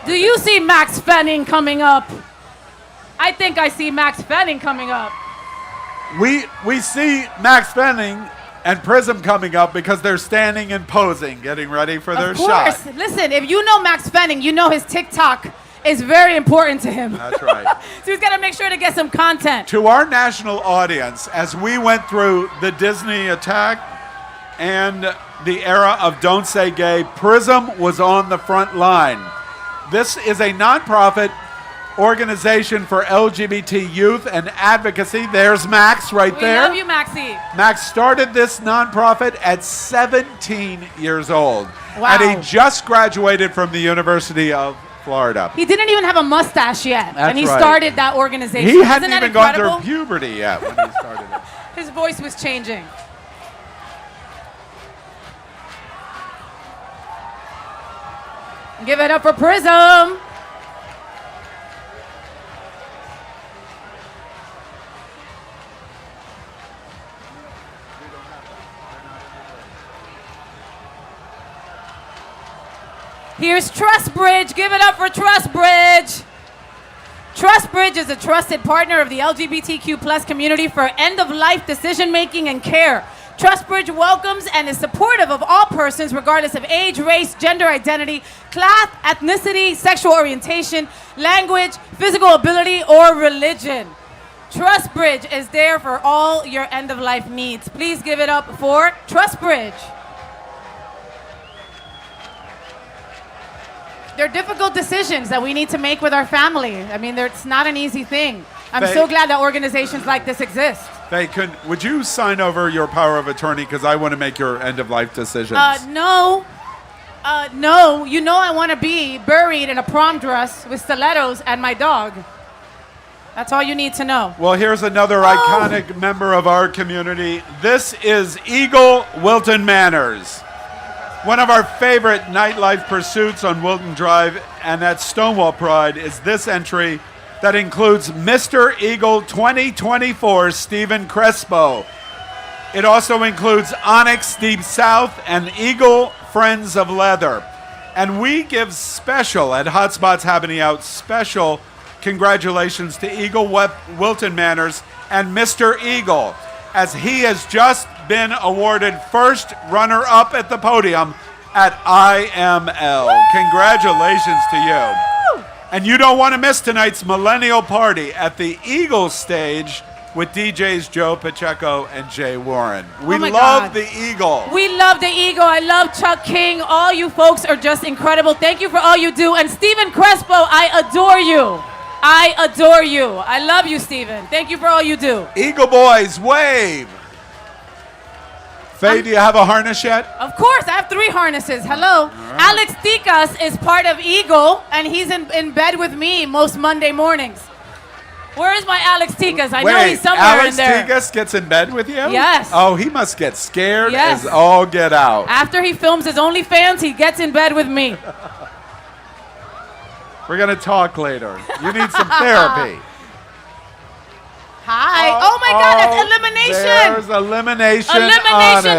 Speaker 2: Do you see Max Fenning coming up? I think I see Max Fenning coming up.
Speaker 1: We see Max Fenning and Prism coming up because they're standing and posing, getting ready for their shot.
Speaker 2: Of course. Listen, if you know Max Fenning, you know his TikTok is very important to him.
Speaker 1: That's right.
Speaker 2: So he's got to make sure to get some content.
Speaker 1: To our national audience, as we went through the Disney attack and the era of Don't Say Gay, Prism was on the front line. This is a nonprofit organization for LGBT youth and advocacy. There's Max right there.
Speaker 2: We love you, Maxie.
Speaker 1: Max started this nonprofit at 17 years old.
Speaker 2: Wow.
Speaker 1: And he just graduated from the University of Florida.
Speaker 2: He didn't even have a mustache yet,
Speaker 1: That's
Speaker 2: and he
Speaker 1: right.
Speaker 2: started that organization.
Speaker 1: He hadn't
Speaker 2: Isn't that
Speaker 1: even gone
Speaker 2: incredible?
Speaker 1: through puberty yet when he started it.
Speaker 2: His voice was changing. Give it up for Prism. Here's Trustbridge. Give it up for Trustbridge. Trustbridge is a trusted partner of the LGBTQ plus community for end-of-life decision-making and care. Trustbridge welcomes and is supportive of all persons regardless of age, race, gender identity, class, ethnicity, sexual orientation, language, physical ability, or religion. Trust Bridge is there for all your end-of-life needs. Please give it up for Trust Bridge. They're difficult decisions that we need to make with our family. I mean, it's not an easy thing. I'm so glad that organizations like this exist.
Speaker 1: Faye, would you sign over your power of attorney? Because I want to make your end-of-life decisions.
Speaker 2: No. No. You know I want to be buried in a prom dress with stilettos and my dog. That's all you need to know.
Speaker 1: Well, here's another iconic member of our community. This is Eagle Wilton Manors. One of our favorite nightlife pursuits on Wilton Drive and at Stonewall Pride is this entry that includes Mr. Eagle 2024 Stephen Crespo. It also includes Onyx Deep South and Eagle Friends of Leather. And we give special, at Hotspots Happening Out, special congratulations to Eagle Wilton Manors and Mr. Eagle, as he has just been awarded first runner-up at the podium at IML. Woo! Congratulations to you. And you don't want to miss tonight's Millennial Party at the Eagle stage with DJs Joe Pacheco and Jay Warren. We love the Eagle.
Speaker 2: We love the Eagle. I love Chuck King. All you folks are just incredible. Thank you for all you do. And Stephen Crespo, I adore you. I adore you. I love you, Stephen. Thank you for all you do.
Speaker 1: Eagle boys, wave. Faye, do you have a harness yet?
Speaker 2: Of course, I have 3 harnesses. Hello. Right. Alex Ticas is part of Eagle, and he's in bed with me most Monday mornings. Where is my Alex Ticas? I know he's somewhere in there.
Speaker 1: Alex Ticas gets in bed with you?
Speaker 2: Yes.
Speaker 1: Oh, he must get scared as all get out.
Speaker 2: After he films his OnlyFans, he gets in bed with me.
Speaker 1: We're going to talk later. You need some therapy.
Speaker 2: Hi. Oh my God, that's elimination.
Speaker 1: There's elimination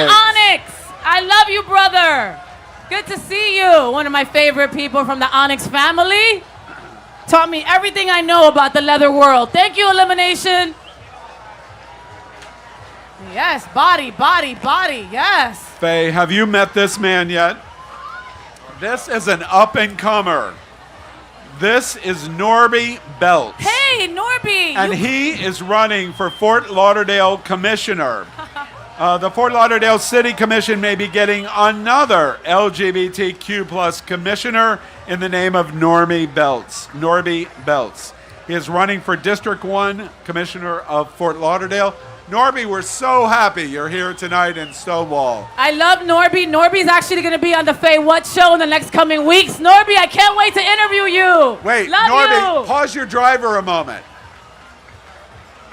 Speaker 2: Onyx. I love you, brother. Good to see you. One of my favorite people from the Onyx family. Taught me everything I know about the leather world. Thank you, elimination. Yes, body, yes.
Speaker 1: Faye, have you met this man yet? This is an up-and-comer. This is Norby Belts.
Speaker 2: Hey, Norby!
Speaker 1: And he is running for Fort Lauderdale Commissioner. The Fort Lauderdale City Commission may be getting another LGBTQ plus commissioner in the name of Norby Belts. He is running for District 1 Commissioner of Fort Lauderdale. Norby, we're so happy you're here tonight in Stonewall.
Speaker 2: I love Norby. Norby's actually going to be on the FayWhat show in the next coming weeks. Norby, I can't wait to interview you.
Speaker 1: Wait,
Speaker 2: love
Speaker 1: Norby,
Speaker 2: you.
Speaker 1: Pause your driver a moment.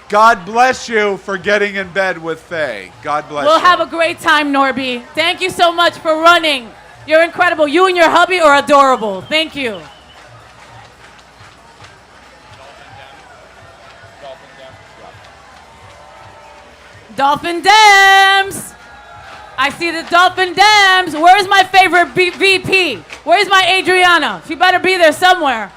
Speaker 1: God bless you for getting in bed with Faye. God bless you.
Speaker 2: We'll have a great time, Norby. Thank you so much for running. You're incredible. You and your hubby are adorable. Thank you. Dolphin Dems. I see the Dolphin Dems. Where's my favorite VP? Where's my Adriana? She better be there somewhere.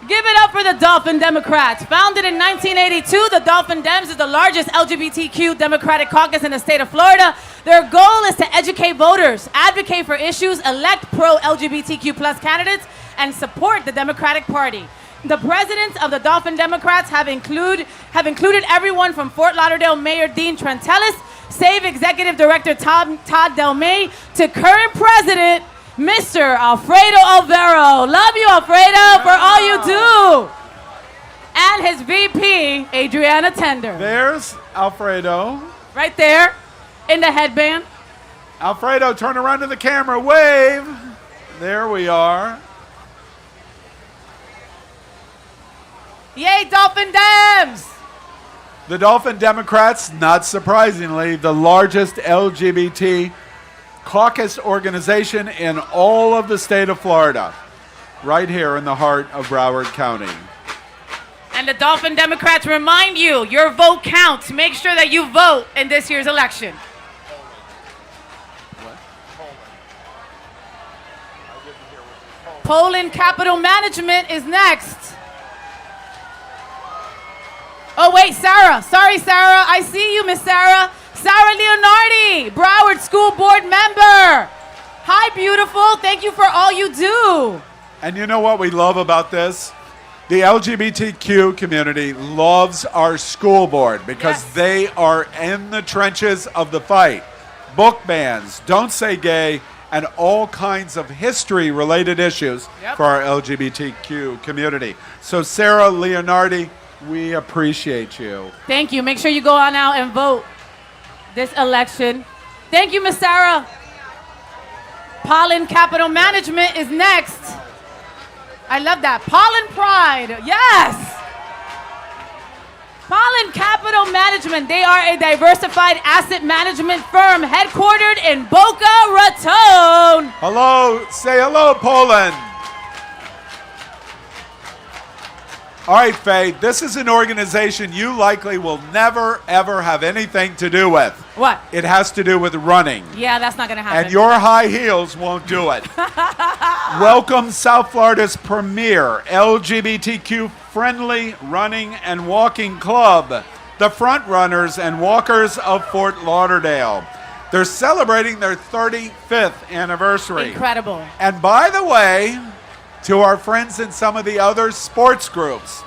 Speaker 2: Give it up for the Dolphin Democrats. Founded in 1982, the Dolphin Dems is the largest LGBTQ Democratic caucus in the state of Florida. Their goal is to educate voters, advocate for issues, elect pro-LGBTQ plus candidates, and support the Democratic Party. The presidents of the Dolphin Democrats have included everyone from Fort Lauderdale Mayor Dean Trantalis, SAVE Executive Director Todd Delmay, to current president, Mr. Alfredo Alvaro. Love you, Alfredo, for all you do. And his VP, Adriana Tender.
Speaker 1: There's Alfredo.
Speaker 2: Right there, in the headband.
Speaker 1: Alfredo, turn around to the camera, wave. There we are.
Speaker 2: Yay, Dolphin Dems!
Speaker 1: The Dolphin Democrats, not surprisingly, the largest LGBT caucus organization in all of the state of Florida, right here in the heart of Broward County.
Speaker 2: And the Dolphin Democrats remind you, your vote counts. Make sure that you vote in this year's election. Poland Capital Management is next. Oh, wait, Sarah. Sorry, Sarah. I see you, Miss Sarah. Sarah Leonardi, Broward School Board member. Hi, beautiful. Thank you for all you do.
Speaker 1: And you know what we love about this? The LGBTQ community loves our school board because they are in the trenches of the fight. Book bans, don't say gay, and all kinds of history-related issues for our LGBTQ community. So Sarah Leonardi, we appreciate you.
Speaker 2: Thank you. Make sure you go on out and vote this election. Thank you, Miss Sarah. Pollen Capital Management is next. I love that. Pollen Pride. Yes. Pollen Capital Management. They are a diversified asset management firm headquartered in Boca Raton.
Speaker 1: Hello. Say hello, Poland. All right, Faye, this is an organization you likely will never, ever have anything to do with.
Speaker 2: What?
Speaker 1: It has to do with running.
Speaker 2: Yeah, that's not going to happen.
Speaker 1: And your high heels won't do it. Welcome South Florida's premier LGBTQ-friendly running and walking club, the Front Runners and Walkers of Fort Lauderdale. They're celebrating their 35th anniversary.
Speaker 2: Incredible.
Speaker 1: And by the way, to our friends in some of the other sports groups,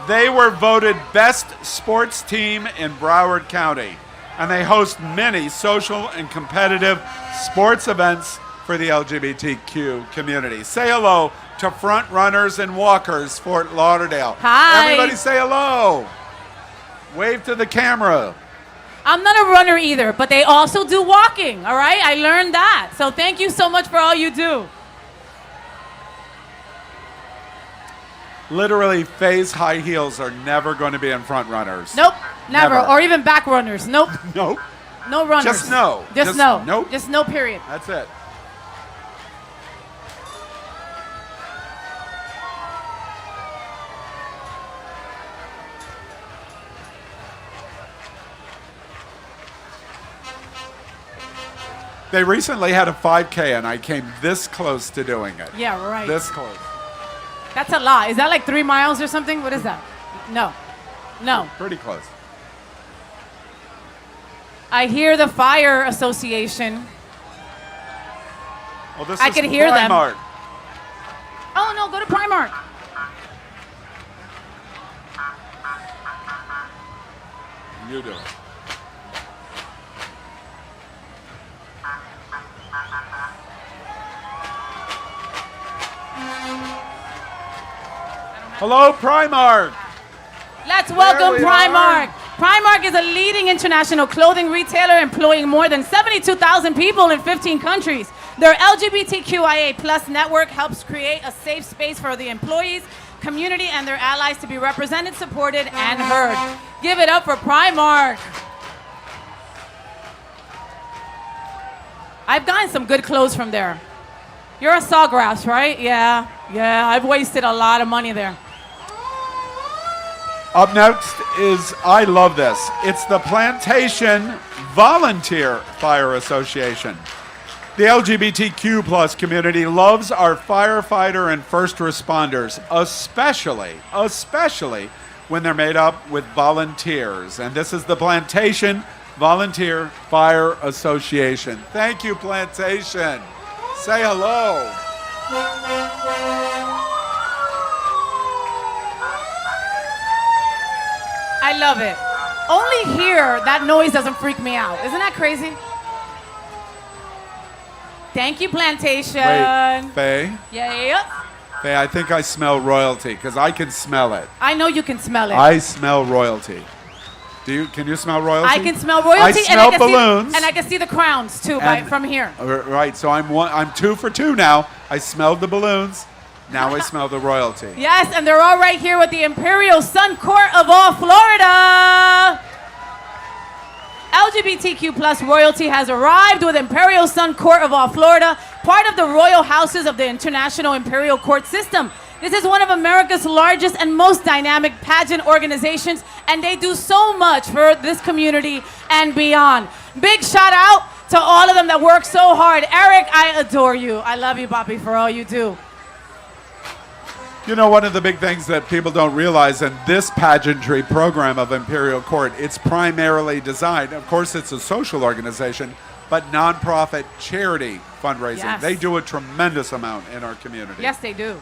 Speaker 1: they were voted best sports team in Broward County. And they host many social and competitive sports events for the LGBTQ community. Say hello to Front Runners and Walkers, Fort Lauderdale.
Speaker 2: Hi.
Speaker 1: Everybody say hello. Wave to the camera.
Speaker 2: I'm not a runner either, but they also do walking, all right? I learned that. So thank you so much for all you do.
Speaker 1: Literally, Faye's high heels are never going to be in Front Runners.
Speaker 2: Nope, never. Or even back runners. Nope.
Speaker 1: Nope.
Speaker 2: No runners.
Speaker 1: Just no.
Speaker 2: Just no.
Speaker 1: Nope.
Speaker 2: Just no, period.
Speaker 1: That's it. They recently had a 5K, and I came this close to doing it.
Speaker 2: Yeah, right.
Speaker 1: This close.
Speaker 2: That's a lot. Is that like 3 miles or something? What is that? No. No.
Speaker 1: Pretty close.
Speaker 2: I hear the Fire Association.
Speaker 1: Well, this
Speaker 2: I
Speaker 1: is
Speaker 2: could hear them.
Speaker 1: Primark.
Speaker 2: Oh, no, go to Primark.
Speaker 1: You do it. Hello, Primark.
Speaker 2: Let's welcome
Speaker 1: we
Speaker 2: Primark. Primark is a leading international clothing retailer employing more than 72,000 people in 15 countries. Their LGBTQIA+ network helps create a safe space for the employees, community, and their allies to be represented, supported, and heard. Give it up for Primark. I've gotten some good clothes from there. You're a Sawgrass, right? Yeah, I've wasted a lot of money there.
Speaker 1: Up next is, I love this. It's the Plantation Volunteer Fire Association. The LGBTQ plus community loves our firefighter and first responders, especially when they're made up with volunteers. And this is the Plantation Volunteer Fire Association. Thank you, Plantation. Say hello.
Speaker 2: I love it. Only here, that noise doesn't freak me out. Isn't that crazy? Thank you, Plantation.
Speaker 1: Wait, Faye?
Speaker 2: Yeah.
Speaker 1: Faye, I think I smell royalty because I can smell it.
Speaker 2: I know you can smell it.
Speaker 1: I smell royalty. Can you smell royalty?
Speaker 2: I can smell royalty.
Speaker 1: I smell balloons.
Speaker 2: And I can see the crowns, too, from here.
Speaker 1: Right, so I'm 2 for 2 now. I smelled the balloons. Now I smell the royalty.
Speaker 2: Yes, and they're all right here with the Imperial Sun Court of all Florida. LGBTQ plus royalty has arrived with Imperial Sun Court of all Florida, part of the royal houses of the International Imperial Court system. This is one of America's largest and most dynamic pageant organizations, and they do so much for this community and beyond. Big shout out to all of them that work so hard. Eric, I adore you. I love you, Bobby, for all you do.
Speaker 1: You know, one of the big things that people don't realize in this pageantry program of Imperial Court, it's primarily designed, of course it's a social organization, but nonprofit charity fundraising.
Speaker 2: Yes.
Speaker 1: They do a tremendous amount in our community.
Speaker 2: Yes, they do.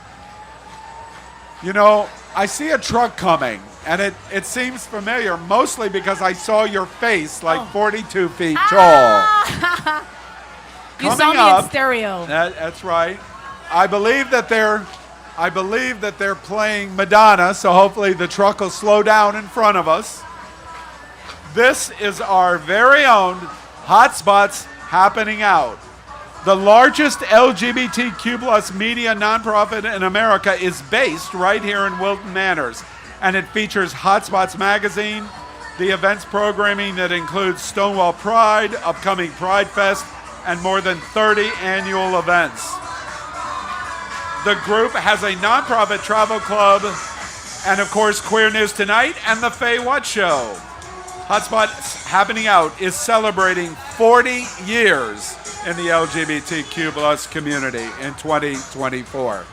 Speaker 1: You know, I see a truck coming, and it seems familiar, mostly because I saw your face like 42 feet tall.
Speaker 2: You saw
Speaker 1: Coming
Speaker 2: me
Speaker 1: up,
Speaker 2: in stereo.
Speaker 1: That's right. I believe that they're playing Madonna, so hopefully the truck will slow down in front of us. This is our very own Hotspots Happening Out. The largest LGBTQ plus media nonprofit in America is based right here in Wilton Manors, and it features Hotspots Magazine, the events programming that includes Stonewall Pride, upcoming Pride Fest, and more than 30 annual events. The group has a nonprofit travel club, and of course, Queer News Tonight and the FayWhat Show. Hotspots Happening Out is celebrating 40 years in the LGBTQ plus community in 2024.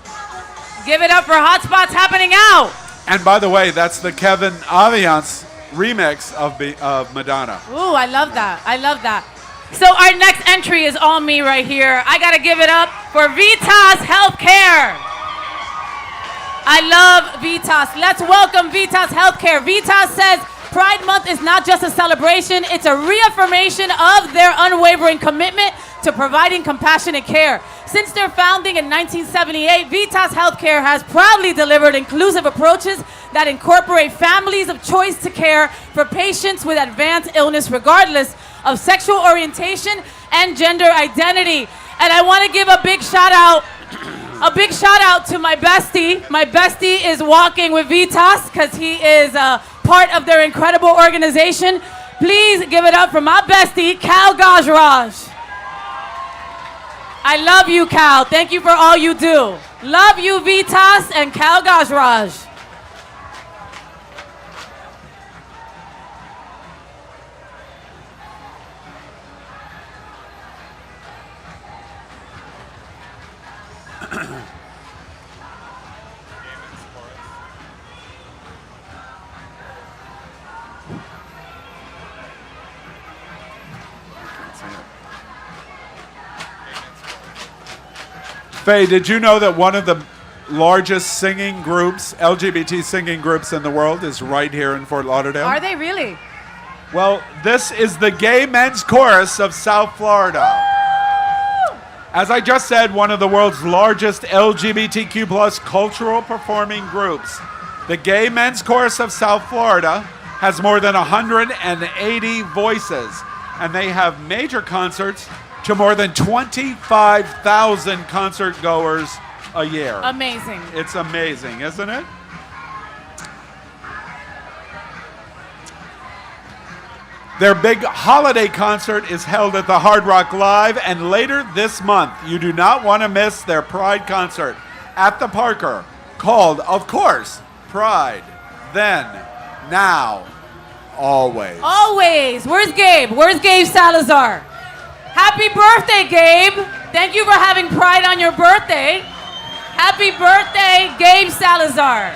Speaker 2: Give it up for Hotspots Happening Out.
Speaker 1: And by the way, that's the Kevin Aviance remix of Madonna.
Speaker 2: Ooh, I love that. I love that. So our next entry is all me right here. I gotta give it up for Vitas Healthcare. I love Vitas. Let's welcome Vitas Healthcare. Vitas says Pride Month is not just a celebration, it's a reaffirmation of their unwavering commitment to providing compassionate care. Since their founding in 1978, Vitas Healthcare has proudly delivered inclusive approaches that incorporate families of choice to care for patients with advanced illness regardless of sexual orientation and gender identity. And I want to give a big shout out to my bestie. My bestie is walking with Vitas because he is part of their incredible organization. Please give it up for my bestie, Cal Gajraj. I love you, Cal. Thank you for all you do. Love you, Vitas and Cal Gajraj.
Speaker 1: Faye, did you know that one of the largest singing groups, LGBT singing groups in the world is right here in Fort Lauderdale?
Speaker 2: Are they really?
Speaker 1: Well, this is the Gay Men's Chorus of South Florida. As I just said, one of the world's largest LGBTQ plus cultural performing groups. The Gay Men's Chorus of South Florida has more than 180 voices, and they have major concerts to more than 25,000 concert goers a year.
Speaker 2: Amazing.
Speaker 1: It's amazing, isn't it? Their big holiday concert is held at the Hard Rock Live, and later this month, you do not want to miss their Pride concert at the Parker, called, of course, Pride. Then, now, always.
Speaker 2: Always. Where's Gabe? Where's Gabe Salazar? Happy birthday, Gabe. Thank you for having Pride on your birthday. Happy birthday, Gabe Salazar.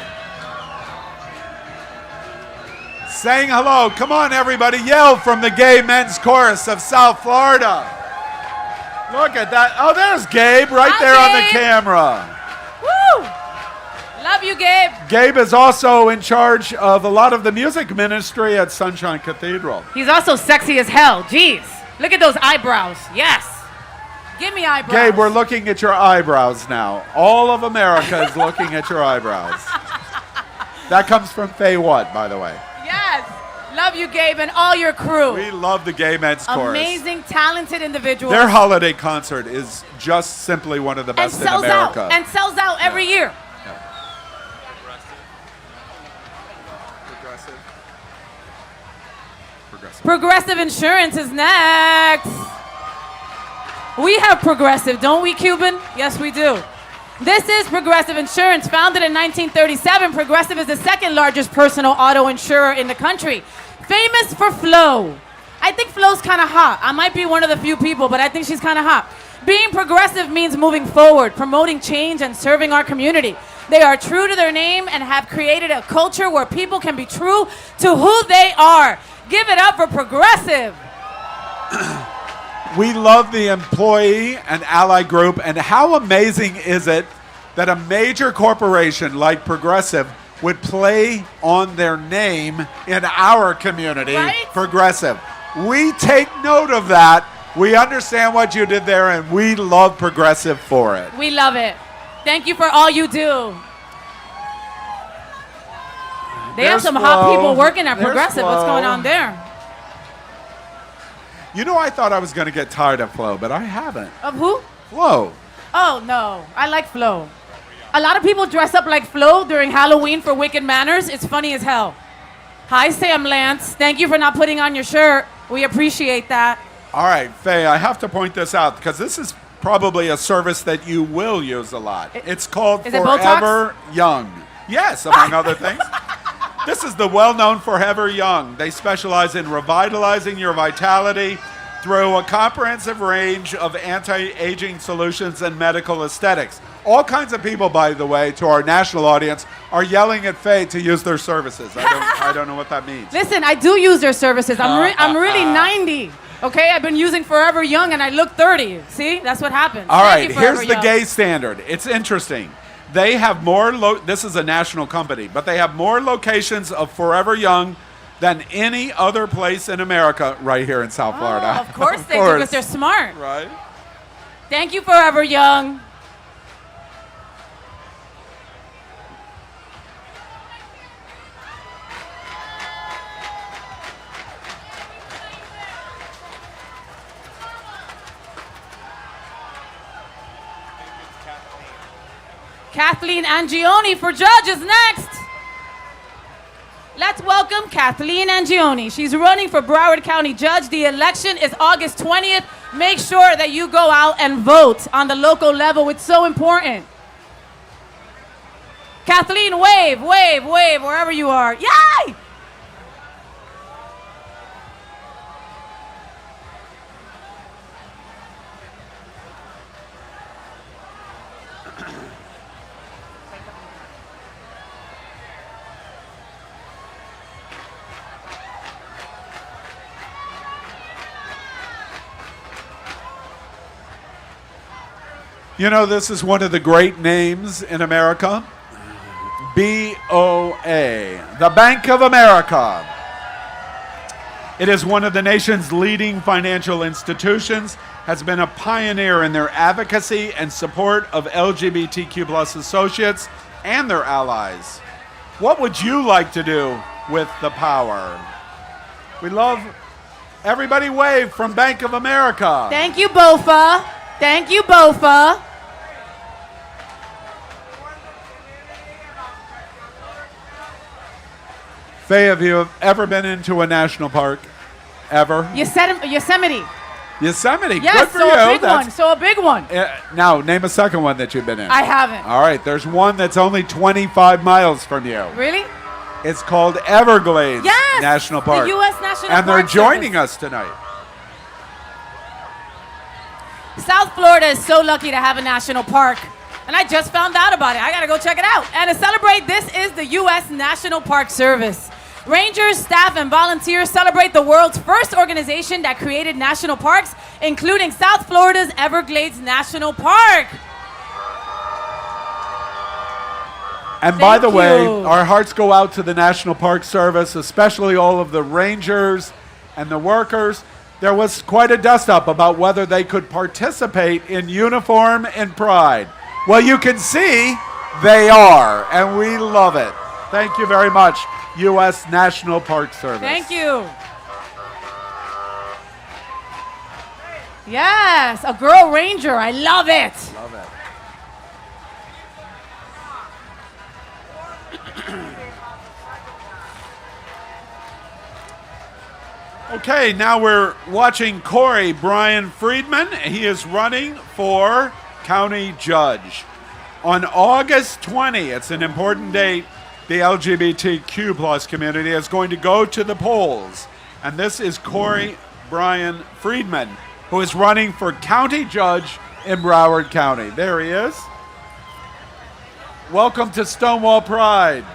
Speaker 1: Saying hello. Come on, everybody. Yell from the Gay Men's Chorus of South Florida. Look at that. Oh, there's Gabe right
Speaker 2: Hi,
Speaker 1: there on the
Speaker 2: Gabe.
Speaker 1: camera.
Speaker 2: Woo! Love you, Gabe.
Speaker 1: Gabe is also in charge of a lot of the music ministry at Sunshine Cathedral.
Speaker 2: He's also sexy as hell. Jeez. Look at those eyebrows. Yes. Give me eyebrows.
Speaker 1: Gabe, we're looking at your eyebrows now. All of America is looking at your eyebrows. That comes from FayWhat, by the way.
Speaker 2: Yes. Love you, Gabe, and all your crew.
Speaker 1: We love the Gay Men's Chorus.
Speaker 2: Amazing, talented individuals.
Speaker 1: Their holiday concert is just simply one of the best in America.
Speaker 2: And sells out every year. Progressive Insurance is next. We have Progressive, don't we, Cuban? Yes, we do. This is Progressive Insurance. Founded in 1937, Progressive is the second largest personal auto insurer in the country. Famous for Flo. I think Flo's kind of hot. I might be one of the few people, but I think she's kind of hot. Being progressive means moving forward, promoting change, and serving our community. They are true to their name and have created a culture where people can be true to who they are. Give it up for Progressive.
Speaker 1: We love the employee and ally group, and how amazing is it that a major corporation like Progressive would play on their name in our community,
Speaker 2: Right?
Speaker 1: Progressive. We take note of that. We understand what you did there, and we love Progressive for it.
Speaker 2: We love it. Thank you for all you do. They have
Speaker 1: There's
Speaker 2: some hot
Speaker 1: Flo.
Speaker 2: people working at
Speaker 1: There's
Speaker 2: Progressive. What's
Speaker 1: Flo.
Speaker 2: going on there?
Speaker 1: You know, I thought I was going to get tired of Flo, but I haven't.
Speaker 2: Of who?
Speaker 1: Flo.
Speaker 2: Oh, no. I like Flo. A lot of people dress up like Flo during Halloween for Wicked Manners. It's funny as hell. Hi, Sam Lance. Thank you for not putting on your shirt. We appreciate that.
Speaker 1: All right, Faye, I have to point this out because this is probably a service that you will use a lot. It's called
Speaker 2: Is it Botox?
Speaker 1: Forever Young. Yes, among other things. This is the well-known Forever Young. They specialize in revitalizing your vitality through a comprehensive range of anti-aging solutions and medical aesthetics. All kinds of people, by the way, to our national audience, are yelling at Faye to use their services. I don't know what that means.
Speaker 2: Listen, I do use their services. I'm really 90. Okay, I've been using Forever Young and I look 30. See, that's what happens.
Speaker 1: All right,
Speaker 2: Thank you, Forever
Speaker 1: here's the
Speaker 2: Young.
Speaker 1: gay standard. It's interesting. They have more, this is a national company, but they have more locations of Forever Young than any other place in America right here in South Florida.
Speaker 2: Of course they do because they're smart.
Speaker 1: Right.
Speaker 2: Thank you, Forever Young. Kathleen Angioni for judge is next. Let's welcome Kathleen Angioni. She's running for Broward County Judge. The election is August 20th. Make sure that you go out and vote on the local level. It's so important. Kathleen, wave, wave, wave, wherever you are. Yay!
Speaker 1: You know, this is one of the great names in America. BOA, the Bank of America. It is one of the nation's leading financial institutions, has been a pioneer in their advocacy and support of LGBTQ plus associates and their allies. What would you like to do with the power? We love everybody wave from Bank of America.
Speaker 2: Thank you, BOFA. Thank you, BOFA.
Speaker 1: Faye, have you ever been into a national park? Ever?
Speaker 2: Yosemite.
Speaker 1: Yosemite.
Speaker 2: Yes,
Speaker 1: Good for
Speaker 2: so
Speaker 1: you.
Speaker 2: a big one. So a big one.
Speaker 1: Now, name a second one that you've been in.
Speaker 2: I haven't.
Speaker 1: All right, there's one that's only 25 miles from you.
Speaker 2: Really?
Speaker 1: It's called Everglades
Speaker 2: Yes,
Speaker 1: National Park.
Speaker 2: the U.S. National
Speaker 1: And they're
Speaker 2: Park
Speaker 1: joining
Speaker 2: Service.
Speaker 1: us tonight.
Speaker 2: South Florida is so lucky to have a national park. And I just found out about it. I got to go check it out. And to celebrate, this is the U.S. National Park Service. Rangers, staff, and volunteers celebrate the world's first organization that created national parks, including South Florida's Everglades National Park.
Speaker 1: And by the
Speaker 2: Thank
Speaker 1: way,
Speaker 2: you.
Speaker 1: our hearts go out to the National Park Service, especially all of the rangers and the workers. There was quite a dust-up about whether they could participate in uniform and pride. Well, you can see they are, and we love it. Thank you very much, U.S. National Park Service.
Speaker 2: Thank you. Yes, a girl ranger. I love it.
Speaker 1: Love it. Okay, now we're watching Corey Brian Friedman. He is running for county judge. On August 20, it's an important date, the LGBTQ plus community is going to go to the polls. And this is Corey Brian Friedman, who is running for county judge in Broward County. There he is. Welcome to Stonewall Pride.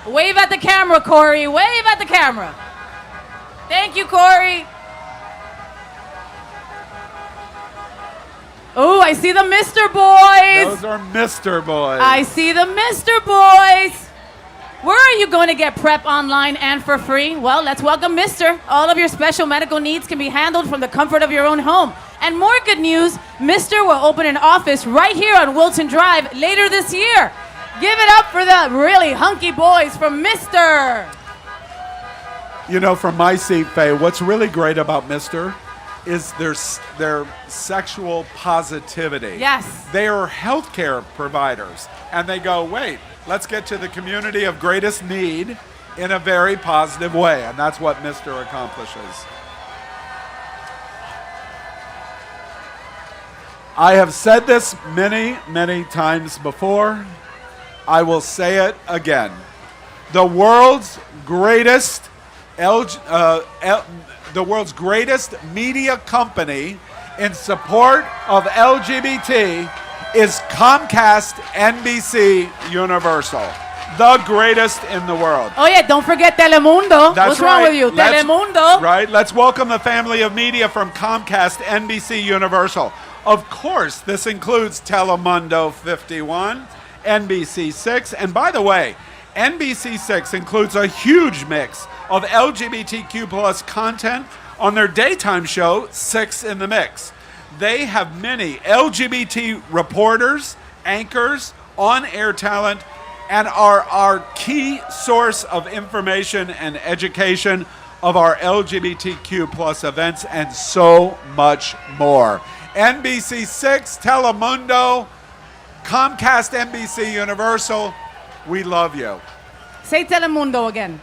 Speaker 2: Wave at the camera, Corey. Wave at the camera. Thank you, Corey. Oh, I see the Mr. Boys.
Speaker 1: Those are Mr. Boys.
Speaker 2: I see the Mr. Boys. Where are you going to get PrEP online and for free? Well, let's welcome Mr. All of your special medical needs can be handled from the comfort of your own home. And more good news, Mr. will open an office right here on Wilton Drive later this year. Give it up for the really hunky boys from Mr.
Speaker 1: You know, from my seat, Faye, what's really great about Mr. is their sexual positivity.
Speaker 2: Yes.
Speaker 1: They are healthcare providers, and they go, wait, let's get to the community of greatest need in a very positive way, and that's what Mr. accomplishes. I have said this many, many times before. I will say it again. The world's greatest media company in support of LGBT is Comcast NBC Universal, the greatest in the world.
Speaker 2: Oh yeah, don't forget Telemundo.
Speaker 1: That's
Speaker 2: What's wrong
Speaker 1: right.
Speaker 2: with you?
Speaker 1: Let's-
Speaker 2: Telemundo.
Speaker 1: Right. Let's welcome the family of media from Comcast NBC Universal. Of course, this includes Telemundo 51, NBC 6, and by the way, NBC 6 includes a huge mix of LGBTQ plus content on their daytime show, 6 in the Mix. They have many LGBT reporters, anchors, on-air talent, and are our key source of information and education of our LGBTQ plus events and so much more. NBC 6, Telemundo, Comcast NBC Universal, we love you.
Speaker 2: Say Telemundo again.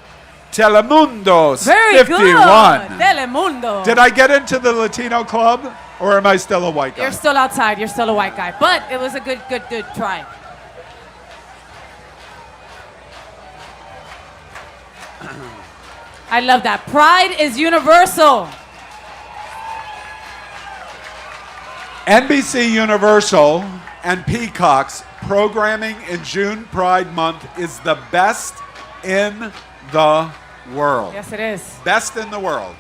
Speaker 1: Telemundo
Speaker 2: Very
Speaker 1: 51.
Speaker 2: good. Telemundo.
Speaker 1: Did I get into the Latino club, or am I still a white guy?
Speaker 2: You're still outside. You're still a white guy. But it was a good try. I love that. Pride is universal.
Speaker 1: NBC Universal and Peacock's programming in June Pride Month is the best in the world.
Speaker 2: Yes, it is.
Speaker 1: Best in the world.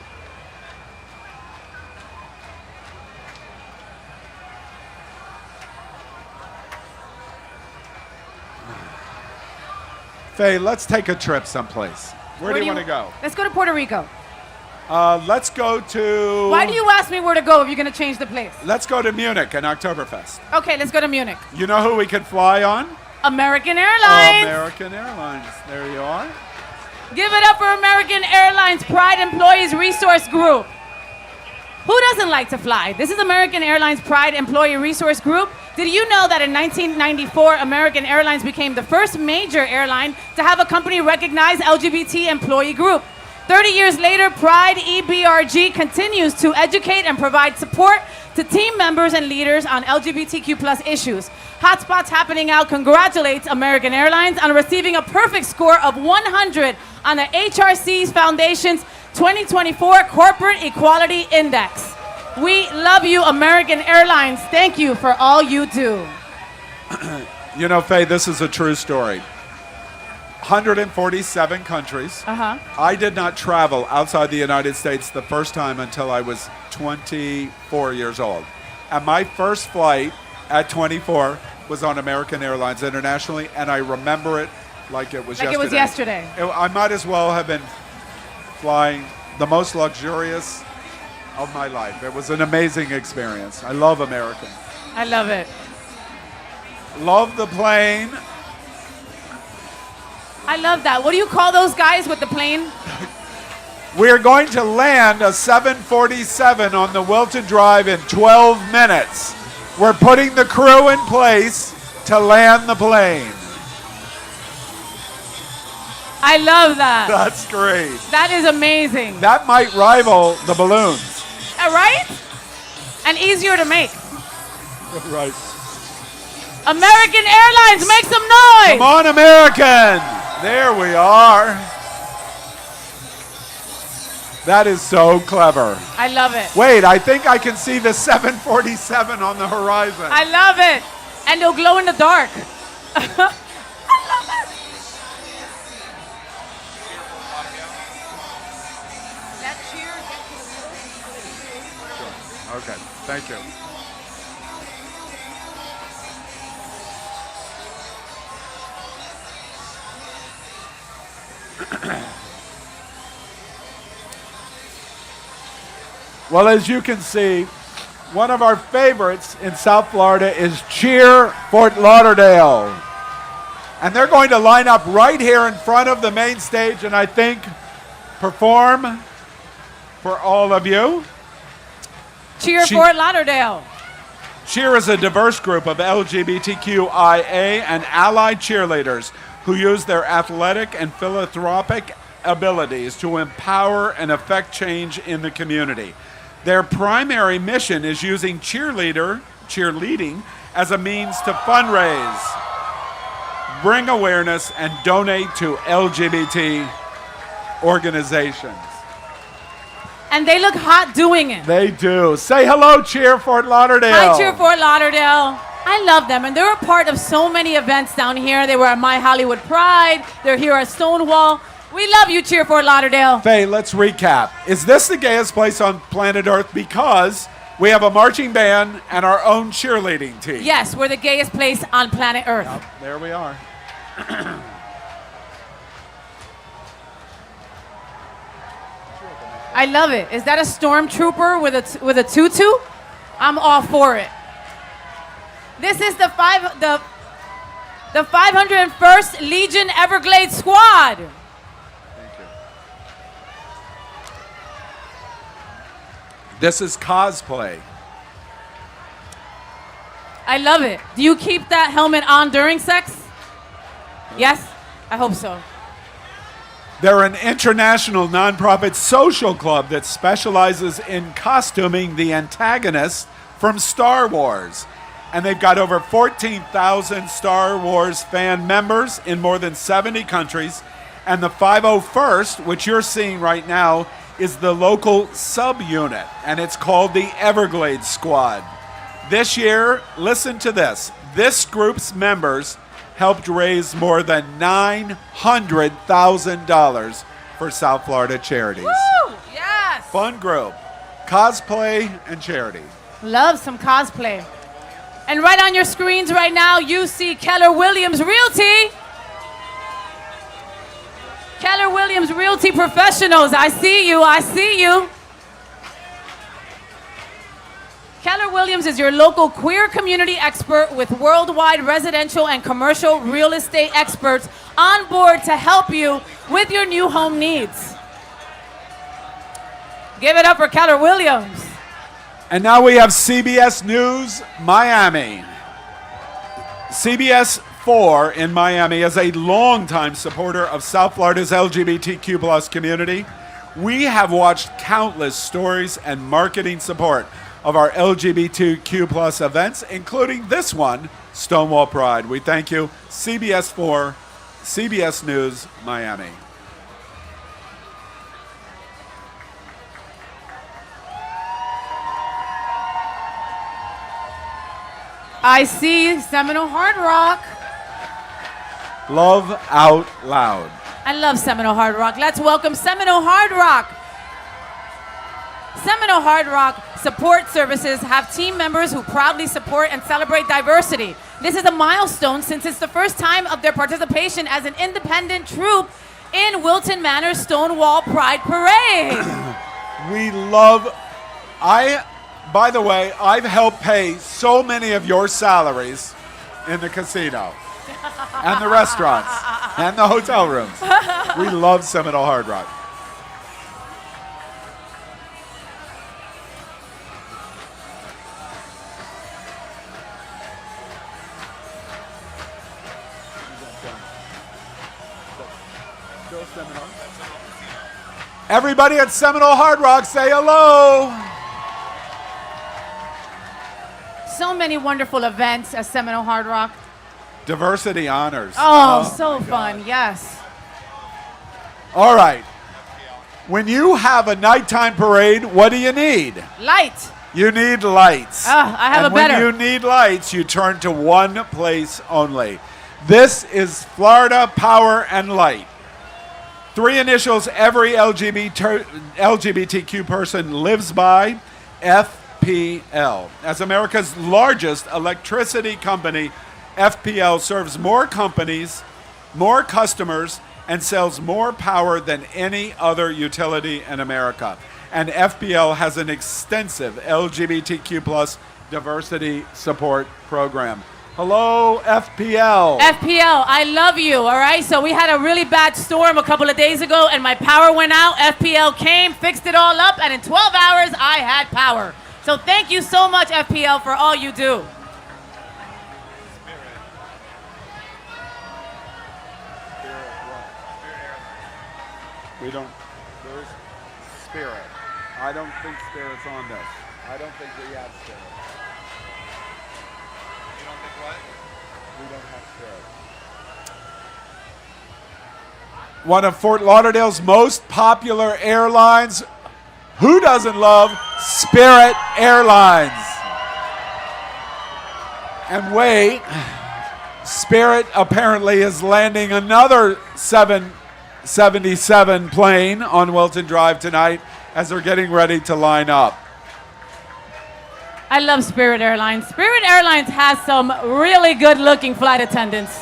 Speaker 1: Faye, let's take a trip someplace. Where do you want to go?
Speaker 2: Let's go to Puerto Rico.
Speaker 1: Let's go to...
Speaker 2: Why do you ask me where to go if you're going to change the place?
Speaker 1: Let's go to Munich and Oktoberfest.
Speaker 2: Okay, let's go to Munich.
Speaker 1: You know who we could fly on?
Speaker 2: American Airlines.
Speaker 1: American Airlines. There you are.
Speaker 2: Give it up for American Airlines Pride Employees Resource Group. Who doesn't like to fly? This is American Airlines Pride Employee Resource Group. Did you know that in 1994, American Airlines became the first major airline to have a company-recognized LGBT employee group? 30 years later, Pride EBRG continues to educate and provide support to team members and leaders on LGBTQ plus issues. Hotspots Happening Out congratulates American Airlines on receiving a perfect score of 100 on the HRC's Foundation's 2024 Corporate Equality Index. We love you, American Airlines. Thank you for all you do.
Speaker 1: You know, Faye, this is a true story. 147 countries. I did not travel outside the United States the first time until I was 24 years old. And my first flight at 24 was on American Airlines internationally, and I remember it like it was yesterday.
Speaker 2: Like it was yesterday.
Speaker 1: I might as well have been flying the most luxurious of my life. It was an amazing experience. I love American.
Speaker 2: I love it.
Speaker 1: Love the plane.
Speaker 2: I love that. What do you call those guys with the plane?
Speaker 1: We're going to land a 747 on the Wilton Drive in 12 minutes. We're putting the crew in place to land the plane.
Speaker 2: I love that.
Speaker 1: That's great.
Speaker 2: That is amazing.
Speaker 1: That might rival the balloons.
Speaker 2: Right? And easier to make.
Speaker 1: Right.
Speaker 2: American Airlines, make some noise.
Speaker 1: Come on, American. There we are. That is so clever.
Speaker 2: I love it.
Speaker 1: Wait, I think I can see the 747 on the horizon.
Speaker 2: I love it. And it'll glow in the dark.
Speaker 1: Okay, thank you. Well, as you can see, one of our favorites in South Florida is Cheer Fort Lauderdale. And they're going to line up right here in front of the main stage and I think perform for all of you.
Speaker 2: Cheer Fort Lauderdale.
Speaker 1: Cheer is a diverse group of LGBTQIA and allied cheerleaders who use their athletic and philanthropic abilities to empower and affect change in the community. Their primary mission is using cheerleading as a means to fundraise, bring awareness, and donate to LGBT organizations.
Speaker 2: And they look hot doing it.
Speaker 1: They do. Say hello, Cheer Fort Lauderdale.
Speaker 2: Hi, Cheer Fort Lauderdale. I love them, and they're a part of so many events down here. They were at My Hollywood Pride. They're here at Stonewall. We love you, Cheer Fort Lauderdale.
Speaker 1: Faye, let's recap. Is this the gayest place on planet Earth because we have a marching band and our own cheerleading team?
Speaker 2: Yes, we're the gayest place on planet Earth.
Speaker 1: Yep, there we are.
Speaker 2: I love it. Is that a stormtrooper with a tutu? I'm all for it. This is the 501st Legion Everglades Squad.
Speaker 1: Thank you. This is cosplay.
Speaker 2: I love it. Do you keep that helmet on during sex? Yes? I hope so.
Speaker 1: They're an international nonprofit social club that specializes in costuming the antagonists from Star Wars. And they've got over 14,000 Star Wars fan members in more than 70 countries. And the 501st, which you're seeing right now, is the local subunit, and it's called the Everglades Squad. This year, listen to this, this group's members helped raise more than $900,000 for South Florida charities.
Speaker 2: Woo! Yes!
Speaker 1: Fun group, cosplay and charity.
Speaker 2: Love some cosplay. And right on your screens right now, you see Keller Williams Realty. Keller Williams Realty Professionals, I see you, I see you. Keller Williams is your local queer community expert with worldwide residential and commercial real estate experts on board to help you with your new home needs. Give it up for Keller Williams.
Speaker 1: And now we have CBS News Miami. CBS 4 in Miami is a longtime supporter of South Florida's LGBTQ plus community. We have watched countless stories and marketing support of our LGBTQ plus events, including this one, Stonewall Pride. We thank you, CBS 4, CBS News Miami.
Speaker 2: I see Seminole Hard Rock.
Speaker 1: Love out loud.
Speaker 2: I love Seminole Hard Rock. Let's welcome Seminole Hard Rock. Seminole Hard Rock Support Services have team members who proudly support and celebrate diversity. This is a milestone since it's the first time of their participation as an independent troupe in Wilton Manors Stonewall Pride Parade.
Speaker 1: We love, by the way, I've helped pay so many of your salaries in the casino and the restaurants and the hotel rooms. We love Seminole Hard Rock. Everybody at Seminole Hard Rock, say hello.
Speaker 2: So many wonderful events at Seminole Hard Rock.
Speaker 1: Diversity honors.
Speaker 2: Oh, so fun, yes.
Speaker 1: All right. When you have a nighttime parade, what do you need?
Speaker 2: Light.
Speaker 1: You need lights.
Speaker 2: I have
Speaker 1: and
Speaker 2: a better.
Speaker 1: When you need lights, you turn to one place only. This is Florida Power and Light. 3 initials every LGBTQ person lives by, FPL. As America's largest electricity company, FPL serves more companies, more customers, and sells more power than any other utility in America. And FPL has an extensive LGBTQ plus diversity support program. Hello, FPL.
Speaker 2: FPL, I love you, all right? So we had a really bad storm a couple of days ago, and my power went out. FPL came, fixed it all up, and in 12 hours, I had power. So thank you so much, FPL, for all you do.
Speaker 1: We don't, there's Spirit. I don't think Spirit's on this. I don't think we have Spirit.
Speaker 22: You don't think what?
Speaker 1: We don't have Spirit. One of Fort Lauderdale's most popular airlines. Who doesn't love Spirit Airlines? And wait, Spirit apparently is landing another 777 plane on Wilton Drive tonight as they're getting ready to line up.
Speaker 2: I love Spirit Airlines. Spirit Airlines has some really good-looking flight attendants.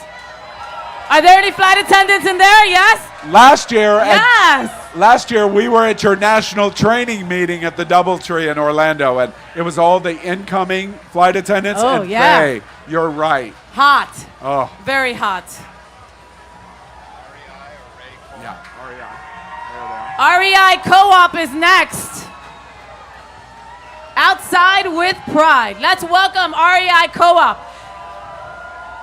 Speaker 2: Are there any flight attendants in there? Yes?
Speaker 1: Last year,
Speaker 2: Yes!
Speaker 1: last year we were at your national training meeting at the Doubletree in Orlando, and it was all the incoming flight attendants.
Speaker 2: Oh,
Speaker 1: and
Speaker 2: yeah.
Speaker 1: Faye, you're right.
Speaker 2: Hot.
Speaker 1: Oh,
Speaker 2: Very hot.
Speaker 1: yeah,
Speaker 2: REI Co-op is next. Outside with Pride. Let's welcome REI Co-op.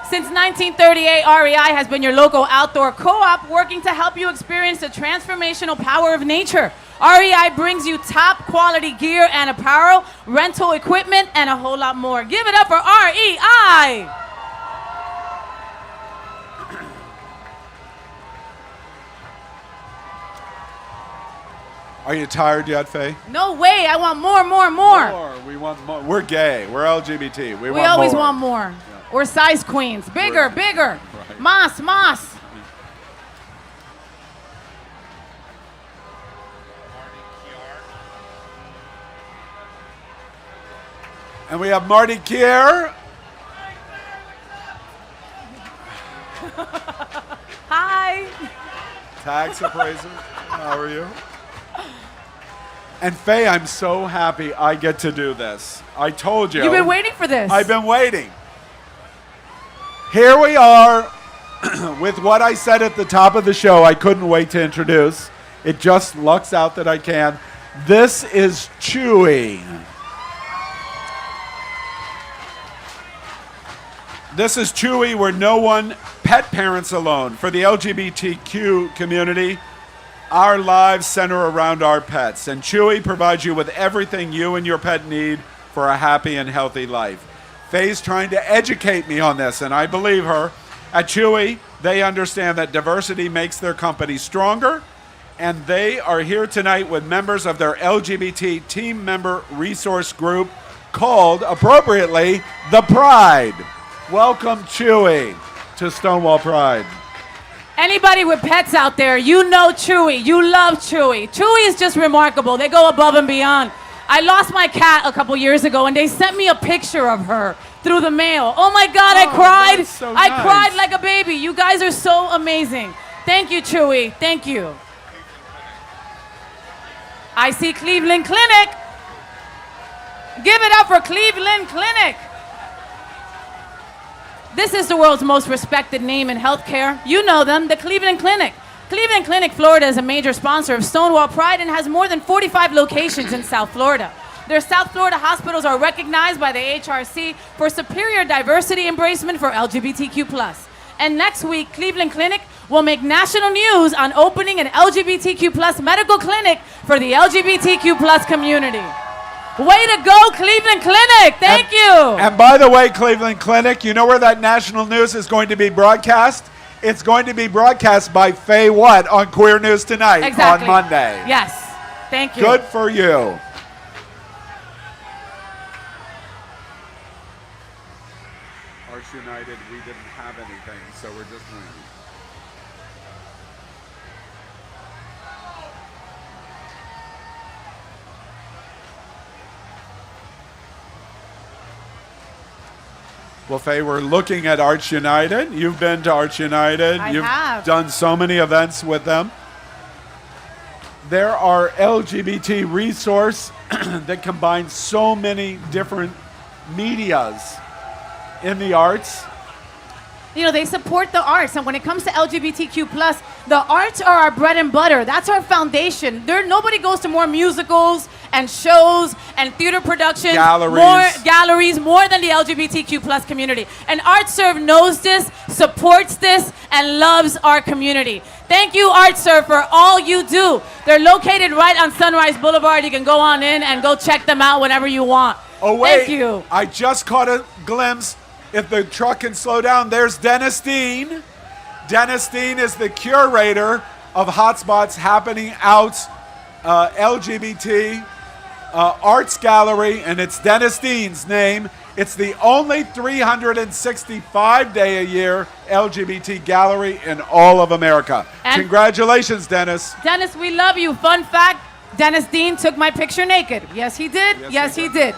Speaker 2: Since 1938, REI has been your local outdoor co-op working to help you experience the transformational power of nature. REI brings you top quality gear and apparel, rental equipment, and a whole lot more. Give it up for REI!
Speaker 1: Are you tired yet, Faye?
Speaker 2: No way, I want more.
Speaker 1: We want more. We're gay. We're LGBT. We want
Speaker 2: always
Speaker 1: more.
Speaker 2: want more. We're size queens. Bigger.
Speaker 1: Right.
Speaker 2: Mas.
Speaker 1: And we have Marty Kier.
Speaker 2: Hi.
Speaker 1: Tax appraiser. How are you? And Faye, I'm so happy I get to do this. I told you.
Speaker 2: You've been waiting for this.
Speaker 1: I've been waiting. Here we are with what I said at the top of the show I couldn't wait to introduce. It just lucks out that I can. This is Chewy. This is Chewy, where no one pet parents alone. For the LGBTQ community, our lives center around our pets, and Chewy provides you with everything you and your pet need for a happy and healthy life. Faye's trying to educate me on this, and I believe her. At Chewy, they understand that diversity makes their company stronger, and they are here tonight with members of their LGBT team member resource group called, appropriately, the Pride. Welcome, Chewy, to Stonewall Pride.
Speaker 2: Anybody with pets out there, you know Chewy. You love Chewy. Chewy is just remarkable. They go above and beyond. I lost my cat a couple years ago, and they sent me a picture of her through the mail. Oh my God, I cried.
Speaker 1: that's so
Speaker 2: I
Speaker 1: nice.
Speaker 2: cried like a baby. You guys are so amazing. Thank you, Chewy. Thank you. I see Cleveland Clinic. Give it up for Cleveland Clinic. This is the world's most respected name in healthcare. You know them, the Cleveland Clinic. Cleveland Clinic, Florida is a major sponsor of Stonewall Pride and has more than 45 locations in South Florida. Their South Florida hospitals are recognized by the HRC for superior diversity embracement for LGBTQ+. And next week, Cleveland Clinic will make national news on opening an LGBTQ+ medical clinic for the LGBTQ+ community. Way to go, Cleveland Clinic. Thank you.
Speaker 1: And by the way, Cleveland Clinic, you know where that national news is going to be broadcast? It's going to be broadcast by FayWhat on Queer News Tonight
Speaker 2: Exactly.
Speaker 1: on Monday.
Speaker 2: Yes. Thank you.
Speaker 1: Good for you. Arts United, we didn't have anything, so we're just winning. Well, Faye, we're looking at Arts United. You've been to Arts United.
Speaker 2: I
Speaker 1: You've
Speaker 2: have.
Speaker 1: done so many events with them. There are LGBT resource that combines so many different medias in the arts.
Speaker 2: You know, they support the arts, and when it comes to LGBTQ+, the arts are our bread and butter. That's our foundation. Nobody goes to more musicals and shows and theater productions, more than the LGBTQ+ community. And ArtServe knows this, supports this, and loves our community. Thank you, ArtServe, for all you do. They're located right on Sunrise Boulevard. You can go on in and go check them out whenever you want.
Speaker 1: Oh, wait.
Speaker 2: Thank you.
Speaker 1: I just caught a glimpse. If the truck can slow down, there's Dennis Dean. Dennis Dean is the curator of Hotspots Happening Out LGBT Arts Gallery, and it's Dennis Dean's name. It's the only 365-day-a-year LGBT gallery in all of America.
Speaker 2: And
Speaker 1: congratulations, Dennis.
Speaker 2: Dennis, we love you. Fun fact, Dennis Dean took my picture naked. Yes, he did. Yes, he did.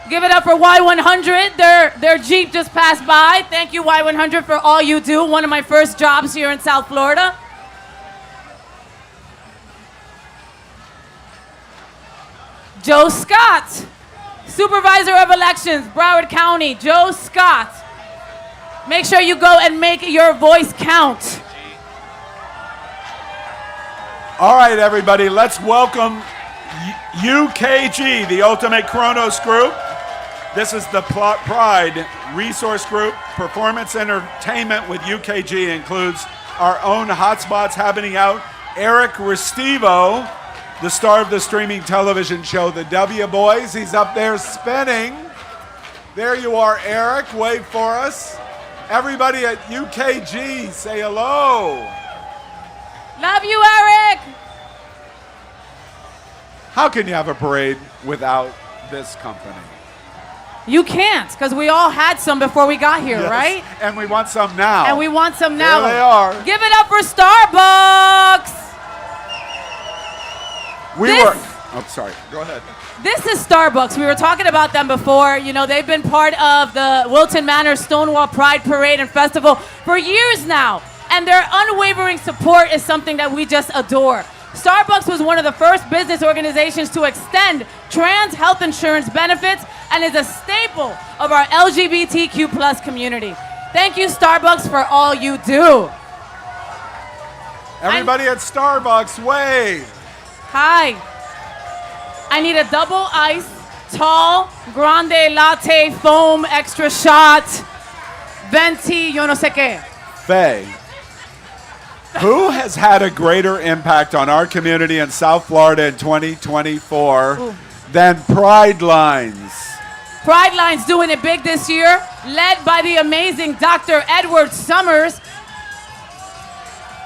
Speaker 2: Give it up for Y100. Their Jeep just passed by. Thank you, Y100, for all you do. One of my first jobs here in South Florida. Joe Scott, Supervisor of Elections, Broward County. Joe Scott. Make sure you go and make your voice count.
Speaker 1: All right, everybody, let's welcome UKG, the Ultimate Kronos Group. This is the Pride Resource Group. Performance entertainment with UKG includes our own Hotspots Happening Out, Eric Restivo, the star of the streaming television show The W Boys. He's up there spinning. There you are, Eric. Wave for us. Everybody at UKG, say hello.
Speaker 2: Love you, Eric.
Speaker 1: How can you have a parade without this company?
Speaker 2: You can't, because we all had some before we got here,
Speaker 1: Yes,
Speaker 2: right?
Speaker 1: And we want some now.
Speaker 2: And we want some now.
Speaker 1: There they are.
Speaker 2: Give it up for Starbucks.
Speaker 1: Sorry. Go ahead.
Speaker 2: This is Starbucks. We were talking about them before. You know, they've been part of the Wilton Manors Stonewall Pride Parade and Festival for years now. And their unwavering support is something that we just adore. Starbucks was one of the first business organizations to extend trans health insurance benefits and is a staple of our LGBTQ+ community. Thank you, Starbucks, for all you do.
Speaker 1: Everybody at Starbucks, wave.
Speaker 2: Hi. I need a double ice, tall, grande latte, foam, extra shot, venti, yo no sé qué.
Speaker 1: Faye, who has had a greater impact on our community in South Florida in 2024 than Pride Lines?
Speaker 2: Pride Line's doing it big this year, led by the amazing Dr. Edward Summers.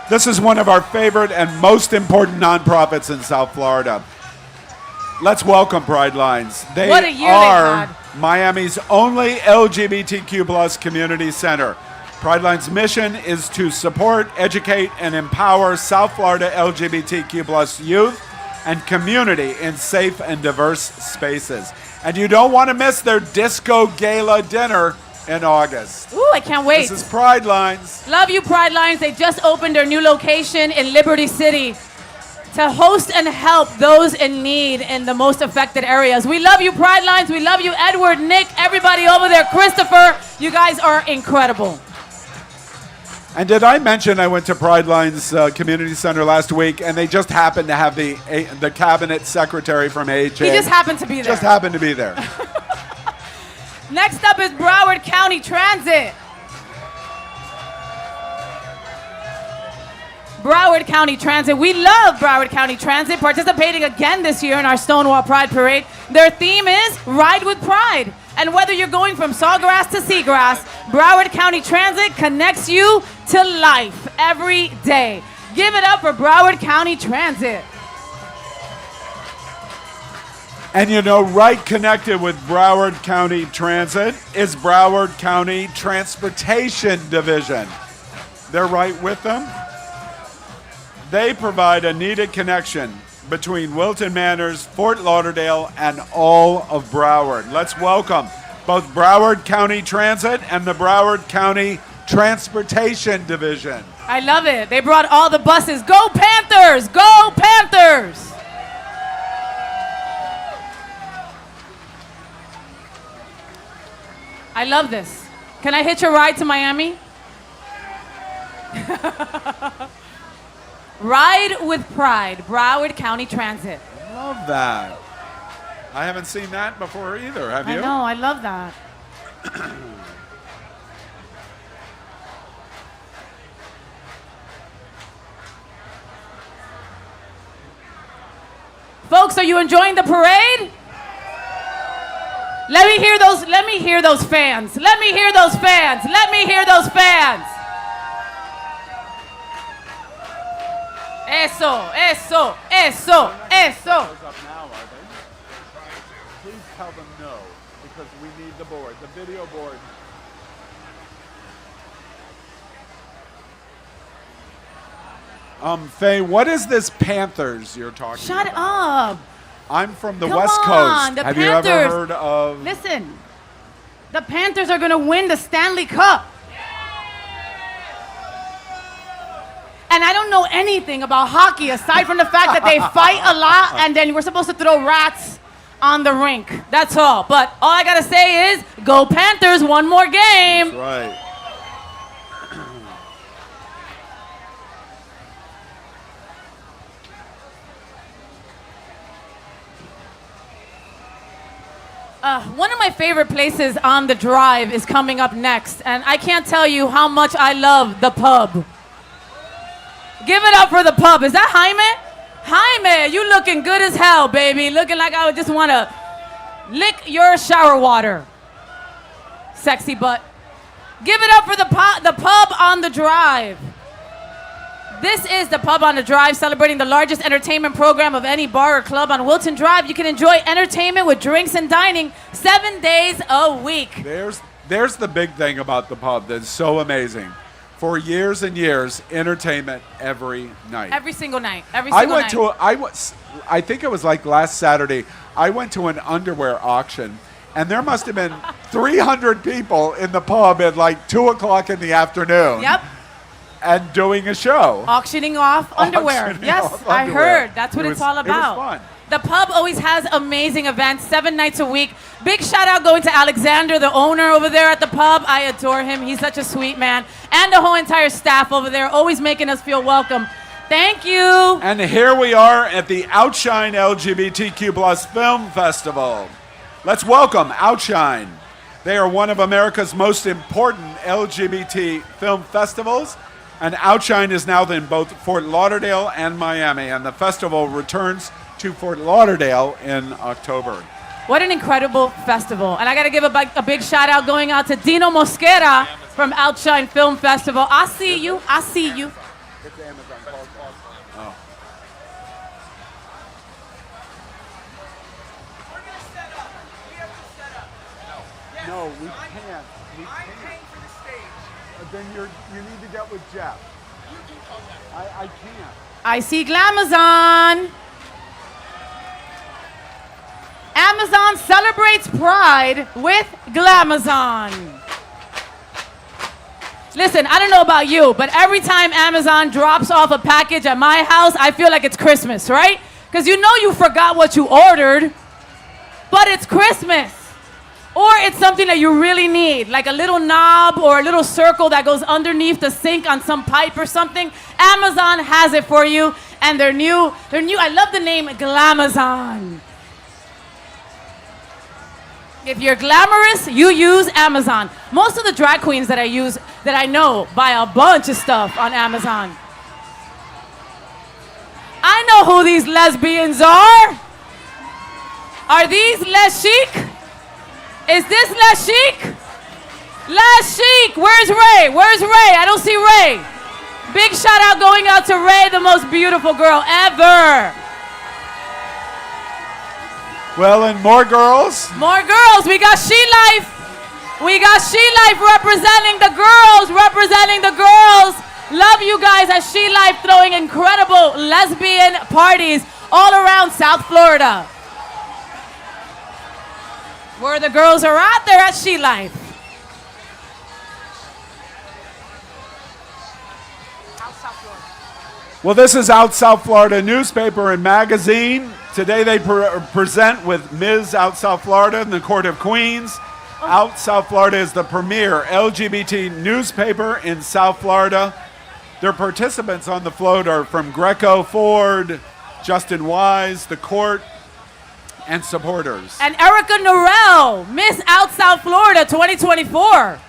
Speaker 1: This is one of our favorite and most important nonprofits in South Florida. Let's welcome Pride Lines. They
Speaker 2: What a year
Speaker 1: are
Speaker 2: they've had.
Speaker 1: Miami's only LGBTQ+ community center. Pride Line's mission is to support, educate, and empower South Florida LGBTQ+ youth and community in safe and diverse spaces. And you don't want to miss their disco gala dinner in August.
Speaker 2: Ooh, I can't wait.
Speaker 1: This is Pride Lines.
Speaker 2: Love you, Pride Lines. They just opened their new location in Liberty City to host and help those in need in the most affected areas. We love you, Pride Lines. We love you, Edward, Nick, everybody over there, Christopher. You guys are incredible.
Speaker 1: And did I mention I went to Pride Lines Community Center last week, and they just happened to have the cabinet secretary from AHA.
Speaker 2: He just happened to be there.
Speaker 1: Just happened to be there.
Speaker 2: Next up is Broward County Transit. Broward County Transit. We love Broward County Transit, participating again this year in our Stonewall Pride Parade. Their theme is Ride with Pride. And whether you're going from Sawgrass to Seagrass, Broward County Transit connects you to life every day. Give it up for Broward County Transit.
Speaker 1: And you know, right connected with Broward County Transit is Broward County Transportation Division. They're right with them. They provide a needed connection between Wilton Manors, Fort Lauderdale, and all of Broward. Let's welcome both Broward County Transit and the Broward County Transportation Division.
Speaker 2: I love it. They brought all the buses. Go Panthers! Go Panthers! I love this. Can I hitch a ride to Miami? Ride with Pride, Broward County Transit.
Speaker 1: Love that. I haven't seen that before either, have you?
Speaker 2: I know, I love that. Folks, are you enjoying the parade? Let me hear those fans. Let me hear those fans. Let me hear those fans. Eso, eso, eso, eso.
Speaker 1: Please tell them no, because we need the board, the video board. Faye, what is this Panthers you're talking about?
Speaker 2: Shut up.
Speaker 1: I'm from the
Speaker 2: Come
Speaker 1: West
Speaker 2: on,
Speaker 1: Coast.
Speaker 2: the
Speaker 1: Have
Speaker 2: Panthers.
Speaker 1: you ever heard of...
Speaker 2: Listen, the Panthers are going to win the Stanley Cup. And I don't know anything about hockey aside from the fact that they fight a lot and then we're supposed to throw rats on the rink. That's all. But all I got to say is, go Panthers, one more game.
Speaker 1: That's right.
Speaker 2: One of my favorite places on the drive is coming up next, and I can't tell you how much I love the pub. Give it up for the pub. Is that Jaime? Jaime, you looking good as hell, baby. Looking like I would just want to lick your shower water. Sexy butt. Give it up for the pub on the drive. This is the Pub on the Drive, celebrating the largest entertainment program of any bar or club on Wilton Drive. You can enjoy entertainment with drinks and dining 7 days a week.
Speaker 1: There's the big thing about the pub that's so amazing. For years and years, entertainment every night.
Speaker 2: Every single night. Every single night.
Speaker 1: I think it was like last Saturday, I went to an underwear auction, and there must have been 300 people in the pub at like 2 o'clock in the afternoon.
Speaker 2: Yep.
Speaker 1: And doing a show.
Speaker 2: Auctioning off underwear.
Speaker 1: Auctioning
Speaker 2: Yes,
Speaker 1: off
Speaker 2: I
Speaker 1: underwear.
Speaker 2: heard. That's what
Speaker 1: It
Speaker 2: it's
Speaker 1: was-
Speaker 2: all about.
Speaker 1: It was fun.
Speaker 2: The pub always has amazing events, 7 nights a week. Big shout out going to Alexander, the owner over there at the pub. I adore him. He's such a sweet man. And the whole entire staff over there, always making us feel welcome. Thank you.
Speaker 1: And here we are at the Outshine LGBTQ Plus Film Festival. Let's welcome Outshine. They are one of America's most important LGBT film festivals, and Outshine is now in both Fort Lauderdale and Miami, and the festival returns to Fort Lauderdale in October.
Speaker 2: What an incredible festival. And I got to give a big shout out going out to Dino Mosquera from Outshine Film Festival. I see you. I see you.
Speaker 1: It's Amazon. Oh. No, we can't. We can't. Then you need to get with Jeff. I can't.
Speaker 2: I see Glamazon. Amazon celebrates Pride with Glamazon. Listen, I don't know about you, but every time Amazon drops off a package at my house, I feel like it's Christmas, right? Because you know you forgot what you ordered, but it's Christmas. Or it's something that you really need, like a little knob or a little circle that goes underneath the sink on some pipe or something. Amazon has it for you, and they're new. I love the name Glamazon. If you're glamorous, you use Amazon. Most of the drag queens that I know buy a bunch of stuff on Amazon. I know who these lesbians are. Are these Les Chic? Is this Les Chic? Les Chic, where's Ray? Where's Ray? I don't see Ray. Big shout out going out to Ray, the most beautiful girl ever.
Speaker 1: Well, and more girls.
Speaker 2: More girls. We got She Life. We got She Life representing the girls Love you guys at She Life throwing incredible lesbian parties all around South Florida. Where the girls are at, they're at She Life.
Speaker 1: Well, this is Out South Florida newspaper and magazine. Today they present with Ms. Out South Florida in the Court of Queens. Out South Florida is the premier LGBT newspaper in South Florida. Their participants on the float are from Greco, Ford, Justin Wise, the court, and supporters.
Speaker 2: And Erica Norell, Miss Out South Florida 2024.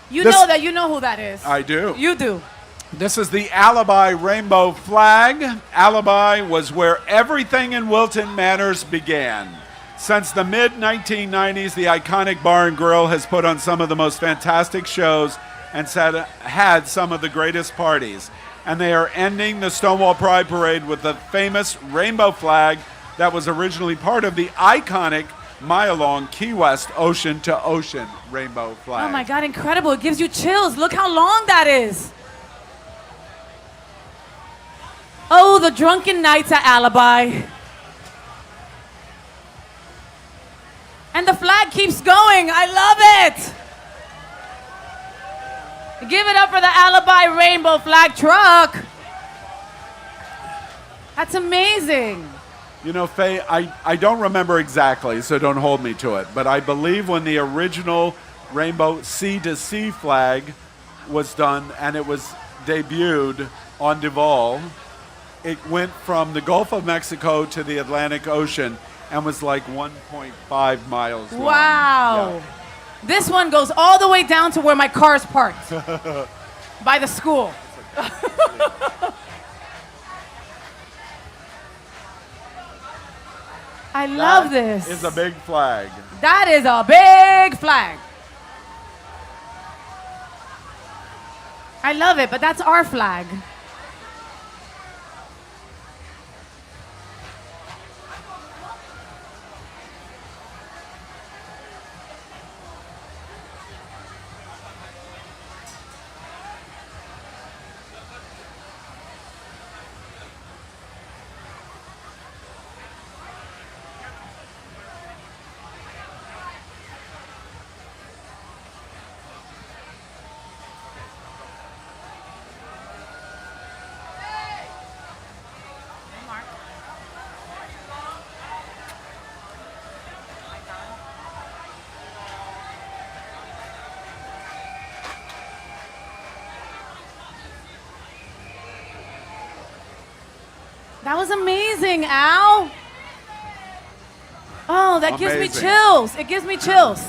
Speaker 2: You know who that is.
Speaker 1: I do.
Speaker 2: You do.
Speaker 1: This is the Alibi rainbow flag. Alibi was where everything in Wilton Manors began. Since the mid-1990s, the iconic Bar and Grill has put on some of the most fantastic shows and had some of the greatest parties. And they are ending the Stonewall Pride Parade with the famous rainbow flag that was originally part of the iconic mile-long Key West ocean-to-ocean rainbow flag.
Speaker 2: Oh my God, incredible. It gives you chills. Look how long that is. Oh, the drunken nights at Alibi. And the flag keeps going. I love it. Give it up for the Alibi rainbow flag truck. That's amazing.
Speaker 1: You know, Faye, I don't remember exactly, so don't hold me to it, but I believe when the original rainbow sea to sea flag was done and it was debuted on Duval, it went from the Gulf of Mexico to the Atlantic Ocean and was like 1.5 miles long.
Speaker 2: Wow.
Speaker 1: Yeah.
Speaker 2: This one goes all the way down to where my car's parked by the school. I love this.
Speaker 1: It's a big flag.
Speaker 2: That is a big flag. I love it, but that's our flag. That was amazing, Al. Oh, that gives me chills. It gives me chills.